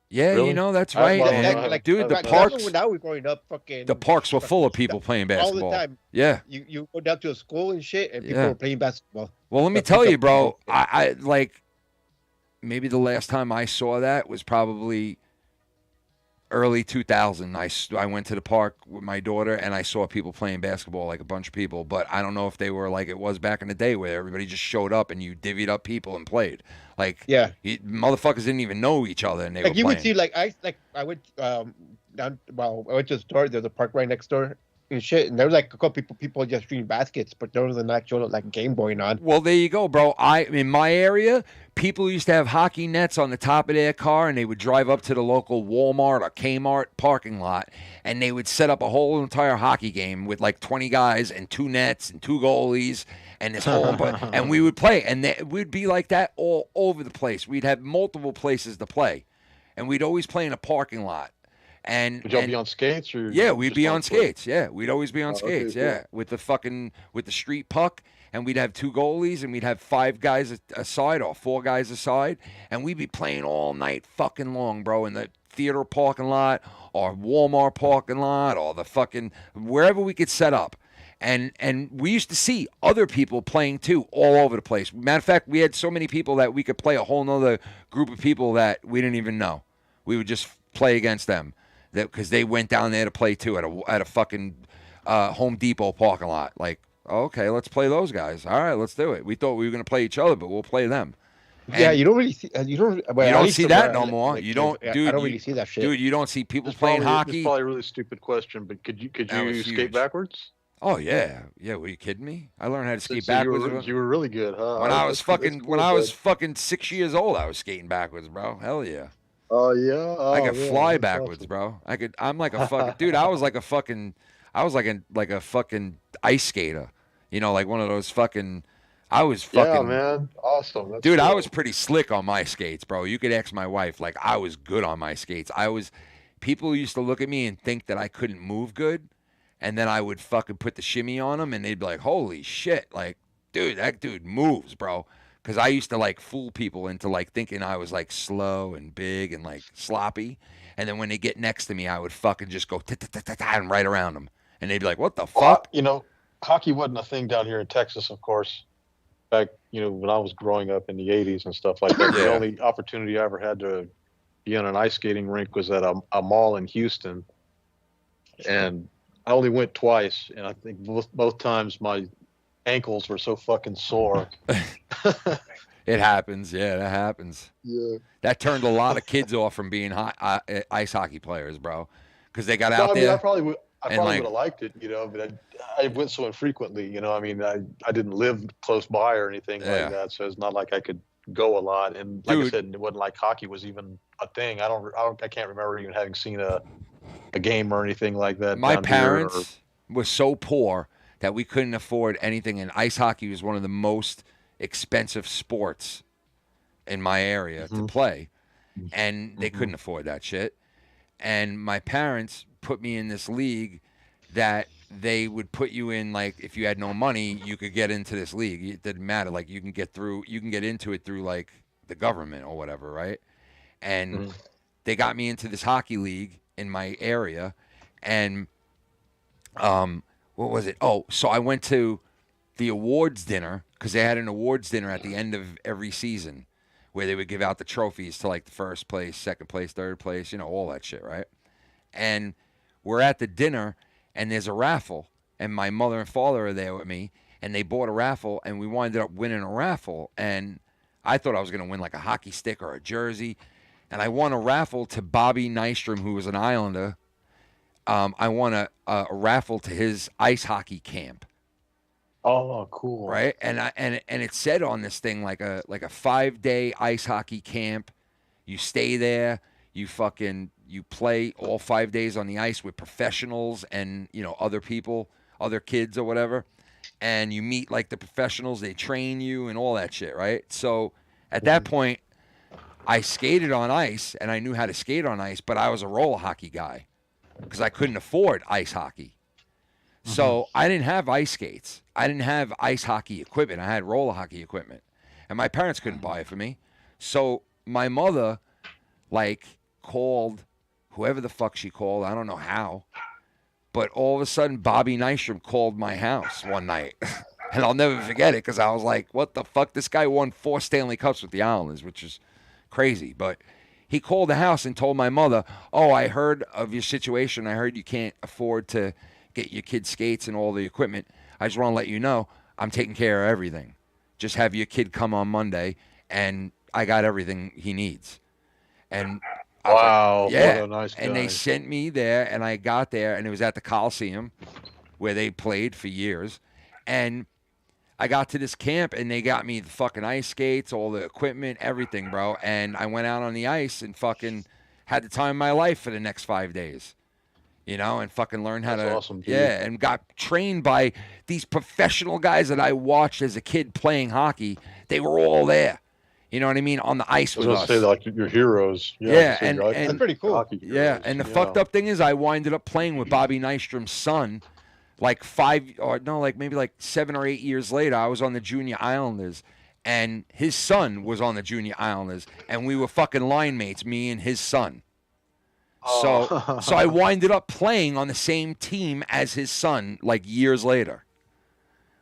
Yeah, really? That's right, man. Dude, the parks. When I was growing up, the parks were full of people playing basketball all the time. Yeah. You go down to a school and shit, and people were playing basketball. Well, let me tell you, bro. I like maybe the last time I saw that was probably early 2000. I went to the park with my daughter and I saw people playing basketball, like a bunch of people, but I don't know if they were like it was back in the day where everybody just showed up and you divvied up people and played. Like motherfuckers didn't even know each other and they were playing. You would see I went down. Well, I went to the store. There's a park right next door and shit, and there was like a couple people just shooting baskets, but there was an actual like game going on. Well, there you go, bro. In my area, people used to have hockey nets on the top of their car, and they would drive up to the local Walmart or Kmart parking lot, and they would set up a whole entire hockey game with like 20 guys and 2 nets and 2 goalies and this whole and we would play, and we'd be like that all over the place. We'd have multiple places to play, and we'd always play in a parking lot. Would y'all be on skates or? Yeah, we'd be on skates. Yeah, we'd always be on skates. Okay, cool. Yeah, with the street puck, and we'd have 2 goalies, and we'd have 5 guys aside or 4 guys aside, and we'd be playing all night fucking long, bro, in the theater parking lot or Walmart parking lot or the fucking wherever we could set up. And we used to see other people playing too all over the place. Matter of fact, we had so many people that we could play a whole nother group of people that we didn't even know. We would just play against them. Because they went down there to play too at a fucking Home Depot parking lot. Like, okay, let's play those guys. All right, let's do it. We thought we were gonna play each other, but we'll play them. And you don't really see you don't see that no more. You don't, dude. I don't really see that shit, dude. You don't see people playing hockey. This is probably a really stupid question, but could you skate backwards? Oh yeah. Were you kidding me? I learned how to skate backwards. You were really good, huh? When I was fucking 6 years old, I was skating backwards, bro. Hell yeah. Oh yeah, I could fly backwards, awesome. Bro. I'm like a fucking dude. I was like a fucking ice skater, like one of those fucking. I was fucking. Yeah, man, awesome. That's dude, cool. I was pretty slick on my skates, bro. You could ask my wife. Like I was good on my skates. People used to look at me and think that I couldn't move good, and then I would fucking put the shimmy on them, and they'd be like, "Holy shit!" Like, dude, that dude moves, bro. Because I used to like fool people into like thinking I was like slow and big and like sloppy, and then when they get next to me, I would fucking just go and right around them, and they'd be like, "What the fuck?" Hockey wasn't a thing down here in Texas, of course. Back, when I was growing up in the '80s and stuff like that, the only opportunity I ever had to be on an ice skating rink was at a mall in Houston, and I only went twice, and I think both times my ankles were so fucking sore. It happens. Yeah, that happens. Yeah. That turned a lot of kids off from being ice hockey players, bro, because they got No, out I mean, there. I probably would and, like, have liked it, but I went so infrequently, I mean, I didn't live close by or anything Yeah. like that, so it's not like I could go a lot. And like I Dude. said, it wasn't like hockey was even a thing. I can't remember even having seen a game or anything like that. My down here, parents were so poor that we couldn't afford anything, and ice hockey was one of the most expensive sports in my area to play, and they couldn't afford that shit. And my parents put me in this league that they would put you in, like, if you had no money, you could get into this league. It didn't matter. Like, you can get into it through, like, the government or whatever, right? And they got me into this hockey league in my area, and what was it? Oh, so I went to the awards dinner, because they had an awards dinner at the end of every season where they would give out the trophies to, like, the first place, second place, third place, all that shit, right? And we're at the dinner, and there's a raffle, and my mother and father are there with me, and they bought a raffle, and we winded up winning a raffle, and I thought I was going to win, like, a hockey stick or a jersey, and I won a raffle to Bobby Nystrom, who was an Islander. I won a raffle to his ice hockey camp. Oh, cool! Right, and it said on this thing like a 5-day ice hockey camp. You stay there. You play all 5 days on the ice with professionals and other people, other kids or whatever, and you meet like the professionals. They train you and all that shit, right? So at that point, I skated on ice and I knew how to skate on ice, but I was a roller hockey guy because I couldn't afford ice hockey. So I didn't have ice skates. I didn't have ice hockey equipment. I had roller hockey equipment. And my parents couldn't buy it for me. So my mother, called whoever the fuck she called. I don't know how. But all of a sudden, Bobby Nystrom called my house one night. And I'll never forget it because I was like, what the fuck? This guy won 4 Stanley Cups with the Islanders, which is crazy. But he called the house and told my mother, oh, I heard of your situation. I heard you can't afford to get your kid skates and all the equipment. I just want to let you know I'm taking care of everything. Just have your kid come on Monday, and I got everything he needs. And I was wow, like, yeah. what a nice guy. And they sent me there, and I got there, and it was at the Coliseum where they played for years. And I got to this camp, and they got me the fucking ice skates, all the equipment, everything, bro. And I went out on the ice and fucking had the time of my life for the next 5 days. And fucking learn how That's to, awesome, dude. yeah, and got trained by these professional guys that I watched as a kid playing hockey. They were all there, you know what I mean, on the ice with I us. was going to say, like, your heroes. Yeah, and That's pretty cool. Yeah, and the fucked up thing is I winded up playing with Bobby Nystrom's son, maybe 7 or 8 years later. I was on the Junior Islanders, and his son was on the Junior Islanders, and we were fucking line mates, me and his son. So I winded up playing on the same team as his son, years later,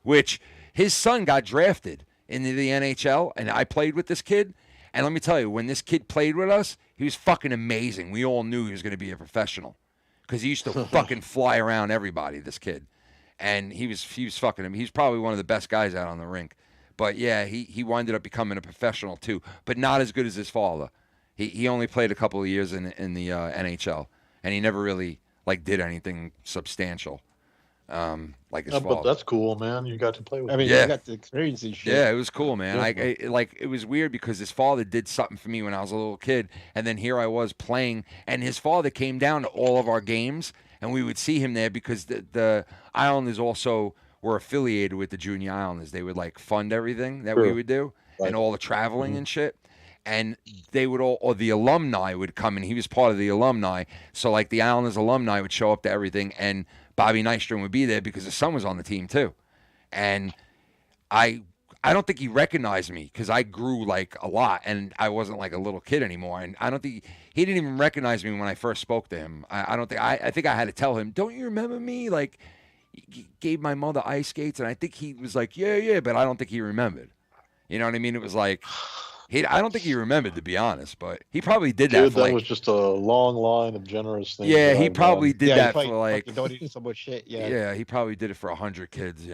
which his son got drafted into the NHL, and I played with this kid. And let me tell you, when this kid played with us, he was fucking amazing. We all knew he was going to be a professional because he used to fucking fly around everybody, this kid. And he was fucking him. He's probably one of the best guys out on the rink. But yeah, he winded up becoming a professional too, but not as good as his father. He only played a couple of years in the NHL, and he never really did anything substantial, like his father. But that's cool, man. You got to play with him. You got the experience and shit. Yeah, it was cool, man. It was weird because his father did something for me when I was a little kid, and then here I was playing, and his father came down to all of our games, and we would see him there because the Islanders also were affiliated with the Junior Islanders. They would fund everything that we would do, and all the traveling and shit. And they would all, or the alumni would come, and he was part of the alumni. So the Islanders alumni would show up to everything, and Bobby Nystrom would be there because his son was on the team too. And I don't think he recognized me because I grew a lot, and I wasn't a little kid anymore. And I don't think he didn't even recognize me when I first spoke to him. I think I had to tell him, "Don't you remember me?" He gave my mother ice skates, and I think he was yeah, but I don't think he remembered. You know what I mean? It was I don't think he remembered, to be honest, but he probably did that. That was just a long line of generous things. Yeah, he probably did that for donated so much shit. Yeah. Yeah, he probably did it for 100 kids.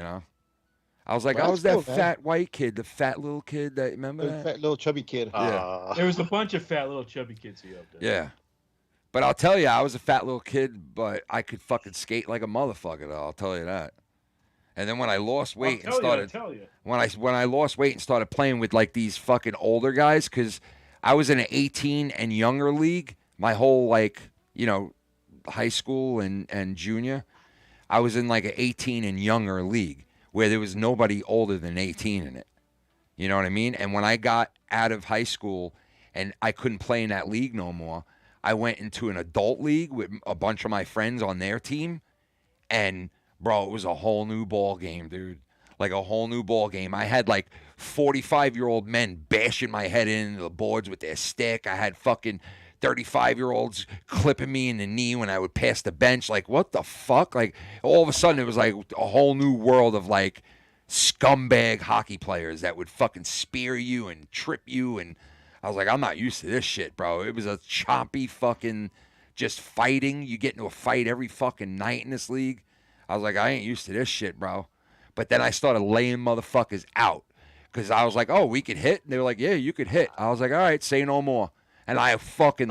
I was like, Well, I was that's that cool, man. fat white kid, the fat little kid that, remember The that? fat little chubby kid. Yeah. There was a bunch of fat little chubby kids here up there. Yeah. But I'll tell you, I was a fat little kid, but I could fucking skate like a motherfucker, though. I'll tell you that. And then when I lost weight and started, when I lost weight and started playing with like these fucking older guys, because I was in an 18 and younger league, my whole like, you know, high school and junior, I was in like an 18 and younger league where there was nobody older than 18 in it. You know what I mean? And when I got out of high school and I couldn't play in that league no more, I went into an adult league with a bunch of my friends on their team, and bro, it was a whole new ball game, dude. Like a whole new ball game. I had like 45-year-old men bashing my head into the boards with their stick. I had fucking 35-year-olds clipping me in the knee when I would pass the bench. Like, what the fuck? Like, all of a sudden, it was like a whole new world of like scumbag hockey players that would fucking spear you and trip you, and I was like, I'm not used to this shit, bro. It was a choppy fucking just fighting. You get into a fight every fucking night in this league. I was like, I ain't used to this shit, bro. But then I started laying motherfuckers out because I was like, oh, we could hit? And they were like, yeah, you could hit. I was like, all right, say no more. And I fucking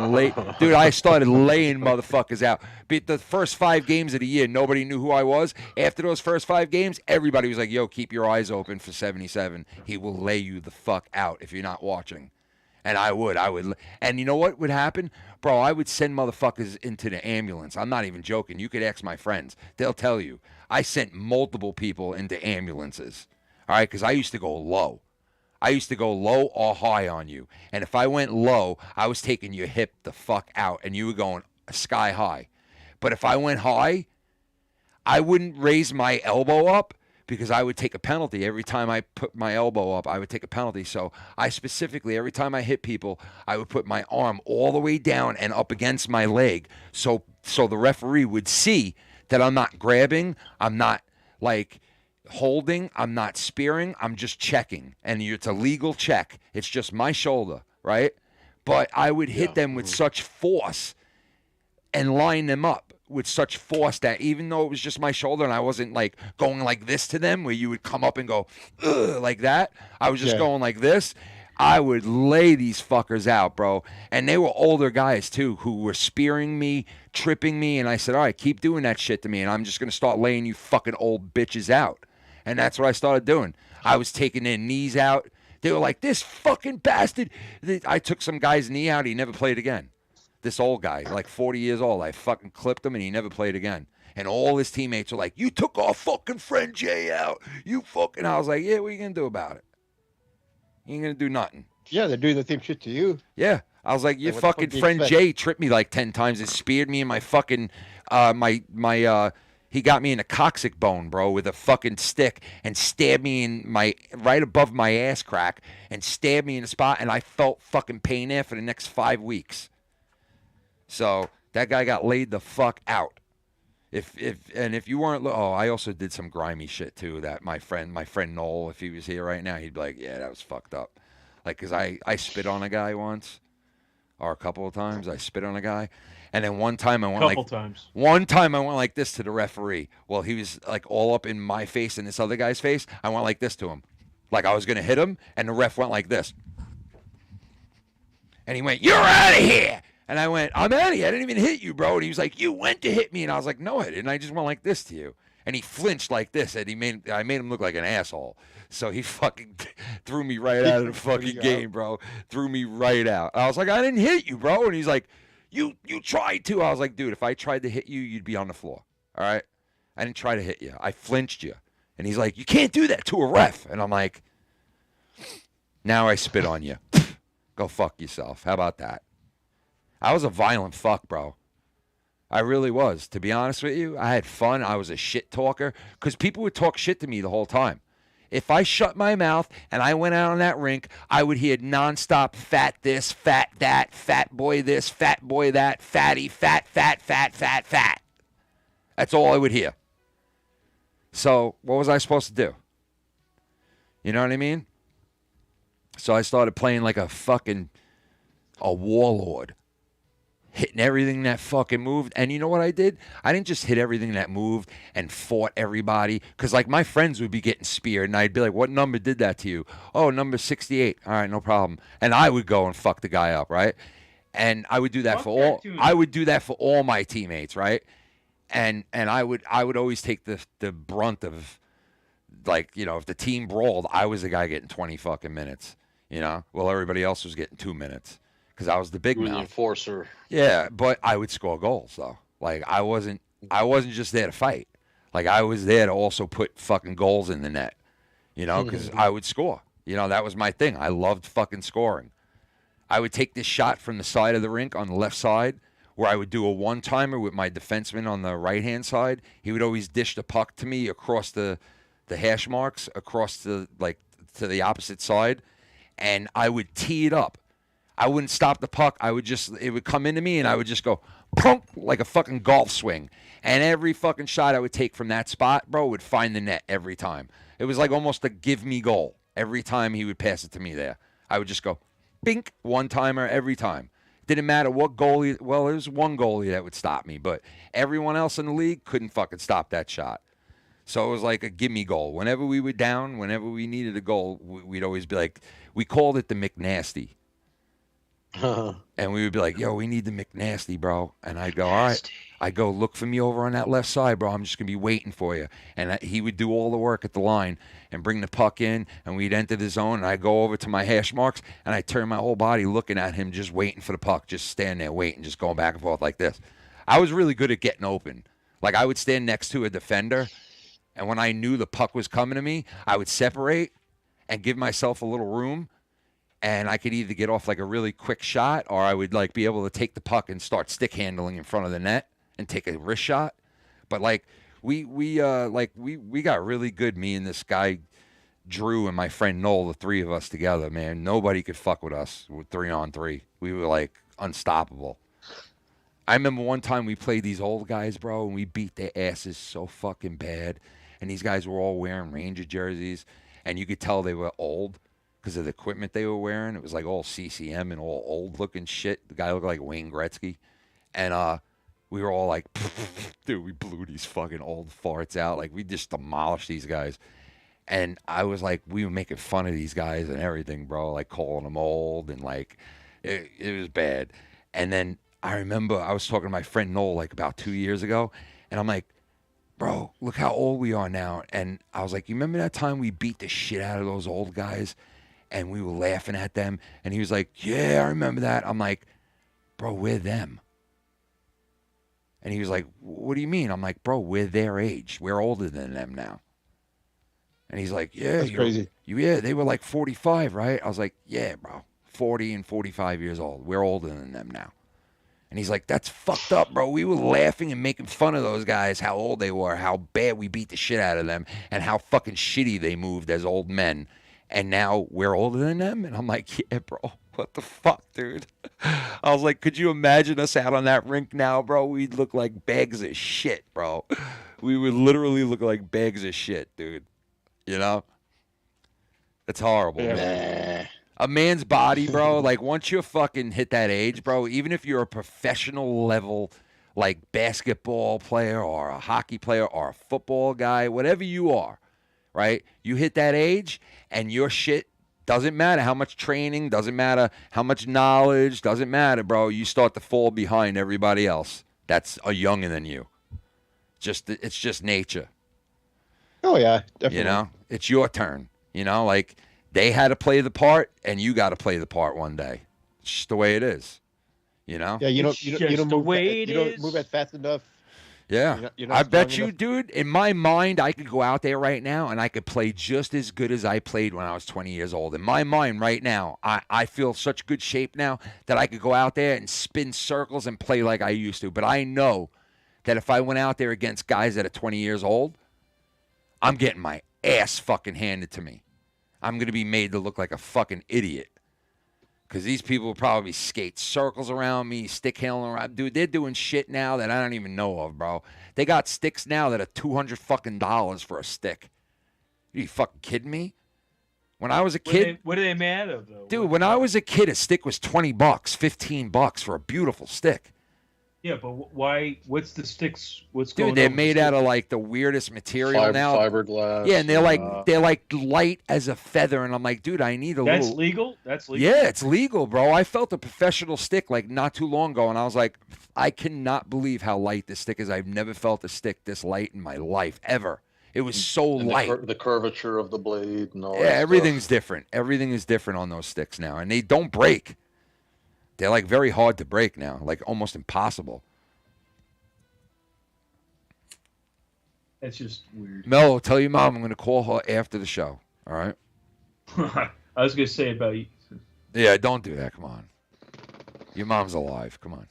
dude, I started laying motherfuckers out. But the first 5 games of the year, nobody knew who I was. After those first 5 games, everybody was like, yo, keep your eyes open for 77. He will lay you the fuck out if you're not watching. And I would. And you know what would happen? Bro, I would send motherfuckers into the ambulance. I'm not even joking. You could ask my friends. They'll tell you. I sent multiple people into ambulances. All right? Because I used to go low. I used to go low or high on you. And if I went low, I was taking your hip the fuck out. And you were going sky high. But if I went high, I wouldn't raise my elbow up, because I would take a penalty every time I put my elbow up. I would take a penalty. So I specifically, every time I hit people, I would put my arm all the way down and up against my leg. So the referee would see that I'm not grabbing, I'm not like holding, I'm not spearing, I'm just checking. And it's a legal check. It's just my shoulder, right? But I would hit them with such force and line them up with such force that even though it was just my shoulder and I wasn't like going like this to them where you would come up and go like that, I was just going like this, I would lay these fuckers out, bro. And they were older guys too who were spearing me, tripping me, and I said, all right, keep doing that shit to me and I'm just going to start laying you fucking old bitches out. And that's what I started doing. I was taking their knees out. They were like, this fucking bastard. I took some guy's knee out, he never played again. This old guy, like 40 years old, I fucking clipped him and he never played again. And all his teammates were like, you took our fucking friend Jay out. You fucking... I was like, yeah, what are you going to do about it? You ain't going to do nothing. Yeah, they're doing the same shit to you. Yeah. I was like, your What the fucking fuck do you friend expect? Jay tripped me like 10 times and speared me in my fucking... he got me in a coccyx bone, bro, with a fucking stick and stabbed me in my... right above my ass crack and stabbed me in the spot, and I felt fucking pain there for the next 5 weeks. So that guy got laid the fuck out. If you weren't, I also did some grimy shit too. That my friend Noel, if he was here right now, he'd be like, yeah, that was fucked up. Like, cause I spit on a guy once, or a couple of times. I spit on a guy, and then one time I went One time I went like this to the referee. Well, he was like all up in my face and this other guy's face. I went like this to him, like I was gonna hit him, and the ref went like this, and he went, "You're out of here." And I went, I'm out of here. I didn't even hit you, bro. And he was like, you went to hit me. And I was like, no, I didn't. I just went like this to you. And he flinched like this. And I made him look like an asshole. So he fucking threw me right out of the fucking game, bro. Threw me right out. I was like, I didn't hit you, bro. And he's like, you tried to. I was like, dude, if I tried to hit you, you'd be on the floor. All right? I didn't try to hit you. I flinched you. And he's like, you can't do that to a ref. And I'm like, now I spit on you. Go fuck yourself. How about that? I was a violent fuck, bro. I really was. To be honest with you, I had fun. I was a shit talker because people would talk shit to me the whole time. If I shut my mouth and I went out on that rink, I would hear nonstop fat this, fat that, fat boy this, fat boy that, fatty, fat, fat, fat, fat, fat. That's all I would hear. So what was I supposed to do? You know what I mean? So I started playing like a warlord. hitting everything that fucking moved. And you know what I did? I didn't just hit everything that moved and fought everybody. Because, like, my friends would be getting speared, and I'd be like, what number did that to you? Oh, number 68. All right, no problem. And I would go and fuck the guy up, right? And I would do that I would do that for all my teammates, right? And I would always take the brunt of, like, you know, if the team brawled, I was the guy getting 20 fucking minutes, you know? Well, everybody else was getting 2 minutes. Because I was the big mouth. Enforcer. Yeah, but I would score goals, though. Like, I wasn't just there to fight. Like, I was there to also put fucking goals in the net, you know, because I would score. You know, that was my thing. I loved fucking scoring. I would take this shot from the side of the rink on the left side, where I would do a one-timer with my defenseman on the right-hand side. He would always dish the puck to me across the hash marks, across to the opposite side, and I would tee it up. I wouldn't stop the puck. It would come into me, and I would just go, punk, like a fucking golf swing. And every fucking shot I would take from that spot, bro, would find the net every time. It was like almost a give me goal. Every time he would pass it to me there, I would just go, bink, one-timer every time. Didn't matter what goalie. Well, there was one goalie that would stop me, but everyone else in the league couldn't fucking stop that shot. So it was like a gimme goal. Whenever we were down, whenever we needed a goal, we'd always be like, we called it the McNasty. And we would be like, yo, we need the McNasty, bro. And I'd go, all right. I'd go, look for me over on that left side, bro. I'm just going to be waiting for you. And he would do all the work at the line and bring the puck in, and we'd enter the zone, and I'd go over to my hash marks, and I'd turn my whole body looking at him, just waiting for the puck, just standing there waiting, just going back and forth like this. I was really good at getting open. Like, I would stand next to a defender, and when I knew the puck was coming to me, I would separate and give myself a little room. And I could either get off like a really quick shot, or I would like be able to take the puck and start stick handling in front of the net and take a wrist shot. But like we got really good, me and this guy Drew and my friend Noel, the three of us together, man. Nobody could fuck with us with 3-on-3. We were like unstoppable. I remember one time we played these old guys, bro, and we beat their asses so fucking bad. And these guys were all wearing Ranger jerseys, and you could tell they were old because of the equipment they were wearing. It was like all CCM and all old-looking shit. The guy looked like Wayne Gretzky. And we were all like, dude, we blew these fucking old farts out. Like, we just demolished these guys. And I was like, we were making fun of these guys and everything, bro, like calling them old. And, like, it was bad. And then I remember I was talking to my friend Noel, like, about 2 years ago. And I'm like, bro, look how old we are now. And I was like, you remember that time we beat the shit out of those old guys? And we were laughing at them. And he was like, yeah, I remember that. I'm like, bro, we're them. And he was like, what do you mean? I'm like, bro, we're their age. We're older than them now. And he's like, yeah. That's crazy. Yeah, they were like 45, right? I was like, yeah, bro, 40 and 45 years old. We're older than them now. And he's like, that's fucked up, bro. We were laughing and making fun of those guys, how old they were, how bad we beat the shit out of them, and how fucking shitty they moved as old men. And now we're older than them? And I'm like, yeah, bro, what the fuck, dude? I was like, could you imagine us out on that rink now, bro? We'd look like bags of shit, bro. We would literally look like bags of shit, dude. You know? It's horrible, man. A man's body, bro, like once you fucking hit that age, bro, even if you're a professional level, like basketball player or a hockey player or a football guy, whatever you are, right? You hit that age and your shit doesn't matter how much training, doesn't matter how much knowledge, doesn't matter, bro. You start to fall behind everybody else that's a younger than you. It's just nature. Oh, yeah, definitely. You know, it's your turn, you know, like they had to play the part and you got to play the part one day. It's just the way it is, you know? Yeah, you don't move as fast enough. Yeah, you're not I bet strong you, enough. dude, in my mind, I could go out there right now and I could play just as good as I played when I was 20 years old. In my mind right now, I feel such good shape now that I could go out there and spin circles and play like I used to. But I know that if I went out there against guys that are 20 years old, I'm getting my ass fucking handed to me. I'm going to be made to look like a fucking idiot. Because these people will probably skate circles around me, stick handling around. Dude, they're doing shit now that I don't even know of, bro. They got sticks now that are $200 fucking for a stick. Are you fucking kidding me? When I was a kid... What are they mad of, though? Dude, when I was a kid, a stick was $20, $15 for a beautiful stick. Yeah, but why? What's the sticks? What's Dude, going they're on? made out of like the weirdest material now. Fiberglass. Yeah, and they're like light as a feather, and I'm like, dude, I need a That's little. legal. That's legal. Yeah, it's legal, bro. I felt a professional stick like not too long ago, and I was like, I cannot believe how light this stick is. I've never felt a stick this light in my life ever. It was so And light. the curvature of the blade and all Yeah, that everything's stuff. different. Everything is different on those sticks now, and they don't break. They're like very hard to break now, like almost impossible. That's just weird. Mello, tell your mom I'm going to call her after the show. All right? I was gonna say about you. Yeah, don't do that. Come on. Your mom's alive. Come on.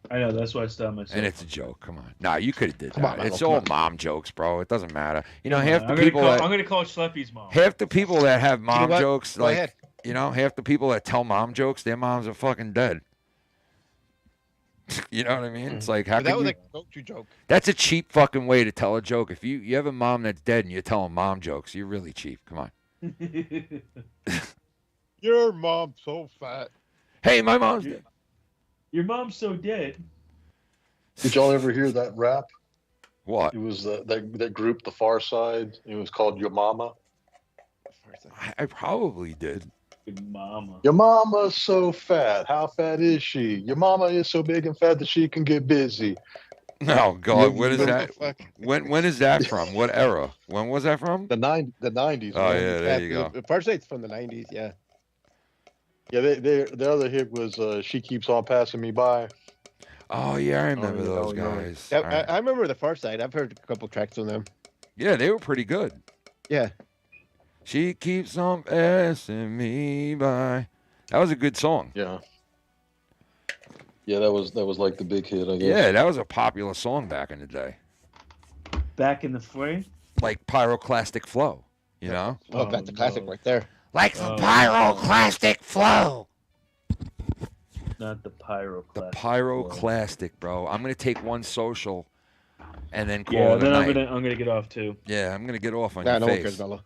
I know, that's why I stopped myself. And it's a joke. Come on. Nah, you could have did Come that. on, it's come all on. mom jokes, bro. It doesn't matter. You know, Come half on, the I'm gonna people call, that I'm gonna call Schleppy's mom. half the people that have mom what? jokes, Go like ahead. you know, half the people that tell mom jokes, their moms are fucking dead. You know what I mean? It's like how But that can was you? like a go-to joke. That's a cheap fucking way to tell a joke. If you have a mom that's dead and you're telling mom jokes, you're really cheap. Come on. Your mom's so fat. Hey, my mom's dead. Your mom's so dead. Did y'all ever hear that rap? What? It was that group, The Far Side. It was called Your Mama. I probably did. Your mama. Your mama's so fat. How fat is she? Your mama is so big and fat that she can get busy. No, God, what is What that? the fuck? When is that from? What era? When was that from? The 90s. Oh, man. yeah, there you go. The Far Side's from the 90s, yeah. Yeah, the other hit was She Keeps On Passing Me By. Oh, yeah, I remember yeah, those yeah. guys. Yeah, All right. I remember the Far Side. I've heard a couple tracks on them. Yeah, they were pretty good. Yeah. She keeps on passing me by. That was a good song. Yeah. Yeah, that was like the big hit, I guess. Yeah, that was a popular song back in the day. Back in the fray? Like Pyroclastic Flow, you know? Oh, that's a classic right there. Like the Pyroclastic Flow. Not the pyroclastic. The Pyroclastic, bro. I'm going to take one social and then call Yeah, it a then night. I'm gonna get off too. Yeah, I'm going to get off on Nah, your no one face. cares, Mello.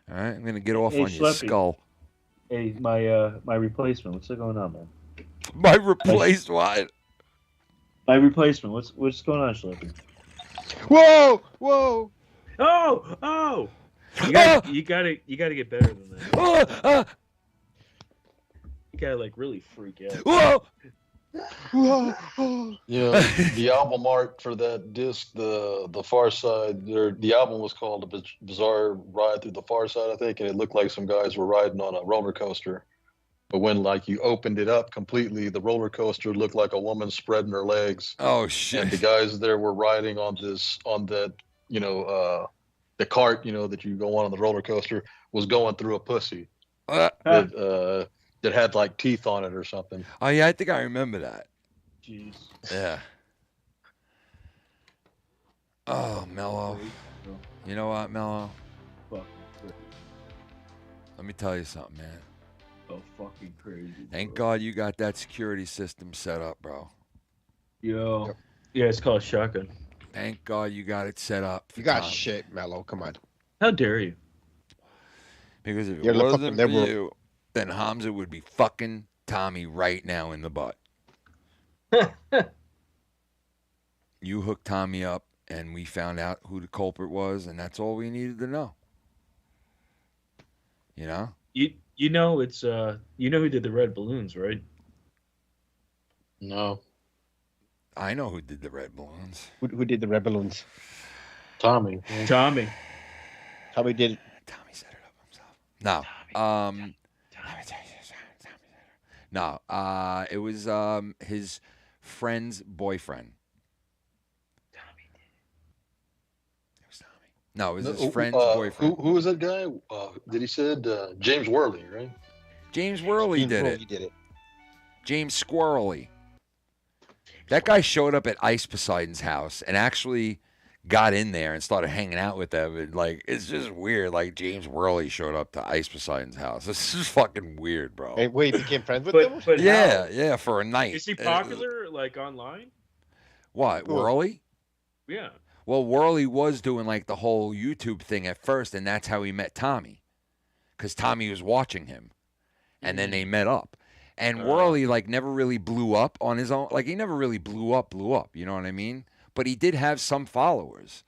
All right, I'm going to get off Hey, on your Schleppy. skull. Hey, my replacement. What's going on, man? My replaced what? My replacement. What's going on, Schleppy? Whoa! Whoa! Oh! You gotta get better than that. You gotta like really freak out. Whoa! Yeah, the album art for that disc, the Far Side, the album was called A Bizarre Ride Through the Far Side, I think, and it looked like some guys were riding on a roller coaster. But when like you opened it up completely, the roller coaster looked like a woman spreading her legs. Oh shit! And the guys there were riding on that, the cart, that you go on the roller coaster was going through a pussy that had like teeth on it or something. Oh yeah, I think I remember that. Jeez. Yeah. Oh, Mello. You know what, Mello? Let me tell you something, man. Oh, fucking crazy. Thank God you got that security system set up, bro. Yo. Yeah, it's called shotgun. Thank God you got it set up. You got shit, Mello. Come on. How dare you? Because if You're it the wasn't fucking for liberal. you, then Hamza would be fucking Tommy right now in the butt. You hooked Tommy up, and we found out who the culprit was, and that's all we needed to know. You know? You know it's you know who did the red balloons, right? No. I know who did the red balloons. Who did the red balloons? Tommy. Tommy. Tommy did it. Tommy set it up himself. No. No. It was his friend's boyfriend. Tommy did It was Tommy. No, it was his friend's boyfriend. Who was that guy? Did he said James Worley, right? James Worley James did Worley it. did it. James Squirrely. That guy showed up at Ice Poseidon's house and actually got in there and started hanging out with them. And, like, it's just weird. Like, James Worley showed up to Ice Poseidon's house. This is fucking weird, bro. Hey, wait, he became friends with them? But Yeah, yeah, for a night. Is he popular like online? What, Worley? Yeah. Well, Worley was doing, like, the whole YouTube thing at first, and that's how he met Tommy. Because Tommy was watching him. And then they met up. And Worley, like, never really blew up on his own. Like, he never really blew up, you know what I mean? But he did have some followers.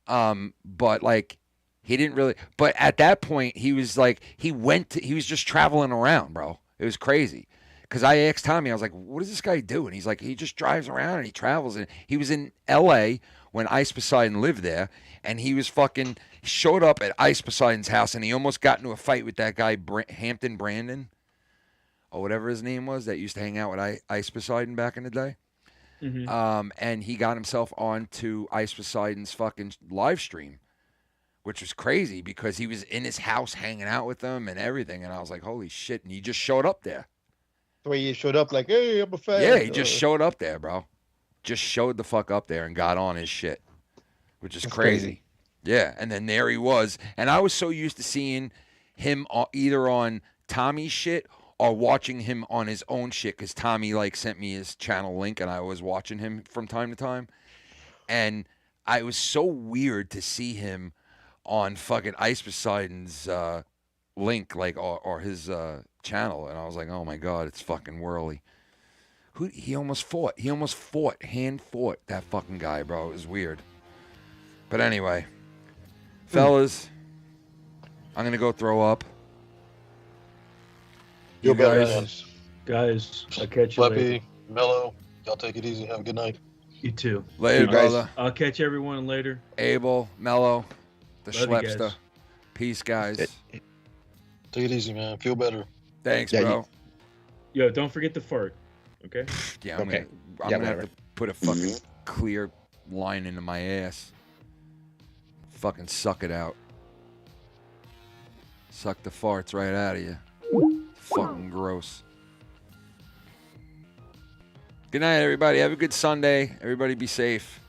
But, like, he didn't really. But at that point, he was, like, he was just traveling around, bro. It was crazy. Because I asked Tommy, I was like, what does this guy do? And he's like, he just drives around and he travels. And he was in L.A. when Ice Poseidon lived there. And he was showed up at Ice Poseidon's house and he almost got into a fight with that guy, Hampton Brandon. Or whatever his name was, that used to hang out with Ice Poseidon back in the day. Mm-hmm. And he got himself onto Ice Poseidon's fucking live stream, which was crazy because he was in his house hanging out with them and everything. And I was like, holy shit. And he just showed up there. The way he showed up, like, hey, I'm a fan. Yeah, he just showed up there, bro. Just showed the fuck up there and got on his shit, which is crazy. Yeah, and then there he was. And I was so used to seeing him either on Tommy's shit or watching him on his own shit, because Tommy, like, sent me his channel link, and I was watching him from time to time. And I was so weird to see him on fucking Ice Poseidon's link, like, or his channel. And I was like, oh, my God, it's fucking Worley. He almost fought. Hand fought that fucking guy, bro. It was weird. But anyway, fellas, I'm going to go throw up. You guys, I'll catch you later. SHLEPPY, Mellow, y'all take it easy. Have a good night. You too. Later, brother. I'll catch everyone later. Abel, Mellow, the Love you Schleppster. guys. Peace, guys. Take it easy, man. Feel better. Thanks, bro. Yo, don't forget to fart. Okay? Yeah, I'm gonna have to put a fucking clear line into my ass. Fucking suck it out. Suck the farts right out of you. Fucking gross. Good night, everybody. Have a good Sunday. Everybody be safe.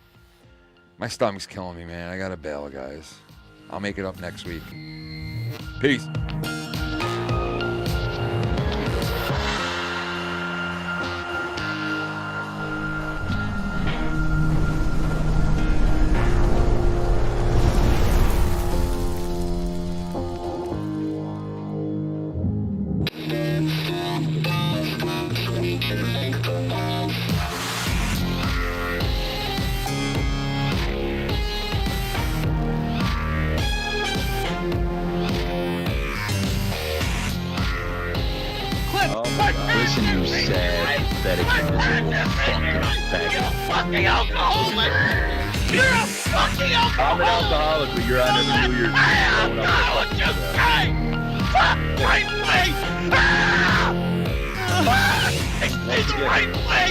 My stomach's killing me, man. I gotta bail, guys. I'll make it up next week. Peace. Listen, you sad, pathetic, miserable fucking alcoholic! You're a fucking alcoholic! I'm an alcoholic, but you're on every New Year's Eve. Alcoholic, you guy! Fuck right way! Ah! Ah! It's right way!